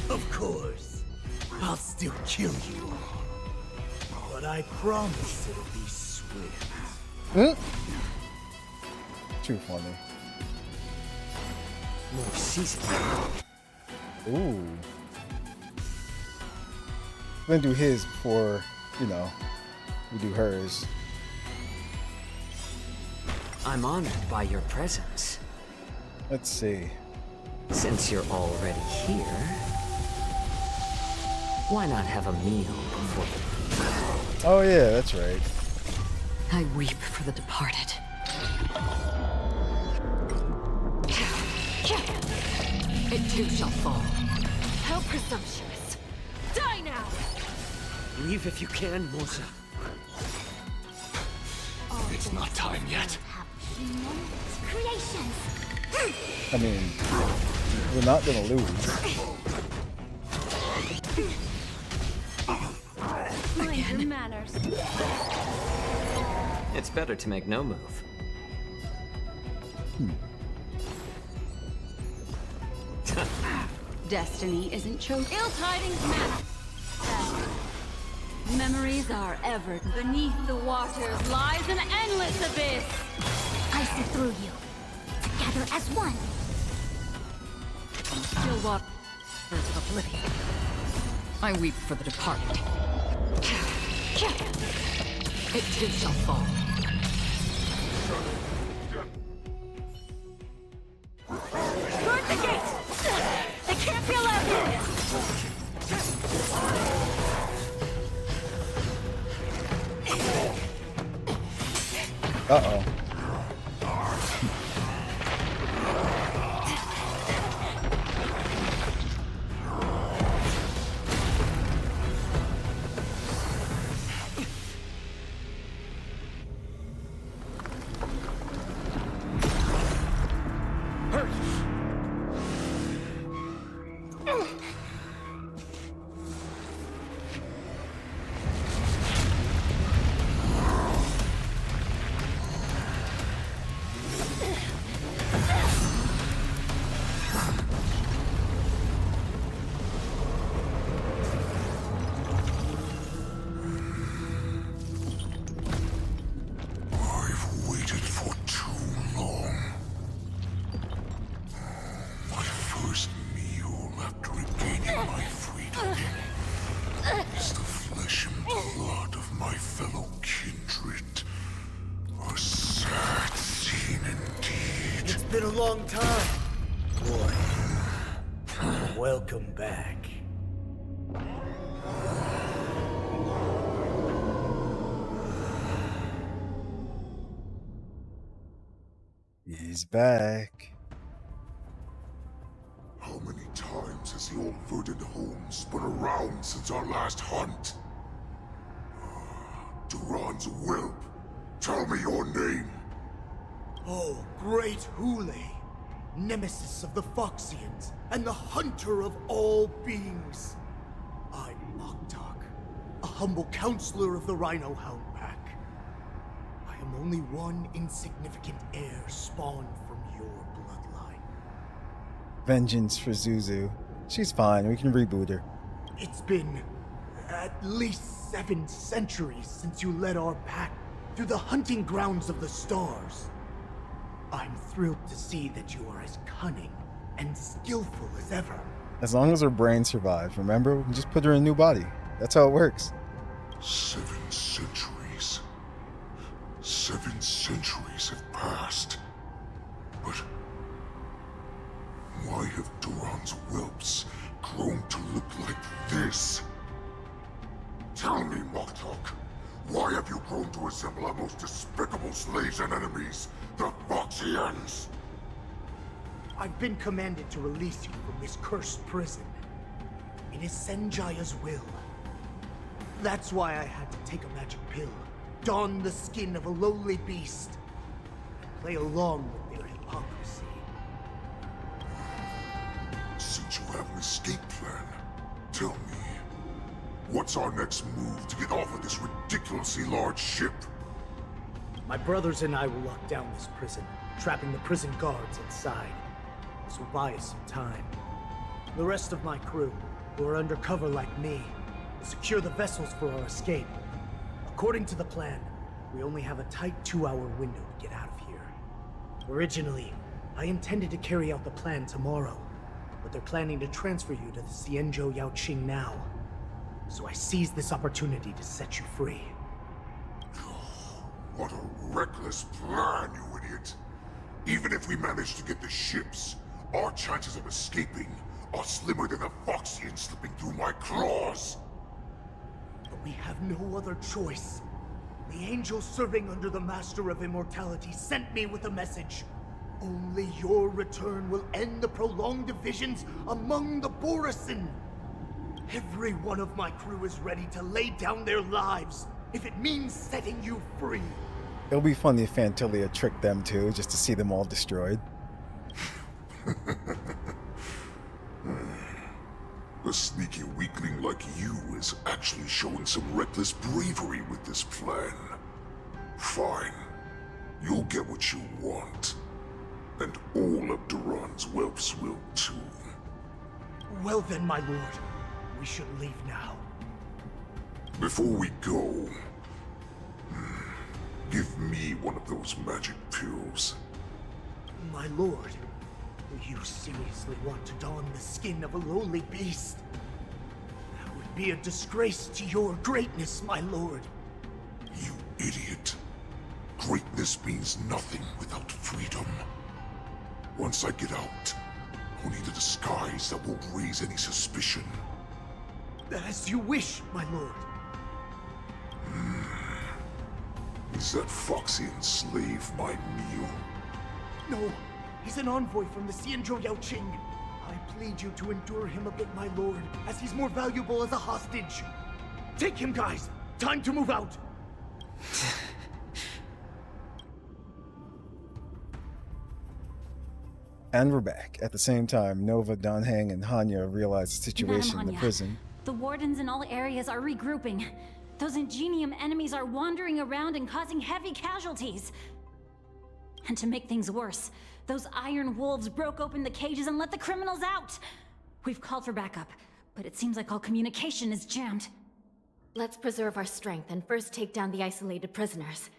Of course, I'll still kill you. But I promise it'll be swift. Too funny. More season. Ooh. We're gonna do his before, you know, we do hers. I'm honored by your presence. Let's see. Since you're already here, why not have a meal before the... Oh yeah, that's right. I weep for the departed. It too shall fall. How presumptuous. Die now! Leave if you can, Morza. It's not time yet. Creations. I mean, we're not gonna lose. Mind your manners. It's better to make no move. Destiny isn't chosen. Ill tidings matter. Memories are ever beneath the waters lies an endless abyss. I see through you. Together as one. Still waters of oblivion. I weep for the departed. It too shall fall. Guard the gate! They can't be allowed in! Uh-oh. Been a long time, boy. Welcome back. He's back. How many times has the old verdant home spun around since our last hunt? Duran's whelp, tell me your name. Oh, great Hule, nemesis of the Foxians, and the hunter of all beings. I'm Moktok, a humble counselor of the Rhino Hound Pack. I am only one insignificant heir spawned from your bloodline. Vengeance for Zuzu. She's fine. We can reboot her. It's been at least 7 centuries since you led our pack through the hunting grounds of the stars. I'm thrilled to see that you are as cunning and skillful as ever. As long as her brain survives, remember? We can just put her in a new body. That's how it works. 7 centuries. 7 centuries have passed. But why have Duran's whelps grown to look like this? Tell me, Moktok, why have you grown to resemble our most despicable slaves and enemies, the Foxians? I've been commanded to release you from this cursed prison. It is Senjaya's will. That's why I had to take a magic pill, don the skin of a lowly beast, and play along with their hypocrisy. Since you have an escape plan, tell me, what's our next move to get off of this ridiculously large ship? My brothers and I will lock down this prison, trapping the prison guards inside. This will buy us some time. The rest of my crew, who are undercover like me, will secure the vessels for our escape. According to the plan, we only have a tight 2-hour window to get out of here. Originally, I intended to carry out the plan tomorrow, but they're planning to transfer you to the Xianzhou Yaoqing now. So I seized this opportunity to set you free. What a reckless plan, you idiot! Even if we manage to get the ships, our chances of escaping are slimmer than a Foxian slipping through my claws! But we have no other choice. The angel serving under the Master of Immortality sent me with a message. Only your return will end the prolonged divisions among the Borisin. Every one of my crew is ready to lay down their lives if it means setting you free. It'll be funny if Antilia tricked them too, just to see them all destroyed. A sneaky weakling like you is actually showing some reckless bravery with this plan. Fine. You'll get what you want. And all of Duran's whelps will too. Well then, my lord. We should leave now. Before we go, give me one of those magic pills. My lord, do you seriously want to don the skin of a lowly beast? That would be a disgrace to your greatness, my lord. You idiot. Greatness means nothing without freedom. Once I get out, I'll need a disguise that won't raise any suspicion. As you wish, my lord. Is that Foxian slave my meal? No, he's an envoy from the Xianzhou Yaoqing. I plead you to endure him a bit, my lord, as he's more valuable as a hostage. Take him, guys! Time to move out! And we're back. At the same time, Nova, Danheng, and Hanya realize the situation in the Hanya, prison. The wardens in all areas are regrouping. Those Ingenium enemies are wandering around and causing heavy casualties. And to make things worse, those iron wolves broke open the cages and let the criminals out. We've called for backup, but it seems like all communication is jammed. Let's preserve our strength and first take down the isolated prisoners.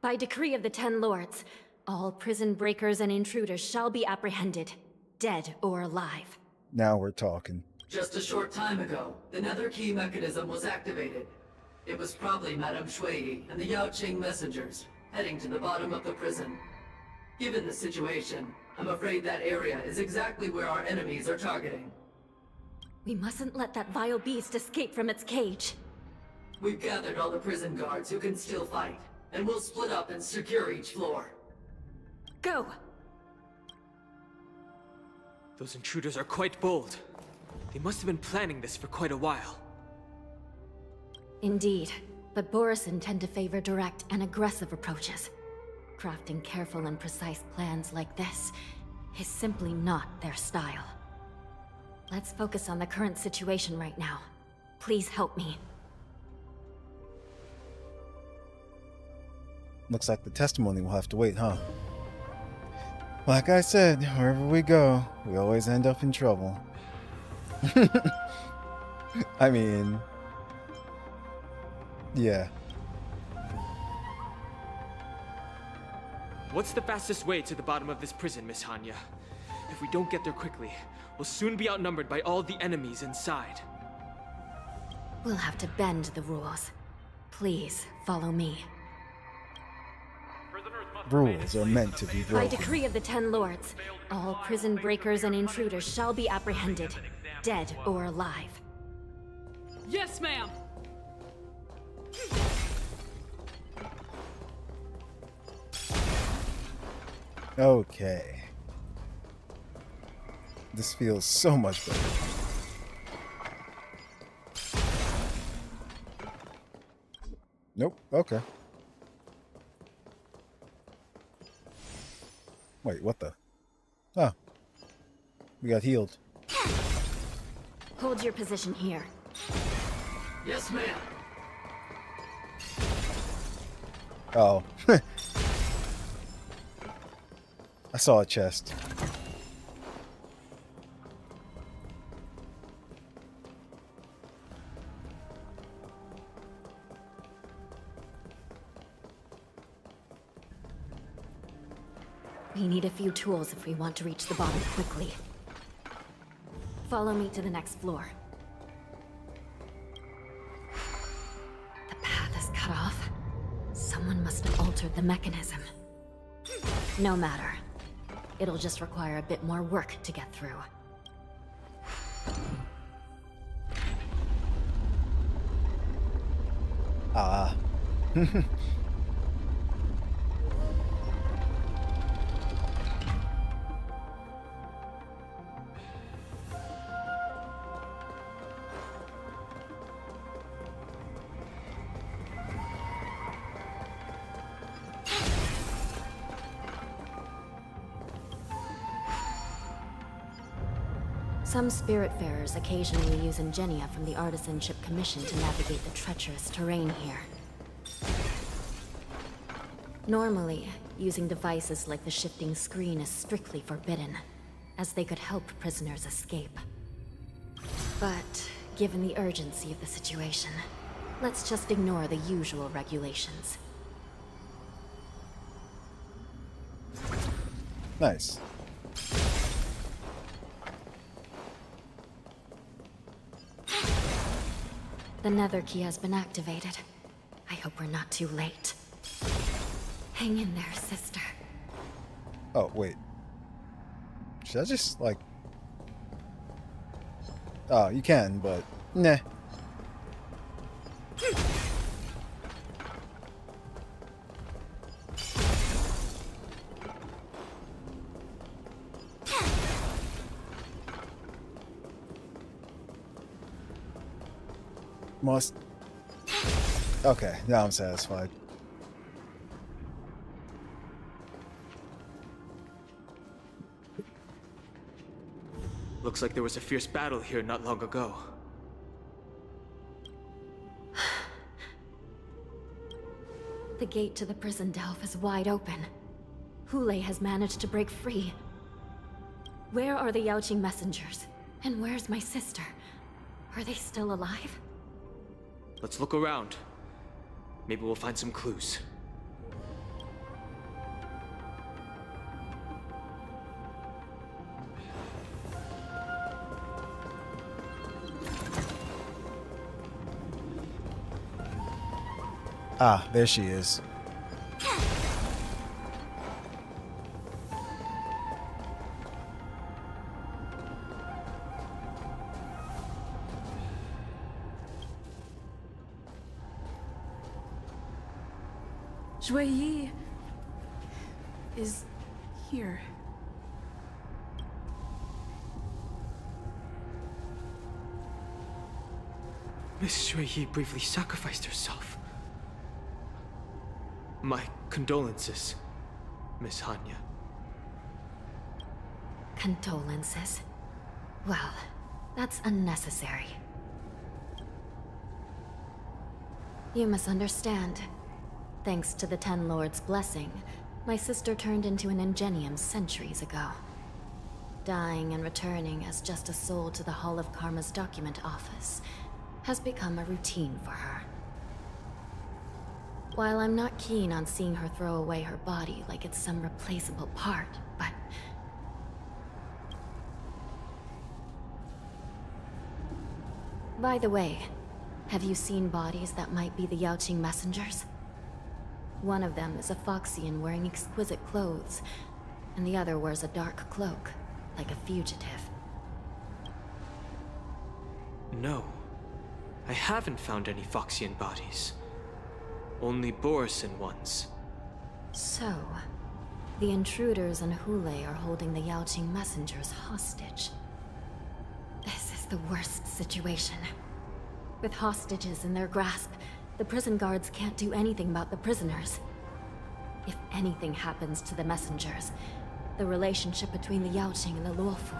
By decree of the 10 Lords, all prison breakers and intruders shall be apprehended, dead or alive. Now we're talking. Just a short time ago, the nether key mechanism was activated. It was probably Madame Shui and the Yaoqing messengers, heading to the bottom of the prison. Given the situation, I'm afraid that area is exactly where our enemies are targeting. We mustn't let that vile beast escape from its cage. We've gathered all the prison guards who can still fight, and we'll split up and secure each floor. Go! Those intruders are quite bold. They must have been planning this for quite a while. Indeed, but Borisin tend to favor direct and aggressive approaches. Crafting careful and precise plans like this is simply not their style. Let's focus on the current situation right now. Please help me. Looks like the testimony will have to wait, huh? Like I said, wherever we go, we always end up in trouble. I mean, yeah. What's the fastest way to the bottom of this prison, Miss Hanya? If we don't get there quickly, we'll soon be outnumbered by all the enemies inside. We'll have to bend the rules. Please, follow me. Rules are meant to be By broken. decree of the Ten Lords, all prison breakers and intruders shall be apprehended, dead or alive. Yes, ma'am! Okay. This feels so much better. Nope. Okay. Wait, what the? Oh. We got healed. Hold your position here. Yes, ma'am. Oh. I saw a chest. We need a few tools if we want to reach the bottom quickly. Follow me to the next floor. The path is cut off. Someone must have altered the mechanism. No matter. It'll just require a bit more work to get through. Ah. Some Spiritfarers occasionally use ingenia from the Artisanship Commission to navigate the treacherous terrain here. Normally, using devices like the shifting screen is strictly forbidden, as they could help prisoners escape. But, given the urgency of the situation, let's just ignore the usual regulations. Nice. The nether key has been activated. I hope we're not too late. Hang in there, sister. Oh, wait. Should I just, like... Oh, you can, but... Nah. Must... Okay, now I'm satisfied. Looks like there was a fierce battle here not long ago. The gate to the prison delve is wide open. Hule has managed to break free. Where are the Yaoqing messengers? And where's my sister? Are they still alive? Let's look around. Maybe we'll find some clues. Ah, there she is. Yi is here. Miss Yi bravely sacrificed herself. My condolences, Miss Hanya. Condolences? Well, that's unnecessary. You misunderstand. Thanks to the Ten Lords' blessing, My sister turned into an Ingenium centuries ago. Dying and returning as just a soul to the Hall of Karma's document office has become a routine for her. While I'm not keen on seeing her throw away her body like it's some replaceable part, but... By the way, have you seen bodies that might be the Yaoqing messengers? One of them is a Foxian wearing exquisite clothes, and the other wears a dark cloak, like a fugitive. No. I haven't found any Foxian bodies. Only Borisin ones. So, the intruders and Hule are holding the Yaoqing messengers hostage. This is the worst situation. With hostages in their grasp, the prison guards can't do anything about the prisoners. If anything happens to the messengers, the relationship between the Yaoqing and the Luofu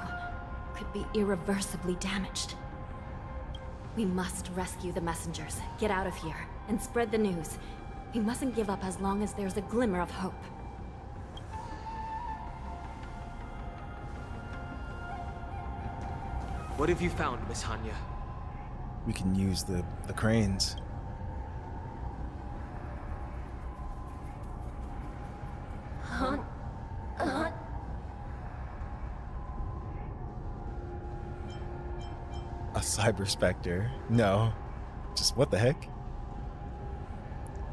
could be irreversibly damaged. We must rescue the messengers, get out of here, and spread the news. We mustn't give up as long as there's a glimmer of hope. What have you found, Miss Hanya? We can use the cranes. A cyber specter? No. Just what the heck?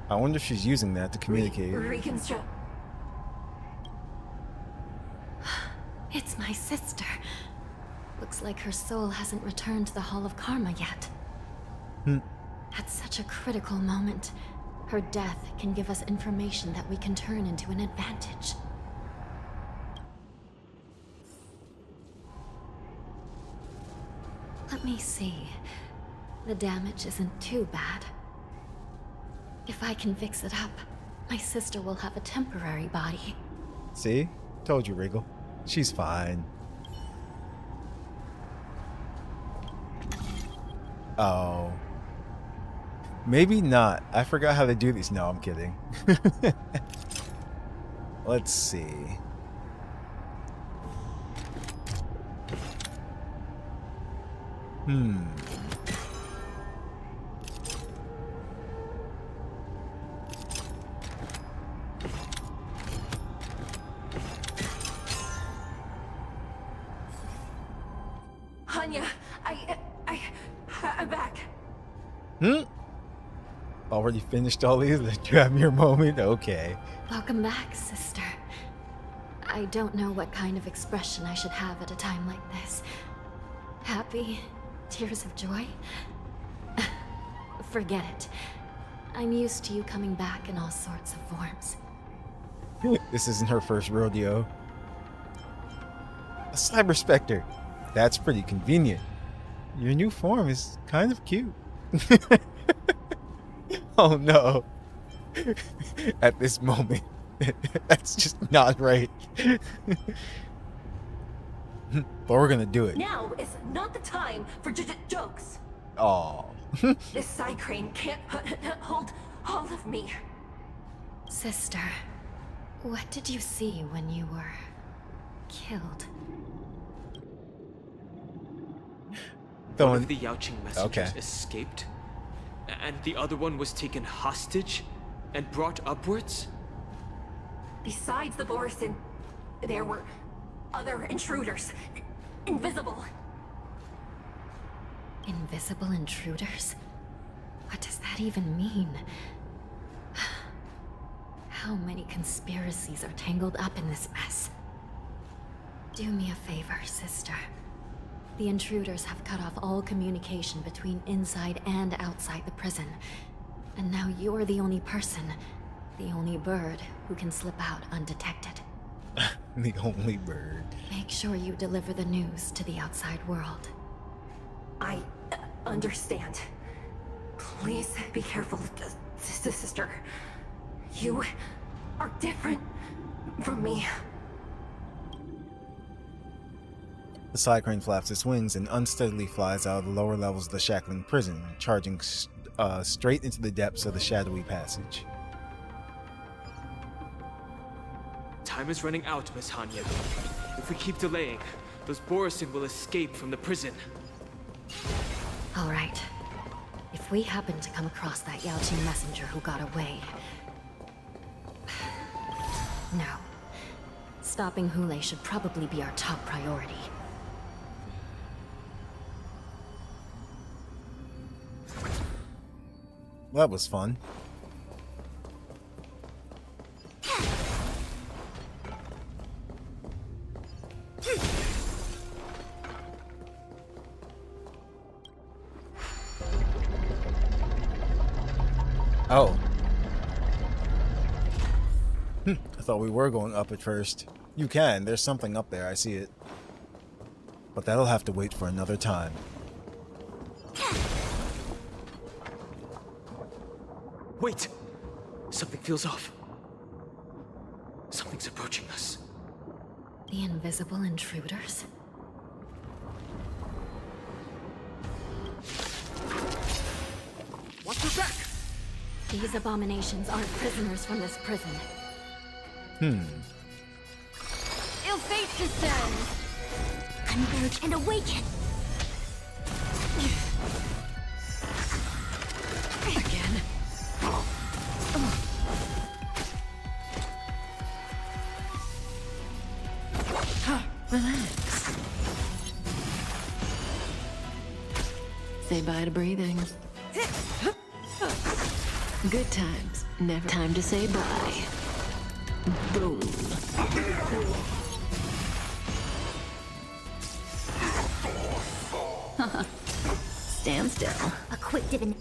I wonder if she's using that to communicate. Reconstruct. It's my sister. Looks like her soul hasn't returned to the Hall of Karma yet. At such a critical moment, her death can give us information that we can turn into an advantage. Let me see. The damage isn't too bad. If I can fix it up, my sister will have a temporary body. See? Told you, Regal. She's fine. Oh. Maybe not. I forgot how to do these. No, I'm kidding. Let's see. Hanya, I'm back. Already finished all these? Did you have your moment? Okay. Welcome back, sister. I don't know what kind of expression I should have at a time like this. Happy? Tears of joy? Forget it. I'm used to you coming back in all sorts of forms. This isn't her first rodeo. A cyber specter. That's pretty convenient. Your new form is kind of cute. Oh no. At this moment. That's just not right. But we're gonna do it. Now is not the time for jokes. Oh. This side crane can't hold all of me. Sister, what did you see when you were killed? One of the Yaoqing messengers escaped, and the other one was taken hostage and brought upwards? Besides the Borisin, there were other intruders. Invisible. Invisible intruders? What does that even mean? How many conspiracies are tangled up in this mess? Do me a favor, sister. The intruders have cut off all communication between inside and outside the prison. And now you're the only person, the only bird, who can slip out undetected. The only bird. Make sure you deliver the news to the outside world. I understand. Please be careful, sister. You are different from me. The side crane flaps its wings and unsteadily flies out of the lower levels of the shackling prison, charging straight into the depths of the shadowy passage. Time is running out, Miss Hanya. If we keep delaying, those Borisin will escape from the prison. All right. If we happen to come across that Yaoqing messenger who got away... No. Stopping Hule should probably be our top priority. That was fun. Oh. I thought we were going up at first. You can. There's something up there. I see it. But that'll have to wait for another time. Wait! Something feels off. Something's approaching us. The invisible intruders? Watch your back! These abominations aren't prisoners from this prison. Ill fate descends! Converge and awaken! Again. Relax. Say bye to breathing. Good times. Never time to say bye. Boom. Stand still. A quick dip in.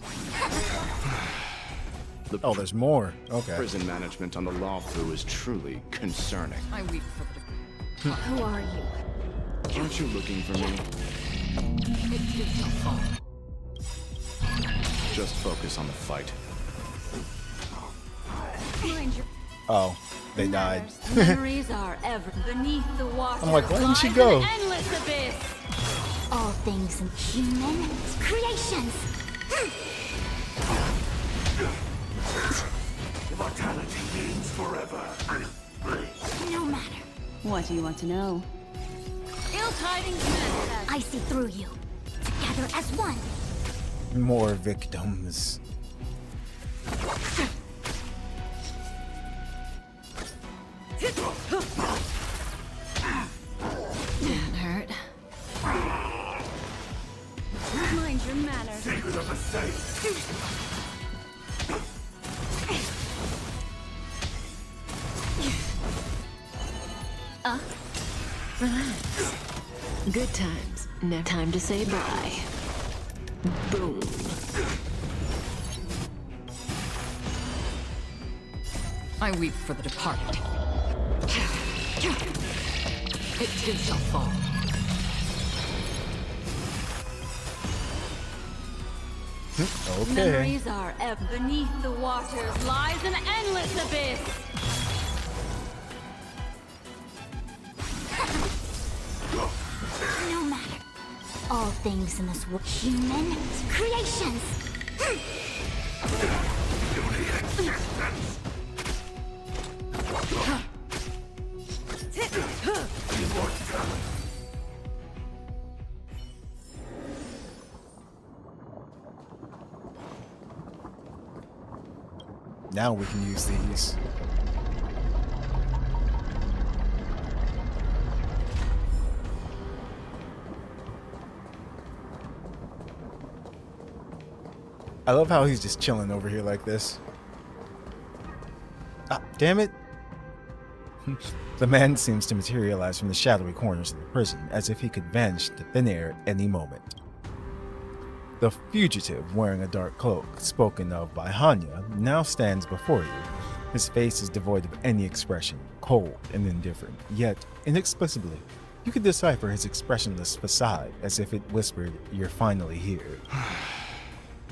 Oh, there's more. Okay. Prison management on the Lawfu is truly concerning. I weep for the... Who are you? Aren't you looking for me? Just focus on the fight. Oh, they died. Memories are ever beneath the water. I'm like, why didn't she lies go? an endless abyss. All things in human creations. Immortality means forever. No matter. What do you want to know? Ill tidings manifest. I see through you. Together as one. More victims. That hurt. Mind your manners. Secret of the saints. Relax. Good times. Never time to say bye. Boom. I weep for the departed. It too shall fall. Okay. Memories are ever beneath the waters lies an endless abyss. No matter. All things in this world. Human creations. Now we can use these. I love how he's just chilling over here like this. Ah, damn it. The man seems to materialize from the shadowy corners of the prison, as if he could vanish to thin air any moment. The fugitive, wearing a dark cloak, spoken of by Hanya, now stands before you. His face is devoid of any expression, cold and indifferent, yet, inexplicably, you can decipher his expressionless facade as if it whispered, "You're finally here."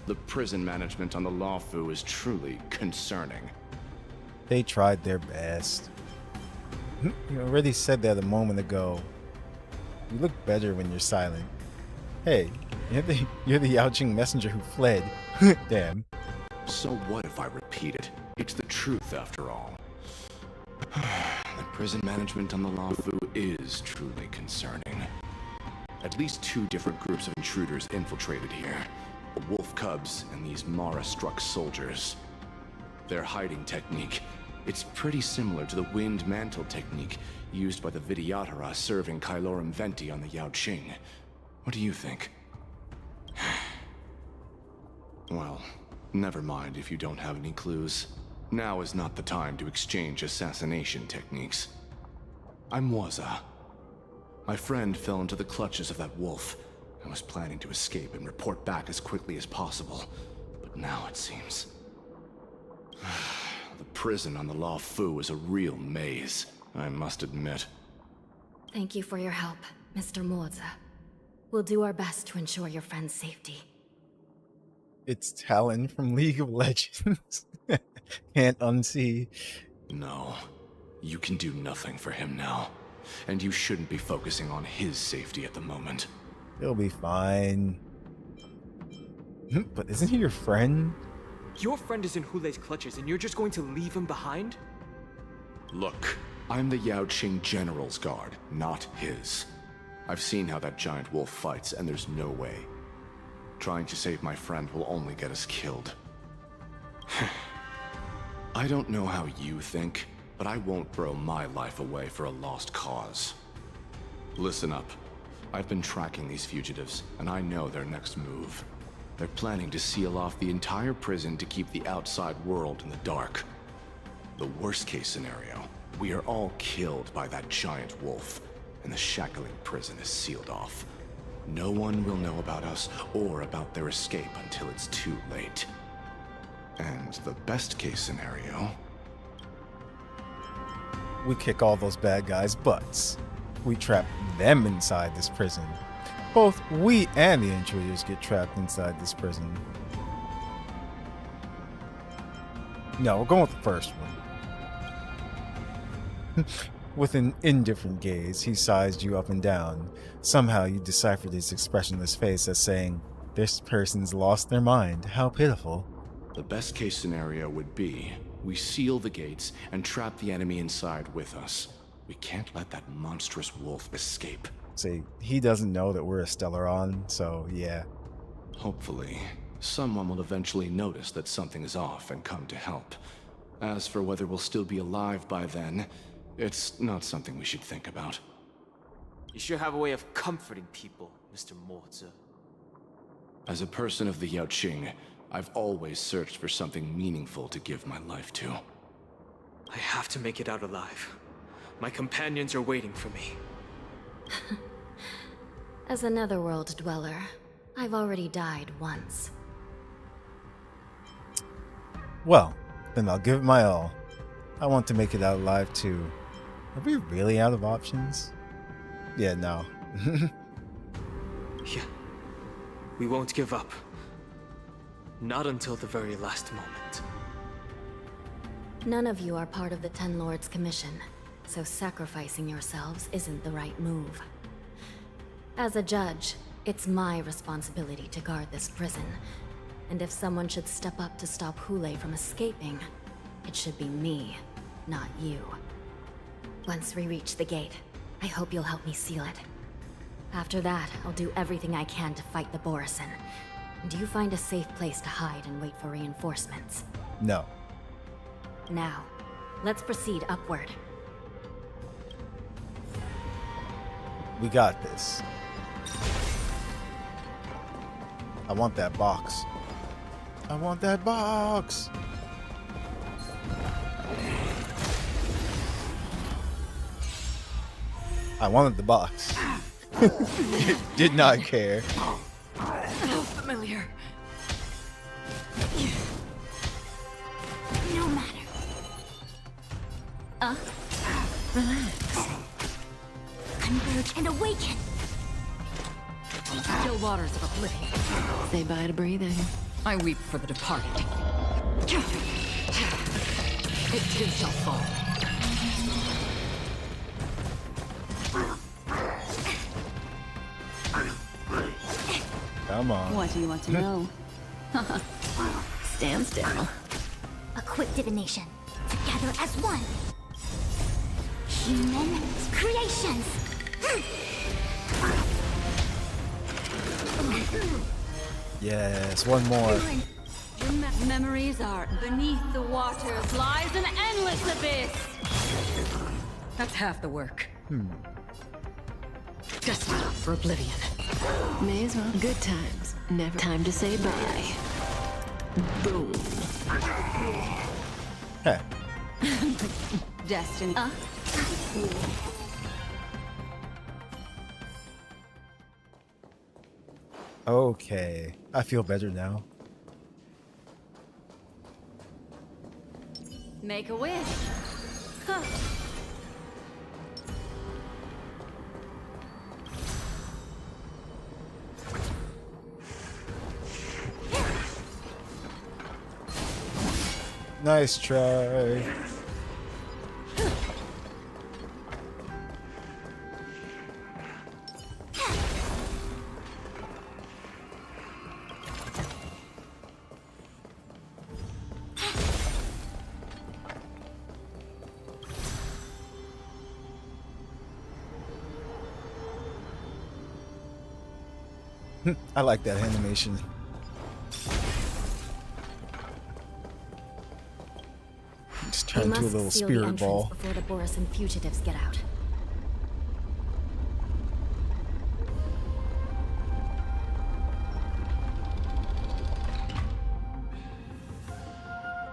The prison management on the Lawfu is truly concerning. They tried their best. You already said that a moment ago. You look better when you're silent. Hey, you're the Yaoqing messenger who fled. Damn. So what if I repeat it? It's the truth after all. The Prison management on the Luofu is truly concerning. At least 2 different groups of intruders infiltrated here. The wolf cubs and these Mara-struck soldiers. Their hiding technique, it's pretty similar to the wind mantle technique used by the Vidyadhara serving Kailorum Venti on the Yaoqing. What do you think? Well, never mind if you don't have any clues. Now is not the time to exchange assassination techniques. I'm Waza. My friend fell into the clutches of that wolf. I was planning to escape and report back as quickly as possible. But now it seems... the prison on the Luofu is a real maze, I must admit. Thank you for your help, Mr. Moza. We'll do our best to ensure your friend's safety. It's Talon from League of Legends. Can't unsee. No, you can do nothing for him now. And you shouldn't be focusing on his safety at the moment. He'll be fine. But isn't he your friend? Your friend is in Hulei's clutches and you're just going to leave him behind? Look, I'm the Yaoqing General's guard, not his. I've seen how that giant wolf fights, and there's no way. Trying to save my friend will only get us killed. I don't know how you think, but I won't throw my life away for a lost cause. Listen up. I've been tracking these fugitives, and I know their next move. They're planning to seal off the entire prison to keep the outside world in the dark. The worst case scenario, we are all killed by that giant wolf, and the shackling prison is sealed off. No one will know about us or about their escape until it's too late. And the best case scenario... we kick all those bad guys' butts. We trap them inside this prison. Both we and the intruders get trapped inside this prison. No, we're going with the first one. With an indifferent gaze, he sized you up and down. Somehow you deciphered his expressionless face as saying, "This person's lost their mind. How pitiful." The best case scenario would be, we seal the gates and trap the enemy inside with us. We can't let that monstrous wolf escape. See, he doesn't know that we're a Stellaron, so yeah. Hopefully, someone will eventually notice that something is off and come to help. As for whether we'll still be alive by then, it's not something we should think about. You sure have a way of comforting people, Mr. Morza. As a person of the Yaoqing, I've always searched for something meaningful to give my life to. I have to make it out alive. My companions are waiting for me. As a netherworld dweller, I've already died once. Well, then I'll give it my all. I want to make it out alive too. Are we really out of options? Yeah, no. Yeah. We won't give up. Not until the very last moment. None of you are part of the Ten Lords' commission, so sacrificing yourselves isn't the right move. As a judge, it's my responsibility to guard this prison, and if someone should step up to stop Hulei from escaping, it should be me, not you. Once we reach the gate, I hope you'll help me seal it. After that, I'll do everything I can to fight the Borisin. And you find a safe place to hide and wait for reinforcements. No. Now, let's proceed upward. We got this. I want that box. I want that box! I wanted the box. Did not care. Familiar. No matter. Relax. Converge and awaken. Still waters of oblivion. Say bye to breathing. I weep for the departed. It too shall fall. Come on. What do you want to know? Stand still. A quick divination. Together as one. Human creations! Yes, one more. Memories are beneath the waters lies an endless abyss. That's half the work. Destined for oblivion. May as well. Good times. Never time to say bye. Boom. Heh. Destined. Okay, I feel better now. Make a wish. Huh. Nice try. I like that animation. Just turn into a little spirit ball. Before the Borisin fugitives get out.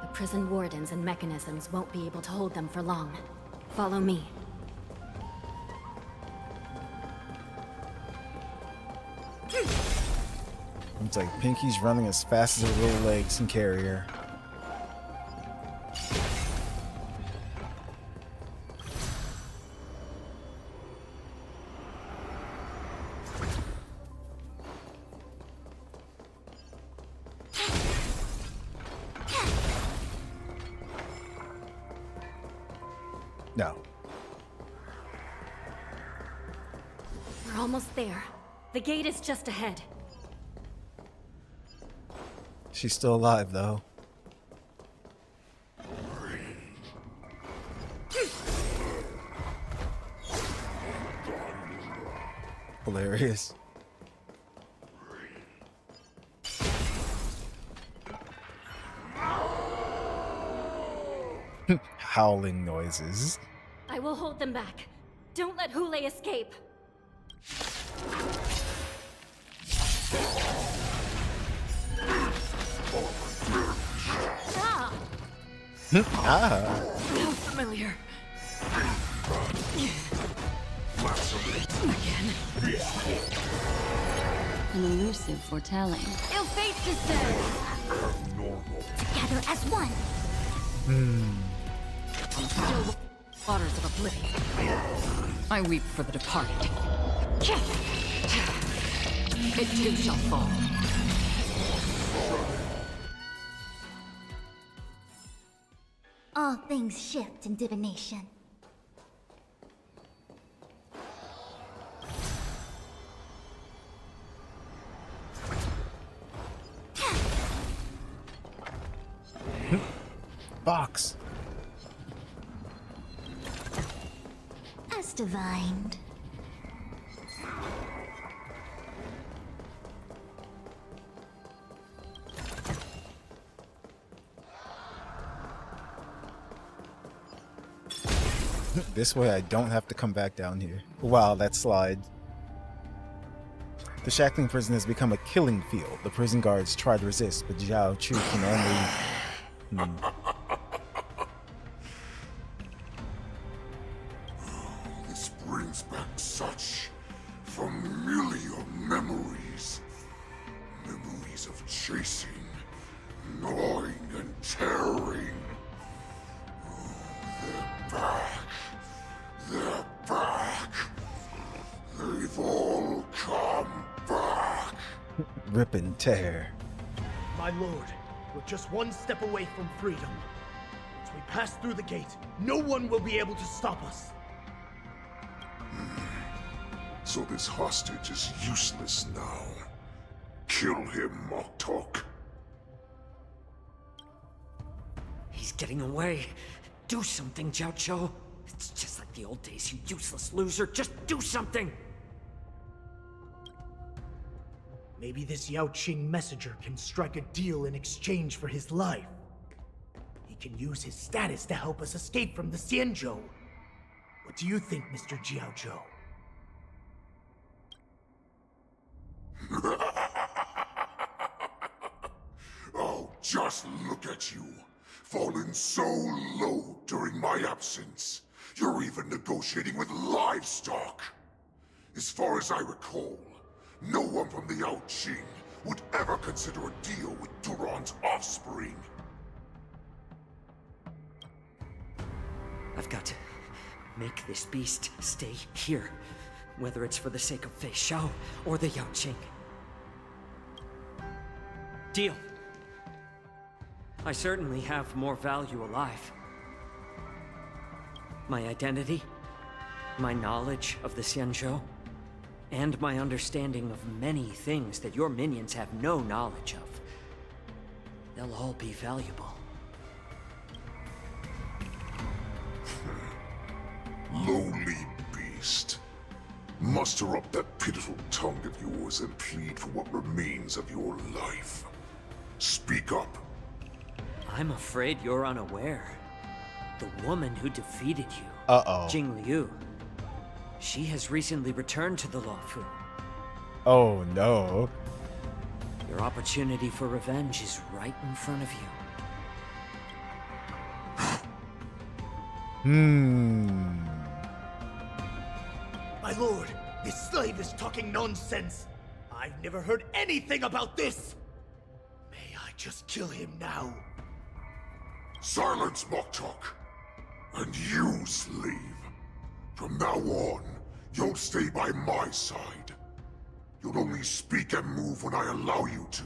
The prison wardens and mechanisms won't be able to hold them for long. Follow me. It's like Pinky's running as fast as her little legs can carry her. No. We're almost there. The gate is just ahead. She's still alive, though. Hilarious. Howling noises. I will hold them back. Don't let Hule escape. Ah. So familiar. Again. An elusive foretelling. Ill fate descends. Together as one. Still waters of oblivion. I weep for the departed. It too shall fall. All things shift in divination. Box. As divined. This way I don't have to come back down here. Wow, that slide. The shackling prison has become a killing field. The prison guards try to resist, but Zhao Chu can only... This brings back such familiar memories. Memories of chasing, gnawing, and tearing. They're back. They're back. They've all come back. Rip and tear. My lord, we're just one step away from freedom. As we pass through the gate, no one will be able to stop us. So this hostage is useless now. Kill him, Moktok. He's getting away. Do something, Jiao Zhou. It's just like The old days, you useless loser. Just do something! Maybe this Yao Qing messenger can strike a deal in exchange for his life. He can use his status to help us escape from the Xianzhou. What do you think, Mr. Jiaozhou? Oh, just look at you. Fallen so low during my absence. You're even negotiating with livestock. As far as I recall, no one from the Yao Qing would ever consider a deal with Duran's offspring. I've got to make this beast stay here, whether it's for the sake of Fei Xiao or the Yao Qing. Deal. I certainly have more value alive. My identity, my knowledge of the Xianzhou, and my understanding of many things that your minions have no knowledge of. They'll all be valuable. Lowly beast. Muster up that pitiful tongue of yours and plead for what remains of your life. Speak up. I'm afraid you're unaware. The woman who defeated you, Jing Liu, she has recently returned to the Luofu. Oh no. Your opportunity for revenge is right in front of you. My lord, this slave is talking nonsense. I've never heard anything about this. May I just kill him now? Silence, mock talk. And you, slave. From now on, you'll stay by my side. You'll only speak and move when I allow you to.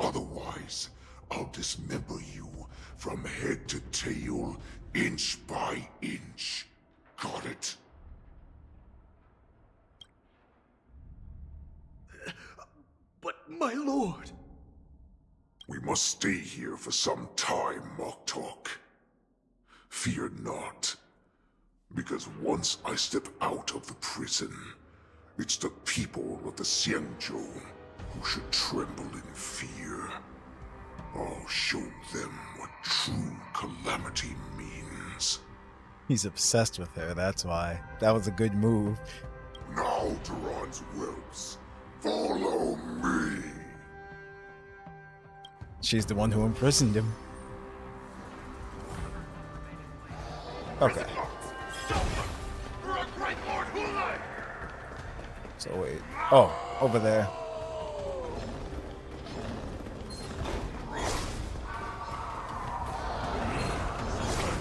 Otherwise, I'll dismember you from head to tail, inch by inch. Got it? But my lord... We must stay here for some time, mock talk. Fear not. Because once I step out of the prison, it's the people of the Xianzhou who should tremble in fear. I'll show them what true calamity means. He's obsessed with her, that's why. That was a good move. Now, Duran's whelps, follow me! She's the one who imprisoned him. Okay. So wait. Oh, over there.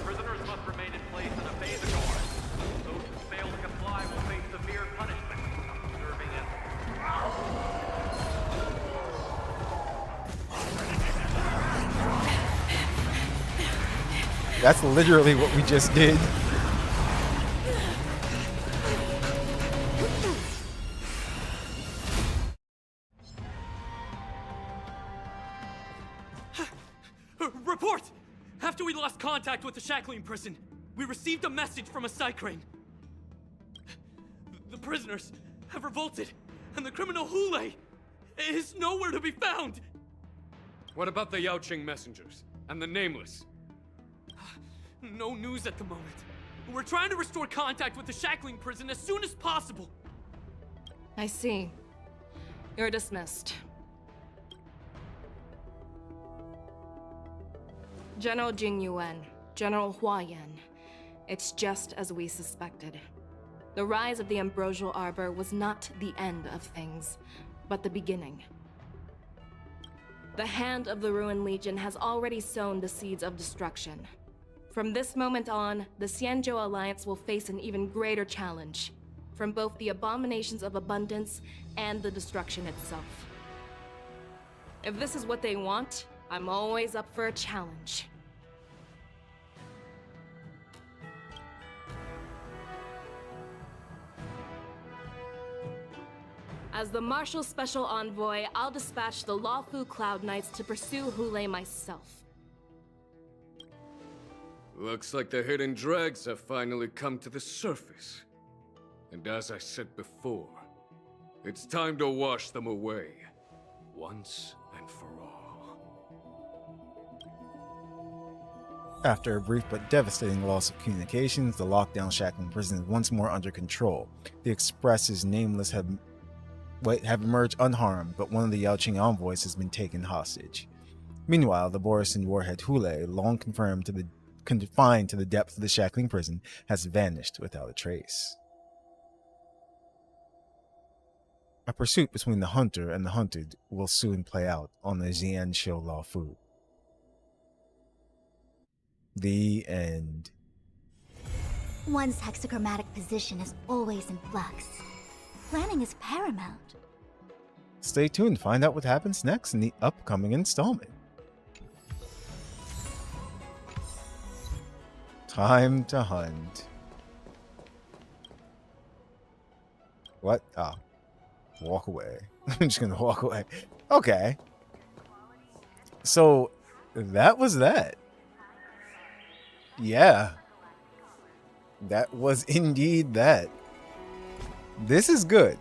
Prisoners must remain in place and obey the guard. Those who fail to comply will face severe punishment, serving as... That's literally what we just did. Report! After we lost contact with the shackling prison, we received a message from a Psycrane. The prisoners have revolted, and the criminal Hule is nowhere to be found! What about the Yao Qing messengers? And the Nameless? No news at the moment. We're trying to restore contact with the shackling prison as soon as possible. I see. You're dismissed. General Jing Yuan, General Huayan. It's just as we suspected. The rise of the Ambrosial Arbor was not the end of things, but the beginning. The hand of the Ruined Legion has already sown the seeds of destruction. From this moment on, the Xianzhou Alliance will face an even greater challenge, from both the abominations of abundance and the destruction itself. If this is what they want, I'm always up for a challenge. As the Marshal Special Envoy, I'll dispatch the Luofu Cloud Knights to pursue Hule myself. Looks like the hidden dregs have finally come to the surface. And as I said before, it's time to wash them away, once and for all. After a brief but devastating loss of communications, the lockdown shackling prison is once more under control. The Express's nameless have emerged unharmed, but one of the Yaoqing envoys has been taken hostage. Meanwhile, the Borisin warhead Hule, long confined to the depths of the shackling prison, has vanished without a trace. A pursuit between the hunter and the hunted will soon play out on the Xianzhou Luofu. The end. One's hexagrammatic position is always in flux. Planning is paramount. Stay tuned to find out what happens next in the upcoming installment. Time to hunt. What? Oh. Walk away. I'm just gonna walk away. Okay. So, that was that. Yeah. That was indeed that. This is good.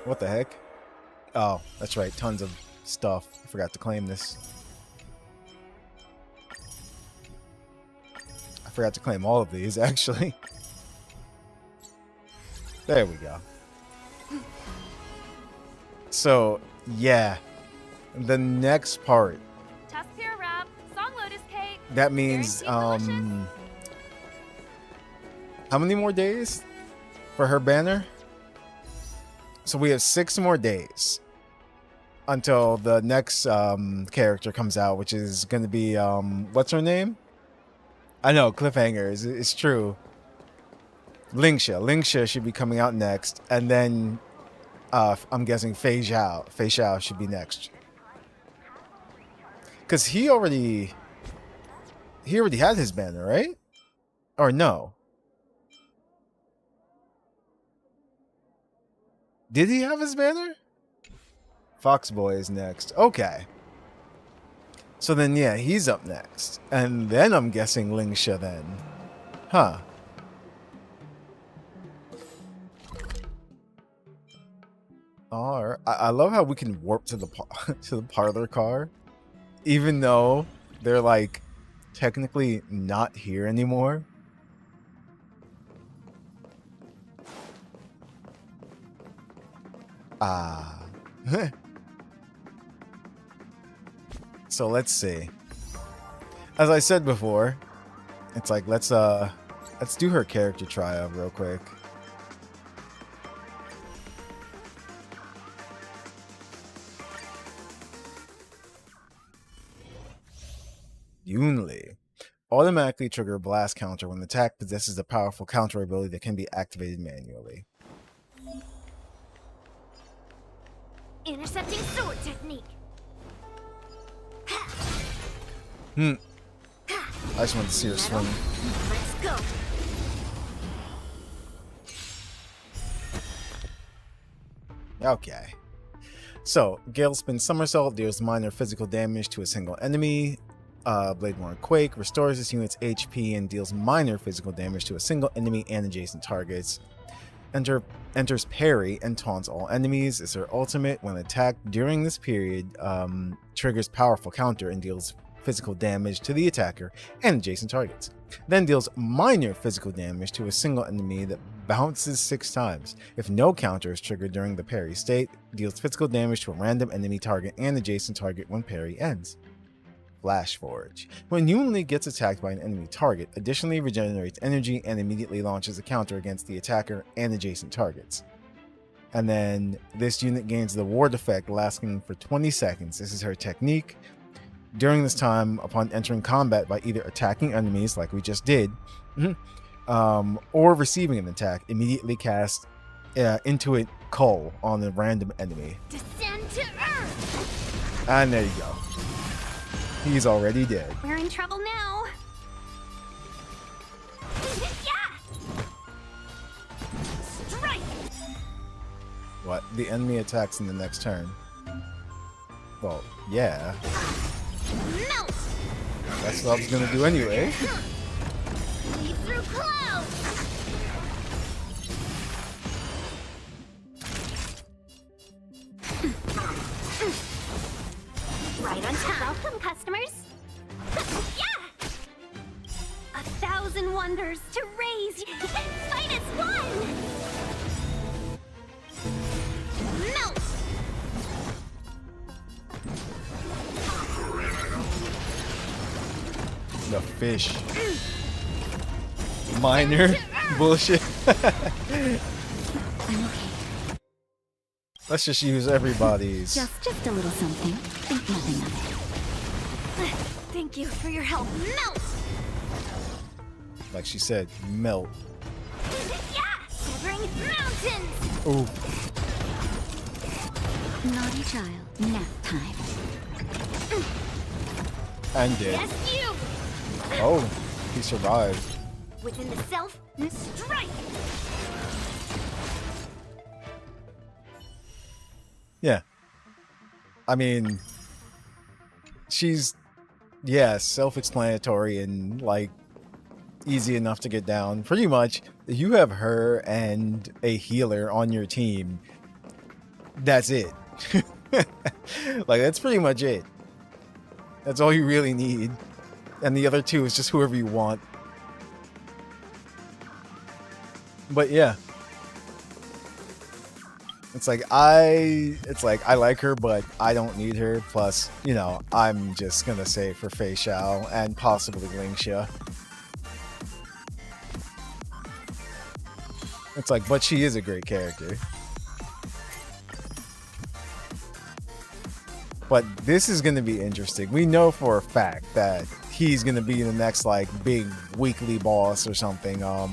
What the heck? Oh, that's right. Tons of stuff. I forgot to claim this. I forgot to claim all of these, actually. There we go. So, yeah. The next part. Tuskpear wrap, song lotus cake. That means, how many more days for her banner? So we have 6 more days until the next character comes out, which is going to be, what's her name? I know, cliffhangers. It's true. Lingsha. Lingsha should be coming out next. And then, I'm guessing Fei Zhao. Fei Zhao should be next. Because he already had his banner, right? Or no? Did he have his banner? Foxboy is next. Okay. So then, yeah, he's up next. And then I'm guessing Lingsha then. Huh. Alright. I love how we can warp to the to the parlor car. Even though they're, like, technically not here anymore. Ah. So let's see. As I said before, it's like let's do her character tryout real quick. Yunli. Automatically trigger a blast counter when the attack possesses a powerful counter ability that can be activated manually. Intercepting sword technique. I just wanted to see her swing. Let's go. Okay. So, Gale spins somersault, deals minor physical damage to a single enemy. Bladeborn Quake restores its unit's HP and deals minor physical damage to a single enemy and adjacent targets. Enters parry and taunts all enemies. Is her ultimate. When attacked during this period, triggers powerful counter and deals physical damage to the attacker and adjacent targets. Then deals minor physical damage to a single enemy that bounces 6 times. If no counter is triggered during the parry state, deals physical damage to a random enemy target and adjacent target when parry ends. Flash Forge. When Yunli gets attacked by an enemy target, additionally regenerates energy and immediately launches a counter against the attacker and adjacent targets. And then this unit gains the ward effect lasting for 20 seconds. This is her technique. During this time, upon entering combat by either attacking enemies, like we just did, or receiving an attack, immediately cast Intuit Cull on a random enemy. Descend to earth. And there you go. He's already dead. We're in trouble now. Yeah. Strike. What? The enemy attacks in the next turn. Well, yeah. Melt. That's what I was gonna do anyway. Leap through clouds. Right on time. Welcome, customers. Yeah! 1,000 wonders to raise finest one! Melt! The fish. Minor bullshit. Let's just use everybody's. Just a little something. Think nothing of it. Thank you for your help. Melt! Like she said, melt. Yeah! Severing mountains! Ooh. Naughty child. Nap time. And dead. Yes, you! Oh, he survived. Within the self, strike! Yeah. I mean, she's, yeah, self-explanatory and, like, easy enough to get down. Pretty much, if you have her and a healer on your team, that's it. Like, that's pretty much it. That's all you really need. And the other two is just whoever you want. But yeah. It's like I like her, but I don't need her. Plus, you know, I'm just gonna say for Fei Xiao and possibly Lingxia. It's like, but she is a great character. But this is gonna be interesting. We know for a fact that he's gonna be the next like big weekly boss or something. I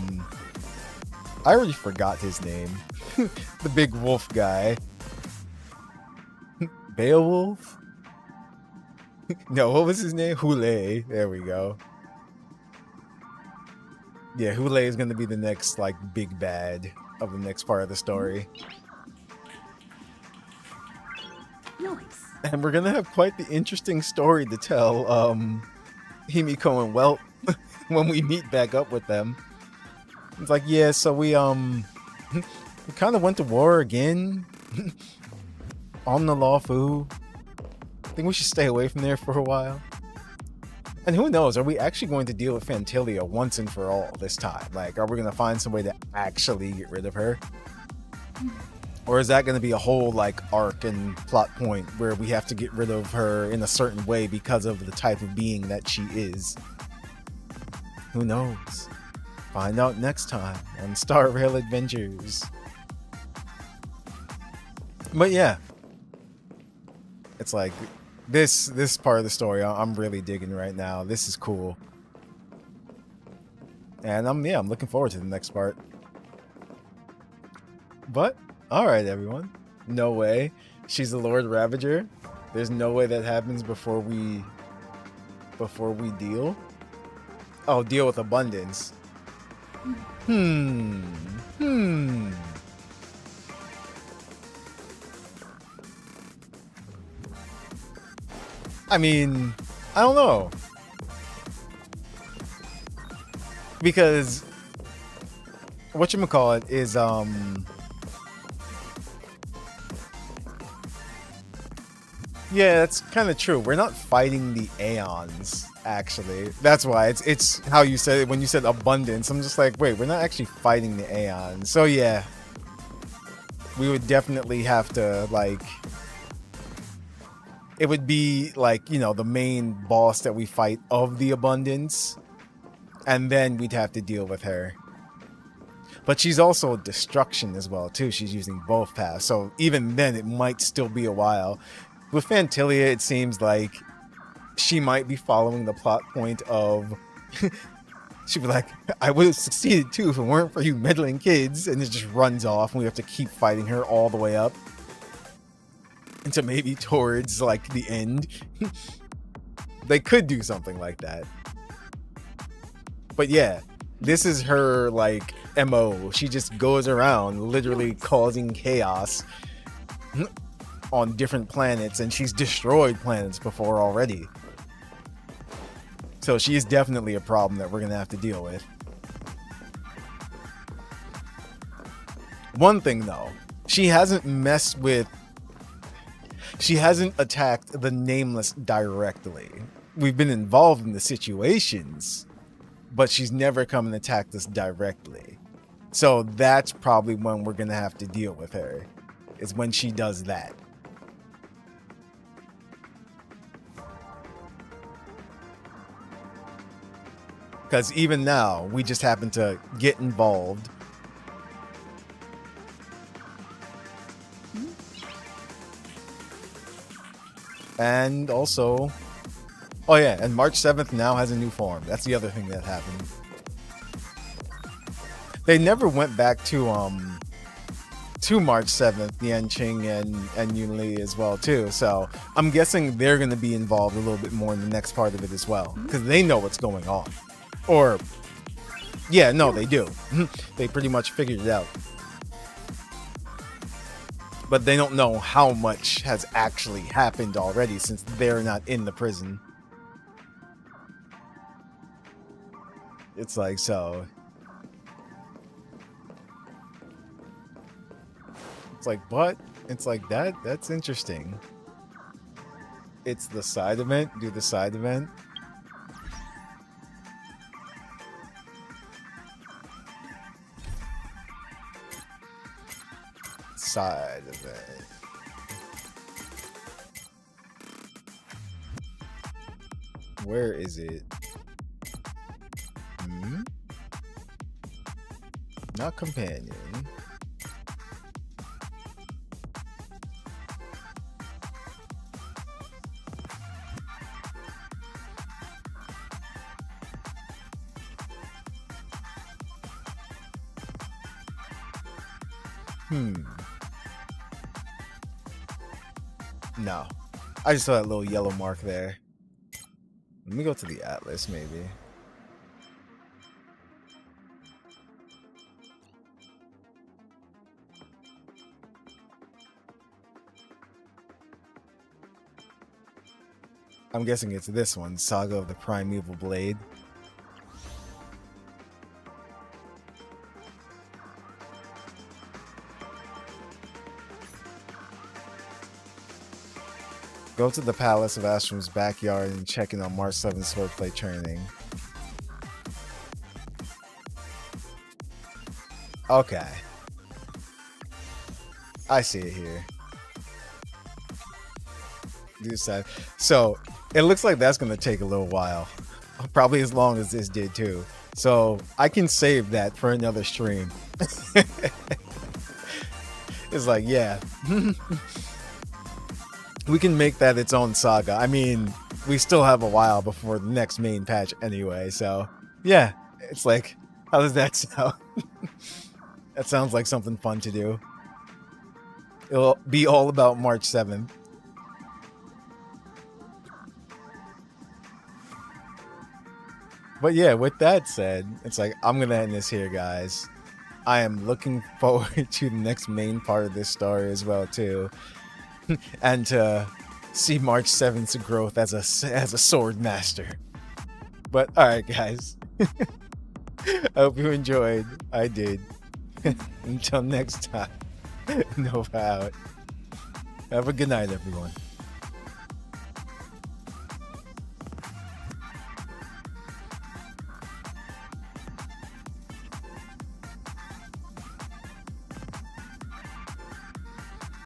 already forgot his name. The big wolf guy. Beowulf? No, what was his name? Hule. There we go. Yeah, Hule is going to be the next, like, big bad of the next part of the story. Nice. And we're going to have quite the interesting story to tell, Himiko and Welt when we meet back up with them. It's like, yeah, so we kind of went to war again on the Lawfu. I think we should stay away from there for a while. And who knows, are we actually going to deal with Fantilia once and for all this time? Like, are we going to find some way to actually get rid of her? Or is that going to be a whole, like, arc and plot point where we have to get rid of her in a certain way because of the type of being that she is? Who knows? Find out next time on Star Rail Adventures. But yeah, it's like this part of the story I'm really digging right now. This is cool, and I'm looking forward to the next part. But all right, everyone, no way she's the Lord Ravager. There's no way that happens before we deal. Oh, deal with abundance. I mean, I don't know. Because whatchamacallit is yeah, that's kind of true. We're not fighting the Aeons, actually. That's why it's how you said it when you said abundance. I'm just like, wait, we're not actually fighting the Aeons. So yeah, we would definitely have to, like, it would be like, you know, the main boss that we fight of the abundance, and then we'd have to deal with her. But she's also destruction as well too. She's using both paths, so even then it might still be a while. With Fantilia, it seems like she might be following the plot point of she'd be like, I would have succeeded too if it weren't for you meddling kids, and it just runs off and we have to keep fighting her all the way up into maybe towards like the end. They could do something like that. But yeah, this is her like MO. She just goes around literally causing chaos on different planets, and she's destroyed planets before already. So she is definitely a problem that we're gonna have to deal with. One thing though, she hasn't attacked the Nameless directly. We've been involved in the situations, but she's never come and attacked us directly. So that's probably when we're gonna have to deal with her, is when she does that. Because even now, we just happen to get involved. And also, oh yeah, and March 7th now has a new form. That's the other thing that happened. They never went back to March 7th, the Yanqing and Yunli as well too. So I'm guessing they're going to be involved a little bit more in the next part of it as well, because they know what's going on. Or, yeah, no, they do. They pretty much figured it out. But they don't know how much has actually happened already since they're not in the prison. It's like, so. It's like, what? It's like, that's interesting. It's the side event? Do the side event? Side event. Where is it? Not companion. No. I just saw that little yellow mark there. Let me go to the Atlas, maybe. I'm guessing it's this one, Saga of the Primeval Blade. Go to the Palace of Astrum's backyard and check in on March 7th swordplay training. Okay. I see it here. So, it looks like that's going to take a little while. Probably as long as this did too. So, I can save that for another stream. It's like, yeah. We can make that its own saga. I mean, we still have a while before the next main patch anyway, so yeah, it's like, how does that sound? That sounds like something fun to do. It'll be all about March 7th. But yeah, with that said, it's like, I'm gonna end this here, guys. I am looking forward to the next main part of this story as well too. And to see March 7th's growth as a sword master. But alright guys, I hope you enjoyed. I did. Until next time, Nova out. Have a good night everyone.